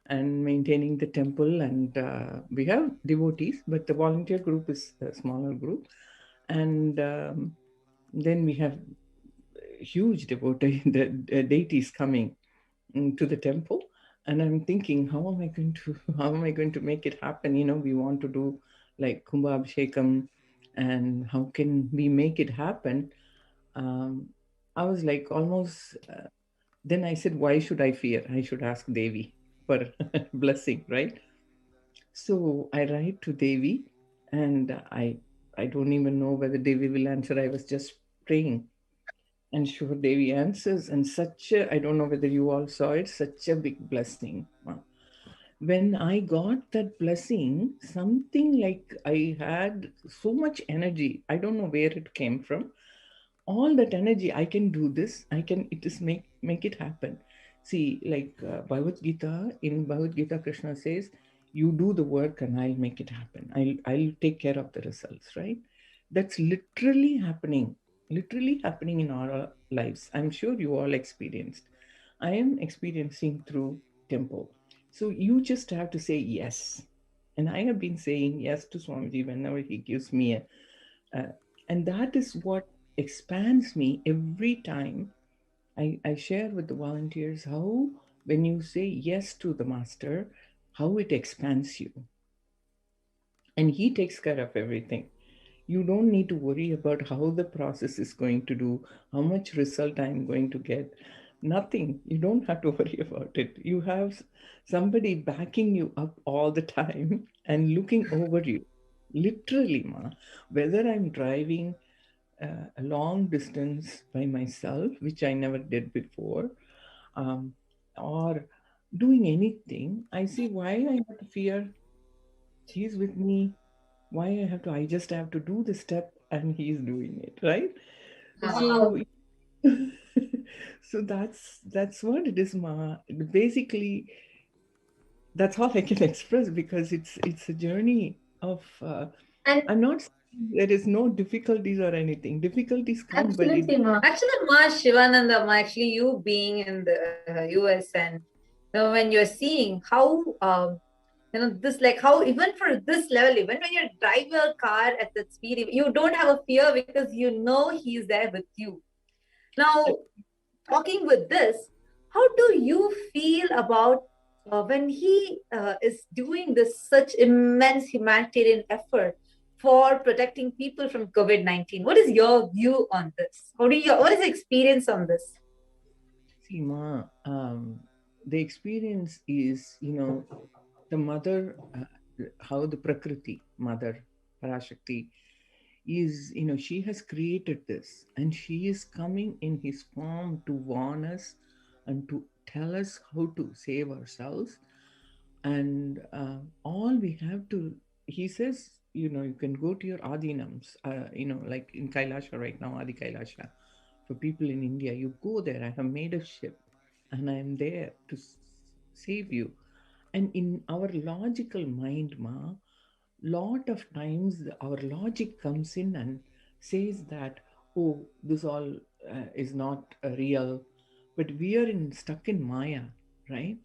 and maintaining the temple, and we have devotees, but the volunteer group is a smaller group. And then we have huge devotee, the deities coming to the temple. And I'm thinking, how am I going to make it happen? You know, we want to do like Kumbha Abhishekam, and how can we make it happen? I was like almost, then I said, why should I fear? I should ask Devi for blessing, right? So I write to Devi, and I don't even know whether Devi will answer. I was just praying. And sure, Devi answers, and I don't know whether you all saw it, such a big blessing. When I got that blessing, something like I had so much energy. I don't know where it came from. All that energy, I can do this. Make it happen. See, like Bhagavad Gita, in Bhagavad Gita, Krishna says, you do the work and I'll make it happen. I'll take care of the results, right? That's literally happening in our lives. I'm sure you all experienced. I am experiencing through temple. So you just have to say yes. And I have been saying yes to Swamiji whenever he gives me and that is what expands me every time. I share with the volunteers how when you say yes to the master, how it expands you. And he takes care of everything. You don't need to worry about how the process is going to do, how much result I'm going to get. Nothing. You don't have to worry about it. You have somebody backing you up all the time and looking over you. Literally, ma. Whether I'm driving a long distance by myself, which I never did before, or doing anything, I see why I have to fear. He's with me. Why I just have to do the step and he's doing it, right? So so that's what it is, ma. Basically, that's all I can express, because it's a journey of I'm not saying there is no difficulties or anything. Difficulties come, Absolutely, ma. Actually, ma, Shivananda, ma, actually you being in the US, and when you're seeing how this, like how even for this level, even when you drive your car at that speed, you don't have a fear because you know he's there with you. Now, talking with this, how do you feel about when he is doing this such immense humanitarian effort for protecting people from COVID-19? What is your view on this? What is the experience on this? See, ma, the experience is, the mother, how the Prakriti, mother, Parashakti, is, she has created this, and she is coming in his form to warn us and to tell us how to save ourselves. And all we have to, he says, you can go to your Adinams, like in Kailasa right now, Adi Kailasa. For people in India, you go there. I have made a ship and I am there to save you. And in our logical mind, ma, lot of times our logic comes in and says that, oh, this all is not real. But we are stuck in Maya, right?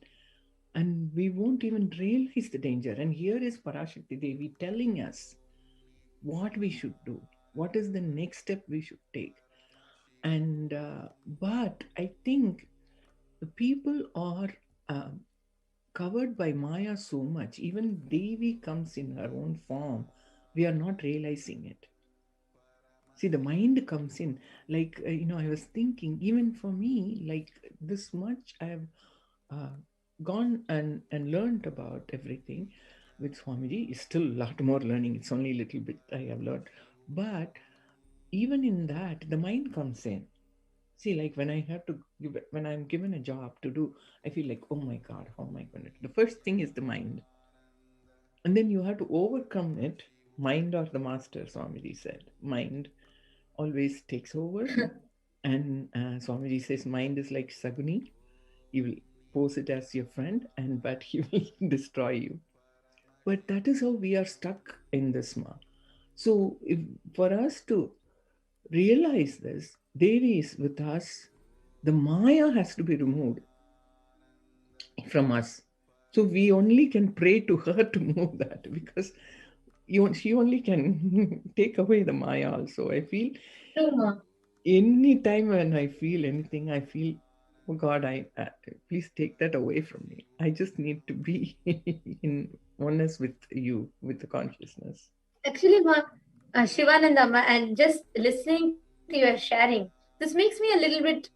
And we won't even realize the danger. And here is Parashakti Devi telling us what we should do. What is the next step we should take? And but I think the people are covered by Maya so much. Even Devi comes in her own form. We are not realizing it. See, the mind comes in. Like, I was thinking, even for me, like this much I have gone and learned about everything with Swamiji. Is still a lot more learning. It's only a little bit I have learned. But even in that, the mind comes in. See, like when when I'm given a job to do, I feel like, oh my God, how am I going to do? The first thing is the mind. And then you have to overcome it. Mind or the master, Swamiji said. Mind always takes over. And Swamiji says, mind is like Saguni. He will pose it as your friend, but he will destroy you. But that is how we are stuck in this, ma. So for us to realize this, Devi is with us. The Maya has to be removed from us. So we only can pray to her to move that, because she only can take away the Maya also. I feel any time when I feel anything, I feel, oh God, please take that away from me. I just need to be in oneness with you, with the consciousness. Actually, Shivananda, and just listening to your sharing, this makes me a little bit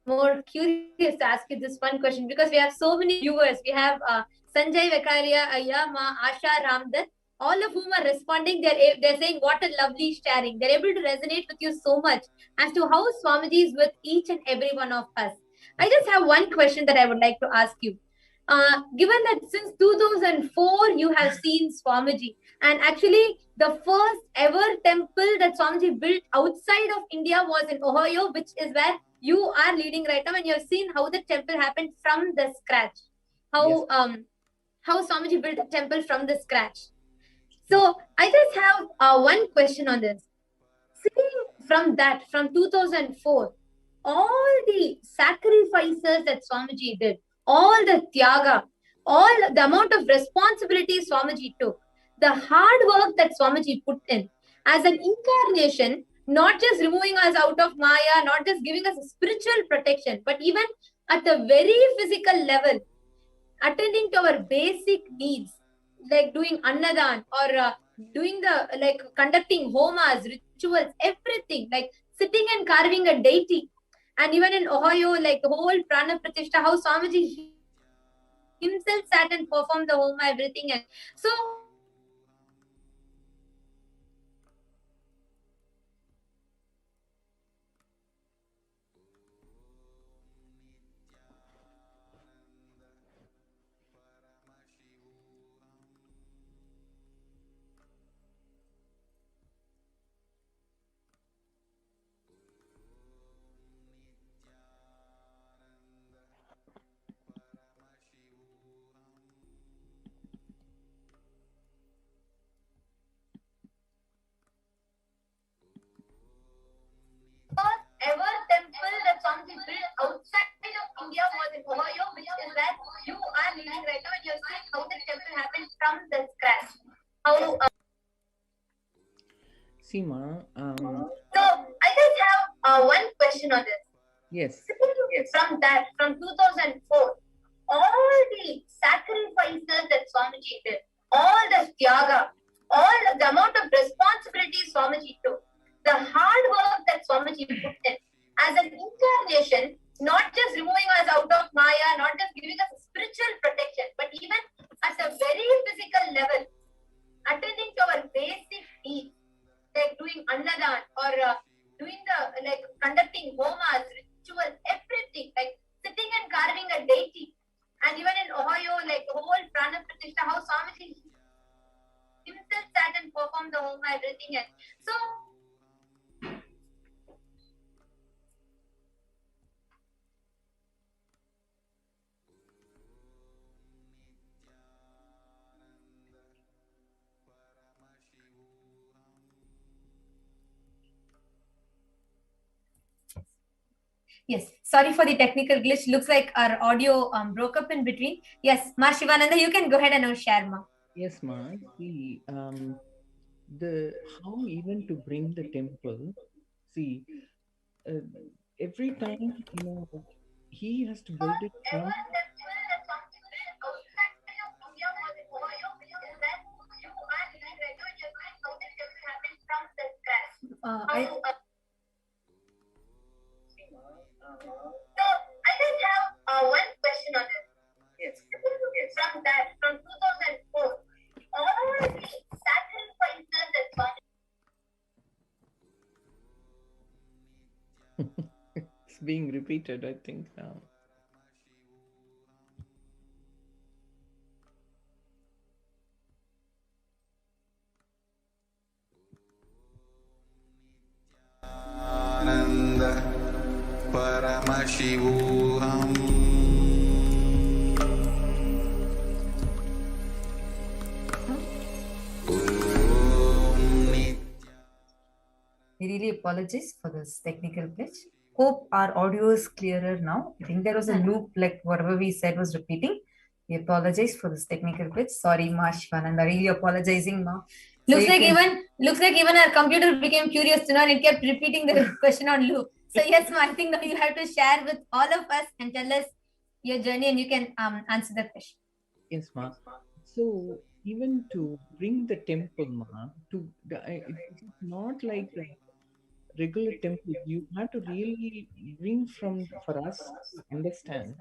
more curious to ask you this one question, because we have so many viewers. We have Sanjay Vekaria, Ayama, Asha Ramdat, all of whom are responding. They're saying what a lovely sharing. They're able to resonate with you so much as to how Swamiji is with each and every one of us. I just have one question that I would like to ask you. Given that since 2004 you have seen Swamiji, and actually the first ever temple that Swamiji built outside of India was in Ohio, which is where you are leading right now, and you have seen how the temple happened from the scratch. How Swamiji built the temple from the scratch. So I just have one question on this. Seeing from 2004, all the sacrifices that Swamiji did, all the tyaga, all the amount of responsibility Swamiji took, the hard work that Swamiji put in as an incarnation, not just removing us out of Maya, not just giving us a spiritual protection, but even at the very physical level, attending to our basic needs, like doing annadan or doing conducting homas, rituals, everything, like sitting and carving a deity. And even in Ohio, like the whole Prana Pratishtha, how Swamiji himself sat and performed the homa, everything. And so ever temple that Swamiji built outside of India was in Ohio, which is where you are living right now, and you're seeing how the temple happened from the scratch. How Seema, so I just have one question on this. Yes. From 2004, all the sacrifices that Swamiji did, all the tyaga, all the amount of responsibility Swamiji took, the hard work that Swamiji put in as an incarnation, not just removing us out of Maya, not just giving us a spiritual protection, but even at a very physical level, attending to our basic needs, like doing annadan or doing conducting homas, rituals, everything, like sitting and carving a deity. And even in Ohio, like the whole Prana Pratishtha, how Swamiji himself sat and performed the homa, everything. And so yes, sorry for the technical glitch. Looks like our audio broke up in between. Yes, Ma Shivananda, you can go ahead and now share, Ma. Yes, ma. See, how even to bring the temple. See, every time he has to build it from. So I just have one question on this. Yes. From 2004, all the sacrifices that Swamiji It's being repeated, I think, now. Paramashivoham. I really apologize for this technical glitch. Hope our audio is clearer now. I think there was a loop, like whatever we said was repeating. We apologize for this technical glitch. Sorry, Ma Shivananda, really apologizing, Ma. Looks like even our computer became curious to know and it kept repeating the question on loop. So yes, Ma, I think now you have to share with all of us and tell us your journey, and you can answer the question. Yes, Ma. So even to bring the temple, Ma, it's not like the regular temple. You have to really bring for us to understand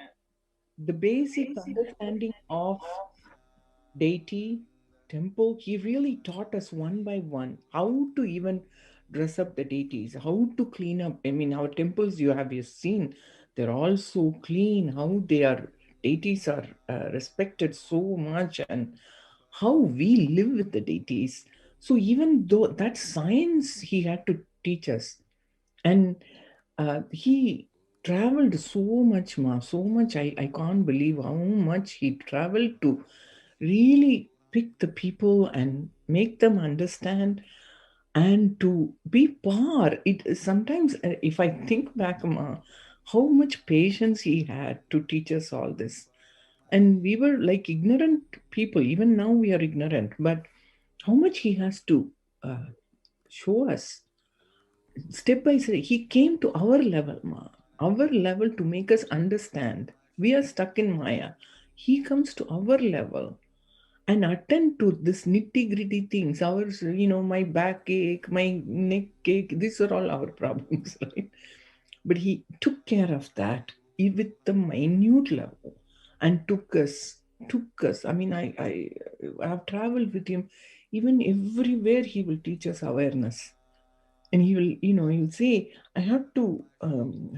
the basic understanding of deity, temple. He really taught us one by one how to even dress up the deities, how to clean up. I mean, our temples, you have seen, they're all so clean, how deities are respected so much, and how we live with the deities. So even though that science he had to teach us, and he traveled so much, Ma, so much. I can't believe how much he traveled to really pick the people and make them understand and to be par. It sometimes, if I think back, Ma, how much patience he had to teach us all this. And we were like ignorant people. Even now we are ignorant, but how much he has to show us step by step. He came to our level, Ma, our level, to make us understand. We are stuck in Maya. He comes to our level and attend to this nitty-gritty things. Ours, my backache, my neck ache, these are all our problems, right? But he took care of that with the minute level and took us. I mean, I have traveled with him. Even everywhere he will teach us awareness. And he will, he'll say, I have to,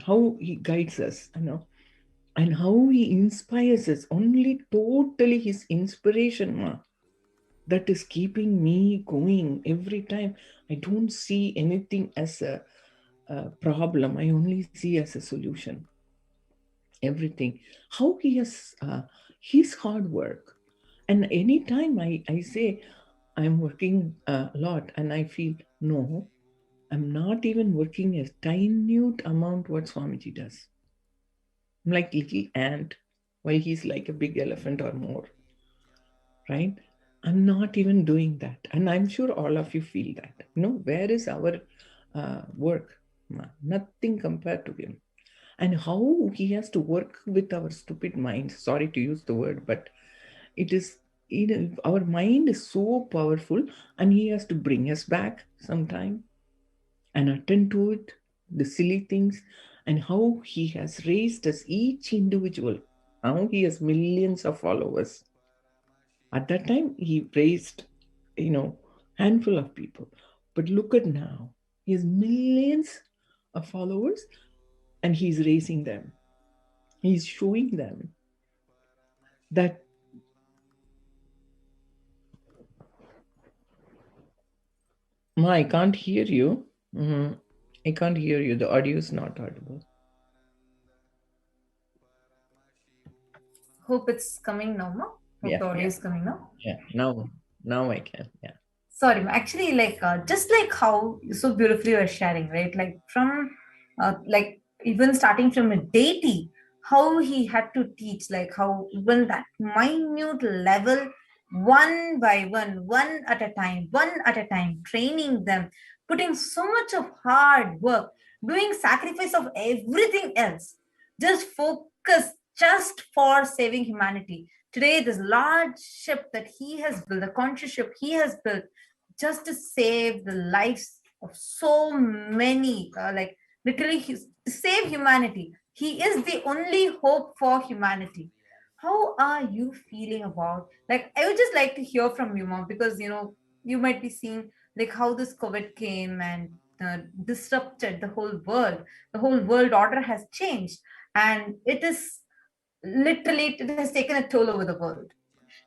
how he guides us, and how he inspires us. Only totally his inspiration, Ma, that is keeping me going every time. I don't see anything as a problem. I only see as a solution. Everything. How he has his hard work. And anytime I say, I'm working a lot, and I feel, no, I'm not even working a minute amount what Swamiji does. I'm like little ant, while he's like a big elephant or more, right? I'm not even doing that. And I'm sure all of you feel that. Where is our work? Nothing compared to him. And how he has to work with our stupid minds. Sorry to use the word, but it is, our mind is so powerful, and he has to bring us back sometime and attend to it, the silly things, and how he has raised us, each individual. Now he has millions of followers. At that time, he raised, handful of people. But look at now, he has millions of followers, and he's raising them. He's showing them that Ma, I can't hear you. I can't hear you. The audio is not audible. Hope it's coming now, Ma. Hope the audio is coming now. Yeah, now I can. Yeah. Sorry, Ma. Actually, just like how so beautifully you are sharing, right? Like from, even starting from a deity, how he had to teach, like how even that minute level, one by one at a time, training them, putting so much of hard work, doing sacrifice of everything else, just focus just for saving humanity. Today, this large ship that he has built, the conscious ship he has built, just to save the lives of so many, literally to save humanity. He is the only hope for humanity. How are you feeling about, I would just like to hear from you, Mom, because you might be seeing how this COVID came and disrupted the whole world. The whole world order has changed, and it has taken a toll over the world.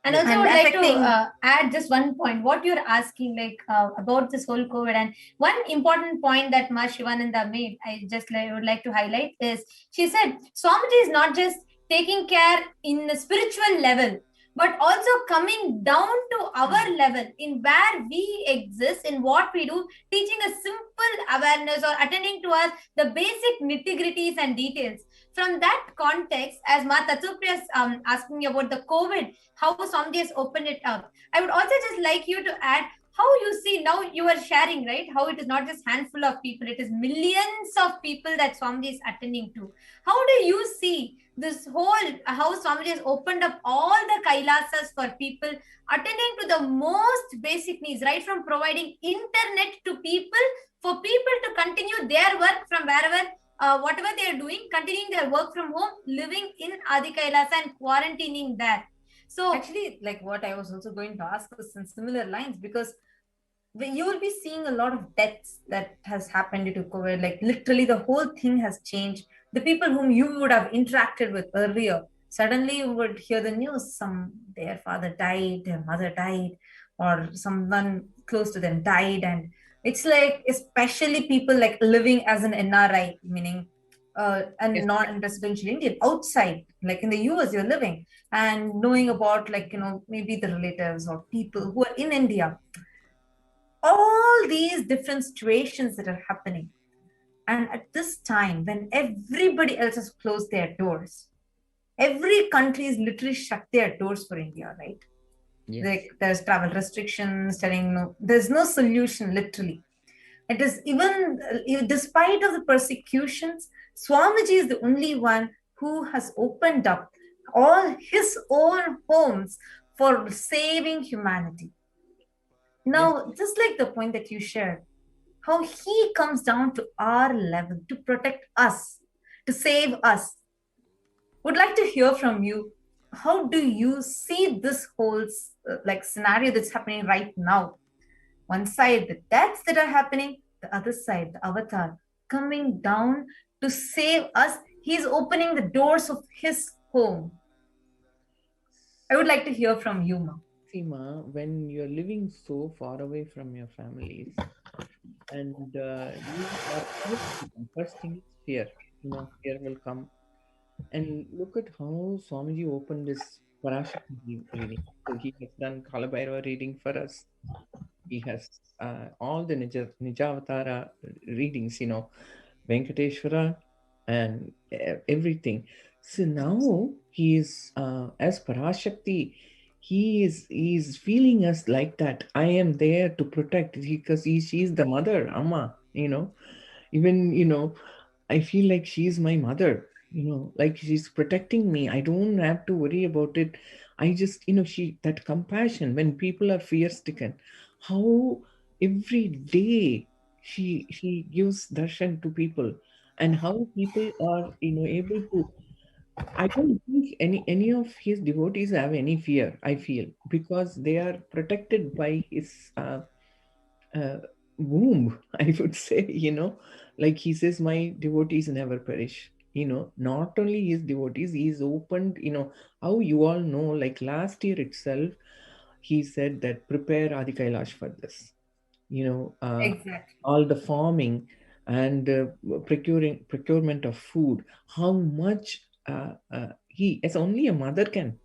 And also, I would like to add just one point. What you're asking, about this whole COVID, and one important point that Ma Shivananda made, I would like to highlight is, she said, Swamiji is not just taking care in the spiritual level, but also coming down to our level in where we exist, in what we do, teaching a simple awareness or attending to us the basic nitty-gritties and details. From that context, as Ma Tatsupriya is asking me about the COVID, how Swamiji has opened it up, I would also just like you to add how you see now you are sharing, right? How it is not just handful of people, it is millions of people that Swamiji is attending to. How do you see this whole, how Swamiji has opened up all the Kailasas for people, attending to the most basic needs, right from providing internet to people, for people to continue their work from wherever, whatever they are doing, continuing their work from home, living in Adi Kailasa and quarantining there. So actually, like what I was also going to ask is in similar lines, because you will be seeing a lot of deaths that has happened due to COVID. Like literally the whole thing has changed. The people whom you would have interacted with earlier, suddenly you would hear the news, their father died, their mother died, or someone close to them died. And it's like, especially people like living as an NRI, meaning a non-residential Indian outside, like in the US you're living, and knowing about like, maybe the relatives or people who are in India, all these different situations that are happening. And at this time, when everybody else has closed their doors, every country is literally shut their doors for India, right? Yes. Like there's travel restrictions, telling no, there's no solution, literally. It is even, despite of the persecutions, Swamiji is the only one who has opened up all his own homes for saving humanity. Now, just like the point that you shared, how he comes down to our level to protect us, to save us. Would like to hear from you. How do you see this whole like scenario that's happening right now? One side, the deaths that are happening, the other side, the avatar coming down to save us. He's opening the doors of his home. I would like to hear from you, Ma. See, Ma, when you're living so far away from your families, and you are first thing is fear. Fear will come. And look at how Swamiji opened this Parashakti reading. So he has done Kalabhairava reading for us. He has all the Nijavatara readings, Venkateshwara and everything. So now he is, as Parashakti, he is feeling us like that. I am there to protect, because she is the mother, Amma, even, I feel like she is my mother, like she's protecting me. I don't have to worry about it. I just, that compassion when people are fear stricken, how every day she gives darshan to people, and how people are, able to. I don't think any of his devotees have any fear, I feel, because they are protected by his womb, I would say, like he says, my devotees never perish. Not only his devotees, he's opened, how you all know, like last year itself, he said that prepare Adi Kailash for this. Exactly. All the farming and procurement of food, how much he, as only a mother can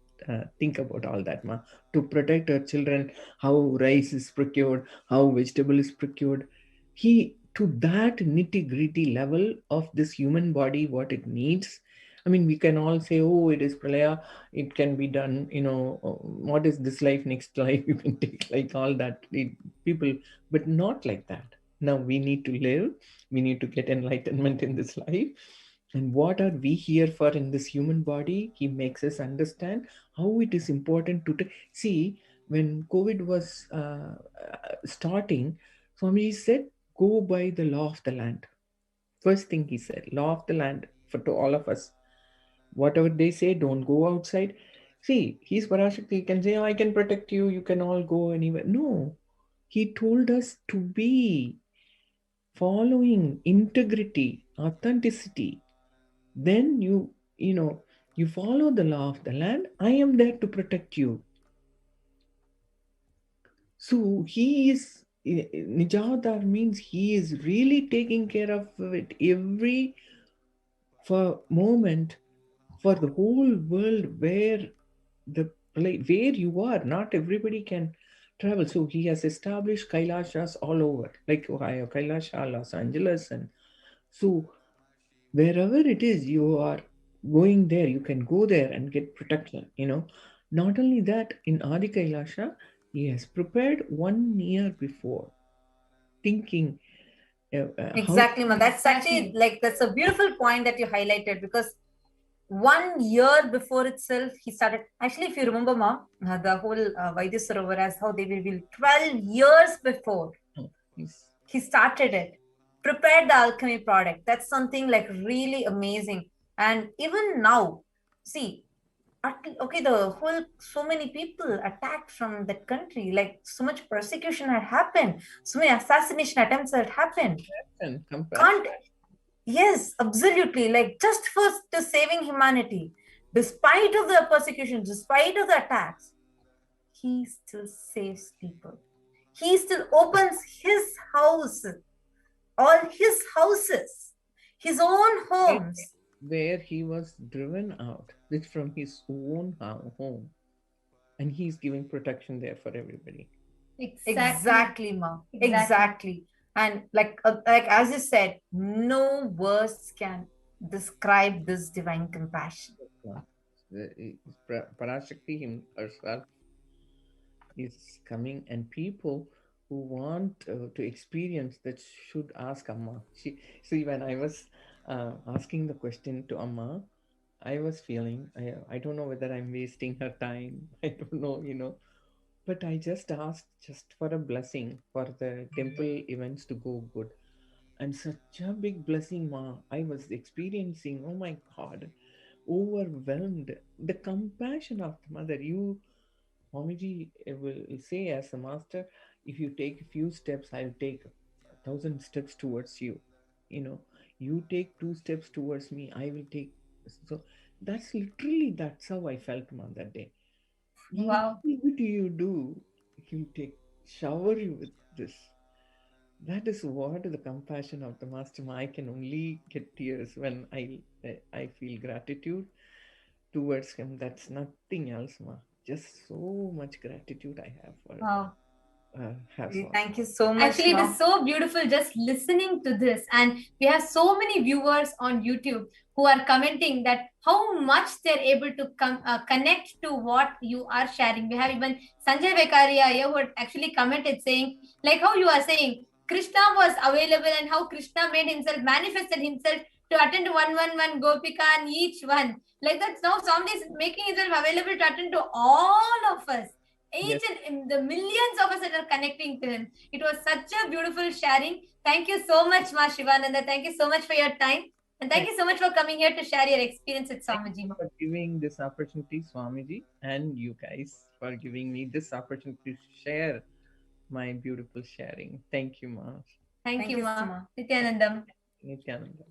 think about all that, ma, to protect her children, how rice is procured, how vegetable is procured. He, to that nitty-gritty level of this human body, what it needs. I mean, we can all say, oh, it is pralaya, it can be done, what is this life, next life, you can take like all that, people, but not like that. Now we need to live, we need to get enlightenment in this life. And what are we here for in this human body? He makes us understand how it is important to see. When COVID was starting, Swami said, go by the law of the land. First thing he said, law of the land to all of us. Whatever they say, don't go outside. See, he's Parashakti. He can say, oh, I can protect you. You can all go anywhere. No, he told us to be following integrity, authenticity. Then you follow the law of the land. I am there to protect you. So he is, Nijavatar means he is really taking care of it every moment for the whole world, where the like where you are, not everybody can travel. So he has established Kailasas all over, like Ohio, Kailasa, Los Angeles. And so wherever it is you are going there, you can go there and get protection, Not only that, in Adi Kailasa, he has prepared 1 year before, thinking how. Exactly, ma. That's actually like that's a beautiful point that you highlighted, because 1 year before itself he started. Actually, if you remember, ma, the whole Vaidya Sarovar, as how they will 12 years before Yes. he started it, prepared the alchemy product. That's something like really amazing. And even now, see, okay, the whole, so many people attacked from that country, like so much persecution had happened, so many assassination attempts had happened. And Can't, yes, absolutely, like just for to saving humanity, despite of the persecution, despite of the attacks, he still saves people. He still opens his house, all his houses, his own homes. Where he was driven out with from his own home, and he's giving protection there for everybody. Exactly, ma. Exactly. And like as you said, no words can describe this divine compassion. Parashakti herself is coming, and people who want to experience that should ask Amma. See, when I was asking the question to Amma, I was feeling, I don't know whether I'm wasting her time. I don't know, but I just asked just for a blessing for the temple events to go good. And such a big blessing, Ma. I was experiencing, oh my God, overwhelmed. The compassion of the mother. Momiji will say as a master, if you take a few steps, I'll take 1,000 steps towards you. You take 2 steps towards me, I will take. So that's how I felt, Ma, that day. Wow. What do you do? You take shower you with this. That is what the compassion of the master. Ma. I can only get tears when I feel gratitude towards him. That's nothing else, ma. Just so much gratitude I have for Wow. Swami. Thank you so much. Actually, it ma. is so beautiful just listening to this. And we have so many viewers on YouTube who are commenting that how much they're able to connect to what you are sharing. We have even Sanjay Bekaria here who had actually commented saying, like how you are saying, Krishna was available and how Krishna made himself, manifested himself to attend to 111 Gopika and each one. Like that, now somebody is making himself available to attend to all of us. Each and the millions of us that are connecting to him. It was such a beautiful sharing. Thank you so much, Ma Shivananda. Thank you so much for your time. And thank you so much for coming here to share your experience with Swamiji. For giving this opportunity, Swamiji, and you guys for giving me this opportunity to share my beautiful sharing. Thank you, Ma. Thank you, Ma. Nithyanandam. Nithyanandam.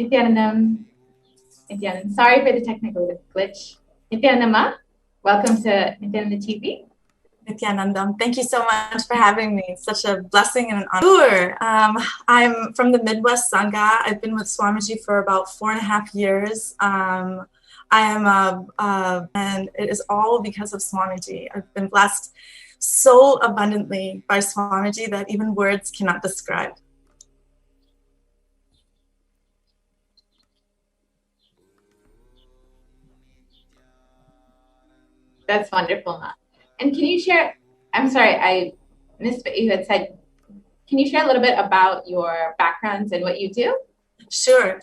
Nithyanandam. Sorry for the technical glitch. Nithyanandama, welcome to Nithyananda TV. Nithyanandam, thank you so much for having me. It's such a blessing and an honor. Sure. I'm from the Midwest Sangha. I've been with Swamiji for about 4.5 years. I am and it is all because of Swamiji. I've been blessed so abundantly by Swamiji that even words cannot describe. That's wonderful, Ma. And can you share, I'm sorry, I missed what you had said. Can you share a little bit about your backgrounds and what you do? Sure.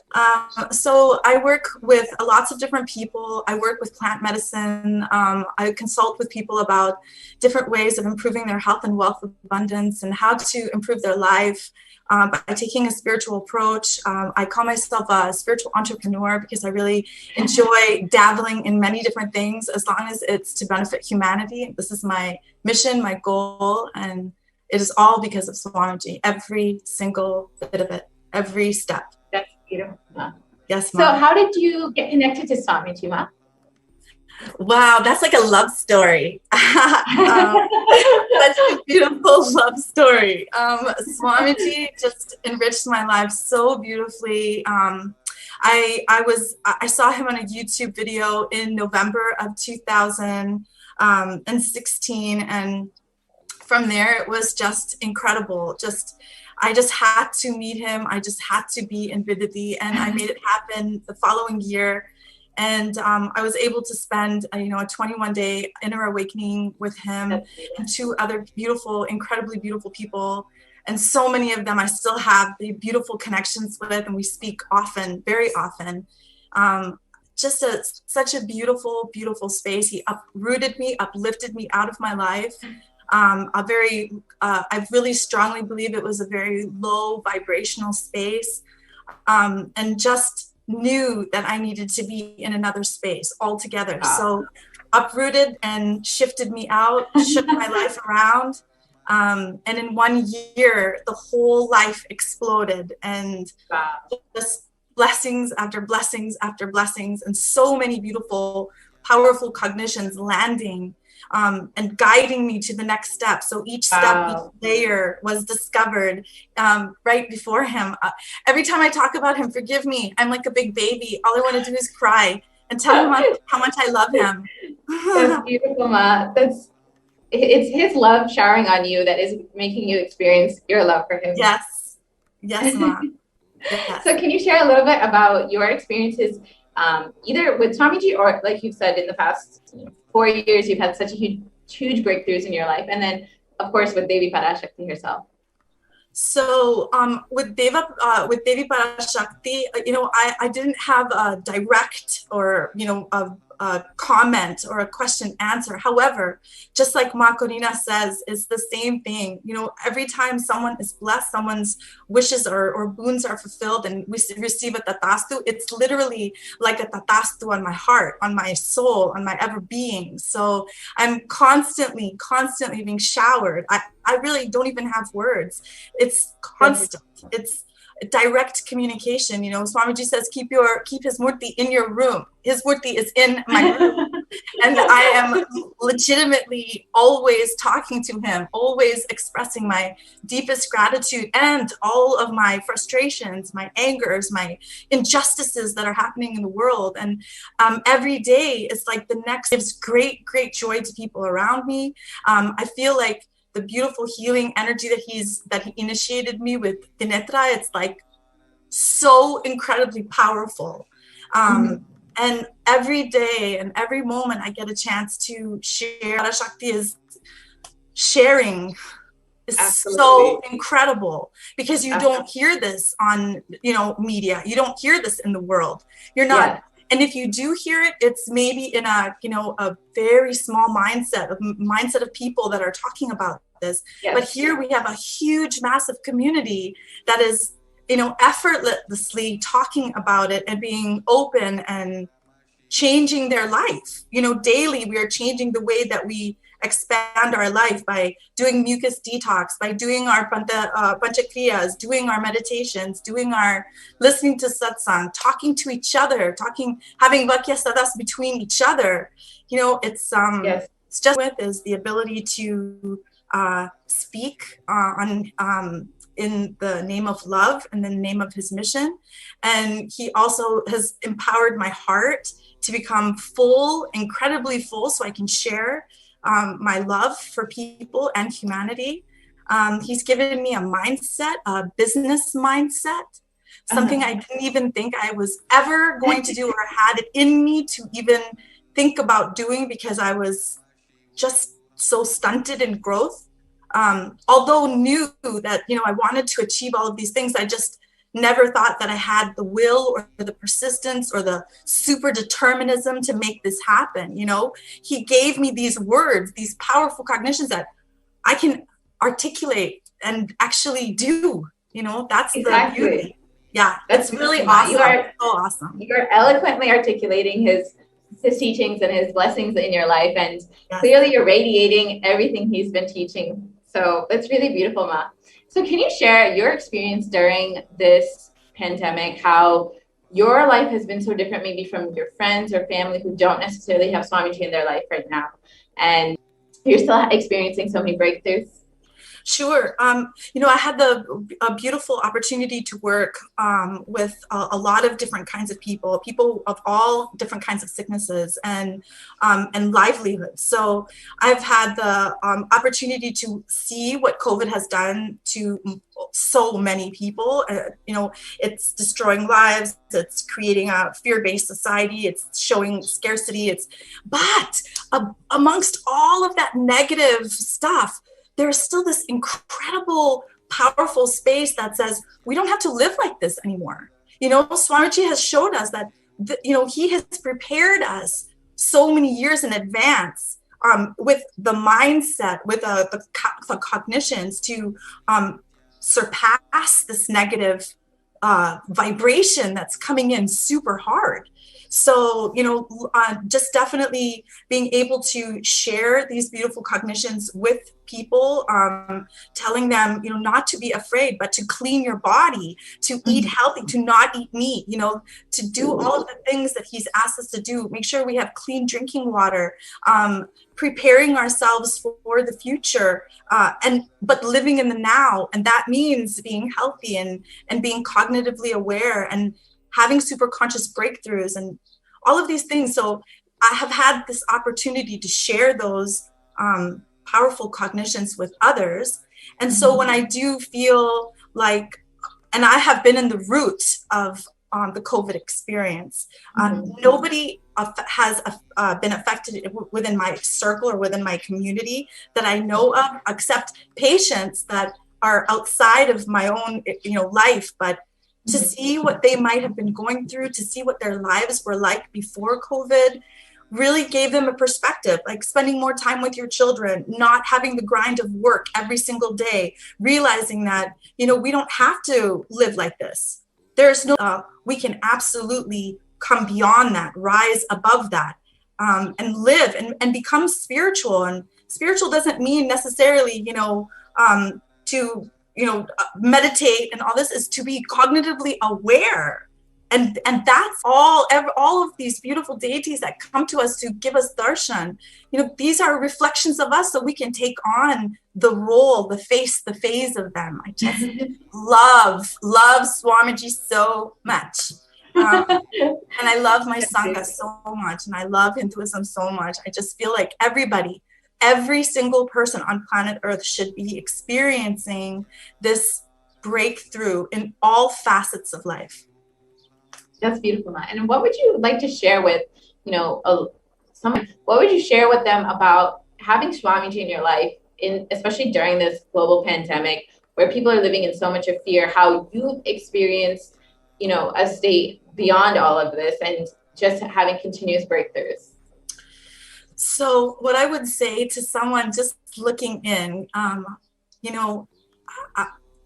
So I work with lots of different people. I work with plant medicine. I consult with people about different ways of improving their health and wealth abundance and how to improve their life by taking a spiritual approach. I call myself a spiritual entrepreneur because I really enjoy dabbling in many different things as long as it's to benefit humanity. This is my mission, my goal, and it is all because of Swamiji. Every single bit of it, every step. That's beautiful. Yes, So Mom. how did you get connected to Swamiji, Ma? Wow, that's like a love story. That's a beautiful love story. Swamiji just enriched my life so beautifully. I saw him on a YouTube video in November of 2016, and from there it was just incredible. I just had to meet him. I just had to be in Viditi, and I made it happen the following year. And I was able to spend, a 21-day inner awakening with him and 2 other beautiful, incredibly beautiful people. And so many of them I still have the beautiful connections with, and we speak often, very often. Just such a beautiful, beautiful space. He uprooted me, uplifted me out of my life. I really strongly believe it was a very low vibrational space, and just knew that I needed to be in another space altogether. Wow. So uprooted and shifted me out, shook my life around. And in 1 year, the whole life exploded, and just blessings after blessings after blessings, and so many beautiful, powerful cognitions landing and guiding me to the next step. So each step, each layer was discovered right before him. Every time I talk about him, forgive me, I'm like a big baby. All I want to do is cry and tell him how much I love him. That's beautiful, Ma. It's his love showering on you that is making you experience your love for him. Yes. Yes, Ma. Yes. So can you share a little bit about your experiences either with Swamiji or, like you've said, in the past 4 years, you've had such a huge breakthroughs in your life, and then, of course, with Devi Parashakti herself. So with Devi Parashakti, I didn't have a direct or a comment or a question answer. However, just like Ma Corina says, it's the same thing. Every time someone is blessed, someone's wishes or boons are fulfilled, and we receive a tatastu, it's literally like a tatastu on my heart, on my soul, on my ever being. So I'm constantly being showered. I really don't even have words. It's constant. It's direct communication. Swamiji says, keep his murti in your room. His murti is in my room. And I am legitimately always talking to him, always expressing my deepest gratitude and all of my frustrations, my angers, my injustices that are happening in the world. And every day it's like the next gives great, great joy to people around me. I feel like the beautiful healing energy that he initiated me with Dinetra, it's like so incredibly powerful. And every day and every moment I get a chance to share. Parashakti is sharing is so incredible, because you don't hear this on media. You don't hear this in the world. You're not. Yeah. And if you do hear it, it's maybe in a very small mindset of people that are talking about this. Yes. But here we have a huge, massive community that is, effortlessly talking about it and being open and changing their life. Daily we are changing the way that we expand our life by doing mucus detox, by doing our panchakriyas, doing our meditations, listening to satsang, talking to each other, having vakya sadas between each other. You know, it's just is the ability to speak in the name of love and in the name of his mission. And he also has empowered my heart to become full, incredibly full, so I can share my love for people and humanity. He's given me a mindset, a business mindset, something I didn't even think I was ever going to do or had it in me to even think about doing, because I was just so stunted in growth. Although knew that, you know, I wanted to achieve all of these things, I just never thought that I had the will or the persistence or the super determinism to make this happen. You know, he gave me these words, these powerful cognitions that I can articulate and actually do. You know, that's the beauty. Yeah, That's really awesome. awesome. So awesome. You're eloquently articulating his teachings and his blessings in your life, and clearly you're radiating everything he's been teaching. So it's really beautiful, Ma. So can you share your experience during this pandemic, how your life has been so different maybe from your friends or family who don't necessarily have Swamiji in their life right now, and you're still experiencing so many breakthroughs? Sure. You know, I had a beautiful opportunity to work with a lot of different kinds of people of all different kinds of sicknesses and livelihoods. So I've had the opportunity to see what COVID has done to so many people. You know, it's destroying lives. It's creating a fear-based society. It's showing scarcity. But amongst all of that negative stuff, there's still this incredible, powerful space that says, we don't have to live like this anymore. You know, Swamiji has showed us that, you know, he has prepared us so many years in advance with the mindset, with the cognitions to surpass this negative vibration that's coming in super hard. So, you know, just definitely being able to share these beautiful cognitions with people, telling them, you know, not to be afraid, but to clean your body, to eat healthy, to not eat meat, you know, to do all of the things that he's asked us to do. Make sure we have clean drinking water, preparing ourselves for the future, but living in the now. And that means being healthy and being cognitively aware and having super conscious breakthroughs and all of these things. So I have had this opportunity to share those powerful cognitions with others. And so when I do feel like, and I have been in the root of the COVID experience, nobody has been affected within my circle or within my community that I know of, except patients that are outside of my own, you know, life. But to see what they might have been going through, to see what their lives were like before COVID, really gave them a perspective, like spending more time with your children, not having the grind of work every single day, realizing that, you know, we don't have to live like this. There's no, we can absolutely come beyond that, rise above that, and live and become spiritual. And spiritual doesn't mean necessarily, you know, to, you know, meditate and all this, is to be cognitively aware. And that's all of these beautiful deities that come to us to give us darshan, you know, these are reflections of us, so we can take on the role, the phase of them. I just love Swamiji so much. And I love my Sangha so much, and I love Hinduism so much. I just feel like every single person on planet Earth should be experiencing this breakthrough in all facets of life. That's beautiful, Ma. And what would you like to share with, you know, what would you share with them about having Swamiji in your life, especially during this global pandemic where people are living in so much of fear, how you've experienced, you know, a state beyond all of this and just having continuous breakthroughs? So what I would say to someone just looking in, you know,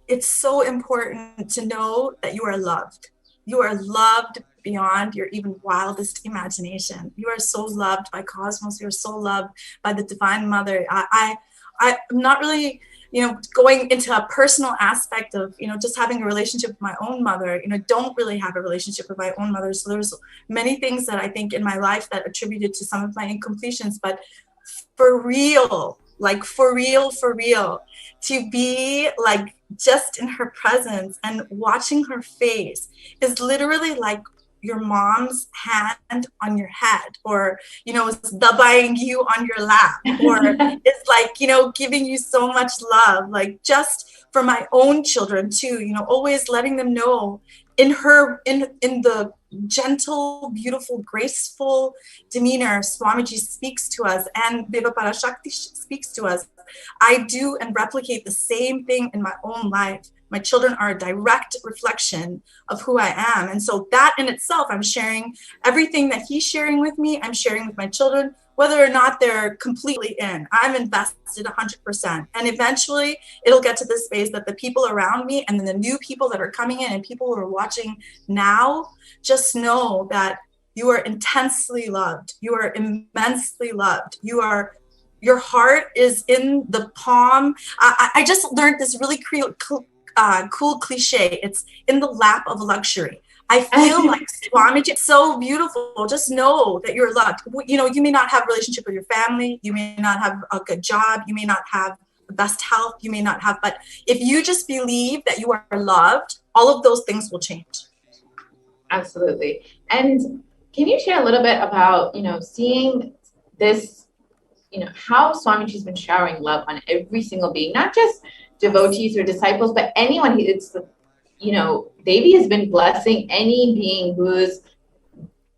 it's so important to know that you are loved. You are loved beyond your even wildest imagination. You are so loved by Cosmos. You're so loved by the Divine Mother. I'm not really, going into a personal aspect of, just having a relationship with my own mother. Don't really have a relationship with my own mother. So there's many things that I think in my life that attributed to some of my incompletions, but for real, to be like just in her presence and watching her face is literally like your mom's hand on your head, or dabaing you on your lap, or it's like giving you so much love, like just for my own children too, always letting them know in the gentle, beautiful, graceful demeanor Swamiji speaks to us and Deva Parashakti speaks to us. I do and replicate the same thing in my own life. My children are a direct reflection of who I am. And so that in itself, I'm sharing everything that he's sharing with me, I'm sharing with my children, whether or not they're completely in. I'm invested 100%. And eventually it'll get to this space that the people around me and then the new people that are coming in and people who are watching now, just know that you are intensely loved. You are immensely loved. Your heart is in the palm. I just learned this really cool cliche. It's in the lap of luxury. I feel like Swamiji, it's so beautiful. Just know that you're loved. You may not have a relationship with your family. You may not have a good job. You may not have the best health. You may not have, but if you just believe that you are loved, all of those things will change. Absolutely. And can you share a little bit about, seeing this, how Swamiji's been showering love on every single being, not just devotees or disciples, but anyone. Devi has been blessing any being who's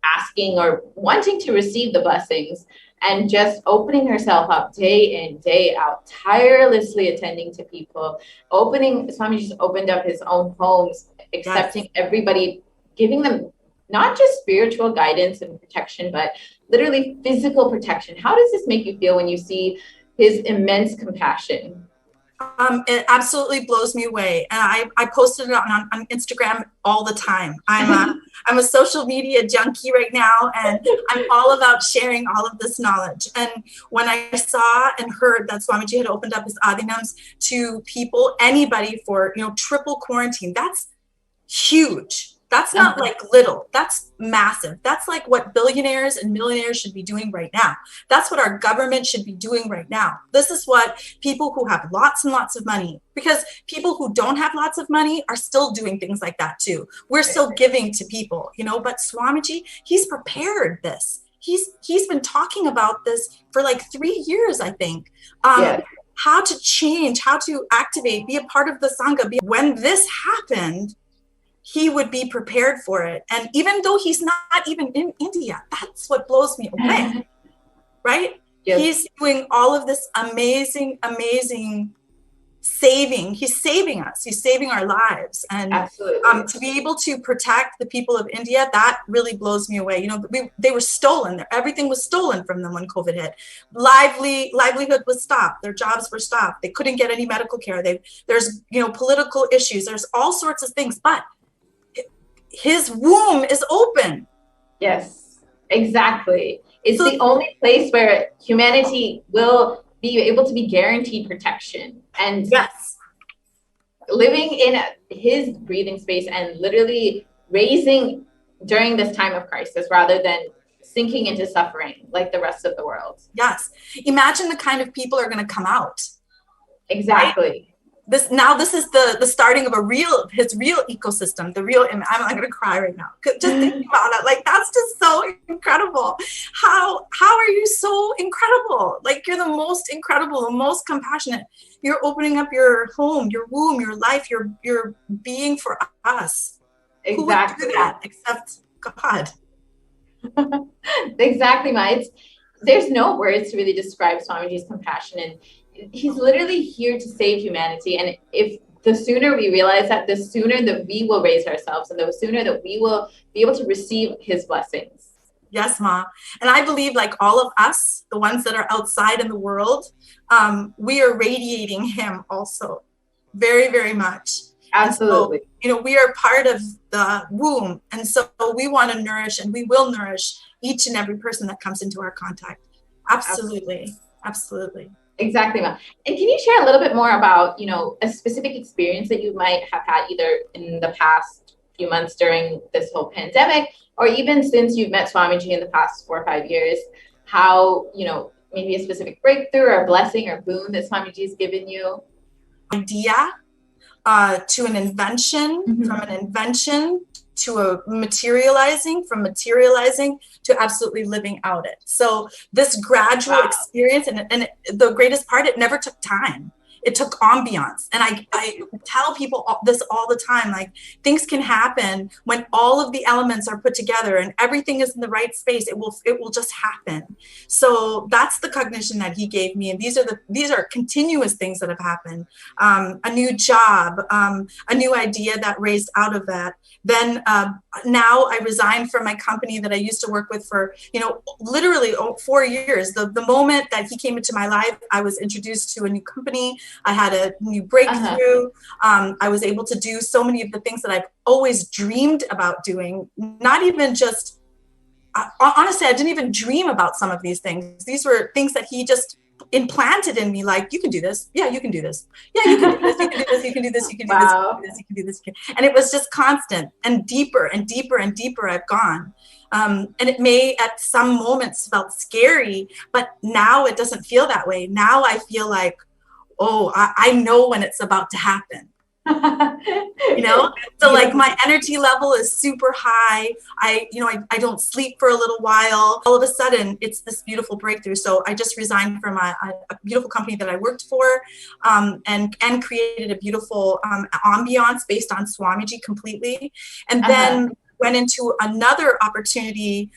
asking or wanting to receive the blessings, and just opening herself up day in, day out, tirelessly attending to people. Swamiji's opened up his own homes, accepting everybody, giving them not just spiritual guidance and protection, but literally physical protection. How does this make you feel when you see his immense compassion? It absolutely blows me away. And I posted it on Instagram all the time. I'm a social media junkie right now, and I'm all about sharing all of this knowledge. And when I saw and heard that Swamiji had opened up his adhinams to people, anybody for, triple quarantine, that's huge. That's not like little, that's massive. That's like what billionaires and millionaires should be doing right now. That's what our government should be doing right now. This is what people who have lots and lots of money, because people who don't have lots of money are still doing things like that too. We're still giving to people, but Swamiji, he's prepared this. He's been talking about this for like 3 years, I think. How to change, how to activate, be a part of the Sangha. When this happened, he would be prepared for it. And even though he's not even in India, that's what blows me away, right? Yes. He's doing all of this amazing, amazing saving. He's saving us. He's saving our lives. And to be able to protect the people of India, that really blows me away. They were stolen. Everything was stolen from them when COVID hit. Livelihood was stopped. Their jobs were stopped. They couldn't get any medical care. There's political issues. There's all sorts of things, but his womb is open. Yes, exactly. It's the only place where humanity will be able to be guaranteed protection. And living in his breathing space and literally raising during this time of crisis rather than sinking into suffering like the rest of the world. Yes. Imagine the kind of people are going to come out. Exactly. Right? This is the starting of his real ecosystem, I'm not going to cry right now. Just thinking about it, like, that's just so incredible. How are you so incredible? Like, you're the most incredible, the most compassionate. You're opening up your home, your womb, your life, your being for us. Exactly. Who would do that except God? Exactly, Ma. There's no words to really describe Swamiji's compassion, and he's literally here to save humanity. And if the sooner we realize that, the sooner that we will raise ourselves, and the sooner that we will be able to receive his blessings. Yes, Ma. And I believe, like all of us, the ones that are outside in the world, we are radiating him also very, very much. Absolutely. So, we are part of the womb. And so we want to nourish, and we will nourish each and every person that comes into our contact. Absolutely. Absolutely. Exactly, Ma. And can you share a little bit more about, a specific experience that you might have had either in the past few months during this whole pandemic, or even since you've met Swamiji in the past 4 or 5 years, how, maybe a specific breakthrough or blessing or boon that Swamiji's given you? Idea to an invention, from an invention to a materializing, from materializing to absolutely living out it. So this gradual experience, and the greatest part, it never took time. It took ambiance. And I tell people this all the time, like, things can happen when all of the elements are put together and everything is in the right space. It will just happen. So that's the cognition that he gave me. And these are continuous things that have happened. A new job, a new idea that raised out of that. Then now I resigned from my company that I used to work with for, literally 4 years. The moment that he came into my life, I was introduced to a new company. I had a new breakthrough. I was able to do so many of the things that I've always dreamed about doing. Not even just, honestly, I didn't even dream about some of these things. These were things that he just implanted in me, like, you can do this. Yeah, you can do this. Yeah, you can do this. You can do this. You can do this. You can do this. You can do this. You can do this. And it was just constant and deeper and deeper and deeper I've gone. And it may at some moments felt scary, but now it doesn't feel that way. Now I feel like, oh, I know when it's about to happen. So like my energy level is super high. I don't sleep for a little while. All of a sudden it's this beautiful breakthrough. So I just resigned from a beautiful company that I worked for, and created a beautiful ambiance based on Swamiji completely. And then went into another opportunity,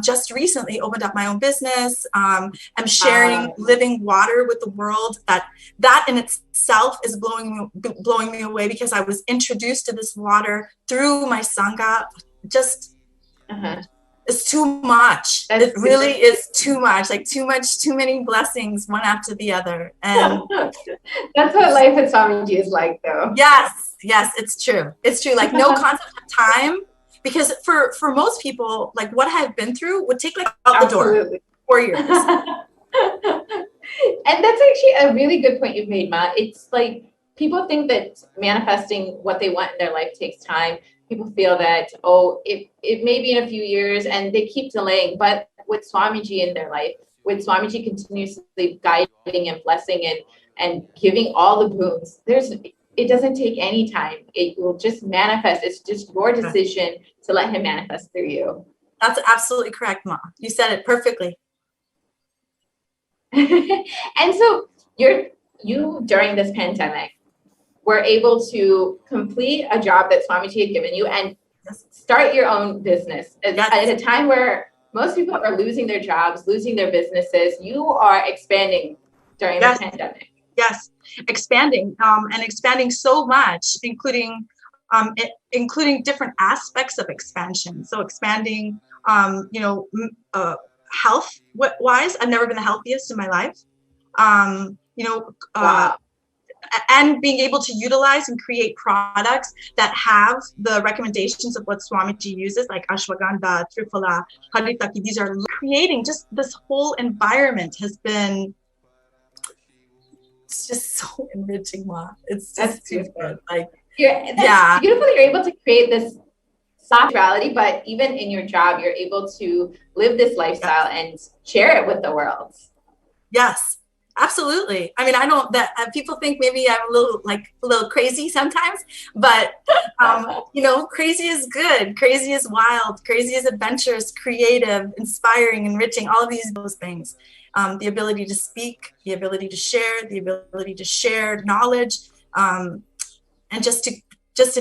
just recently opened up my own business. I'm sharing living water with the world. That in itself is blowing me away, because I was introduced to this water through my Sangha. Just it's too much. It really is too much, too many blessings, one after the other. And that's what life at Swamiji is like, though. Yes, it's true. It's true. Like, no concept of time. Because for most people, like, what I've been through would take out the door 4 years. And that's actually a really good point you've made, Ma. It's like, people think that manifesting what they want in their life takes time. People feel that, it may be in a few years, and they keep delaying. But with Swamiji in their life, with Swamiji continuously guiding and blessing and giving all the boons, it doesn't take any time. It will just manifest. It's just your decision to let him manifest through you. That's absolutely correct, Ma. You said it perfectly. And so you during this pandemic were able to complete a job that Swamiji had given you and start your own business at a time where most people are losing their jobs, losing their businesses. You are expanding during the pandemic. Yes, expanding and expanding so much, including different aspects of expansion. So expanding, health wise. I've never been the healthiest in my life. And being able to utilize and create products that have the recommendations of what Swamiji uses, like ashwagandha, triphala, haritaki. These are creating just this whole environment has been. It's just so enriching, Ma. It's just too good. Like, that's beautiful. You're able to create this spirituality, but even in your job, you're able to live this lifestyle and share it with the world. Yes, absolutely. I mean, I don't that people think maybe I'm a little crazy sometimes, but crazy is good. Crazy is wild. Crazy is adventurous, creative, inspiring, enriching. All of those things. The ability to speak, the ability to share, the ability to share knowledge, and just to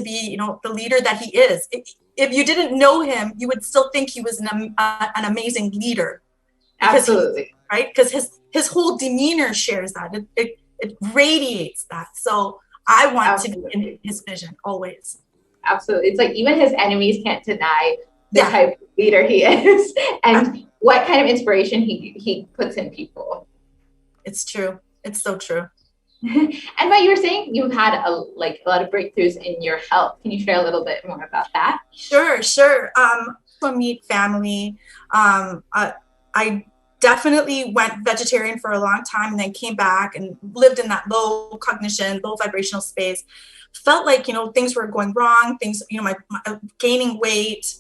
be, the leader that he is. If you didn't know him, you would still think he was an amazing leader. Absolutely. Right? Because his whole demeanor shares that. It radiates that. So I want to be in his vision always. Absolutely. It's like even his enemies can't deny the type of leader he is and what kind of inspiration he puts in people. It's true. It's so true. And what you were saying, you've had a lot of breakthroughs in your health. Can you share a little bit more about that? Sure. To meet family. I definitely went vegetarian for a long time and then came back and lived in that low cognition, low vibrational space. Felt like, things were going wrong. Things, my gaining weight,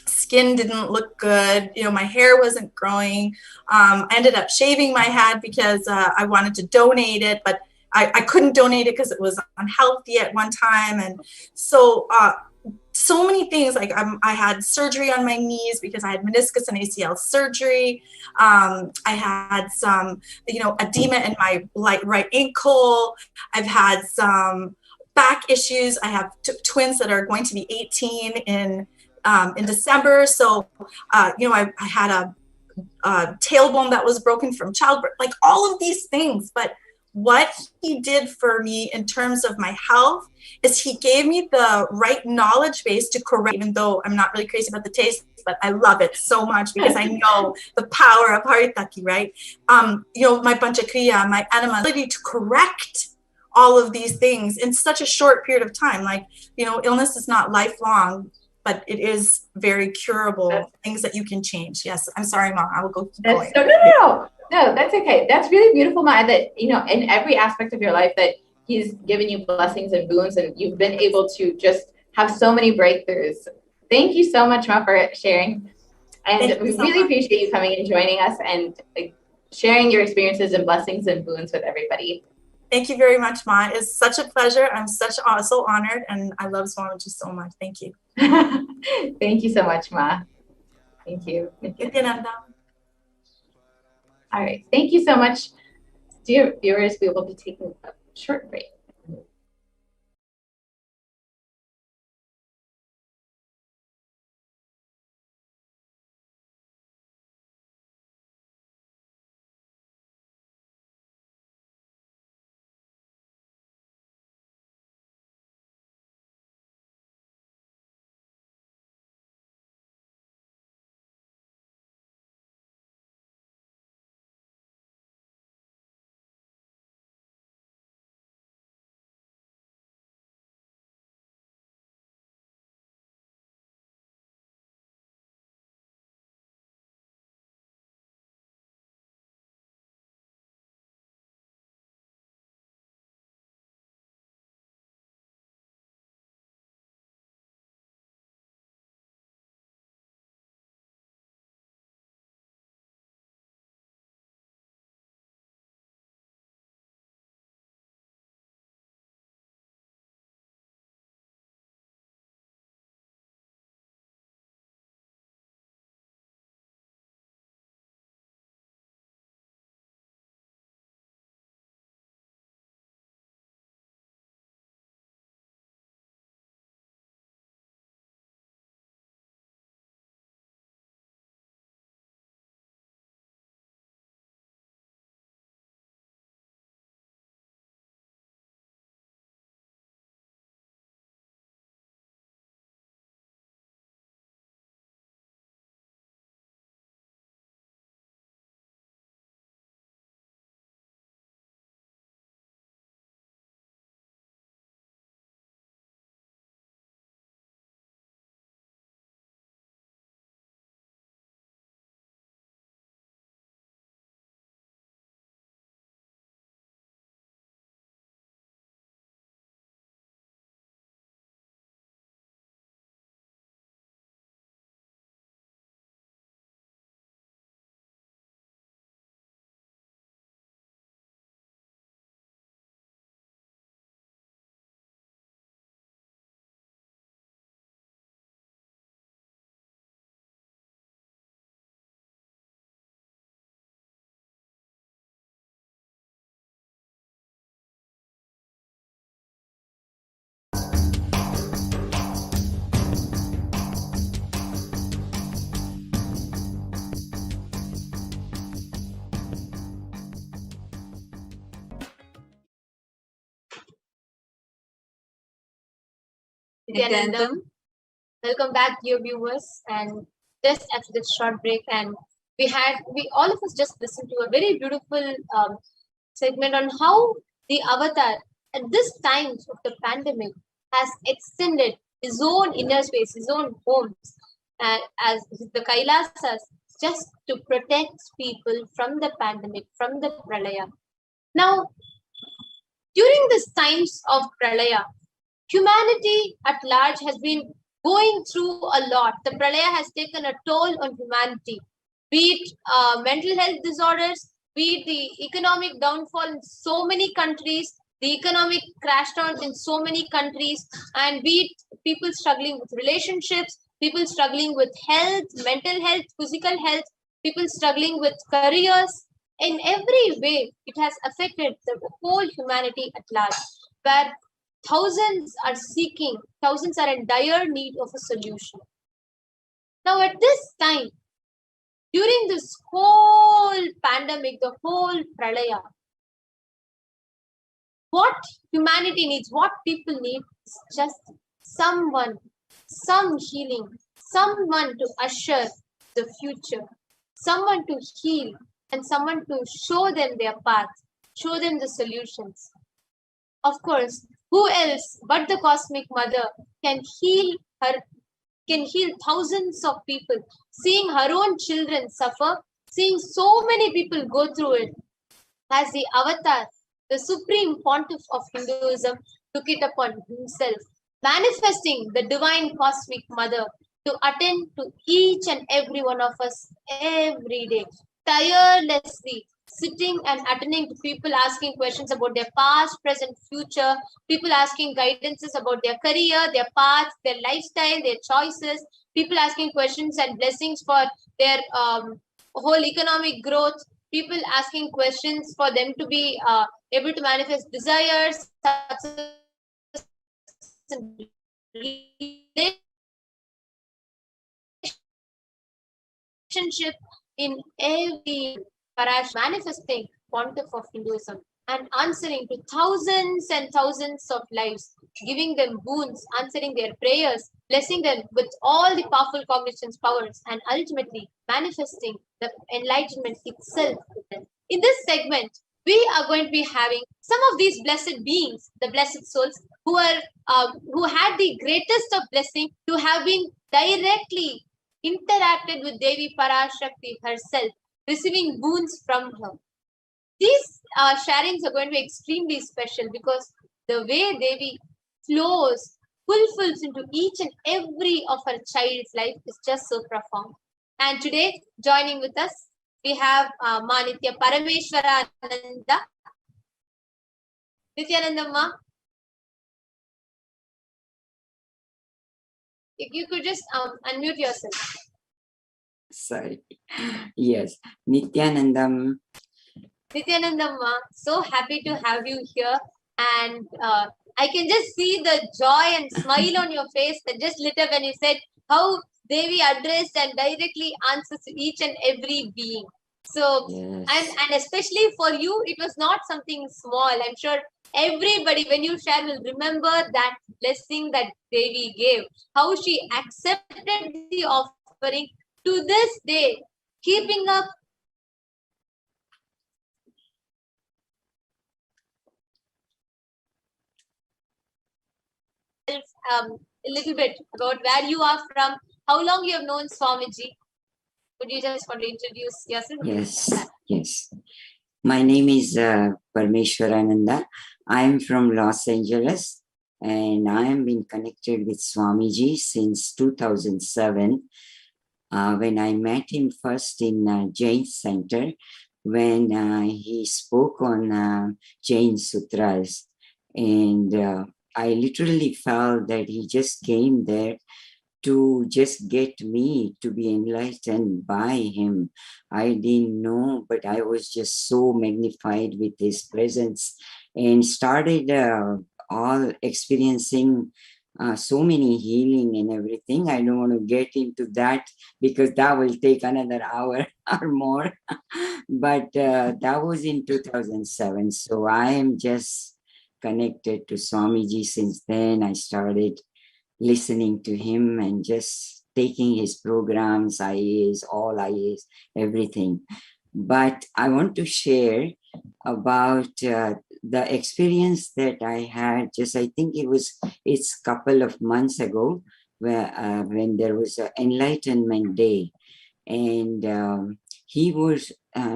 skin didn't look good. My hair wasn't growing. I ended up shaving my head because I wanted to donate it, but I couldn't donate it because it was unhealthy at one time. And so many things, like I had surgery on my knees because I had meniscus and ACL surgery. I had some, edema in my right ankle. I've had some back issues. I have twins that are going to be 18 in December. So, I had a tailbone that was broken from childbirth, like all of these things. But what he did for me in terms of my health is he gave me the right knowledge base to correct, even though I'm not really crazy about the taste, but I love it so much because I know the power of Haritaki, right? My Panchakriya, my enema, ability to correct all of these things in such a short period of time. Like, illness is not lifelong, but it is very curable, things that you can change. Yes, I'm sorry, Mom, I will go keep going. No, that's okay. That's really beautiful, Ma, that, in every aspect of your life that he's given you blessings and boons and you've been able to just have so many breakthroughs. Thank you so much, Ma, for sharing. And we really appreciate you coming and joining us and sharing your experiences and blessings and boons with everybody. Thank you very much, Ma. It's such a pleasure. I'm so honored, and I love Swamiji so much. Thank you. Thank you so much, Ma. Thank you. Nithyananda. All right. Thank you so much. Dear viewers, we will be taking a short break. Nithyanandam. Welcome back, dear viewers. And just after this short break, and we all of us just listened to a very beautiful segment on how the avatar, at this time of the pandemic, has extended his own inner space, his own homes, as the Kailasas, just to protect people from the pandemic, from the pralaya. Now, during these times of pralaya, humanity at large has been going through a lot. The pralaya has taken a toll on humanity, be it mental health disorders, be it the economic downfall in so many countries, the economic crash downs in so many countries, and be it people struggling with relationships, people struggling with health, mental health, physical health, people struggling with careers. In every way, it has affected the whole humanity at large, where thousands are in dire need of a solution. Now, at this time, during this whole pandemic, the whole pralaya, what humanity needs, what people need is just someone, some healing, someone to usher the future, someone to heal, and someone to show them their path, show them the solutions. Of course, who else but the Cosmic Mother can heal thousands of people, seeing her own children suffer, seeing so many people go through it. As the avatar, the supreme pontiff of Hinduism took it upon himself, manifesting the divine Cosmic Mother to attend to each and every one of us every day, tirelessly sitting and attending to people asking questions about their past, present, future, people asking guidances about their career, their path, their lifestyle, their choices, people asking questions and blessings for their whole economic growth, people asking questions for them to be able to manifest desires, relationship in every Parash, manifesting pontiff of Hinduism and answering to thousands and thousands of lives, giving them boons, answering their prayers, blessing them with all the powerful cognitions, powers, and ultimately manifesting the enlightenment itself. In this segment, we are going to be having some of these blessed beings, the blessed souls, who had the greatest of blessing to have been directly interacted with Devi Parashakti herself, receiving boons from her. These sharings are going to be extremely special because the way Devi flows, fulfills into each and every of her child's life is just so profound. And today, joining with us, we have Manitya Parameshwara Ananda. Nithyanandamma, if you could just unmute yourself. Sorry. Yes. Nithyanandam. Nithyanandamma, so happy to have you here. And I can just see the joy and smile on your face that just lit up when you said how Devi addressed and directly answers to each and every being. So, yes. and especially for you, it was not something small. I'm sure everybody, when you share, will remember that blessing that Devi gave, how she accepted the offering to this day, keeping up a little bit about where you are from, how long you have known Swamiji. Would you just want to introduce yourself? Yes. My name is Parameshwarananda. I am from Los Angeles and I have been connected with Swamiji since 2007 when I met him first in Jain Center when he spoke on Jain Sutras, and I literally felt that he just came there to just get me to be enlightened by him. I didn't know, but I was just so magnified with his presence and started all experiencing so many healing and everything. I don't want to get into that because that will take another hour or more. But that was in 2007. So I am just connected to Swamiji since then. I started listening to him and just taking his programs, IAs, all IAs, everything. But I want to share about the experience that I had, just I think it's couple of months ago, where when there was an Enlightenment Day, and he was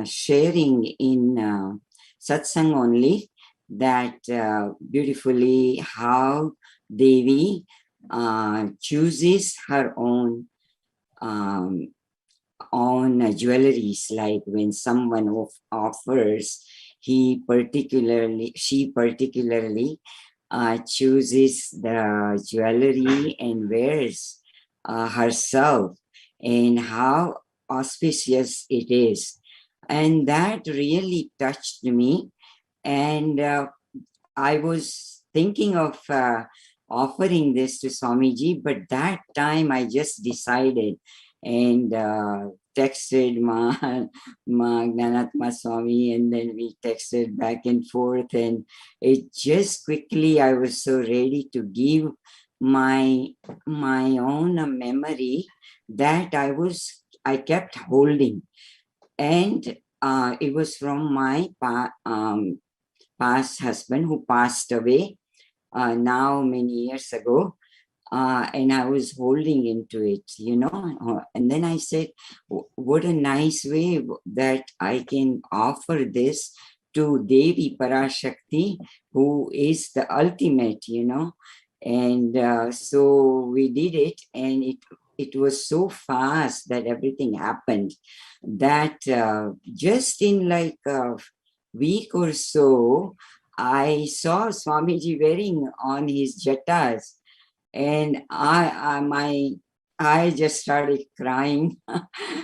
sharing in satsang only that beautifully how Devi chooses her own jewelries, like when someone offers, she particularly chooses the jewelry and wears herself, and how auspicious it is. And that really touched me. And I was thinking of offering this to Swamiji, but that time I just decided and texted Ma Gnanatma Swami, and then we texted back and forth, and it just quickly, I was so ready to give my own memory that I kept holding. And it was from my past husband, who passed away now many years ago. And I was holding into it, and then I said, what a nice way that I can offer this to Devi Parashakti, who is the ultimate, and so we did it, and it was so fast that everything happened, that just in like a week or so, I saw Swamiji wearing on his jatas, and I just started crying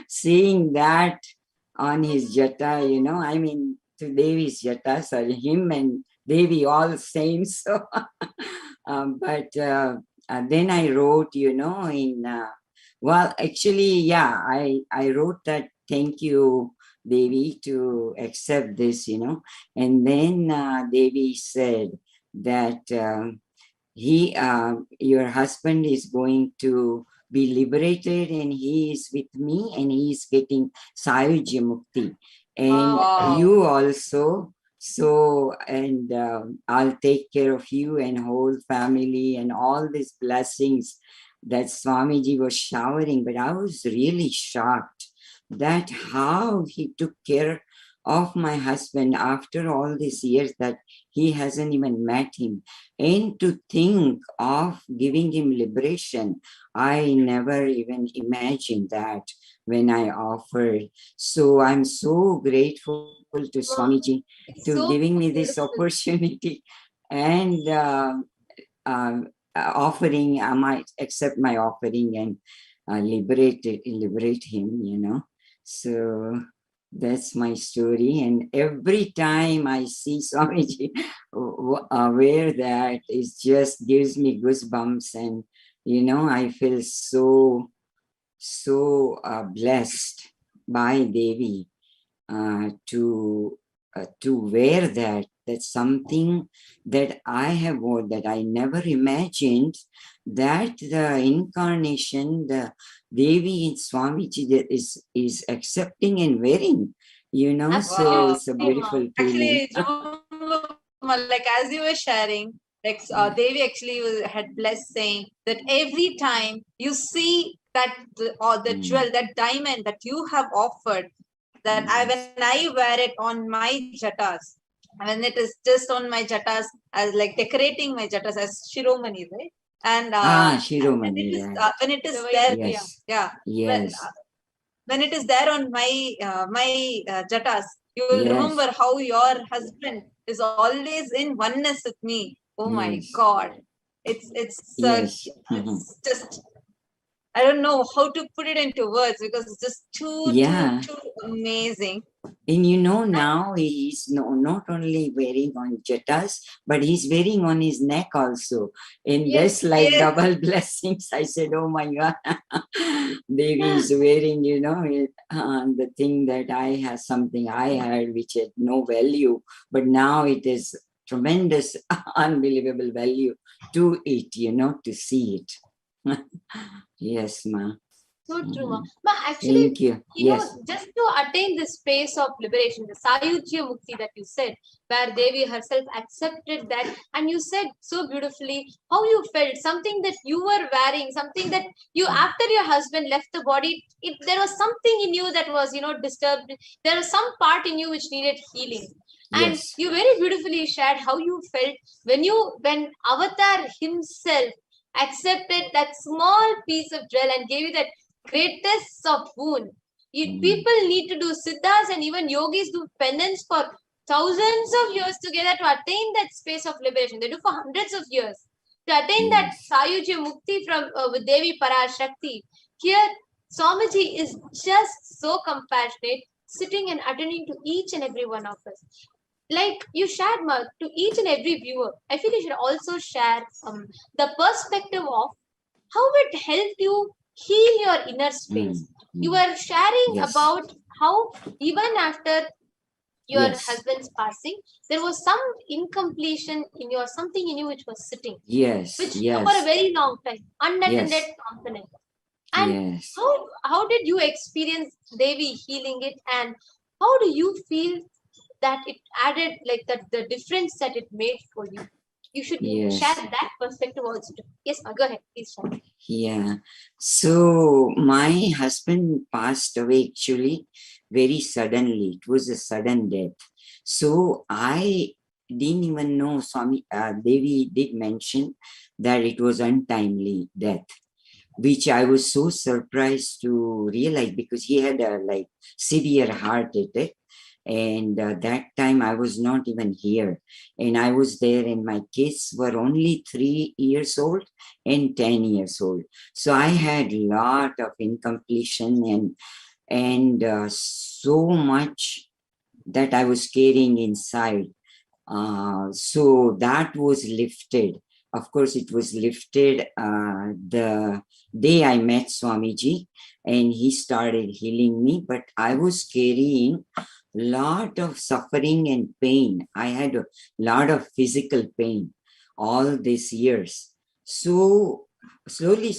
seeing that on his jata, I mean, to Devi's jata, sorry, him and Devi all same. So, but then I wrote, well, actually, yeah, I wrote that, thank you, Devi, to accept this, and then Devi said that your husband is going to be liberated, and he is with me, and he is getting Sayujya Mukti, and you also. So, and I'll take care of you and whole family and all these blessings that Swamiji was showering. But I was really shocked that how he took care of my husband after all these years, that he hasn't even met him. And to think of giving him liberation, I never even imagined that when I offered. So I'm so grateful to Swamiji to giving me this opportunity, and offering, I might accept my offering and liberate him, So that's my story. And every time I see Swamiji wear that, it just gives me goosebumps, and I feel so blessed by Devi to wear that. That's something that I have worn, that I never imagined, that the incarnation, the Devi in Swamiji, that is accepting and wearing, so it's a beautiful feeling. Actually, like as you were sharing, like Devi actually had blessed, saying that every time you see that the jewel, that diamond that you have offered, that when I wear it on my jatas, when it is just on my jatas, as like decorating my jatas as Shiromani, right? And Shiromani, when it is there, yes. yeah, Yes. when it is there on my jatas, you will remember how your husband is always in oneness with me. Oh my God, it's just, I don't know how to put it into words, because it's just too amazing. And now he's not only wearing on jatas, but he's wearing on his neck also. And that's like double blessings. I said, oh my God, Devi is wearing, the thing that something I had which had no value, but now it is tremendous, unbelievable value to it, to see it. Yes, Ma. So true, Ma. Ma, actually, Thank you. Yes. just to attain this space of liberation, the Sayujya Mukti that you said, where Devi herself accepted that, and you said so beautifully how you felt, something that you were wearing, something that you, after your husband left the body, there was something in you that was, disturbed. There was some part in you which needed healing. And Yes. you very beautifully shared how you felt when Avatar himself accepted that small piece of gel and gave you that greatest of boon. People need to do siddhas, and even yogis do penance for thousands of years together to attain that space of liberation. They do for hundreds of years to attain that Sayujya Mukti from with Devi Parashakti. Here, Swamiji is just so compassionate, sitting and attending to each and every one of us. Like you shared, to each and every viewer, I feel you should also share the perspective of how it helped you heal your inner space. You were sharing about how even after your husband's passing, there was some incompletion in your, something in you which was sitting. Yes. Which Yes. for a very long time, unattended Yes. component. And Yes. how did you experience Devi healing it, and how do you feel that it added, like that the difference that it made for you? You should share that perspective also. Yes, go ahead, please share. Yeah. So my husband passed away actually very suddenly. It was a sudden death. So I didn't even know. Swami Devi did mention that it was untimely death, which I was so surprised to realize, because he had a severe heart attack. And that time I was not even here, and I was there, and my kids were only 3 years old and 10 years old. So I had a lot of incompletion and so much that I was carrying inside. So that was lifted. Of course, it was lifted the day I met Swamiji, and he started healing me. But I was carrying lot of suffering and pain. I had a lot of physical pain all these years. So slowly,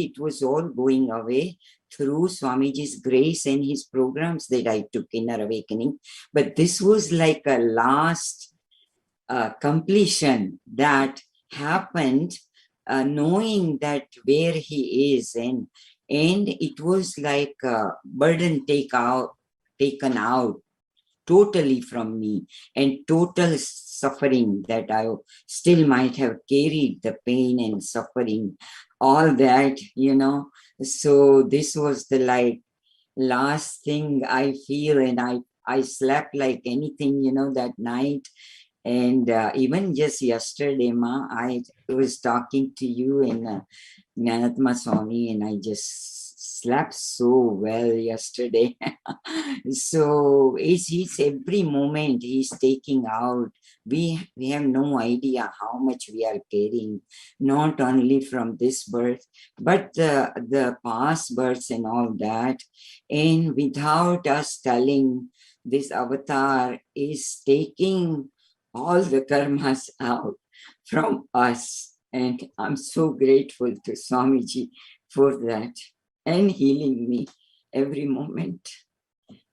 it was all going away through Swamiji's grace and his programs that I took in Inner Awakening. But this was like a last completion that happened, knowing that where he is, and it was like a burden taken out totally from me, and total suffering that I still might have carried, the pain and suffering, all that, So this was the last thing I feel, and I slept like anything, that night. And even just yesterday, Ma, I was talking to you and Jnanatma Swami, and I just slept so well yesterday. So it's every moment he's taking out. We have no idea how much we are carrying, not only from this birth, but the past births and all that. And without us telling, this avatar is taking all the karmas out from us. And I'm so grateful to Swamiji for that, and healing me every moment.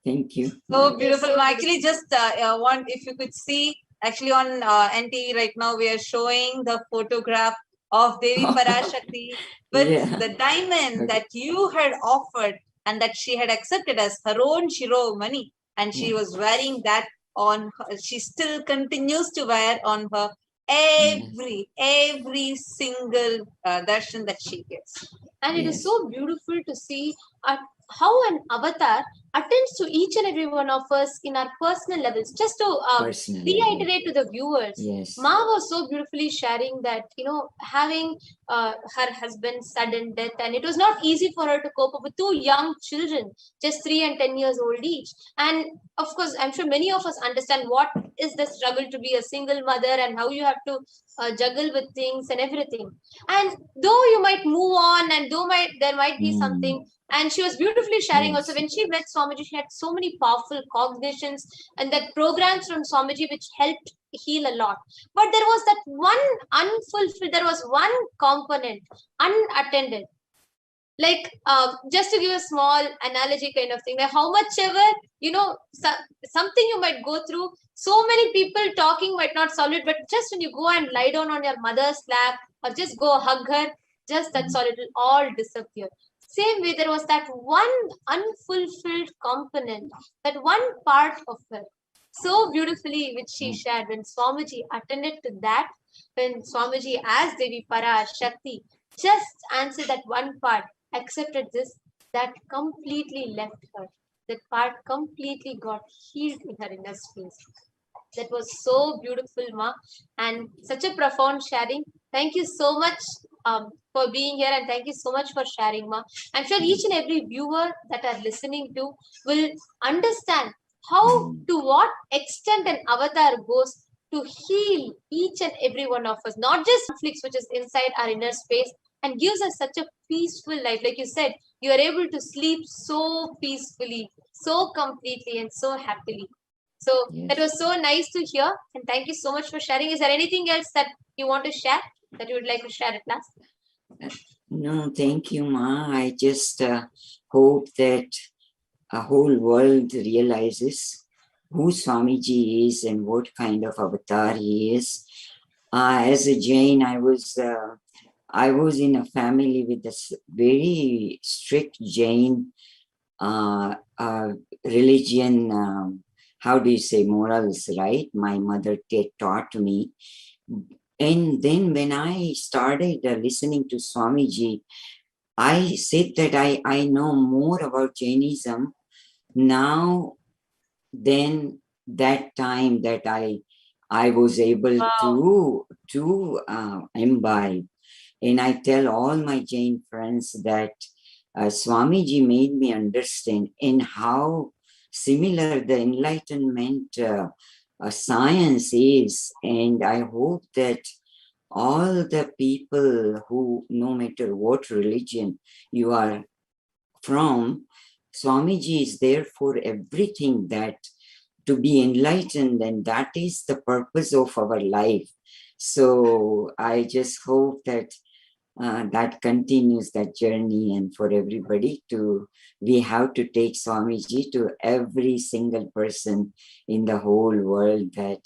Thank you. So beautiful. Actually, just want, if you could see, actually on NT right now, we are showing the photograph of Devi Parashakti with the diamond that you had offered and that she had accepted as her own Shiromani. And she was wearing that on her. She still continues to wear on her every single darshan that she gets. And it is so beautiful to see how an avatar attends to each and every one of us in our personal levels. Just to reiterate to the viewers, Ma was so beautifully sharing that, having her husband's sudden death, and it was not easy for her to cope up with two young children, just 3 and 10 years old each. And of course, I'm sure many of us understand what is the struggle to be a single mother and how you have to juggle with things and everything. And though you might move on, and though there might be something, and she was beautifully sharing also, when she met Swamiji, she had so many powerful cognitions and that programs from Swamiji which helped heal a lot. But there was that one unfulfilled, there was one component unattended. Like, just to give a small analogy kind of thing, like how much ever, something you might go through, so many people talking might not solve it, but just when you go and lie down on your mother's lap or just go hug her, just that's all, it will all disappear. Same way, there was that one unfulfilled component, that one part of her, so beautifully which she shared when Swamiji attended to that, when Swamiji asked Devi Parashakti, just answer that one part, accepted this, that completely left her. That part completely got healed in her inner space. That was so beautiful, Ma, and such a profound sharing. Thank you so much for being here, and thank you so much for sharing, Ma. I'm sure each and every viewer that are listening to will understand how, to what extent an avatar goes to heal each and every one of us, not just conflicts which is inside our inner space, and gives us such a peaceful life. Like you said, you are able to sleep so peacefully, so completely, and so happily. So that was so nice to hear, and thank you so much for sharing. Is there anything else that you want to share, that you would like to share at last? No, thank you, Ma. I just hope that a whole world realizes who Swamiji is and what kind of avatar he is. As a Jain, I was in a family with a very strict Jain religion. How do you say, morals, right? My mother taught me. And then when I started listening to Swamiji, I said that I know more about Jainism now than that time that I was able to imbibe. And I tell all my Jain friends that Swamiji made me understand in how similar the Enlightenment science is. And I hope that all the people who, no matter what religion you are from, Swamiji is there for everything, that to be enlightened, and that is the purpose of our life. So I just hope that that continues that journey, and for everybody we have to take Swamiji to every single person in the whole world that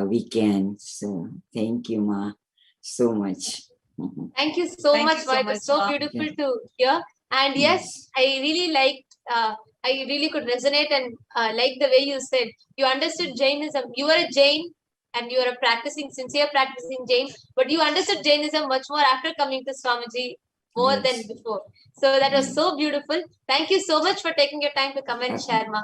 we can. So thank you, Ma, so much. Thank you so much, Ma. It was so beautiful to hear. And yes, I really liked, I really could resonate and like the way you said, you understood Jainism. You were a Jain and you are a sincere practicing Jain, but you understood Jainism much more after coming to Swamiji more than before. So that was so beautiful. Thank you so much for taking your time to come and share, Ma.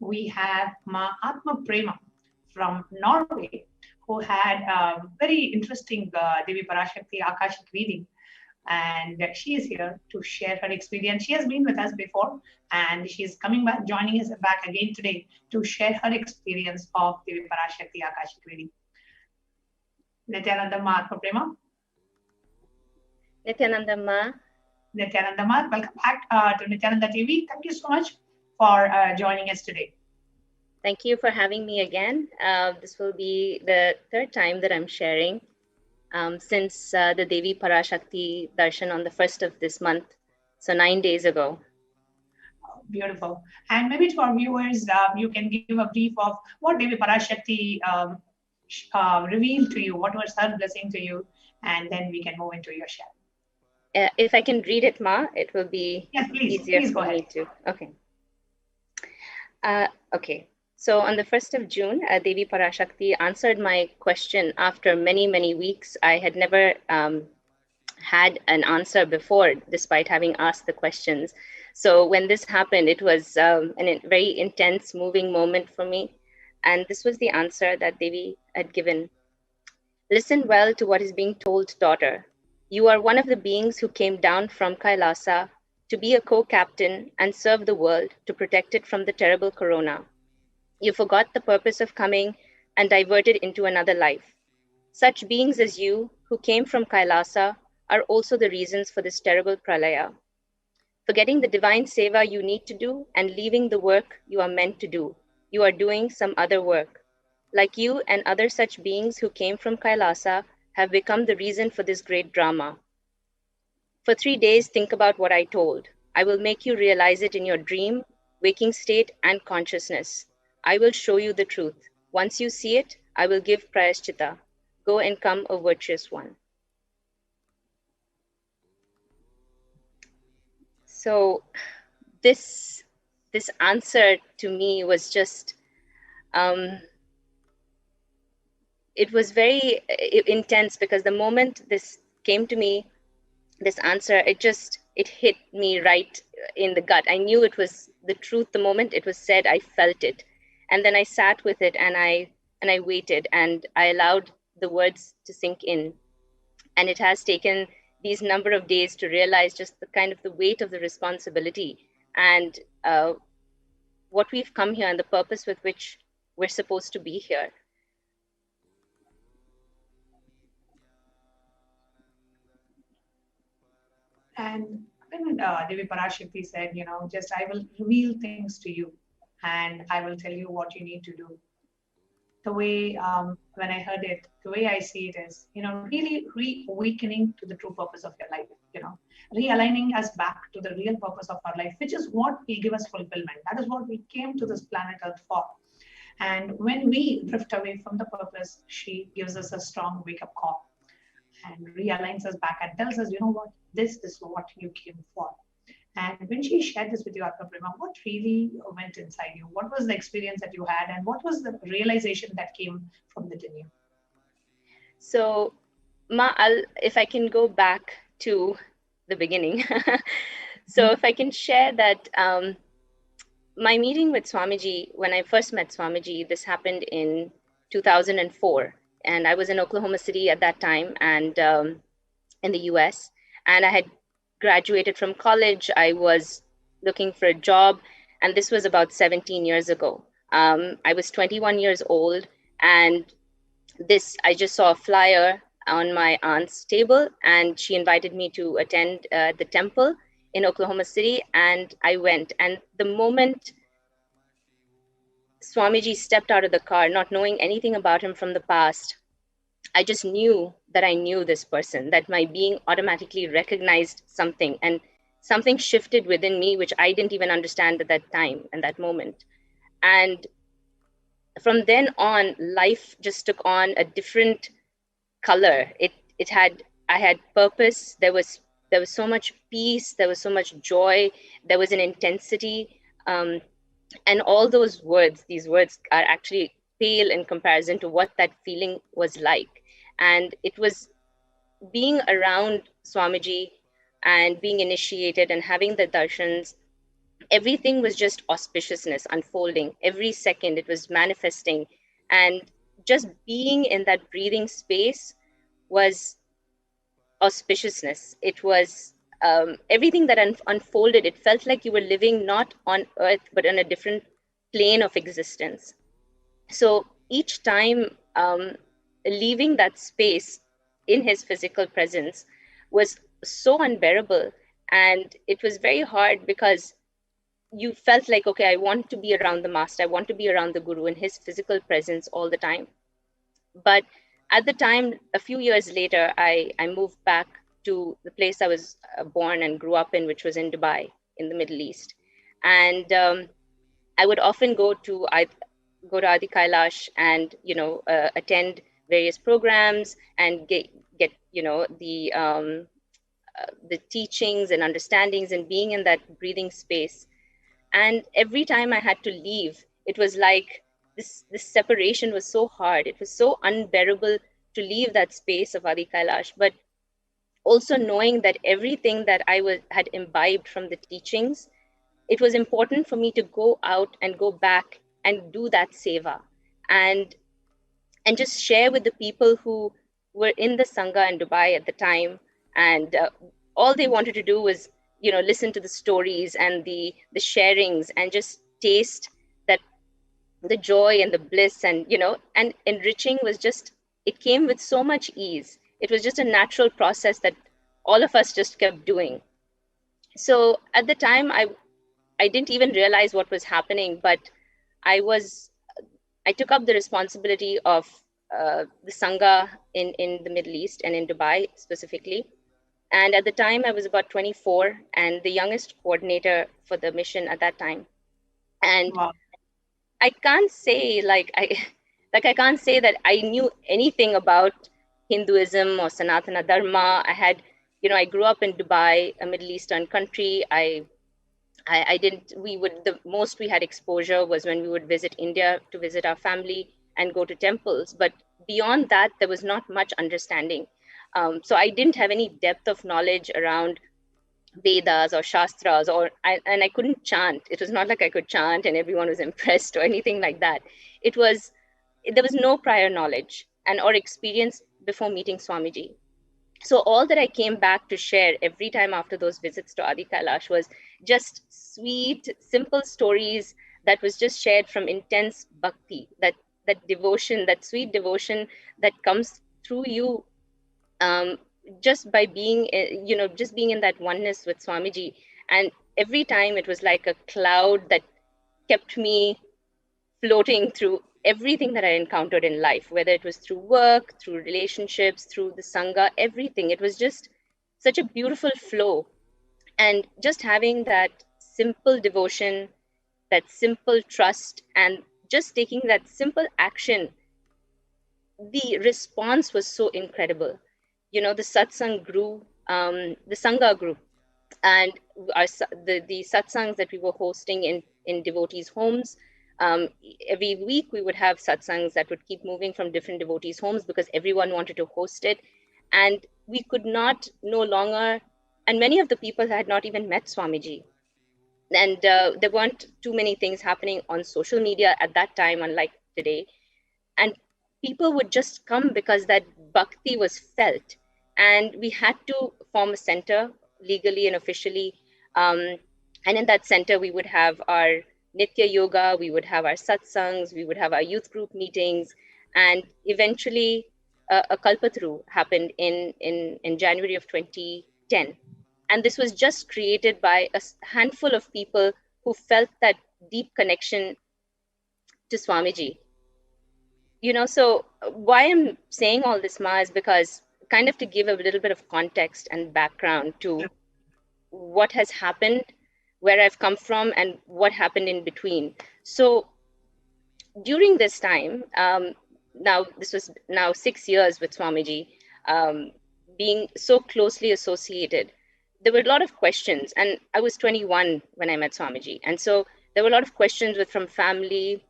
We have Ma Atma Prema from Norway, who had a very interesting Devi Parashakti Akashic reading. And she is here to share her experience. She has been with us before, and she is coming back, joining us back again today to share her experience of Devi Parashakti Akashic reading. Nithyananda Ma Atma Prema. Nithyananda Ma. Nithyananda Ma, welcome back to Nithyananda TV. Thank you so much for joining us today. Thank you for having me again. This will be the third time that I'm sharing since the Devi Parashakti Darshan on the 1st of this month, so 9 days ago. Beautiful. And maybe to our viewers, you can give a brief of what Devi Parashakti revealed to you, what was her blessing to you, and then we can move into your share. If I can read it, Ma, it will be easier please for me to. Okay. Okay. So on the 1st of June, Devi Parashakti answered my question after many, many weeks. I had never had an answer before, despite having asked the questions. So when this happened, it was a very intense, moving moment for me. And this was the answer that Devi had given. Listen well to what is being told, daughter. You are one of the beings who came down from Kailasa to be a co-captain and serve the world to protect it from the terrible corona. You forgot the purpose of coming and diverted into another life. Such beings as you, who came from Kailasa, are also the reasons for this terrible pralaya. Forgetting the divine seva you need to do and leaving the work you are meant to do, you are doing some other work. Like you and other such beings who came from Kailasa have become the reason for this great drama. For 3 days, think about what I told. I will make you realize it in your dream, waking state, and consciousness. I will show you the truth. Once you see it, I will give prayashchitta. Go and come a virtuous one. So this answer to me was just, it was very intense, because the moment this came to me, this answer, it hit me right in the gut. I knew it was the truth the moment it was said. I felt it, and then I sat with it, and I waited, and I allowed the words to sink in. And it has taken these number of days to realize just the kind of the weight of the responsibility and what we've come here and the purpose with which we're supposed to be here. And when Devi Parashakti said, just I will reveal things to you and I will tell you what you need to do. The way, when I heard it, the way I see it is, really reawakening to the true purpose of your life, realigning us back to the real purpose of our life, which is what will give us fulfillment. That is what we came to this planet Earth for. And when we drift away from the purpose, she gives us a strong wake-up call and realigns us back and tells us, you know what, this is what you came for. And when she shared this with you, Atma Prema, what really went inside you? What was the experience that you had, and what was the realization that came from within you? So, Ma, if I can go back to the beginning. So if I can share that my meeting with Swamiji, when I first met Swamiji, this happened in 2004. And I was in Oklahoma City at that time, and in the US. And I had graduated from college. I was looking for a job, and this was about 17 years ago. I was 21 years old, and I just saw a flyer on my aunt's table, and she invited me to attend the temple in Oklahoma City, and I went. And the moment Swamiji stepped out of the car, not knowing anything about him from the past, I just knew that I knew this person, that my being automatically recognized something, and something shifted within me, which I didn't even understand at that time and that moment. And from then on, life just took on a different color. I had purpose. There was so much peace. There was so much joy. There was an intensity. And all these words are actually pale in comparison to what that feeling was like. And it was being around Swamiji and being initiated and having the darshans. Everything was just auspiciousness unfolding. Every second it was manifesting. And just being in that breathing space was auspiciousness. It was everything that unfolded. It felt like you were living not on earth, but on a different plane of existence. So each time leaving that space in his physical presence was so unbearable. And it was very hard, because you felt like, okay, I want to be around the master. I want to be around the guru in his physical presence all the time. But at the time, a few years later, I moved back to the place I was born and grew up in, which was in Dubai, in the Middle East. And I would often go to Adi Kailash and attend various programs and get the teachings and understandings, and being in that breathing space. And every time I had to leave, it was like this separation was so hard. It was so unbearable to leave that space of Adi Kailash, but also knowing that everything that I had imbibed from the teachings, it was important for me to go out and go back and do that seva and just share with the people who were in the Sangha in Dubai at the time. And all they wanted to do was, listen to the stories and the sharings and just taste the joy and the bliss, and and enriching was just, it came with so much ease. It was just a natural process that all of us just kept doing. So at the time, I didn't even realize what was happening, but I took up the responsibility of the Sangha in the Middle East and in Dubai specifically. And at the time, I was about 24 and the youngest coordinator for the mission at that time. And Wow. I can't say I can't say that I knew anything about Hinduism or Sanatana Dharma. I grew up in Dubai, a Middle Eastern country. The most we had exposure was when we would visit India to visit our family and go to temples. But beyond that, there was not much understanding. So I didn't have any depth of knowledge around Vedas or Shastras, and I couldn't chant. It was not like I could chant and everyone was impressed or anything like that. There was no prior knowledge or experience before meeting Swamiji. So all that I came back to share every time after those visits to Adi Kailash was just sweet, simple stories that was just shared from intense bhakti, that devotion, that sweet devotion that comes through you just by being, just being in that oneness with Swamiji. And every time it was like a cloud that kept me floating through everything that I encountered in life, whether it was through work, through relationships, through the Sangha, everything. It was just such a beautiful flow. And just having that simple devotion, that simple trust, and just taking that simple action, the response was so incredible. The satsang grew, the Sangha grew. And the satsangs that we were hosting in devotees' homes, every week we would have satsangs that would keep moving from different devotees' homes because everyone wanted to host it. And we could not no longer, and many of the people had not even met Swamiji. And there weren't too many things happening on social media at that time, unlike today. And people would just come because that bhakti was felt. And we had to form a center legally and officially. And in that center, we would have our Nitya Yoga, we would have our satsangs, we would have our youth group meetings. And eventually, a Kalpataru happened in January of 2010. And this was just created by a handful of people who felt that deep connection to Swamiji. So why I'm saying all this, Ma, is because kind of to give a little bit of context and background to what has happened, where I've come from, and what happened in between. So during this time, now this was now 6 years with Swamiji, being so closely associated, there were a lot of questions. And I was 21 when I met Swamiji. And so there were a lot of questions from family.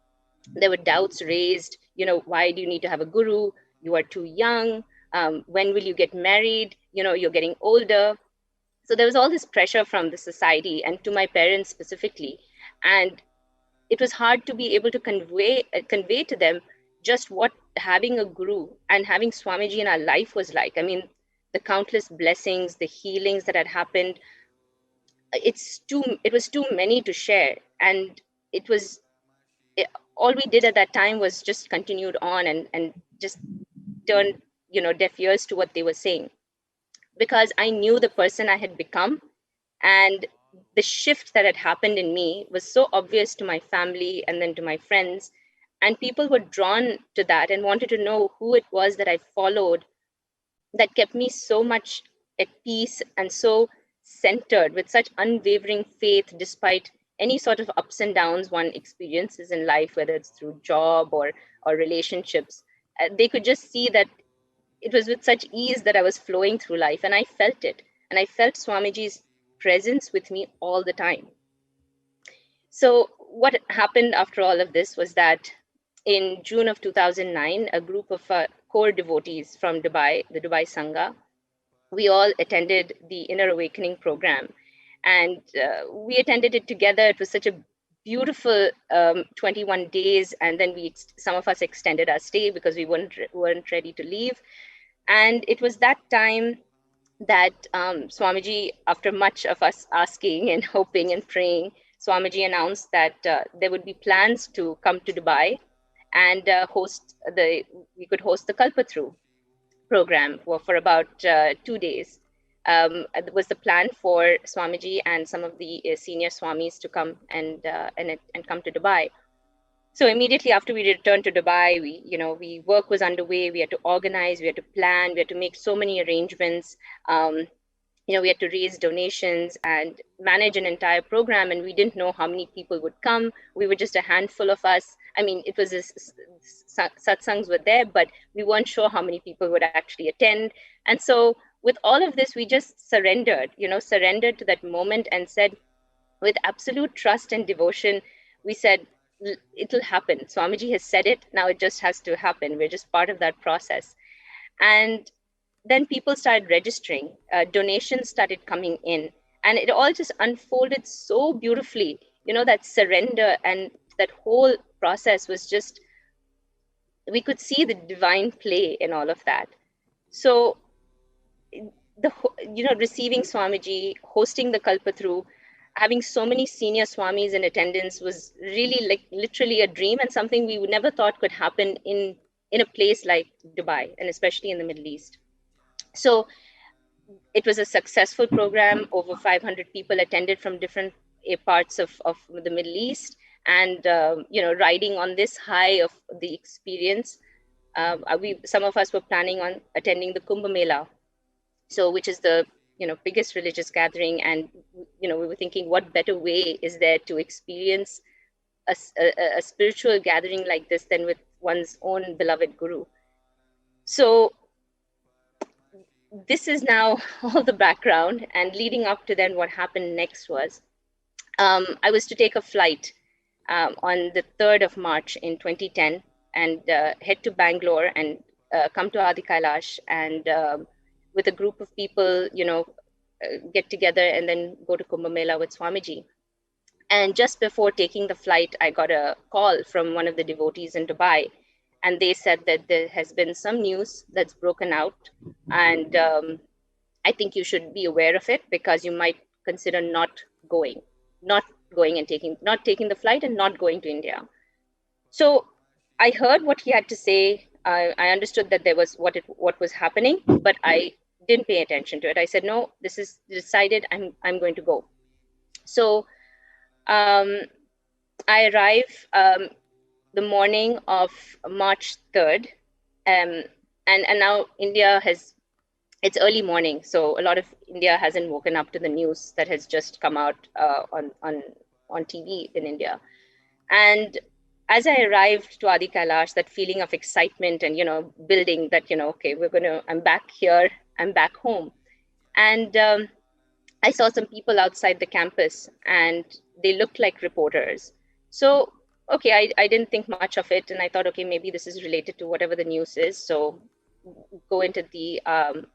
There were doubts raised, why do you need to have a guru? You are too young. When will you get married? You're getting older. So there was all this pressure from the society and to my parents specifically. And it was hard to be able to convey to them just what having a guru and having Swamiji in our life was like. I mean, the countless blessings, the healings that had happened, it was too many to share. And all we did at that time was just continued on and just turned, deaf ears to what they were saying. Because I knew the person I had become, and the shift that had happened in me was so obvious to my family and then to my friends. And people were drawn to that and wanted to know who it was that I followed that kept me so much at peace and so centered with such unwavering faith despite any sort of ups and downs one experiences in life, whether it's through job or relationships. They could just see that it was with such ease that I was flowing through life, and I felt it. And I felt Swamiji's presence with me all the time. So what happened after all of this was that in June of 2009, a group of core devotees from Dubai, the Dubai Sangha, we all attended the Inner Awakening program. And we attended it together. It was such a beautiful 21 days. And then some of us extended our stay because we weren't ready to leave. And it was that time that Swamiji, after much of us asking and hoping and praying, Swamiji announced that there would be plans to come to Dubai and we could host the Kalpataru program for about 2 days. It was the plan for Swamiji and some of the senior Swamis to come and come to Dubai. So immediately after we returned to Dubai, work was underway. We had to organize, we had to plan, we had to make so many arrangements. We had to raise donations and manage an entire program, and we didn't know how many people would come. We were just a handful of us. I mean, it was satsangs were there, but we weren't sure how many people would actually attend. And so with all of this, we just surrendered to that moment and said, with absolute trust and devotion, we said, it'll happen. Swamiji has said it, now it just has to happen. We're just part of that process. And then people started registering, donations started coming in, and it all just unfolded so beautifully. That surrender and that whole process was just, we could see the divine play in all of that. So, receiving Swamiji, hosting the Kalpataru, having so many senior Swamis in attendance was really literally a dream, and something we never thought could happen in a place like Dubai, and especially in the Middle East. So it was a successful program. Over 500 people attended from different parts of the Middle East, and riding on this high of the experience, some of us were planning on attending the Kumbh Mela, which is the biggest religious gathering, and we were thinking, what better way is there to experience a spiritual gathering like this than with one's own beloved Guru. So this is now all the background, and leading up to then what happened next was, I was to take a flight on the 3rd of March in 2010 and head to Bangalore and come to Adi Kailash and with a group of people, get together and then go to Kumbh Mela with Swamiji. And just before taking the flight, I got a call from one of the devotees in Dubai. And they said that there has been some news that's broken out. And I think you should be aware of it, because you might consider not going and taking the flight and not going to India. So I heard what he had to say. I understood that there was what was happening, but I didn't pay attention to it. I said, no, this is decided. I'm going to go. So I arrive the morning of March 3rd. And now India it's early morning. So a lot of India hasn't woken up to the news that has just come out on TV in India. And as I arrived to Adi Kailash, that feeling of excitement and, building that, okay, I'm back here, I'm back home. And I saw some people outside the campus and they looked like reporters. So, okay, I didn't think much of it. And I thought, okay, maybe this is related to whatever the news is. So go into the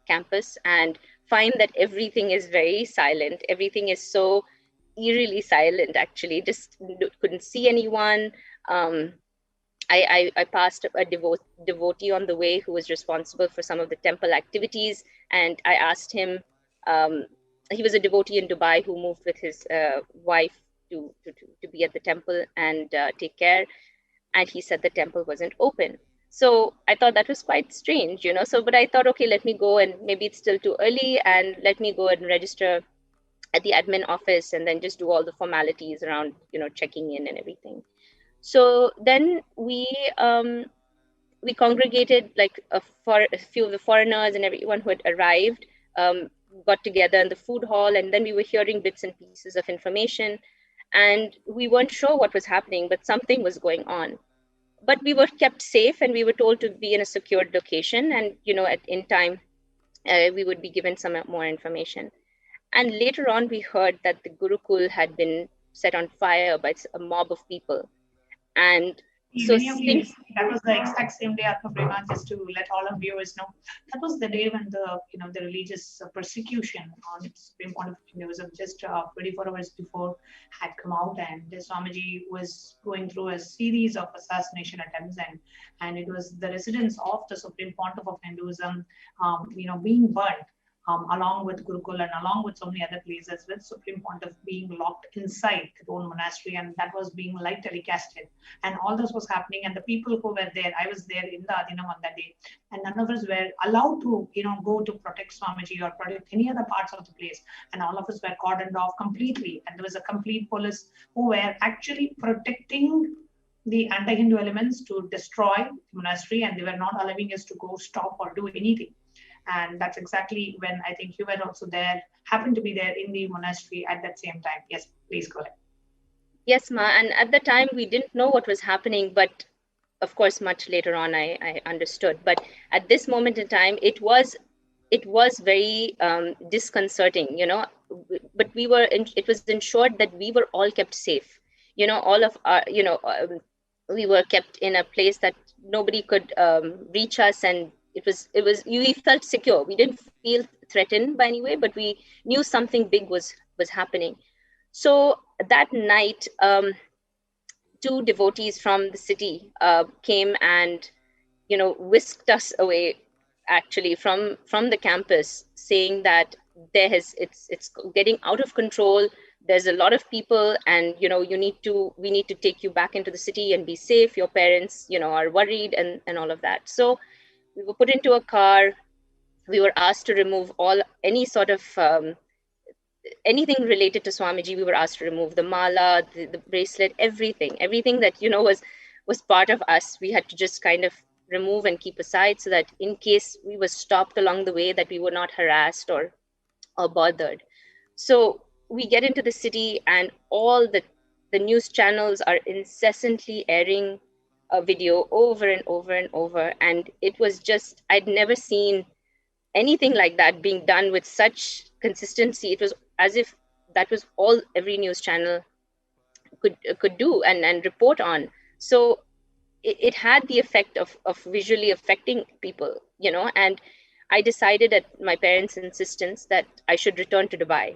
campus and find that everything is very silent. Everything is so eerily silent, actually. Just couldn't see anyone. I passed a devotee on the way who was responsible for some of the temple activities. And I asked him, he was a devotee in Dubai who moved with his wife to be at the temple and take care. And he said the temple wasn't open. So I thought that was quite strange, but I thought, okay, let me go, and maybe it's still too early, and let me go and register at the admin office and then just do all the formalities around, checking in and everything. So then we congregated, for a few of the foreigners and everyone who had arrived, got together in the food hall, and then we were hearing bits and pieces of information, and we weren't sure what was happening, but something was going on. But we were kept safe, and we were told to be in a secured location, and in time we would be given some more information. And later on, we heard that the Gurukul had been set on fire by a mob of people. And so that was the exact same day, Atma, just to let all of viewers know, that was the day when the religious persecution on the Supreme Court of Hinduism just 24 hours before had come out, and Swamiji was going through a series of assassination attempts, and it was the residents of the Supreme Pontiff of Hinduism, being burnt along with Gurukul and along with so many other places, with Supreme Pontiff being locked inside their own monastery, and that was being live telecasted. And all this was happening, and the people who were there, I was there in the Adinam on that day, and none of us were allowed to, go to protect Swamiji or protect any other parts of the place. And all of us were cordoned off completely. And there was a complete police who were actually protecting the anti-Hindu elements to destroy the monastery, and they were not allowing us to go stop or do anything. And that's exactly when I think you were also there, happened to be there in the monastery at that same time. Yes, please go ahead. Yes, Ma. And at the time, we didn't know what was happening, but of course, much later on, I understood. But at this moment in time, it was very disconcerting, but it was ensured that we were all kept safe. All of our, we were kept in a place that nobody could reach us, and we felt secure. We didn't feel threatened by any way, but we knew something big was happening. So that night, 2 devotees from the city came and, whisked us away, actually, from the campus, saying that it's getting out of control. There's a lot of people, and we need to take you back into the city and be safe. Your parents, are worried, and all of that. So we were put into a car. We were asked to remove any sort of anything related to Swamiji. We were asked to remove the mala, the bracelet, everything that was part of us. We had to just kind of remove and keep aside, so that in case we were stopped along the way, that we were not harassed or bothered. So we get into the city, and all the news channels are incessantly airing a video over and over and over. And it was just, I'd never seen anything like that being done with such consistency. It was as if that was all every news channel could do and report on. So it had the effect of visually affecting people, and I decided at my parents' insistence that I should return to Dubai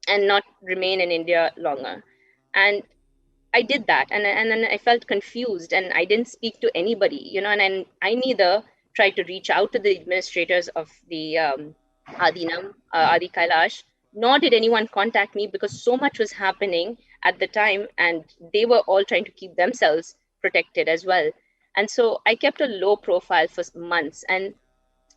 and not remain in India longer. And I did that, and then I felt confused, and I didn't speak to anybody, and I neither tried to reach out to the administrators of the Adinam, Adi Kailash, nor did anyone contact me, because so much was happening at the time, and they were all trying to keep themselves protected as well. And so I kept a low profile for months, and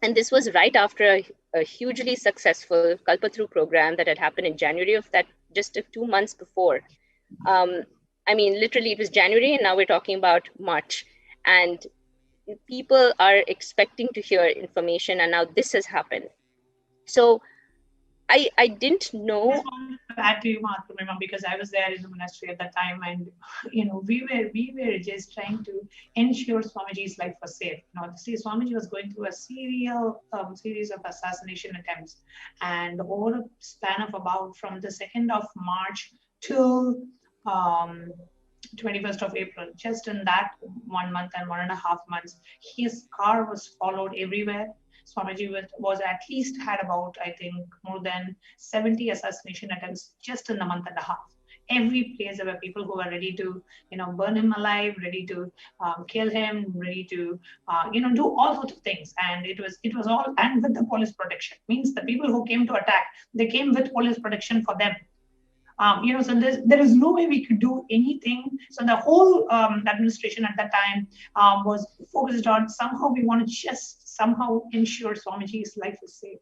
this was right after a hugely successful Kalpataru program that had happened in January of that, just 2 months before. I mean, literally, it was January, and now we're talking about March. And people are expecting to hear information, and now this has happened. So I didn't know. I just wanted to add to you, Mahatma, because I was there in the monastery at that time, and we were just trying to ensure Swamiji's life was safe. Swamiji was going through a series of assassination attempts, and over a span of about from the 2nd of March till 21st of April, just in that 1 month and 1.5 months, his car was followed everywhere. Swamiji was at least had about, I think, more than 70 assassination attempts just in a month and a half. Every place there were people who were ready to, burn him alive, ready to kill him, ready to, do all sorts of things. And it was all, and with the police protection. Means the people who came to attack, they came with police protection for them. So there is no way we could do anything. So the whole administration at that time was focused on somehow we want to just somehow ensure Swamiji's life is safe.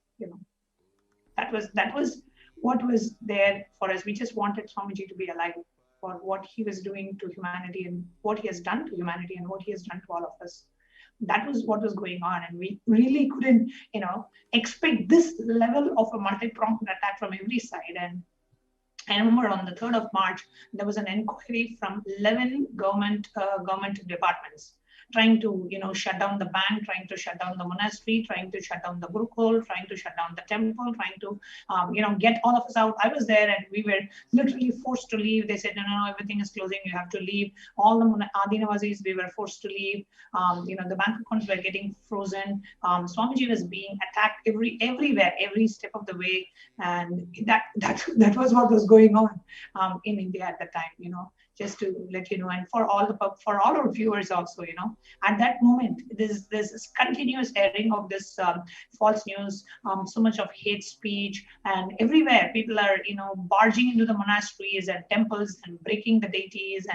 That was what was there for us. We just wanted Swamiji to be alive for what he was doing to humanity and what he has done to humanity and what he has done to all of us. That was what was going on, and we really couldn't, expect this level of a multi-pronged attack from every side. And I remember on the 3rd of March, there was an inquiry from 11 government departments trying to, shut down the bank, trying to shut down the monastery, trying to shut down the Gurukul, trying to shut down the temple, trying to, get all of us out. I was there, and we were literally forced to leave. They said, no, everything is closing. You have to leave. All the Adinavasis, we were forced to leave. The bank accounts were getting frozen. Swamiji was being attacked everywhere, every step of the way. And that was what was going on in India at the time, just to let you know, and for all our viewers also, at that moment, there's this continuous airing of this false news, so much of hate speech, and everywhere people are, barging into the monasteries and temples and breaking the deities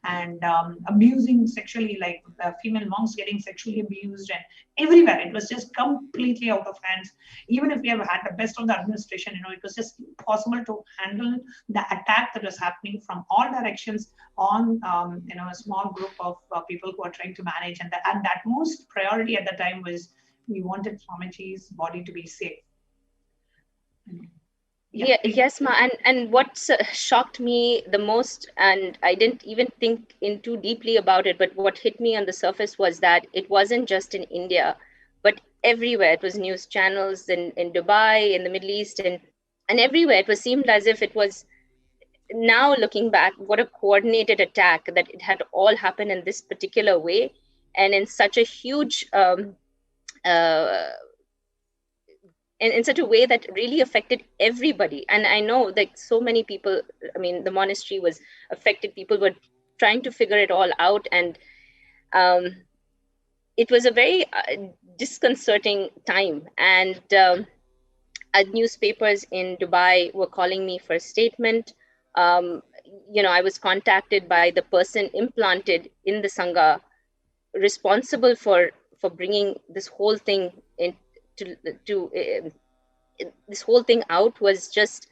and abusing sexually, like female monks getting sexually abused, and everywhere it was just completely out of hands. Even if we have had the best of the administration, it was just impossible to handle the attack that was happening from all directions on a small group of people who are trying to manage, and that most priority at the time was we wanted Swamiji's body to be safe. Yes, Ma. And what shocked me the most, and I didn't even think in too deeply about it, but what hit me on the surface was that it wasn't just in India, but everywhere. It was news channels in Dubai, in the Middle East, and everywhere. It seemed as if it was, now looking back, what a coordinated attack, that it had all happened in this particular way and in such a huge in such a way that really affected everybody. And I know like so many people, I mean, the monastery was affected, people were trying to figure it all out, and it was a very disconcerting time. And newspapers in Dubai were calling me for a statement. I was contacted by the person implanted in the Sangha, responsible for bringing this whole thing in this whole thing out, was just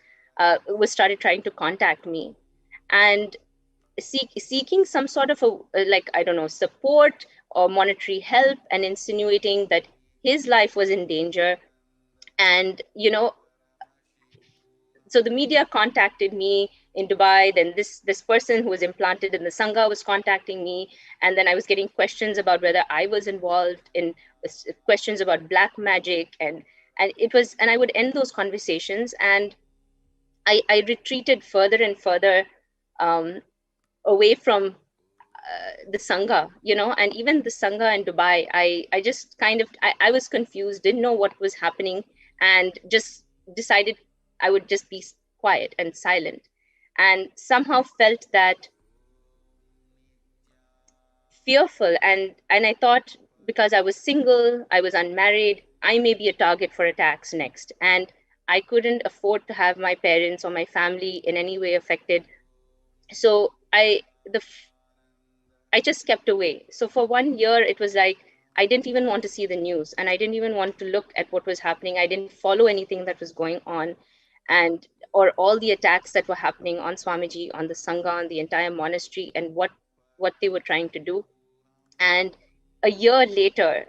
was started trying to contact me and seeking some sort of support or monetary help, and insinuating that his life was in danger. And so the media contacted me in Dubai, then this person who was implanted in the Sangha was contacting me, and then I was getting questions about whether I was involved in questions about black magic, and I would end those conversations, and I retreated further and further away from the Sangha, and even the Sangha in Dubai, I just I was confused, didn't know what was happening, and just decided I would just be quiet and silent, and somehow felt that fearful. And I thought, because I was single, I was unmarried, I may be a target for attacks next. And I couldn't afford to have my parents or my family in any way affected. So I just kept away. So for 1 year, it was like, I didn't even want to see the news, and I didn't even want to look at what was happening. I didn't follow anything that was going on, or all the attacks that were happening on Swamiji, on the Sangha, on the entire monastery, and what they were trying to do. And a year later,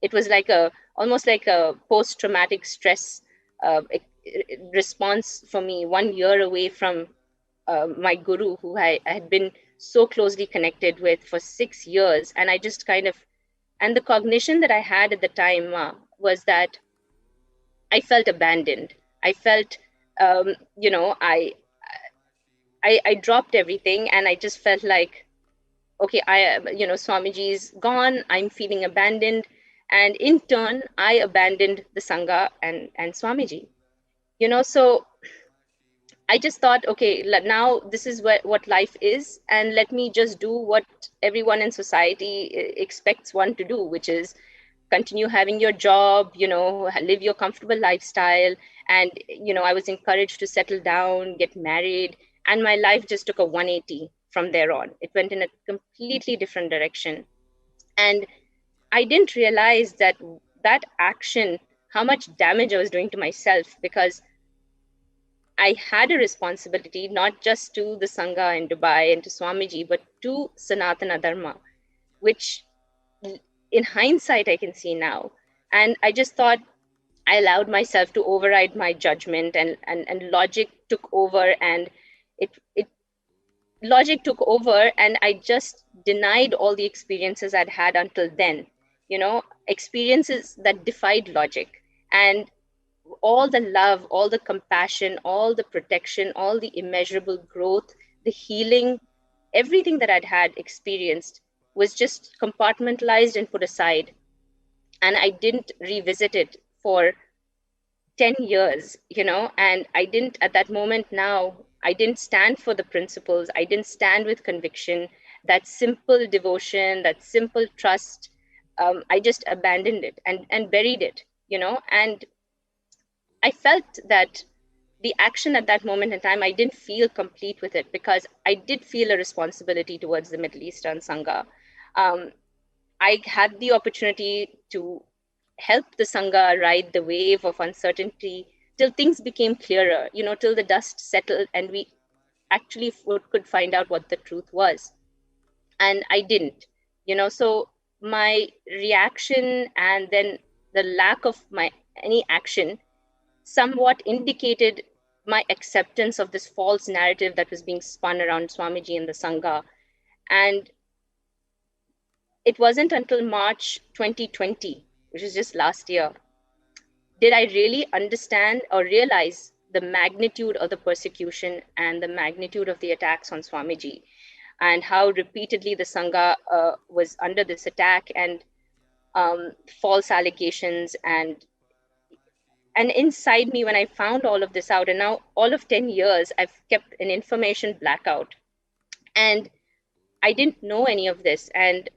it was like almost like a post-traumatic stress response for me, 1 year away from my guru, who I had been so closely connected with for 6 years. And I just and the cognition that I had at the time was that I felt abandoned. I felt, I dropped everything, and I just felt like, okay, Swamiji's gone, I'm feeling abandoned. And in turn, I abandoned the Sangha and Swamiji, so I just thought, okay, now this is what life is, and let me just do what everyone in society expects one to do, which is continue having your job, live your comfortable lifestyle. And, I was encouraged to settle down, get married, and my life just took a 180 from there on. It went in a completely different direction. And I didn't realize that action, how much damage I was doing to myself, because I had a responsibility, not just to the Sangha in Dubai and to Swamiji, but to Sanatana Dharma, which in hindsight, I can see now. And I just thought, I allowed myself to override my judgment, and logic took over, and logic took over, and I just denied all the experiences I'd had until then, experiences that defied logic. And all the love, all the compassion, all the protection, all the immeasurable growth, the healing, everything that I'd had experienced was just compartmentalized and put aside. And I didn't revisit it for 10 years, and I didn't at that moment now I didn't stand for the principles. I didn't stand with conviction, that simple devotion, that simple trust. I just abandoned it and buried it, and I felt that the action at that moment in time, I didn't feel complete with it, because I did feel a responsibility towards the Middle Eastern Sangha. I had the opportunity to help the Sangha ride the wave of uncertainty till things became clearer, till the dust settled and we actually could find out what the truth was. And I didn't, so my reaction and then the lack of any action somewhat indicated my acceptance of this false narrative that was being spun around Swamiji and the Sangha. And it wasn't until March 2020, which is just last year, did I really understand or realize the magnitude of the persecution and the magnitude of the attacks on Swamiji, and how repeatedly the Sangha was under this attack and false allegations. And inside me, when I found all of this out, and now all of 10 years, I've kept an information blackout. And I didn't know any of this. And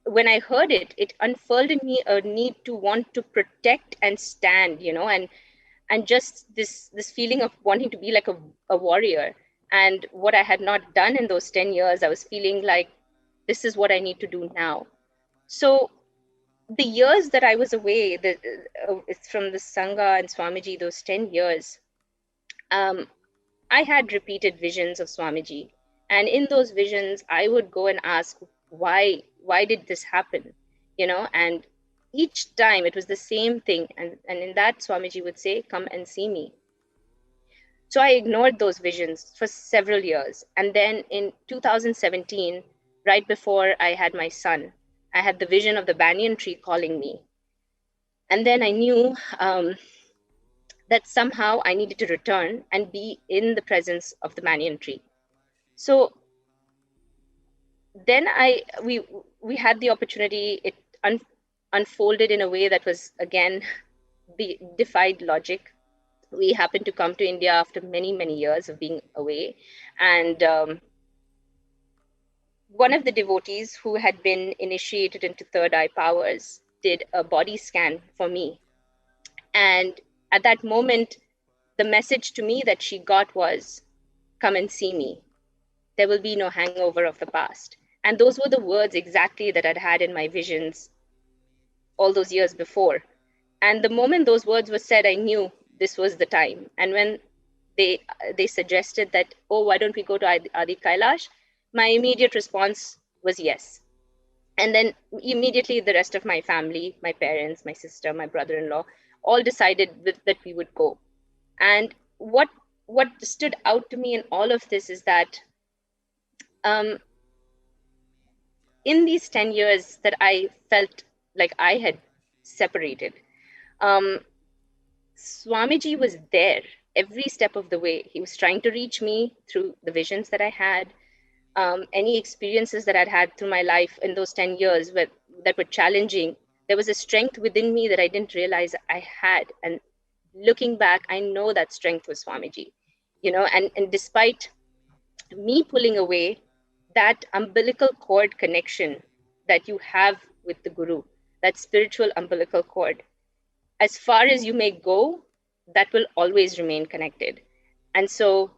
when I heard it, it unfurled in me a need to want to protect and stand, and just this feeling of wanting to be like a warrior. And what I had not done in those 10 years, I was feeling like, this is what I need to do now. So the years that I was away, it's from the Sangha and Swamiji, those 10 years, I had repeated visions of Swamiji. And in those visions, I would go and ask, why did this happen? And each time it was the same thing. And in that, Swamiji would say, come and see me. So I ignored those visions for several years. And then in 2017, right before I had my son, I had the vision of the banyan tree calling me. And then I knew that somehow I needed to return and be in the presence of the banyan tree. So then we had the opportunity. It unfolded in a way that was, again, defied logic. We happened to come to India after many, many years of being away. And one of the devotees who had been initiated into third eye powers did a body scan for me. And at that moment, the message to me that she got was, come and see me. There will be no hangover of the past. And those were the words exactly that I'd had in my visions all those years before. And the moment those words were said, I knew this was the time. And when they suggested that, oh, why don't we go to Adi Kailash? My immediate response was yes. And then immediately the rest of my family, my parents, my sister, my brother-in-law, all decided that we would go. And what stood out to me in all of this is that in these 10 years that I felt like I had separated, Swamiji was there every step of the way. He was trying to reach me through the visions that I had, any experiences that I'd had through my life in those 10 years that were challenging. There was a strength within me that I didn't realize I had. And looking back, I know that strength was Swamiji, and despite me pulling away, that umbilical cord connection that you have with the Guru, that spiritual umbilical cord, as far as you may go, that will always remain connected. And so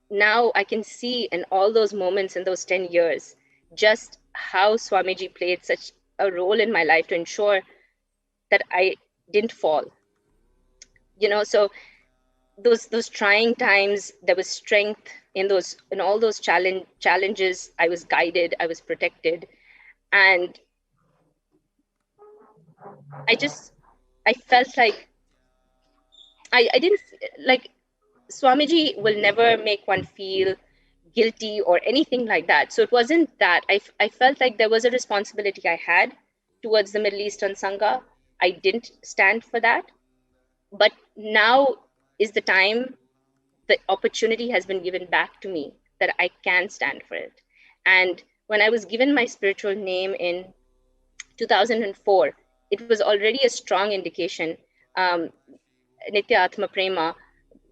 now I can see in all those moments in those 10 years, just how Swamiji played such a role in my life to ensure that I didn't fall. So those trying times, there was strength in all those challenges. I was guided, I was protected. And I felt like I didn't, like, Swamiji will never make one feel guilty or anything like that. So it wasn't that. I felt like there was a responsibility I had towards the Middle Eastern Sangha. I didn't stand for that. But now is the time, the opportunity has been given back to me that I can stand for it. And when I was given my spiritual name in 2004, it was already a strong indication. Nitya Atma Prema,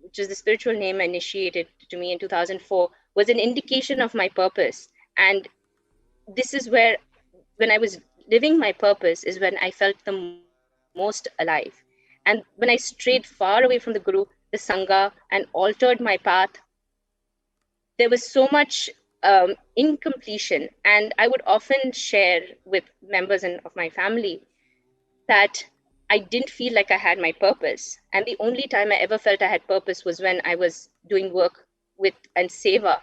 which is the spiritual name initiated to me in 2004, was an indication of my purpose. And this is where, when I was living my purpose, is when I felt the most alive. And when I strayed far away from the Guru, the Sangha, and altered my path, there was so much incompletion. And I would often share with members of my family that I didn't feel like I had my purpose. And the only time I ever felt I had purpose was when I was doing work with and seva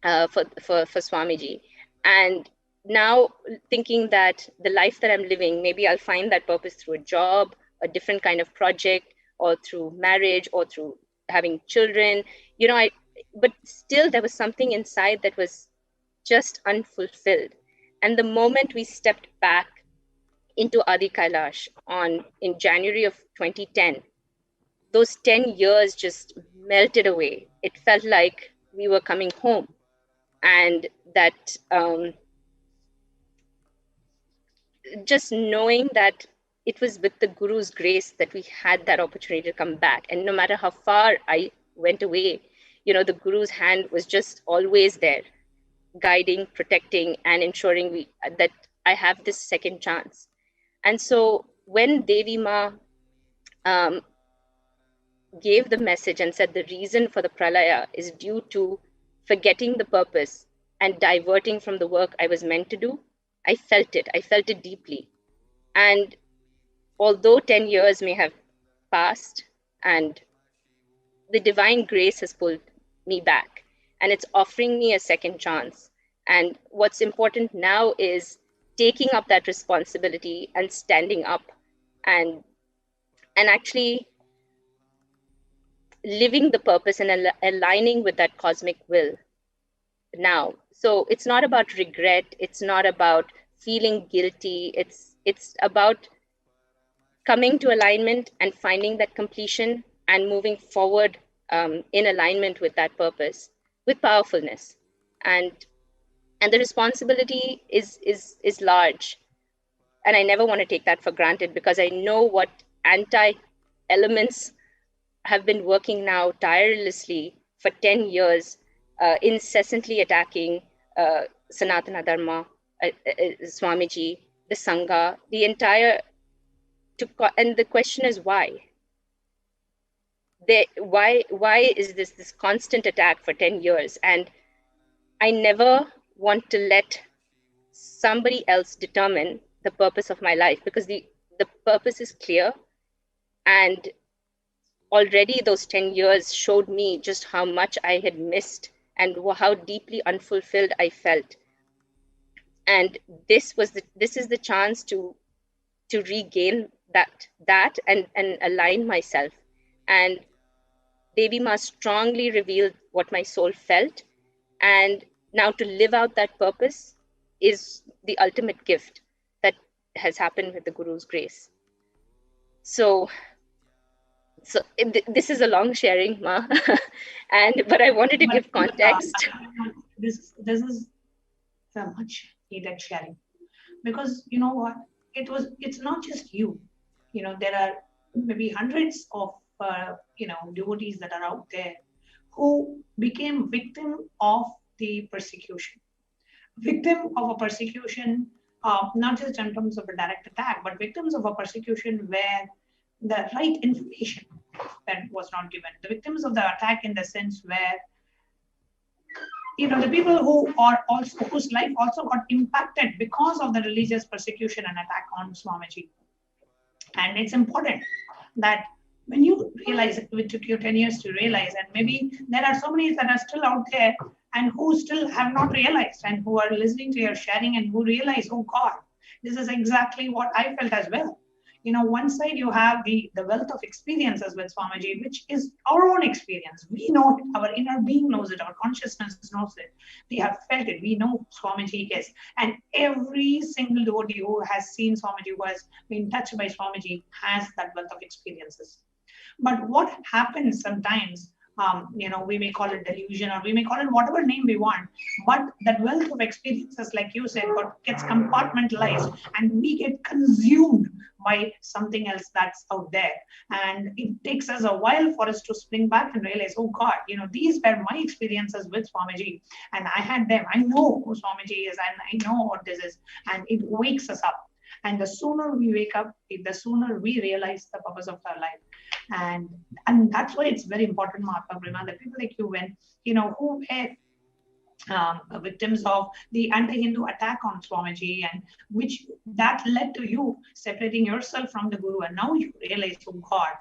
for Swamiji. And now thinking that the life that I'm living, maybe I'll find that purpose through a job, a different kind of project, or through marriage, or through having children, but still there was something inside that was just unfulfilled. And the moment we stepped back into Adi Kailash in January of 2010, those 10 years just melted away. It felt like we were coming home, and that just knowing that it was with the Guru's grace that we had that opportunity to come back. And no matter how far I went away, the Guru's hand was just always there, guiding, protecting, and ensuring that I have this second chance. And so when Devi Ma gave the message and said the reason for the pralaya is due to forgetting the purpose and diverting from the work I was meant to do, I felt it deeply. And although 10 years may have passed, and the divine grace has pulled me back, and it's offering me a second chance. And what's important now is taking up that responsibility and standing up and actually living the purpose and aligning with that cosmic will now. So it's not about regret. It's not about feeling guilty. It's about coming to alignment and finding that completion and moving forward in alignment with that purpose, with powerfulness. And the responsibility is large. And I never want to take that for granted, because I know what anti-elements have been working now tirelessly for 10 years, incessantly attacking Sanatana Dharma, Swamiji, the Sangha, the entire, and the question is why? Why is this constant attack for 10 years? And I never want to let somebody else determine the purpose of my life, because the purpose is clear. And already those 10 years showed me just how much I had missed and how deeply unfulfilled I felt. And this is the chance to regain that and align myself. And Devi Ma strongly revealed what my soul felt. And now to live out that purpose is the ultimate gift that has happened with the Guru's grace. So this is a long sharing, Ma, but I wanted to give context. This is a much needed sharing, because you know what, it's not just you. There are maybe hundreds of devotees that are out there who became victim of the persecution, not just in terms of a direct attack, but victims of a persecution where the right information that was not given. The victims of the attack in the sense where, the people whose life also got impacted because of the religious persecution and attack on Swamiji. And it's important that when you realize, it took you 10 years to realize, and maybe there are so many that are still out there and who still have not realized, and who are listening to your sharing and who realize, oh God, this is exactly what I felt as well. One side you have the wealth of experiences with Swamiji, which is our own experience. We know it, our inner being knows it, our consciousness knows it. We have felt it, we know Swamiji is. And every single devotee who has seen Swamiji, who has been touched by Swamiji, has that wealth of experiences. But what happens sometimes, we may call it delusion, or we may call it whatever name we want, but that wealth of experiences, like you said, gets compartmentalized, and we get consumed by something else that's out there. And it takes us a while for us to spring back and realize, oh God, these were my experiences with Swamiji, and I had them. I know who Swamiji is, and I know what this is, and it wakes us up. And the sooner we wake up, the sooner we realize the purpose of our life. And that's why it's very important, Mahatma Brahma, that people like you, when who were victims of the anti-Hindu attack on Swamiji, and which that led to you separating yourself from the Guru, and now you realize, oh God,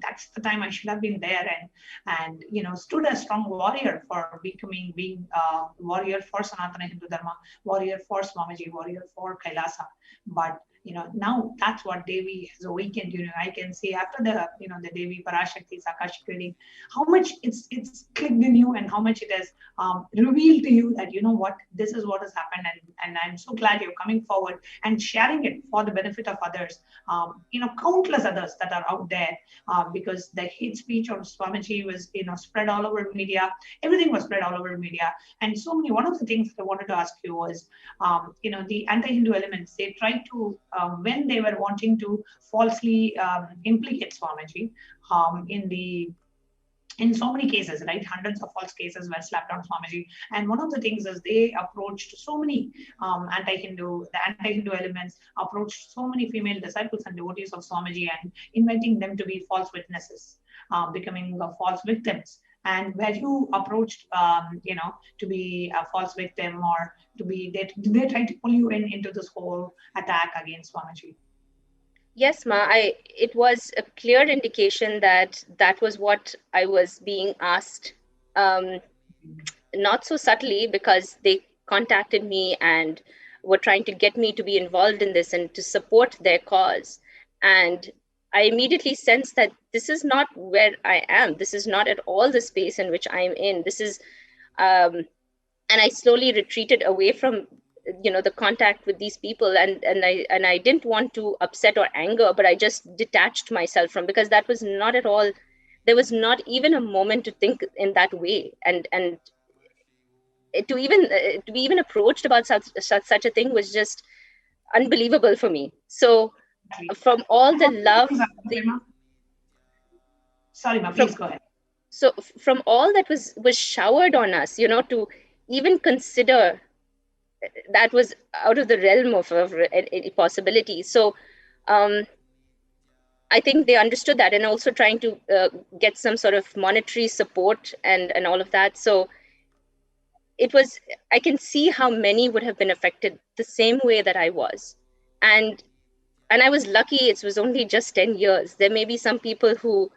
that's the time I should have been there and stood a strong warrior for being warrior for Sanatana Hindu Dharma, warrior for Swamiji, warrior for Kailasa. But now that's what Devi has awakened. I can see after the the Devi Parashakti's Akashic reading, how much it's clicked in you, and how much it has revealed to you that what, this is what has happened, and I'm so glad you're coming forward and sharing it for the benefit of others. Countless others that are out there, because the hate speech on Swamiji was spread all over media. Everything was spread all over media, and so many. One of the things I wanted to ask you was, the anti-Hindu elements, they tried to when they were wanting to falsely implicate Swamiji in so many cases, right? Hundreds of false cases were slapped on Swamiji. And one of the things is they approached so many anti-Hindu elements approached so many female disciples and devotees of Swamiji and inviting them to be false witnesses, becoming false victims. And were you approached, to be a false victim, or to be, did they try to pull you into this whole attack against Swamiji? Yes, Ma. It was a clear indication that was what I was being asked. Not so subtly, because they contacted me and were trying to get me to be involved in this and to support their cause. And I immediately sensed that this is not where I am. This is not at all the space in which I'm in. This is, and I slowly retreated away from, the contact with these people, and I didn't want to upset or anger, but I just detached myself from, because that was not at all. There was not even a moment to think in that way, and to be even approached about such a thing was just unbelievable for me. So. From all the love, sorry, Ma, please go ahead. So from all that was showered on us, to even consider, that was out of the realm of any possibility. So I think they understood that, and also trying to get some sort of monetary support and all of that. So it was, I can see how many would have been affected the same way that I was. And I was lucky it was only just 10 years. There may be some people who,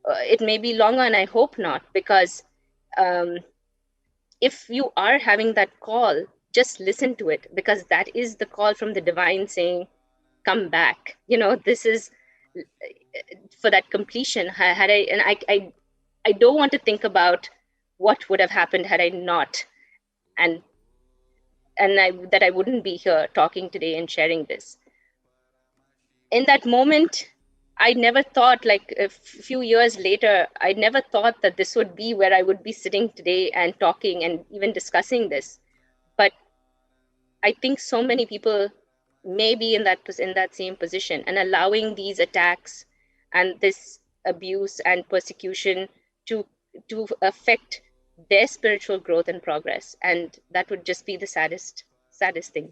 it may be longer, and I hope not, because if you are having that call, just listen to it, because that is the call from the divine saying, come back. This is for that completion. I don't want to think about what would have happened had I not, and that I wouldn't be here talking today and sharing this. In that moment, I never thought, like a few years later, I never thought that this would be where I would be sitting today and talking and even discussing this. But I think so many people may be in that same position, and allowing these attacks and this abuse and persecution to affect their spiritual growth and progress. And that would just be the saddest thing.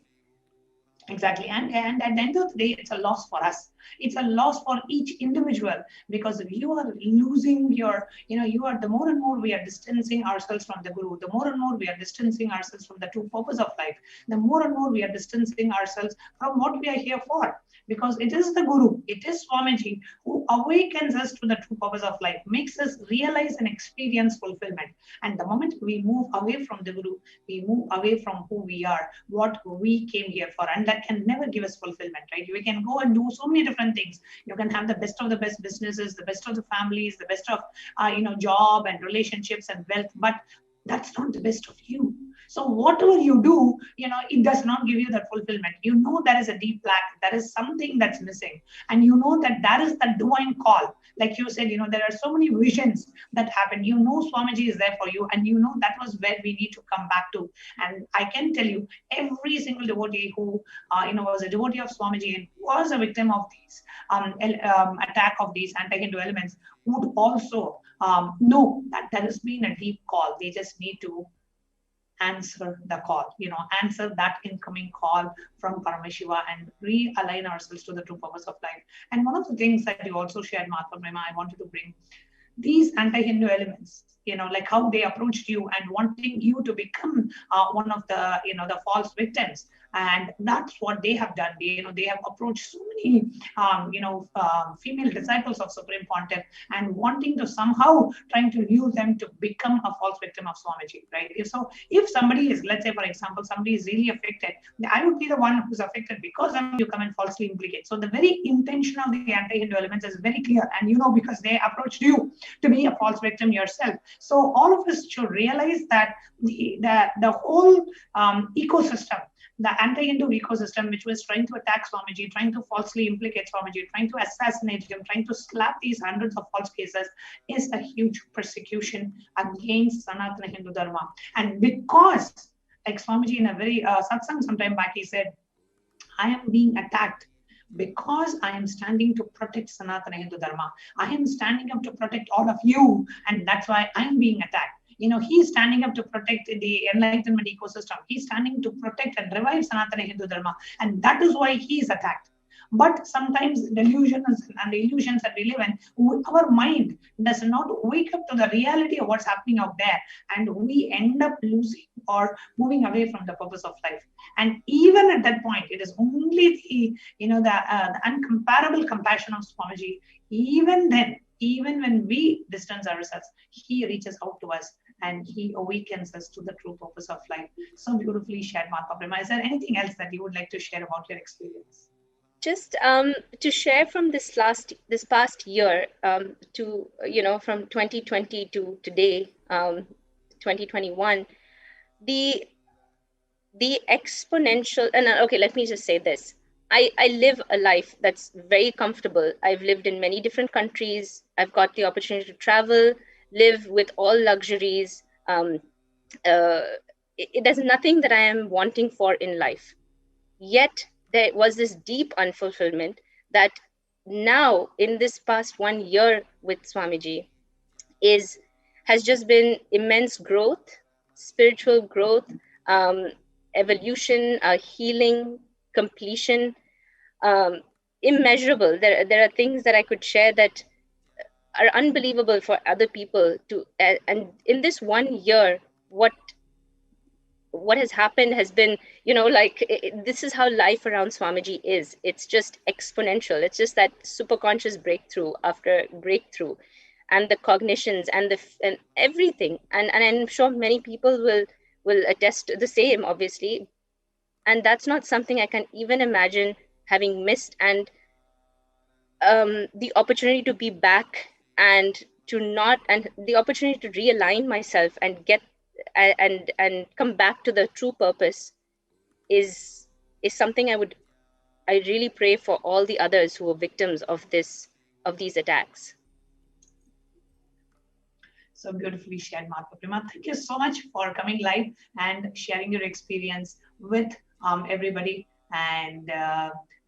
Exactly. And at the end of the day, it's a loss for us. It's a loss for each individual, because if you are losing your, the more and more we are distancing ourselves from the Guru, the more and more we are distancing ourselves from the true purpose of life, the more and more we are distancing ourselves from what we are here for. Because it is the Guru, it is Swamiji who awakens us to the true purpose of life, makes us realize and experience fulfillment. And the moment we move away from the Guru, we move away from who we are, what we came here for, and that can never give us fulfillment, right? We can go and do so many different things. You can have the best of the best businesses, the best of the families, the best of job and relationships and wealth, but that's not the best of you. So whatever you do, it does not give you that fulfillment. You know there is a deep lack, there is something that's missing, and you know that is the divine call. Like you said, there are so many visions that happen. Swamiji is there for you, and that was where we need to come back to. And I can tell you, every single devotee who was a devotee of Swamiji and was a victim of these attack of these anti-Hindu elements would also know that there has been a deep call. They just need to answer the call, answer that incoming call from Paramashiva and realign ourselves to the true purpose of life. And one of the things that you also shared, Mahatma Prema, I wanted to bring these anti-Hindu elements, like how they approached you and wanting you to become one of the, the false victims. And that's what they have done. They have approached so many, female disciples of Supreme Pontiff and wanting to somehow trying to use them to become a false victim of Swamiji, right? If somebody is, let's say, for example, somebody is really affected, I would be the one who's affected because you come and falsely implicate. So the very intention of the anti-Hindu elements is very clear. And because they approached you to be a false victim yourself. So all of us should realize that the whole ecosystem, the anti-Hindu ecosystem, which was trying to attack Swamiji, trying to falsely implicate Swamiji, trying to assassinate him, trying to slap these hundreds of false cases, is a huge persecution against Sanatana Hindu Dharma. And because, like Swamiji in a very satsang sometime back, he said, I am being attacked because I am standing to protect Sanatana Hindu Dharma. I am standing up to protect all of you, and that's why I am being attacked. He's standing up to protect the Enlightenment ecosystem. He's standing to protect and revive Sanatana Hindu Dharma, and that is why he is attacked. But sometimes delusions and illusions that we live in, our mind does not wake up to the reality of what's happening out there, and we end up losing or moving away from the purpose of life. And even at that point, it is only the uncomparable compassion of Swamiji. Even then, even when we distance ourselves, he reaches out to us and he awakens us to the true purpose of life. So beautifully shared, Mahatma Prema. Is there anything else that you would like to share about your experience? Just to share from this past year, to from 2020 to today, 2021, the exponential. And okay, let me just say this: I live a life that's very comfortable. I've lived in many different countries. I've got the opportunity to travel, live with all luxuries. There's nothing that I am wanting for in life. Yet there was this deep unfulfillment that now in this past 1 year with Swamiji has just been immense growth, spiritual growth, evolution, healing, completion, immeasurable. There are things that I could share that are unbelievable for other people to, and in this 1 year, what has happened has been, this is how life around Swamiji is. It's just exponential. It's just that super conscious breakthrough after breakthrough, and the cognitions and everything. And I'm sure many people will attest to the same, obviously. And that's not something I can even imagine having missed. And the opportunity to be back and the opportunity to realign myself and get and come back to the true purpose is something I really pray for all the others who were victims of these attacks. So beautifully shared, Mahatma Prema. Thank you so much for coming live and sharing your experience with everybody. And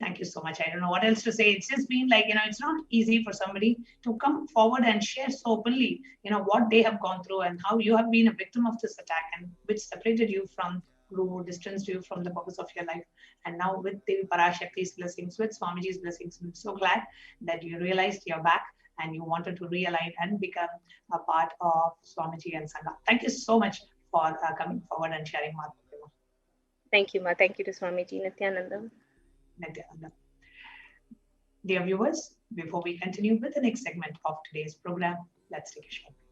thank you so much. I don't know what else to say. It's just been like, it's not easy for somebody to come forward and share so openly, what they have gone through and how you have been a victim of this attack, and which separated you from Guru, distanced you from the purpose of your life. And now with Devi Parashakti's blessings, with Swamiji's blessings, I'm so glad that you realized you're back and you wanted to realign and become a part of Swamiji and Sangha. Thank you so much for coming forward and sharing, Mahatma Prema. Thank you, Ma. Thank you to Swamiji Nithyananda. Dear viewers, before we continue with the next segment of today's program, let's take a short break.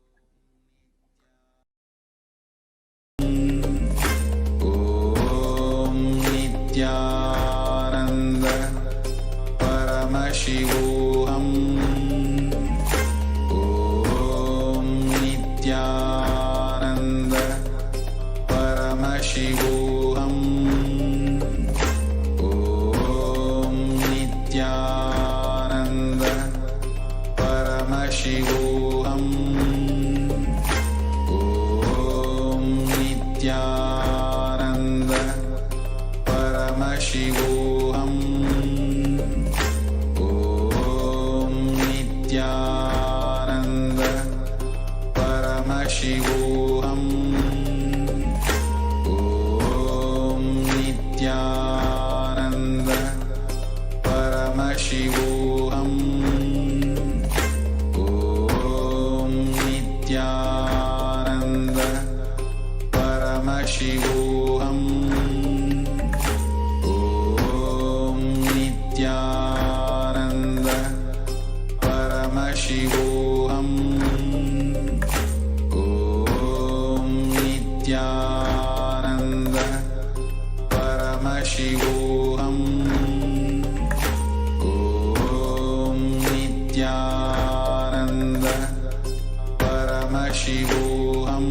Nithyananda Paramashivoham. Nithyananda Paramashivoham. Paramashivoham. Om Nithyananda Paramashivoham. Om Nithyananda Paramashivoham. Om Nithyananda Paramashivoham. Om Nithyananda Paramashivoham. Om Nithyananda Paramashivoham. Om Nithyananda Paramashivoham. Om Nithyananda Paramashivoham.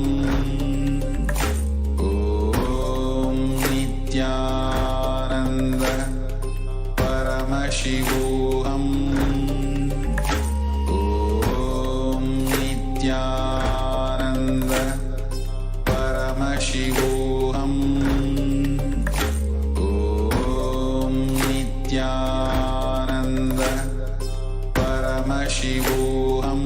Om Nithyananda Paramashivoham. Om Nithyananda Paramashivoham. Om Nithyananda Paramashivoham.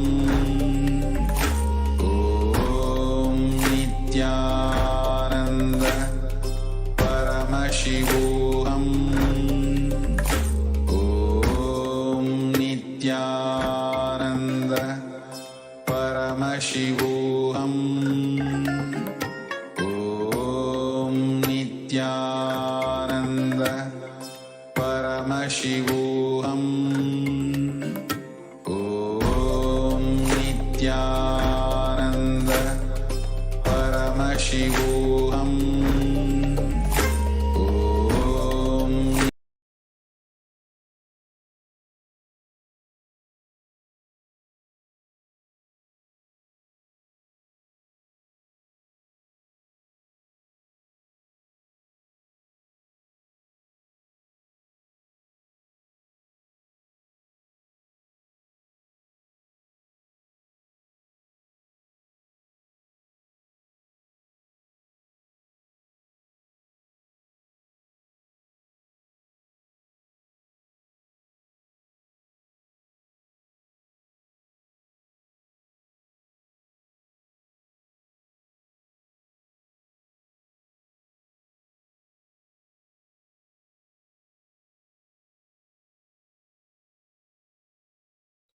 Om Nithyananda Paramashivoham. Om Nithyananda Paramashivoham. Om Nithyananda Paramashivoham. Om Nithyananda Paramashivoham. Om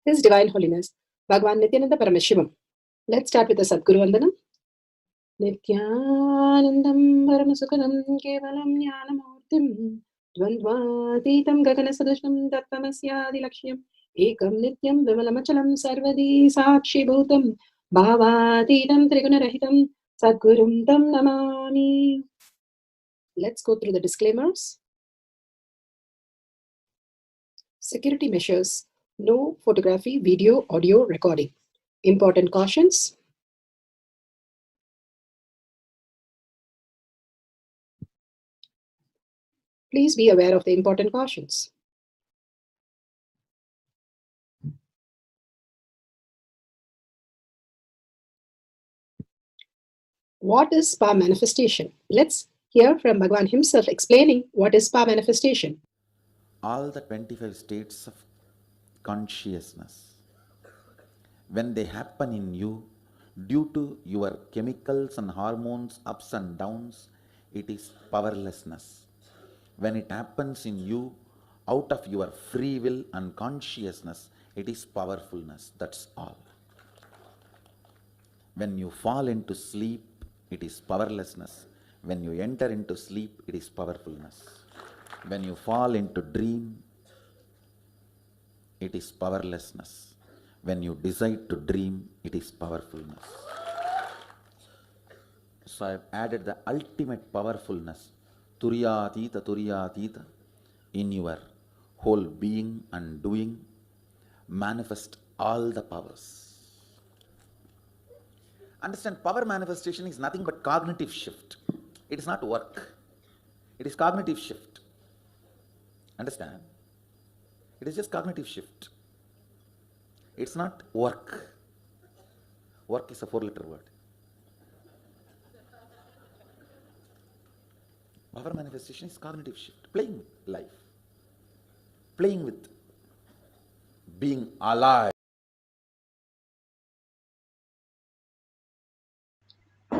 His Divine Holiness, Bhagavan Nithyananda Paramashivam. Let's start with the Sadguru Vandanam. Nithyanandam Paramasukhanam Kevalam Jnanamurtim Dvandvatitam Gaganasadushnam Tattvamasya Lakshya Ekam Nityam Vimalamachalam Sarvadi Sakshi Bhutam Bhavatitam Trigunarahitam Sadgurum Tam Namami. Let's go through the disclaimers. Security measures. No photography, video, audio recording. Important cautions. Please be aware of the important cautions. What is spa manifestation? Let's hear from Bhagavan himself explaining what is spa manifestation. All the 25 states of consciousness, when they happen in you, due to your chemicals and hormones ups and downs, it is powerlessness. When it happens in you, out of your free will and consciousness, it is powerfulness. That's all. When you fall into sleep, it is powerlessness. When you enter into sleep, it is powerfulness. When you fall into dream, it is powerlessness. When you decide to dream, it is powerfulness. So I have added the ultimate powerfulness, Turiyatita, in your whole being and doing. Manifest all the powers. Understand, power manifestation is nothing but cognitive shift. It is not work. It is cognitive shift. Understand? It is just cognitive shift. It's not work. Work is a 4-letter word. Our manifestation is cognitive shift, playing with life, playing with being alive.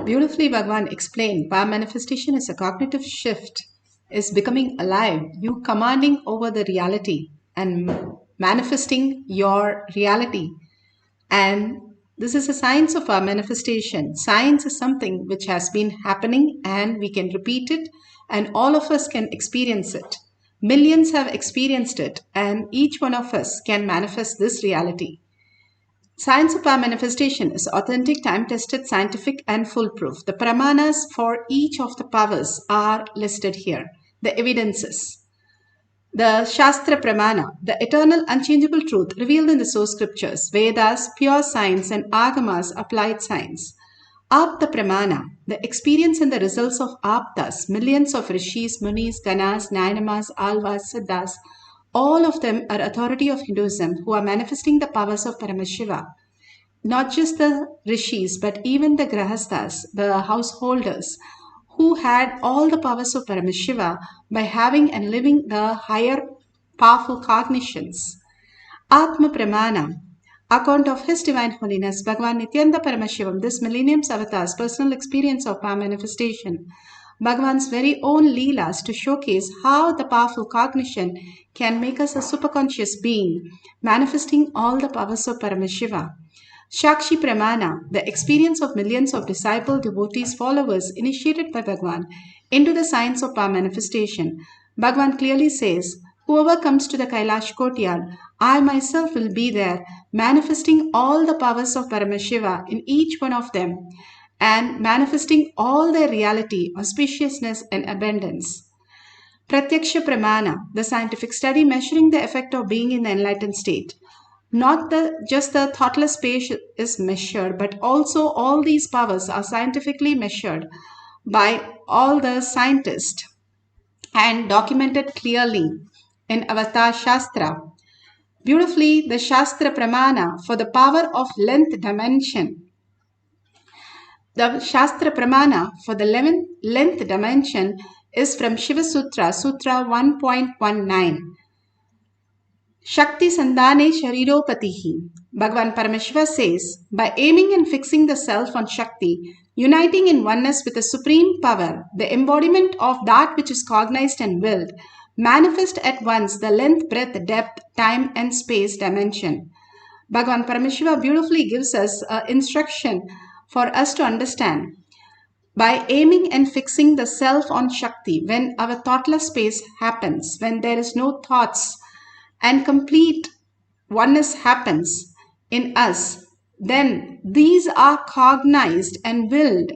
Beautifully, Bhagwan explained, power manifestation is a cognitive shift, is becoming alive, you commanding over the reality and manifesting your reality. And this is a science of our manifestation. Science is something which has been happening and we can repeat it and all of us can experience it. Millions have experienced it and each one of us can manifest this reality. Science of power manifestation is authentic, time-tested, scientific and foolproof. The pramanas for each of the powers are listed here. The evidences. The Shastra Pramana, the eternal unchangeable truth revealed in the source scriptures, Vedas, pure science and Agamas, applied science. Apta Pramana, the experience and the results of Aptas, millions of rishis, munis, ganas, nainamas, alvas, siddhas, all of them are authority of Hinduism who are manifesting the powers of Paramashiva. Not just the rishis, but even the grahasthas, the householders, who had all the powers of Paramashiva by having and living the higher powerful cognitions. Atma Pramana, account of His Divine Holiness, Bhagavan Nithyananda Paramashivam, this millennium's avatar's personal experience of power manifestation, Bhagavan's very own Leelas to showcase how the powerful cognition can make us a superconscious being, manifesting all the powers of Paramashiva. Shakshi Pramana, the experience of millions of disciple, devotees, followers initiated by Bhagavan into the science of power manifestation. Bhagavan clearly says, whoever comes to the Kailash courtyard, I myself will be there, manifesting all the powers of Paramashiva in each one of them and manifesting all their reality, auspiciousness and abundance. Pratyaksha Pramana, the scientific study measuring the effect of being in the enlightened state. Not just the thoughtless space is measured, but also all these powers are scientifically measured by all the scientists and documented clearly in Avatar Shastra. Beautifully, the Shastra Pramana for the power of length dimension. The Shastra Pramana for the length dimension is from Shiva Sutra, Sutra 1.19. Shakti Sandhane Shariropatihi. Bhagavan Paramashiva says, by aiming and fixing the self on Shakti, uniting in oneness with the supreme power, the embodiment of that which is cognized and willed, manifest at once the length, breadth, depth, time and space dimension. Bhagavan Paramashiva beautifully gives us instruction for us to understand. By aiming and fixing the self on Shakti, when our thoughtless space happens, when there is no thoughts, and complete oneness happens in us, then these are cognized and willed.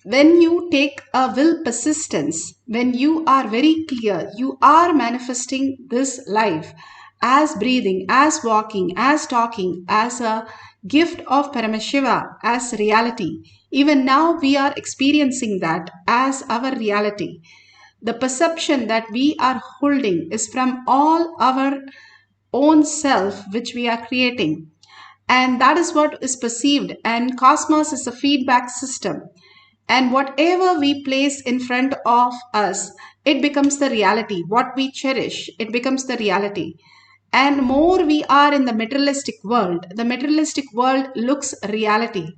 When you take a will persistence, when you are very clear, you are manifesting this life as breathing, as walking, as talking, as a gift of Paramashiva, as reality. Even now we are experiencing that as our reality. The perception that we are holding is from all our own self which we are creating. And that is what is perceived. And cosmos is a feedback system. And whatever we place in front of us, it becomes the reality. What we cherish, it becomes the reality. And more we are in the materialistic world looks reality.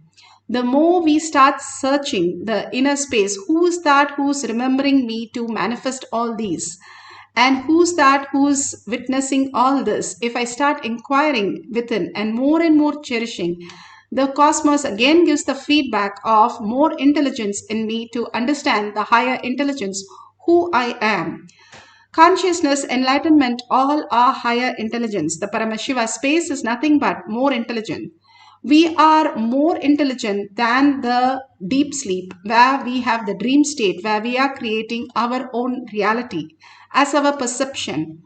The more we start searching the inner space, who's that who's remembering me to manifest all these? And who's that who's witnessing all this? If I start inquiring within and more cherishing, the cosmos again gives the feedback of more intelligence in me to understand the higher intelligence, who I am. Consciousness, enlightenment, all are higher intelligence. The Paramashiva space is nothing but more intelligent. We are more intelligent than the deep sleep, where we have the dream state, where we are creating our own reality as our perception.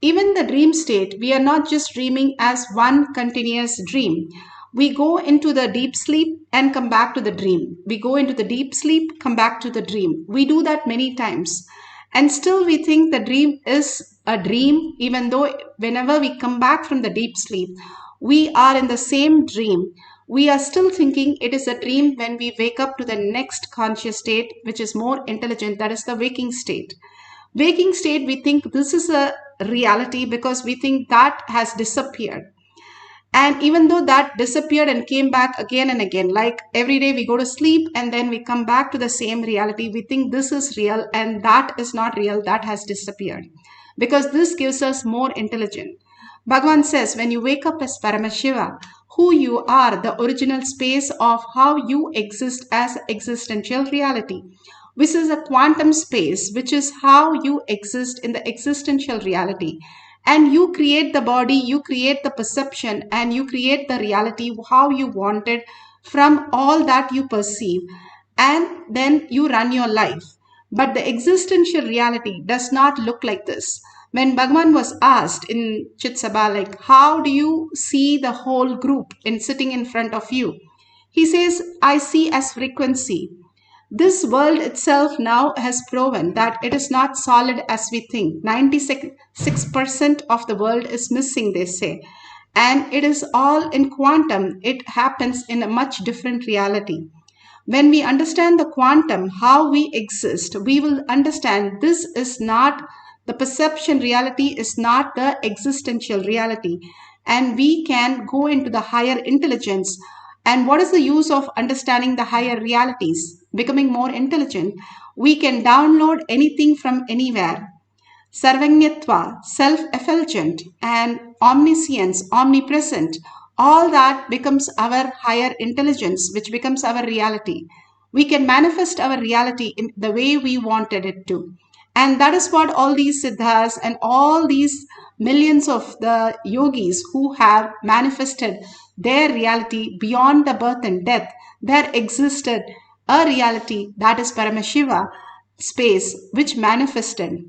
Even the dream state, we are not just dreaming as one continuous dream. We go into the deep sleep and come back to the dream. We go into the deep sleep, come back to the dream. We do that many times. And still we think the dream is a dream, even though whenever we come back from the deep sleep, We are in the same dream. We are still thinking it is a dream when we wake up to the next conscious state, which is more intelligent. That is the waking state. Waking state, we think this is a reality because we think that has disappeared. And even though that disappeared and came back again and again, like every day we go to sleep and then we come back to the same reality, we think this is real and that is not real, that has disappeared. Because this gives us more intelligence. Bhagavan says, when you wake up as Paramashiva, who you are, the original space of how you exist as existential reality. This is a quantum space, which is how you exist in the existential reality. And you create the body, you create the perception, and you create the reality how you want it from all that you perceive. And then you run your life. But the existential reality does not look like this. When Bhagavan was asked in Chitsabha, like, how do you see the whole group in sitting in front of you? He says, I see as frequency. This world itself now has proven that it is not solid as we think. 96% of the world is missing, they say. And it is all in quantum. It happens in a much different reality. When we understand the quantum, how we exist, we will understand this is not, the perception reality is not the existential reality. And we can go into the higher intelligence. And what is the use of understanding the higher realities? Becoming more intelligent. We can download anything from anywhere. Sarvanyatva, self-effulgent, and omniscience, omnipresent, all that becomes our higher intelligence, which becomes our reality. We can manifest our reality in the way we wanted it to. And that is what all these siddhas and all these millions of the yogis who have manifested their reality beyond the birth and death, there existed a reality that is Paramashiva space, which manifested.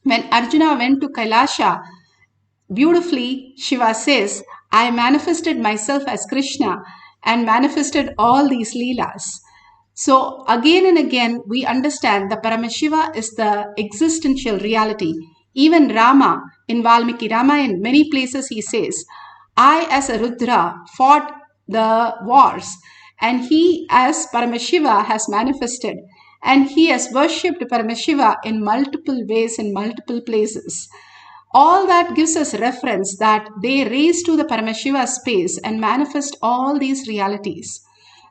When Arjuna went to Kailasa, beautifully Shiva says, I manifested myself as Krishna and manifested all these leelas. So again and again, we understand the Paramashiva is the existential reality. Even Rama in Valmiki Ramayana, in many places he says, I as a Rudra fought the wars and he as Paramashiva has manifested. And he has worshipped Paramashiva in multiple ways in multiple places. All that gives us reference that they raise to the Paramashiva space and manifest all these realities.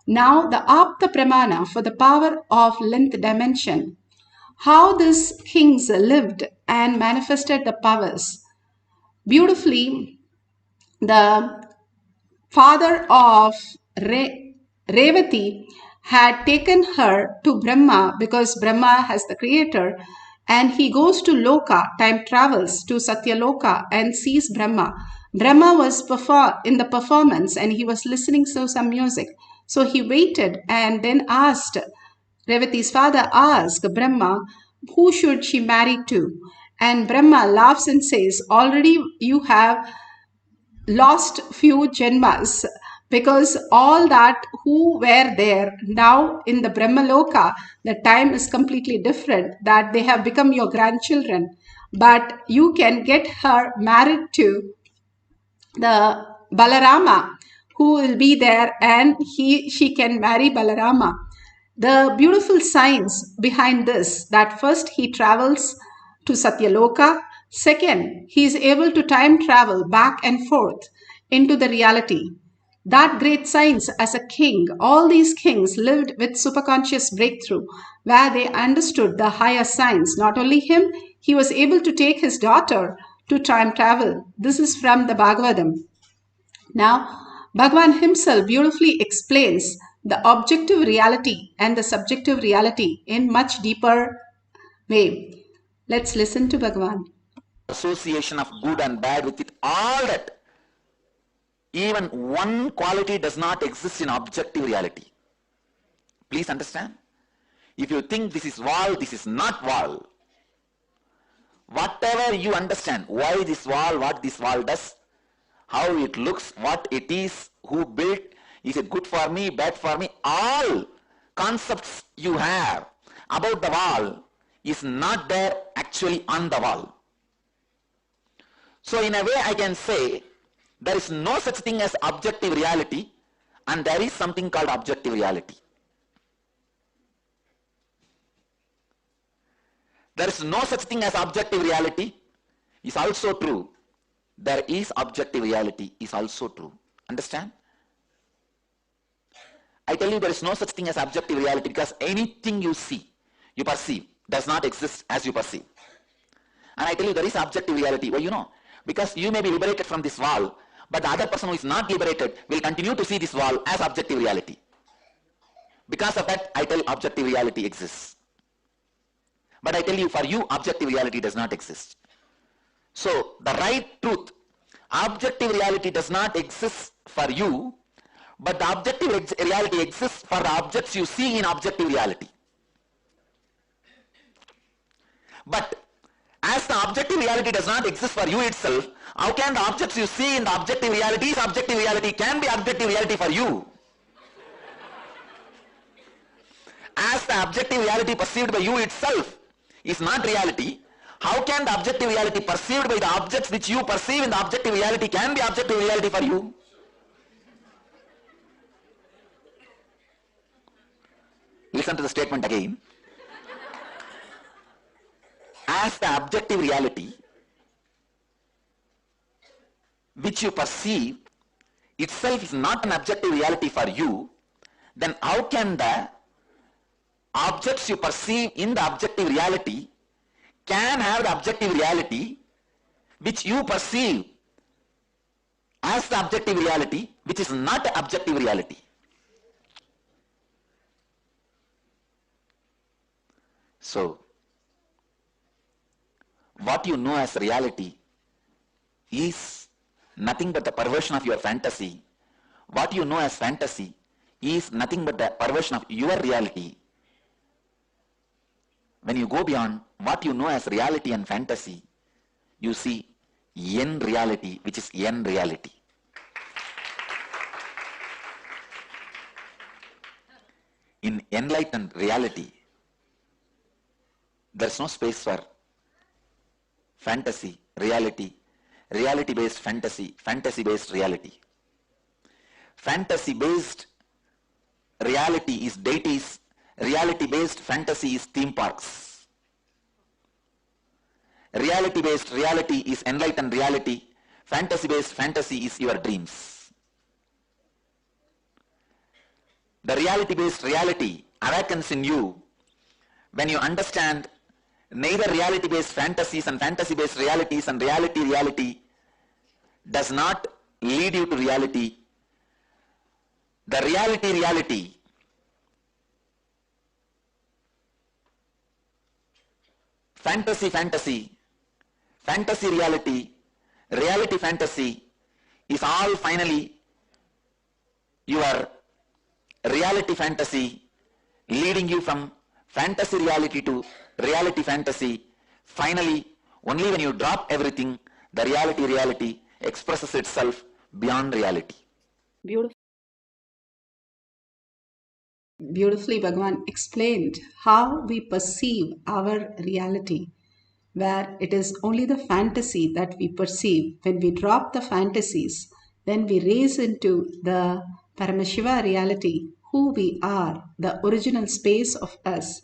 Now the Apta Pramana for the power of length dimension. How these kings lived and manifested the powers. Beautifully, the father of Revati had taken her to Brahma because Brahma has the creator, and he goes to Loka, time travels to Satyaloka and sees Brahma. Brahma was in the performance and he was listening to some music. So he waited and then asked, Revati's father asked Brahma, who should she marry to? And Brahma laughs and says, already you have lost few janmas, because all that who were there now in the Brahmaloka, the time is completely different, that they have become your grandchildren. But you can get her married to the Balarama, who will be there, and she can marry Balarama. The beautiful science behind this, that first he travels to Satyaloka, second, he is able to time travel back and forth into the reality. That great science as a king, all these kings lived with superconscious breakthrough, where they understood the higher science. Not only him, he was able to take his daughter to time travel. This is from the Bhagavatam. Now, Bhagavan himself beautifully explains the objective reality and the subjective reality in much deeper way. Let's listen to Bhagavan. Association of good and bad with it, all that. Even one quality does not exist in objective reality. Please understand. If you think this is wall, this is not wall. Whatever you understand, why this wall, what this wall does, how it looks, what it is, who built, is it good for me, bad for me, all concepts you have about the wall is not there actually on the wall. So in a way I can say, There is no such thing as objective reality, and there is something called objective reality. There is no such thing as objective reality is also true. There is objective reality is also true. Understand? I tell you there is no such thing as objective reality because anything you see, you perceive, does not exist as you perceive. And I tell you there is objective reality. Well, you know, because you may be liberated from this wall, but the other person who is not liberated will continue to see this wall as objective reality. Because of that, I tell objective reality exists. But I tell you, for you, objective reality does not exist. So, the right truth, objective reality does not exist for you, but the objective reality exists for the objects you see in objective reality. But as the objective reality does not exist for you itself, how can the objects you see in the objective reality can be objective reality for you? As the objective reality perceived by you itself is not reality, how can the objective reality perceived by the objects which you perceive in the objective reality can be objective reality for you? Listen to the statement again. As the objective reality which you perceive itself is not an objective reality for you, then how can the objects you perceive in the objective reality can have the objective reality which you perceive as the objective reality which is not the objective reality? So, what you know as reality is nothing but the perversion of your fantasy. What you know as fantasy is nothing but the perversion of your reality. When you go beyond what you know as reality and fantasy, you see N reality, which is N reality. In enlightened reality, there is no space for fantasy, reality, reality-based fantasy, fantasy-based reality. Fantasy-based reality is deities, reality-based fantasy is theme parks. Reality-based reality is enlightened reality, fantasy-based fantasy is your dreams. The reality-based reality awakens in you when you understand neither reality-based fantasies and fantasy-based realities and reality does not lead you to reality. The reality, fantasy, reality, fantasy is all finally your reality fantasy leading you from fantasy reality to reality fantasy. Finally, only when you drop everything, the reality expresses itself beyond reality. Beautifully, Bhagavan explained how we perceive our reality, where it is only the fantasy that we perceive. When we drop the fantasies, then we raise into the Paramashiva reality, who we are, the original space of us.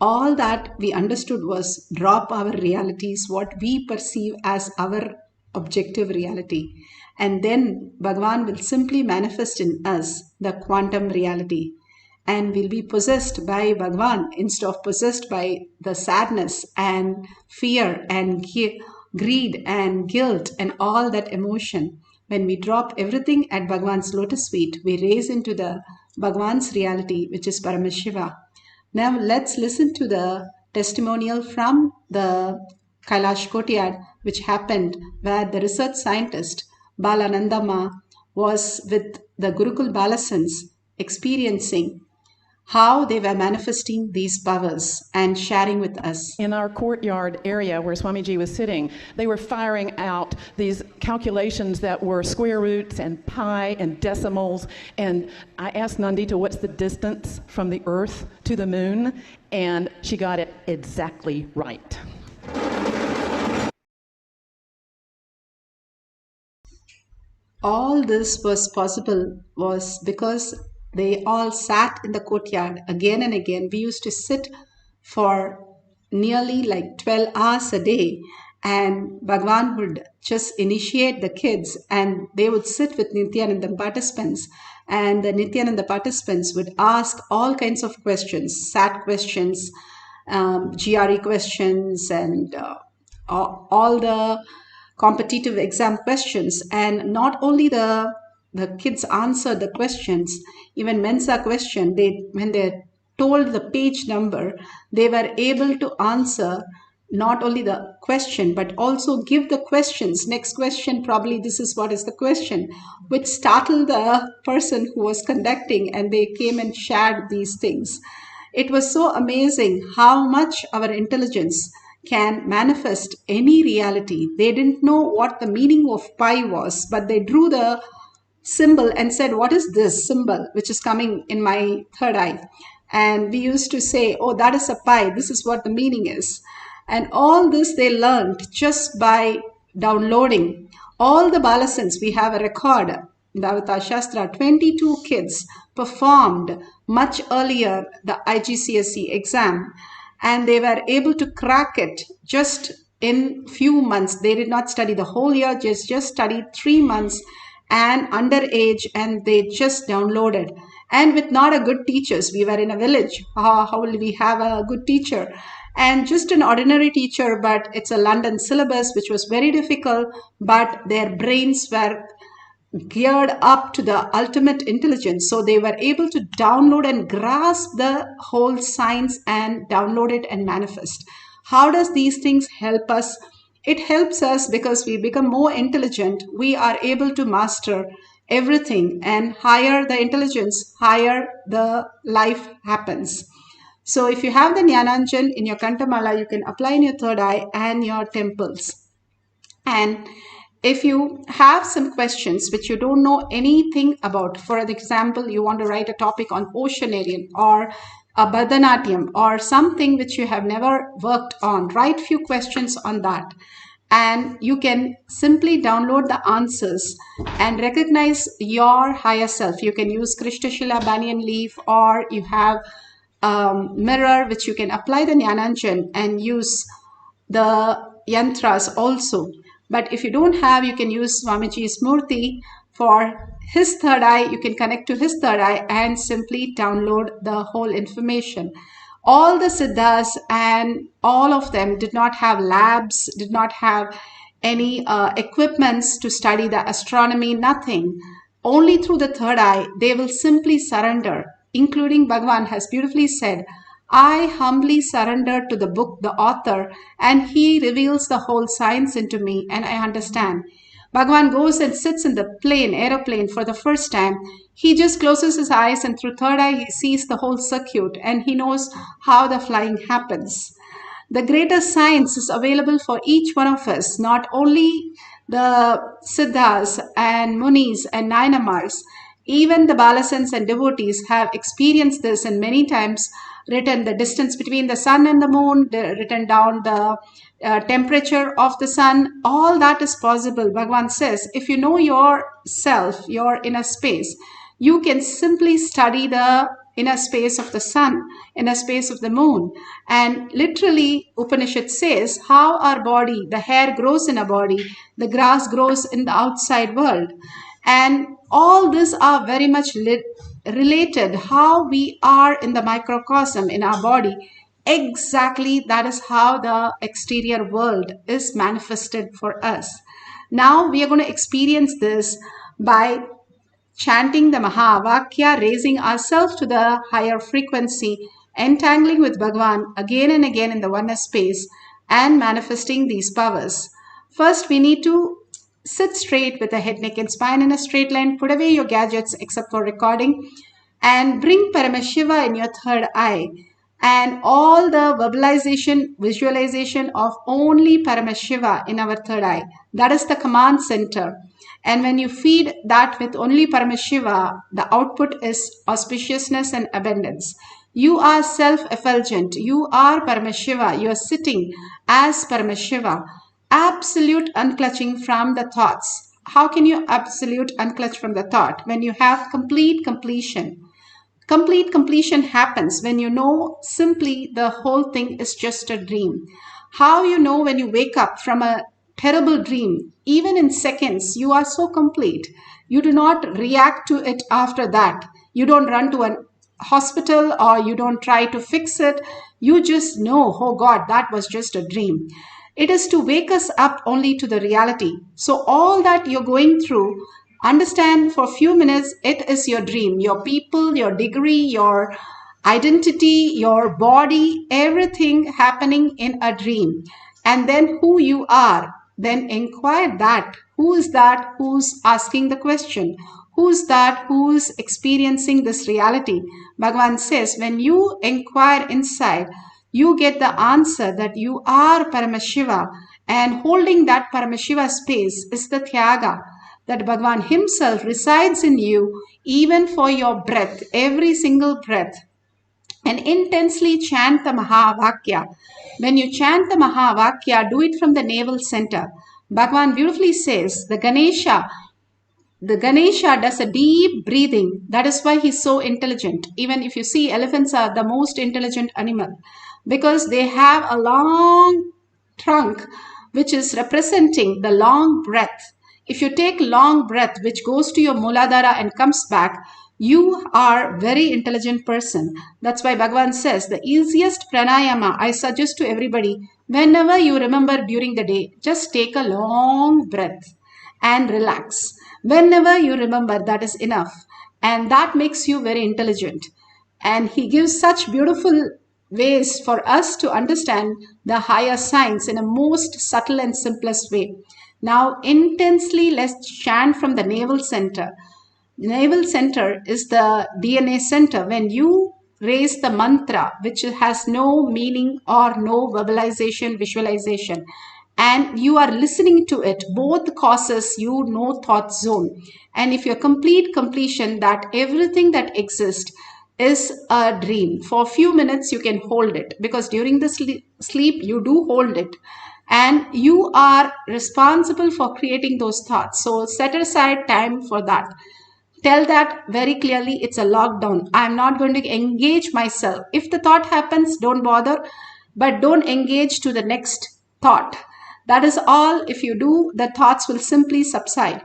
All that we understood was drop our realities, what we perceive as our objective reality. And then Bhagavan will simply manifest in us the quantum reality. And will be possessed by Bhagavan instead of possessed by the sadness and fear and greed and guilt and all that emotion. When we drop everything at Bhagavan's lotus feet, we raise into the Bhagavan's reality, which is Paramashiva. Now let's listen to the testimonial from the Kailash Courtyard, which happened where the research scientist Balanandamma was with the Gurukul Balasans experiencing how they were manifesting these powers and sharing with us. In our courtyard area where Swamiji was sitting, they were firing out these calculations that were square roots and pi and decimals. And I asked Nandita, what's the distance from the Earth to the moon? And she got it exactly right. all this was possible was because they all sat in the courtyard again and again. We used to sit for nearly like 12 hours a day, and Bhagwan would just initiate the kids, and they would sit with Nithyananda participants, and the Nithyananda participants would ask all kinds of questions, SAT questions, GRE questions, and all the competitive exam questions. And not only the kids answered the questions, even Mensa question, when they told the page number, they were able to answer not only the question but also give the questions. Next question, probably this is what is the question, which startled the person who was conducting, and they came and shared these things. It was so amazing how much our intelligence can manifest any reality. They didn't know what the meaning of pi was, but they drew the symbol and said, what is this symbol which is coming in my third eye? And we used to say, oh, that is a pi, this is what the meaning is. And all this they learned just by downloading. All the balasans, we have a record in the Avatar Shastra, 22 kids performed much earlier the IGCSE exam, and they were able to crack it just in few months. They did not study the whole year, just studied 3 months and underage, and they just downloaded. And with not a good teachers, we were in a village. How will we have a good teacher? And just an ordinary teacher, but it's a London syllabus, which was very difficult, but their brains were geared up to the ultimate intelligence. So they were able to download and grasp the whole science and download it and manifest. How does these things help us? It helps us because we become more intelligent. We are able to master everything, and higher the intelligence, higher the life happens. So if you have the Jnananjan in your Kantamala, you can apply in your third eye and your temples. And if you have some questions which you don't know anything about, for example, you want to write a topic on Oceanarian or a Bharatanatyam or something which you have never worked on, write few questions on that. And you can simply download the answers and recognize your higher self. You can use Krishnashila banyan leaf, or you have mirror which you can apply the Jnananjan and use the yantras also. But if you don't have, you can use Swamiji's Murti for his third eye. You can connect to his third eye and simply download the whole information. All the Siddhas and all of them did not have labs, did not have any equipments to study the astronomy, nothing. Only through the third eye, they will simply surrender, including Bhagavan has beautifully said, I humbly surrender to the book, the author, and he reveals the whole science into me, and I understand. Bhagavan goes and sits in the aeroplane for the first time. He just closes his eyes, and through third eye, he sees the whole circuit, and he knows how the flying happens. The greater science is available for each one of us, not only the Siddhas and Munis and Nainamars. Even the Balasans and devotees have experienced this, and many times written the distance between the sun and the moon, written down the temperature of the sun. All that is possible. Bhagavan says, if you know yourself, your inner space, you can simply study the inner space of the sun, inner space of the moon. And literally, Upanishad says how our body, the hair grows in our body, the grass grows in the outside world. And all these are very much related. How we are in the microcosm in our body, exactly that is how the exterior world is manifested for us. Now we are going to experience this by chanting the Mahavakya, raising ourselves to the higher frequency, entangling with Bhagavan again and again in the oneness space, and manifesting these powers. First, we need to sit straight with the head, neck, and spine in a straight line. Put away your gadgets except for recording, and bring Paramashiva in your third eye. And all the verbalization, visualization of only Paramashiva in our third eye. That is the command center. And when you feed that with only Paramashiva, the output is auspiciousness and abundance. You are self-effulgent. You are Paramashiva. You are sitting as Paramashiva. Absolute unclutching from the thoughts. how can you absolute unclutch from the thought when you have complete completion? Complete completion happens when you know simply the whole thing is just a dream. How you know when you wake up from a terrible dream, even in seconds, you are so complete. You do not react to it after that. You don't run to a hospital or you don't try to fix it. You just know, oh God, that was just a dream. It is to wake us up only to the reality. So all that you're going through, understand for a few minutes, it is your dream, your people, your degree, your identity, your body, everything happening in a dream. And then who you are, then inquire that. Who is that who's asking the question? Who's that who's experiencing this reality? Bhagavan says, when you inquire inside, you get the answer that you are Paramashiva, and holding that Paramashiva space is the Tyaga, that Bhagavan himself resides in you, even for your breath, every single breath. And intensely chant the Mahavakya. When you chant the Mahavakya, do it from the navel center. Bhagavan beautifully says, the Ganesha does a deep breathing. That is why he's so intelligent. Even if you see, elephants are the most intelligent animal because they have a long trunk which is representing the long breath. If you take long breath which goes to your Muladhara and comes back, you are very intelligent person. That's why Bhagavan says the easiest pranayama I suggest to everybody, whenever you remember during the day, just take a long breath and relax. Whenever you remember, that is enough. And that makes you very intelligent. And he gives such beautiful ways for us to understand the higher science in a most subtle and simplest way. Now, intensely, let's chant from the navel center. The navel center is the DNA center. When you raise the mantra, which has no meaning or no verbalization, visualization, and you are listening to it, both causes you no thought zone. And if your complete completion that everything that exists is a dream, for a few minutes you can hold it, because during the sleep you do hold it, and you are responsible for creating those thoughts. So set aside time for that. Tell that very clearly, it's a lockdown. I'm not going to engage myself. If the thought happens, don't bother, but don't engage to the next thought. That is all. If you do, the thoughts will simply subside.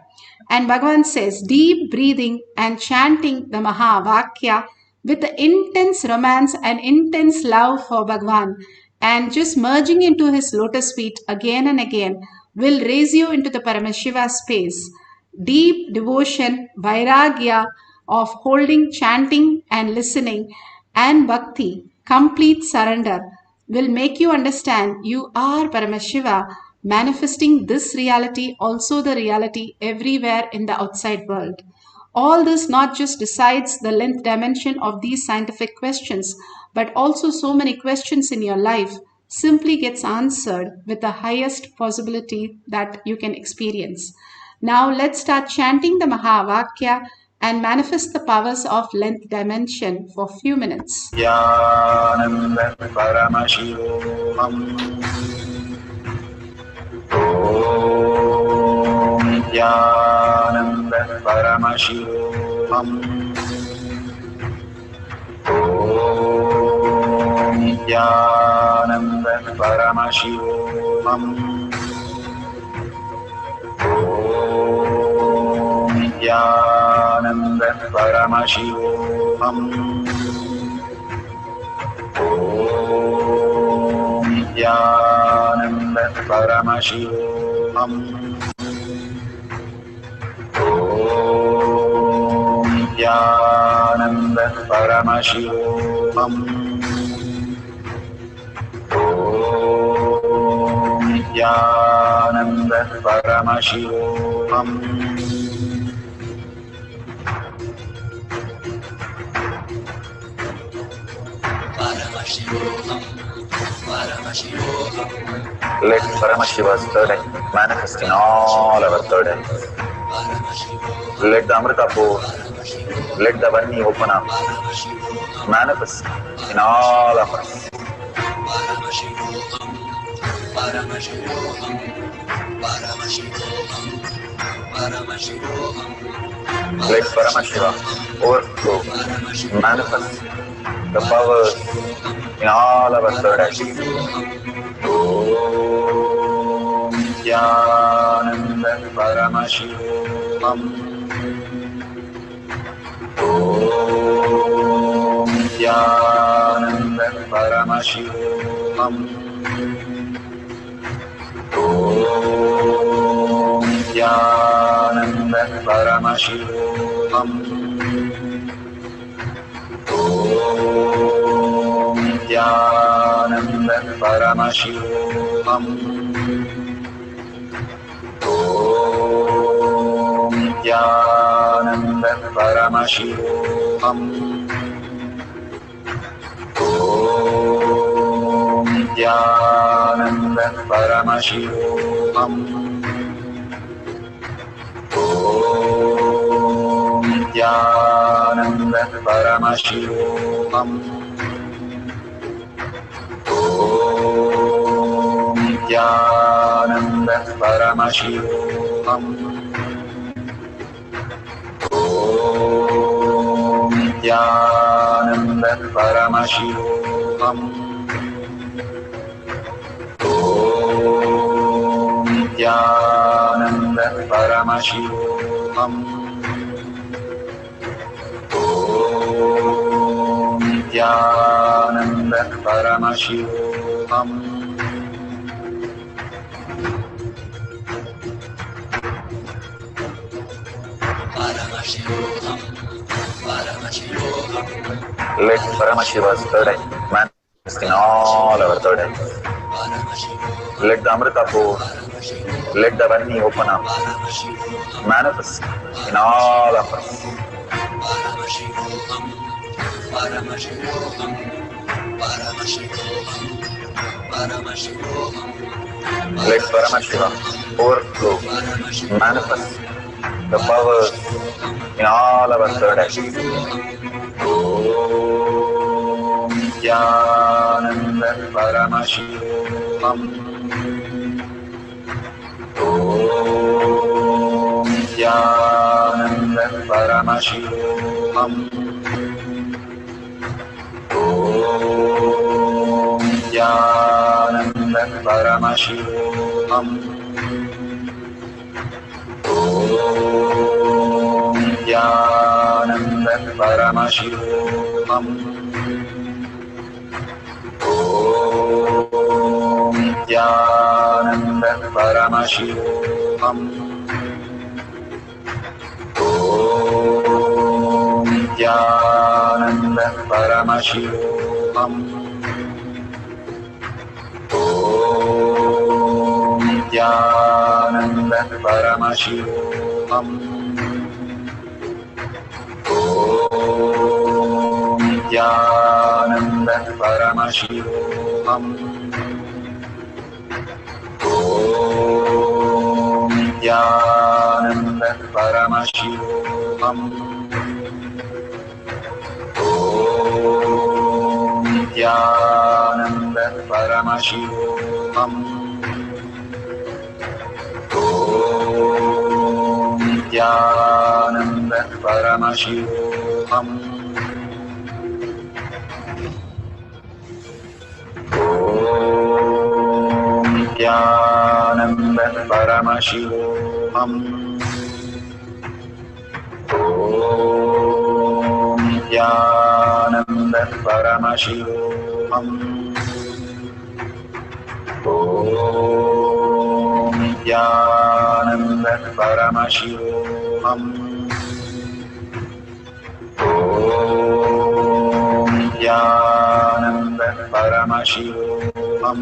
And Bhagavan says, deep breathing and chanting the Mahavakya with the intense romance and intense love for Bhagavan and just merging into his lotus feet again and again will raise you into the Paramashiva space. Deep devotion, vairagya of holding, chanting and listening, and bhakti, complete surrender, will make you understand you are Paramashiva, manifesting this reality, also the reality everywhere in the outside world. All this not just decides the length dimension of these scientific questions, but also so many questions in your life simply gets answered with the highest possibility that you can experience. Now let's start chanting the Mahavakya and manifest the powers of length dimension for a few minutes. Nithyananda Paramashivoham. Om Nithyananda Paramashivoham. Om Nithyananda Paramashivoham. Om Nithyananda Paramashivoham. Om Nithyananda Paramashivoham. Om Nithyananda Paramashivoham. Om Nithyananda Paramashivoham. Let Paramashiva's third eye manifest in all our third eyes. Let the Amrita pour, let the Varni open up, manifest in all of us. Paramashivoham, Paramashivoham, Paramashivoham, Let Paramashiva overflow, manifest the powers in all our third eyes. Om Nithyananda Paramashivoham. Om Nithyananda Paramashivoham. Om Nithyananda Paramashivoham. Om Nithyananda Paramashivoham. Om Nithyananda Paramashivoham. Om Nithyananda Paramashivoham. Om Nithyananda Paramashivoham. Om Nithyananda Paramashivoham. Om Nithyananda Paramashivoham. Om Nithyananda Paramashivoham. Om Nithyananda Paramashivoham. Let Paramashiva's third eye manifest in all our third eyes. Let the Amrita pour, let the Varni open up, manifest in all of us. Let Paramashiva overflow, manifest the powers in all our third eyes. Om Nithyananda Paramashivoham. Om Nithyananda Paramashivoham. Om Nithyananda Paramashivoham. Om Nithyananda Paramashivoham. Om Nithyananda Paramashivoham. Om Nithyananda Paramashivoham. Om Nithyananda Paramashivoham. Om Nithyananda Paramashivoham. Om Nithyananda Paramashivoham. Om Nithyananda Paramashivoham. Om Nithyananda Paramashivoham. Om Nithyananda Paramashivoham. Om Nithyananda Paramashivoham. Om Nithyananda Paramashivoham. Om Nithyananda Paramashivoham.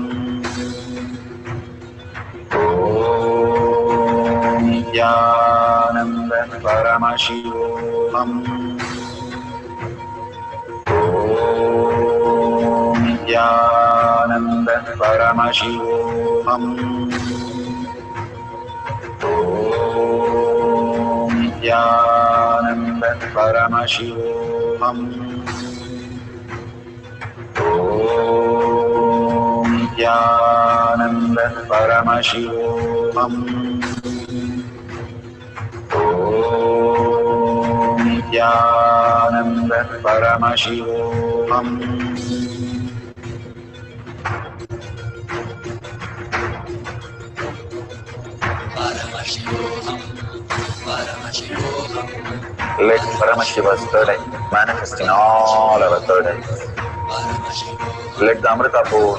Om Nithyananda Paramashivoham. Om Nithyananda Paramashivoham. Om Nithyananda Paramashivoham. Om Nithyananda Paramashivoham. Nithyananda Paramashivoham. Let Paramashiva's third eye manifest in all our third eyes. Let the Amrita pour,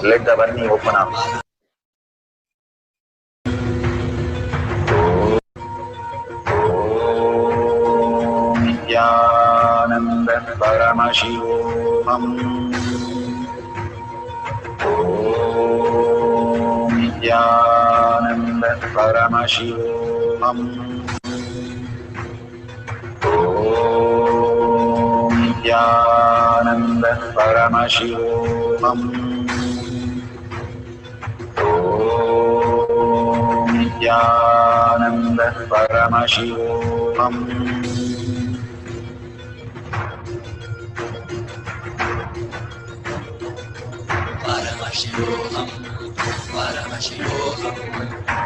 let the Varni open up. Nithyananda Paramashivoham. Nithyananda Paramashivoham. Nithyananda Paramashivoham. Nithyananda Paramashivoham.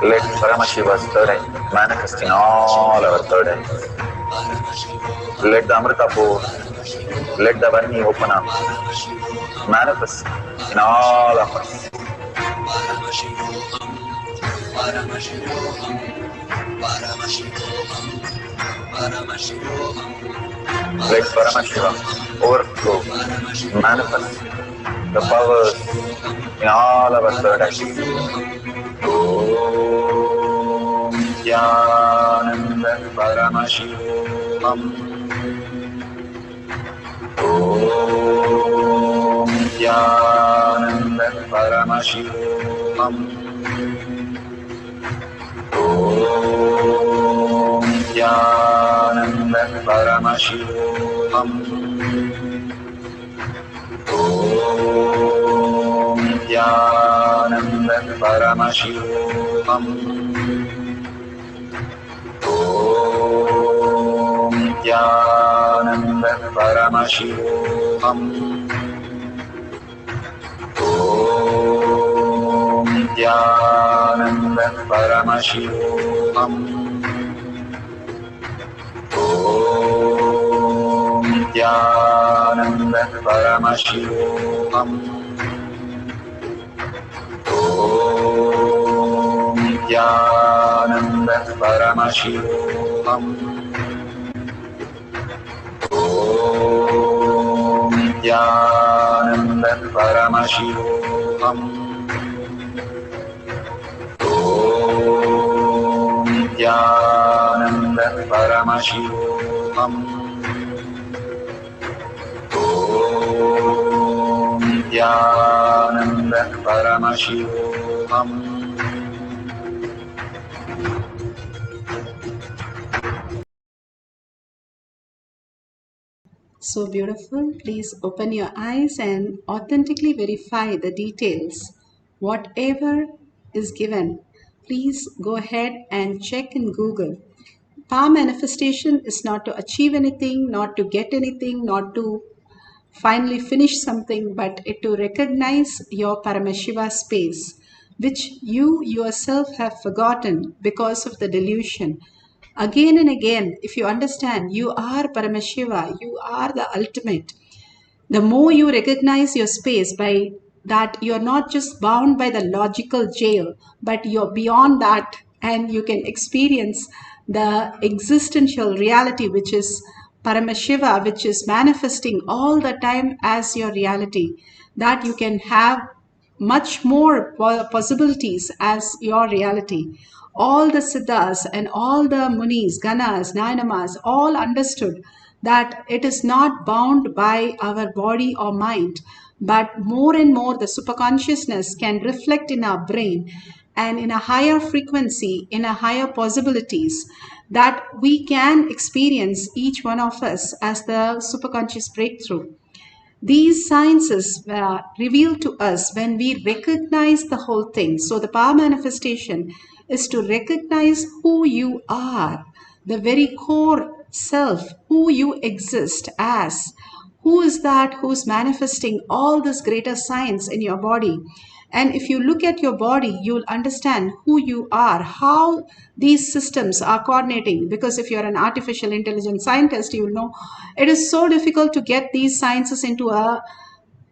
Let Paramashiva's third eye manifest in all our third eyes. Let the Amrita pour, let the Varni open up, manifest in all of us. Let Paramashiva overflow, manifest the powers in all our third eyes. Om Nithyananda Paramashivoham. Om Nithyananda Paramashivoham. Om Nithyananda Paramashivoham. Om Nithyananda Paramashivoham. Om Nithyananda Paramashivoham. Om Nithyananda Paramashivoham. Om Nithyananda Paramashivoham. Om Nithyananda Paramashivoham. Om Nithyananda Paramashivoham. Om Nithyananda Paramashivoham. Om Nithyananda Paramashivoham. So beautiful. Please open your eyes and authentically verify the details. Whatever is given, please go ahead and check in Google. Power manifestation is not to achieve anything, not to get anything, not to finally finish something, but it to recognize your Paramashiva space, which you yourself have forgotten because of the delusion. Again and again, if you understand, you are Paramashiva, you are the ultimate. The more you recognize your space by that, you're not just bound by the logical jail, but you're beyond that and you can experience the existential reality, which is Paramashiva, which is manifesting all the time as your reality, that you can have much more possibilities as your reality. All the Siddhas and all the Munis, Ganas, Nayanamas, all understood that it is not bound by our body or mind, but more and more the superconsciousness can reflect in our brain and in a higher frequency, in a higher possibilities, that we can experience each one of us as the superconscious breakthrough. These sciences reveal to us when we recognize the whole thing. So the power manifestation is to recognize who you are, the very core self, who you exist as. Who is that who's manifesting all this greater science in your body? And if you look at your body, you'll understand who you are, how these systems are coordinating. Because if you're an artificial intelligence scientist, you'll know it is so difficult to get these sciences into a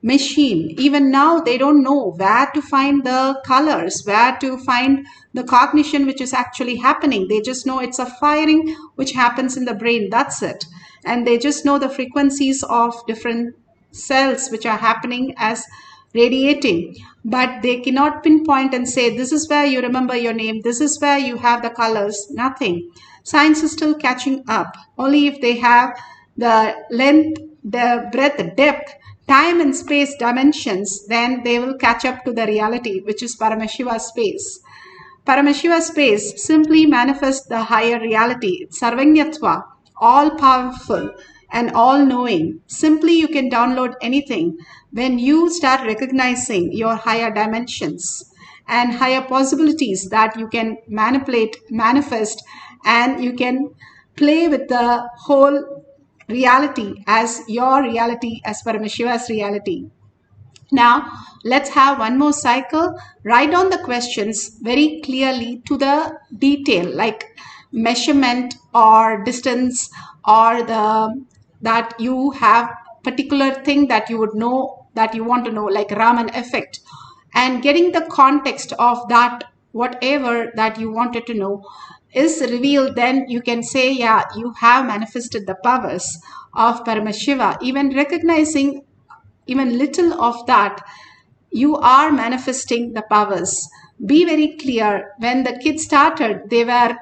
machine. Even now, they don't know where to find the colors, where to find the cognition which is actually happening. They just know it's a firing which happens in the brain. That's it. And they just know the frequencies of different cells which are happening as radiating, but they cannot pinpoint and say, this is where you remember your name, this is where you have the colors. Nothing. Science is still catching up. Only if they have the length, the breadth, the depth, time and space dimensions, then they will catch up to the reality, which is Paramashiva space. Paramashiva space simply manifests the higher reality, Sarvanyatva, all-powerful and all-knowing. Simply you can download anything when you start recognizing your higher dimensions and higher possibilities that you can manipulate, manifest, and you can play with the whole reality as your reality, as Paramashiva's reality. Now, let's have one more cycle. Write down the questions very clearly to the detail, like measurement or distance, or that you have particular thing that you would know, that you want to know, like Raman effect, and getting the context of that, whatever that you wanted to know is revealed. Then you can say, yeah, you have manifested the powers of Paramashiva. Even recognizing even little of that, you are manifesting the powers. Be very clear. When the kids started, they were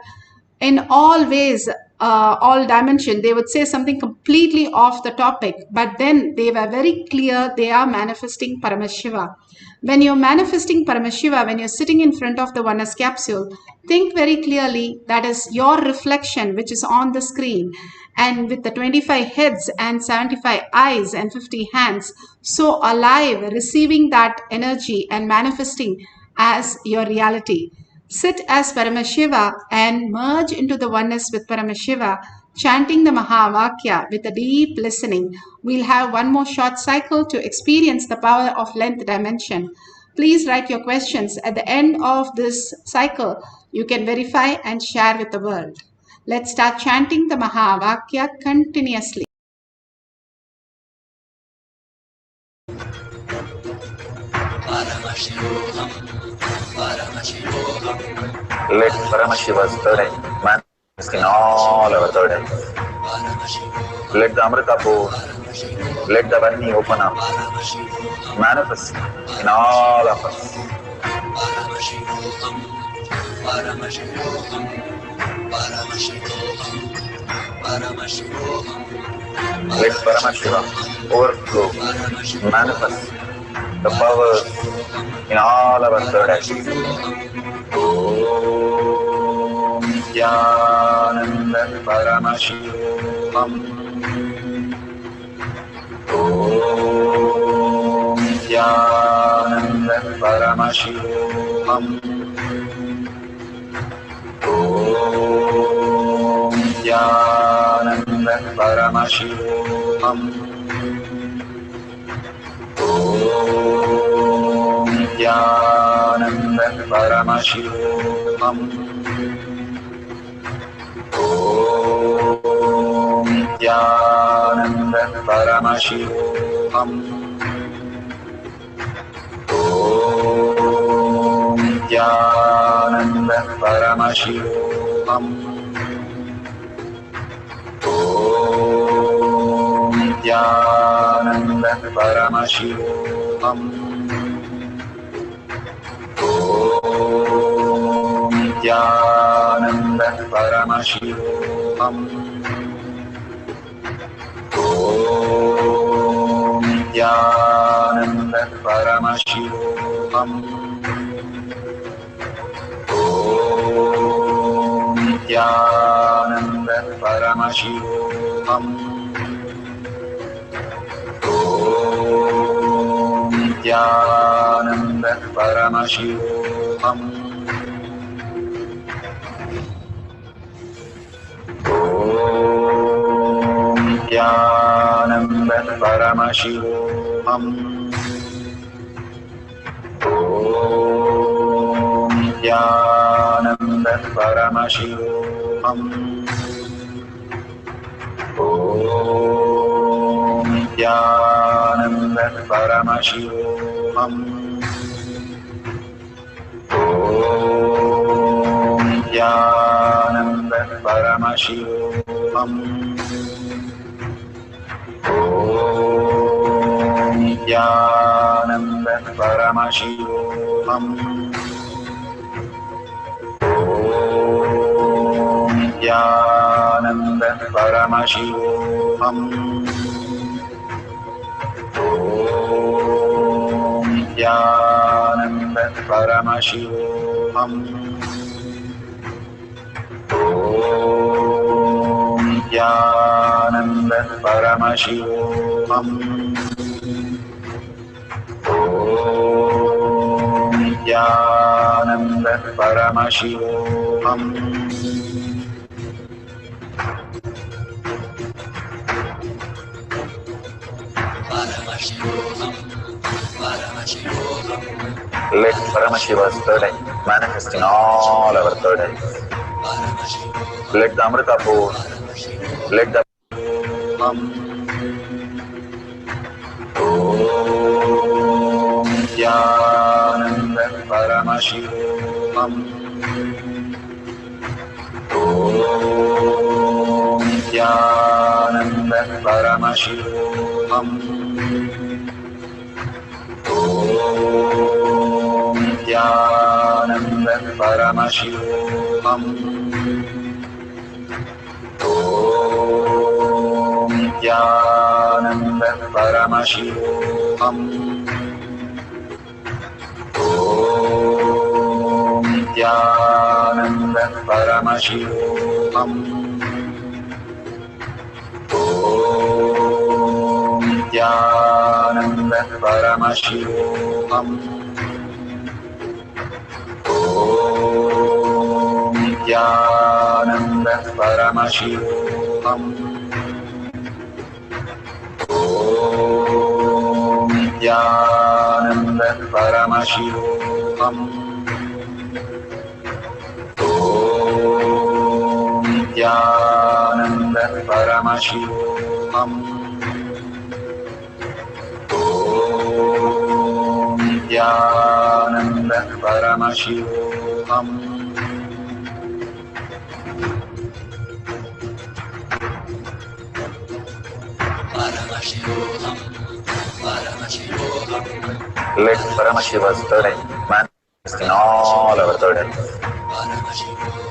in all ways, all dimension. They would say something completely off the topic, but then they were very clear they are manifesting Paramashiva. When you're manifesting Paramashiva, when you're sitting in front of the oneness capsule, think very clearly that is your reflection which is on the screen, and with the 25 heads and 75 eyes and 50 hands, so alive, receiving that energy and manifesting as your reality. Sit as Paramashiva and merge into the oneness with Paramashiva, chanting the Mahavakya with a deep listening. We'll have one more short cycle to experience the power of length dimension. Please write your questions. At the end of this cycle, you can verify and share with the world. Let's start chanting the Mahavakya continuously. Let Paramashiva's third eye manifest in all our third eyes. Let the Amrita pour, let the Varni open up, manifest in all of us. Let Paramashiva overflow, manifest the powers in all our third eyes. Om Nithyananda Paramashivam. Om Nithyananda Paramashivam. Om Nithyananda Paramashivam. Om Nithyananda Paramashivoham. Om Nithyananda Paramashivoham. Om Nithyananda Paramashivoham. Om Nithyananda Paramashivoham. Om Nithyananda Paramashivoham. Om Nithyananda Paramashivoham. Om Nithyananda Paramashivoham. Om Nithyananda Paramashivoham. Om Nithyananda Paramashivoham. Om Nithyananda Paramashivoham. Om Nithyananda Paramashivoham. Om Nithyananda Paramashivoham. Om Nithyananda Paramashivoham. Om Nithyananda Paramashivoham. Om Nithyananda Paramashivoham. Om Nithyananda Paramashivoham. Om Nithyananda Paramashivoham. Let Paramashiva's third eye manifest in all our third eyes. Let the Amrita pour, let the Om Nithyananda Paramashivoham. Om Nithyananda Paramashivoham. Om Nithyananda Paramashivoham. Om Nithyananda Paramashivoham. Om Nithyananda Paramashivoham. Om Nithyananda Paramashivoham. Om Nithyananda Paramashivoham. Om Nithyananda Paramashivoham. Om Nithyananda Paramashivoham. Om Nithyananda Paramashivoham. Let Paramashiva's third eye manifest in all our third eyes.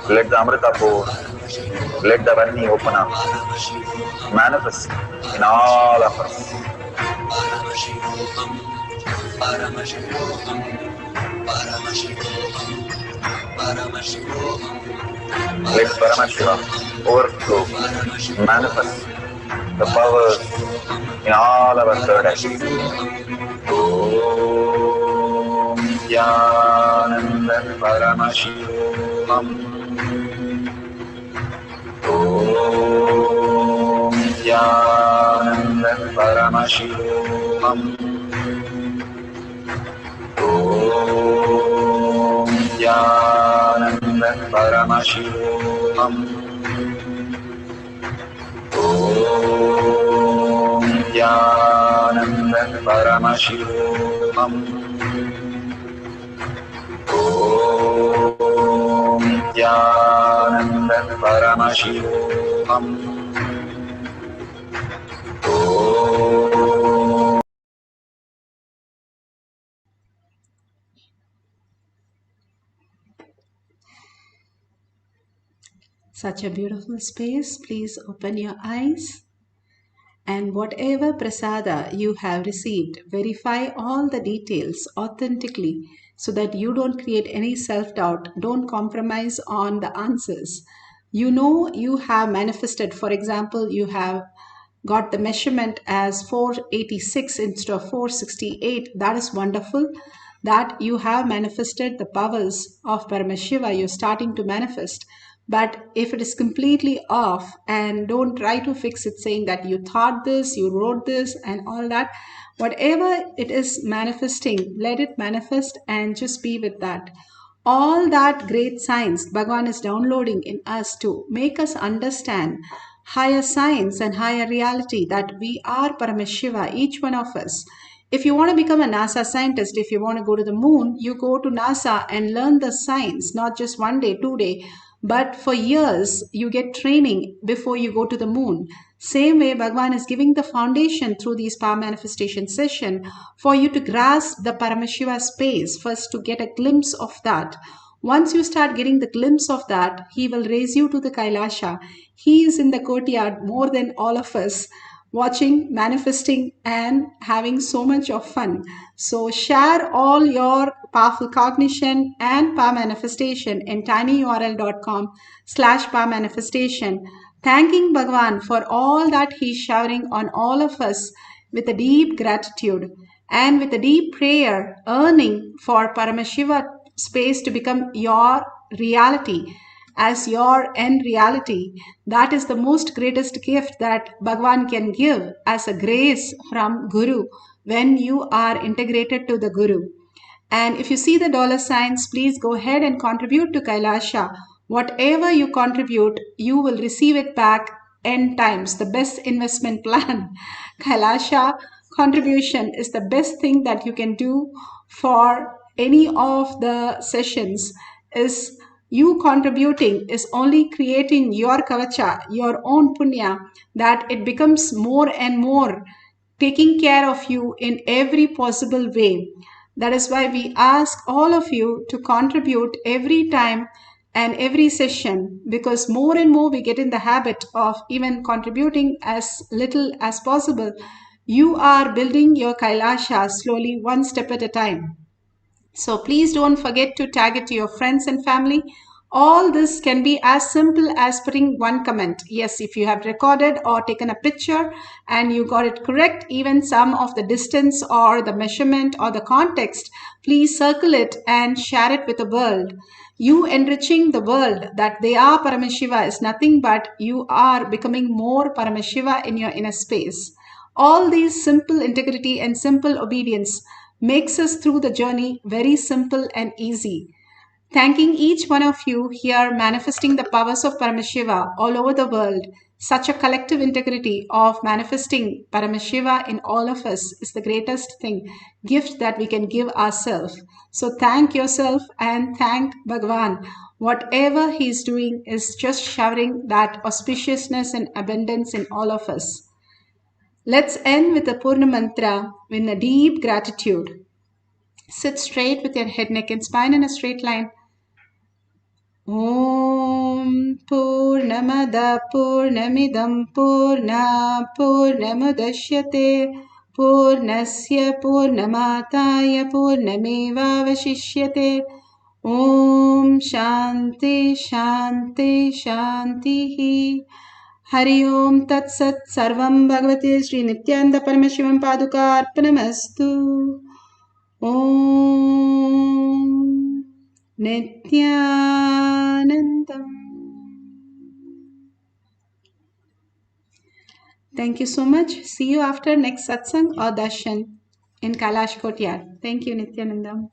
Let the Amrita pour, let the Varni open up, manifest in all of us. Let Paramashiva overflow, manifest the powers in all our third eyes. Om Nithyananda Paramashivoham. Om Nithyananda Paramashivoham. Om Nithyananda Paramashivoham. Om Nithyananda Paramashivoham. Om Nithyananda Paramashivoham. Such a beautiful space. Please open your eyes. And whatever prasada you have received, verify all the details authentically so that you don't create any self-doubt. Don't compromise on the answers. You know you have manifested. For example, you have got the measurement as 486 instead of 468. That is wonderful. That you have manifested the powers of Paramashiva. You're starting to manifest. But if it is completely off, and don't try to fix it saying that you thought this, you wrote this and all that, Whatever it is manifesting, let it manifest and just be with that. All that great science Bhagavan is downloading in us to make us understand higher science and higher reality that we are Paramashiva, each one of us. If you want to become a NASA scientist, if you want to go to the moon, you go to NASA and learn the science, not just 1 day, 2 day, but for years you get training before you go to the moon. Same way Bhagavan is giving the foundation through these power manifestation session for you to grasp the Paramashiva space, first to get a glimpse of that. Once you start getting the glimpse of that, he will raise you to the Kailasa. He is in the courtyard more than all of us, watching, manifesting, and having so much of fun. So share all your powerful cognition and power manifestation in tinyurl.com/power manifestation, thanking Bhagavan for all that he's showering on all of us with a deep gratitude and with a deep prayer, earning for Paramashiva space to become your reality as your end reality. That is the most greatest gift that Bhagavan can give as a grace from Guru when you are integrated to the Guru. And if you see the dollar signs, please go ahead and contribute to Kailasa. Whatever you contribute, you will receive it back n times. The best investment plan. Kailasa contribution is the best thing that you can do for any of the sessions. Is you contributing is only creating your kavacha, your own punya, that it becomes more and more taking care of you in every possible way. That is why we ask all of you to contribute every time and every session, because more and more we get in the habit of even contributing as little as possible. You are building your Kailasa slowly, one step at a time. So please don't forget to tag it to your friends and family. All this can be as simple as putting one comment. Yes, if you have recorded or taken a picture and you got it correct, even some of the distance or the measurement or the context, please circle it and share it with the world. You enriching the world that they are Paramashiva is nothing but you are becoming more Paramashiva in your inner space. All these simple integrity and simple obedience makes us through the journey very simple and easy. Thanking each one of you here manifesting the powers of Paramashiva all over the world. Such a collective integrity of manifesting Paramashiva in all of us is the greatest gift that we can give ourselves. So thank yourself and thank Bhagavan. Whatever he is doing is just showering that auspiciousness and abundance in all of us. Let's end with a Purna Mantra with a deep gratitude. Sit straight with your head, neck and spine in a straight line. Om Purnamada Purnamidam Purna Purnamudashyate Purnasya Purnamataya Purnameva Vashishyate. Om Shanti Shanti Shanti. Hari Om Tat Sat Sarvam Bhagavate Sri Nithyananda Paramashivam Paduka Arpanamastu. Om Nithyanandam. Thank you so much. See you after next satsang or darshan in Kailash Courtyard. Thank you, Nithyanandam.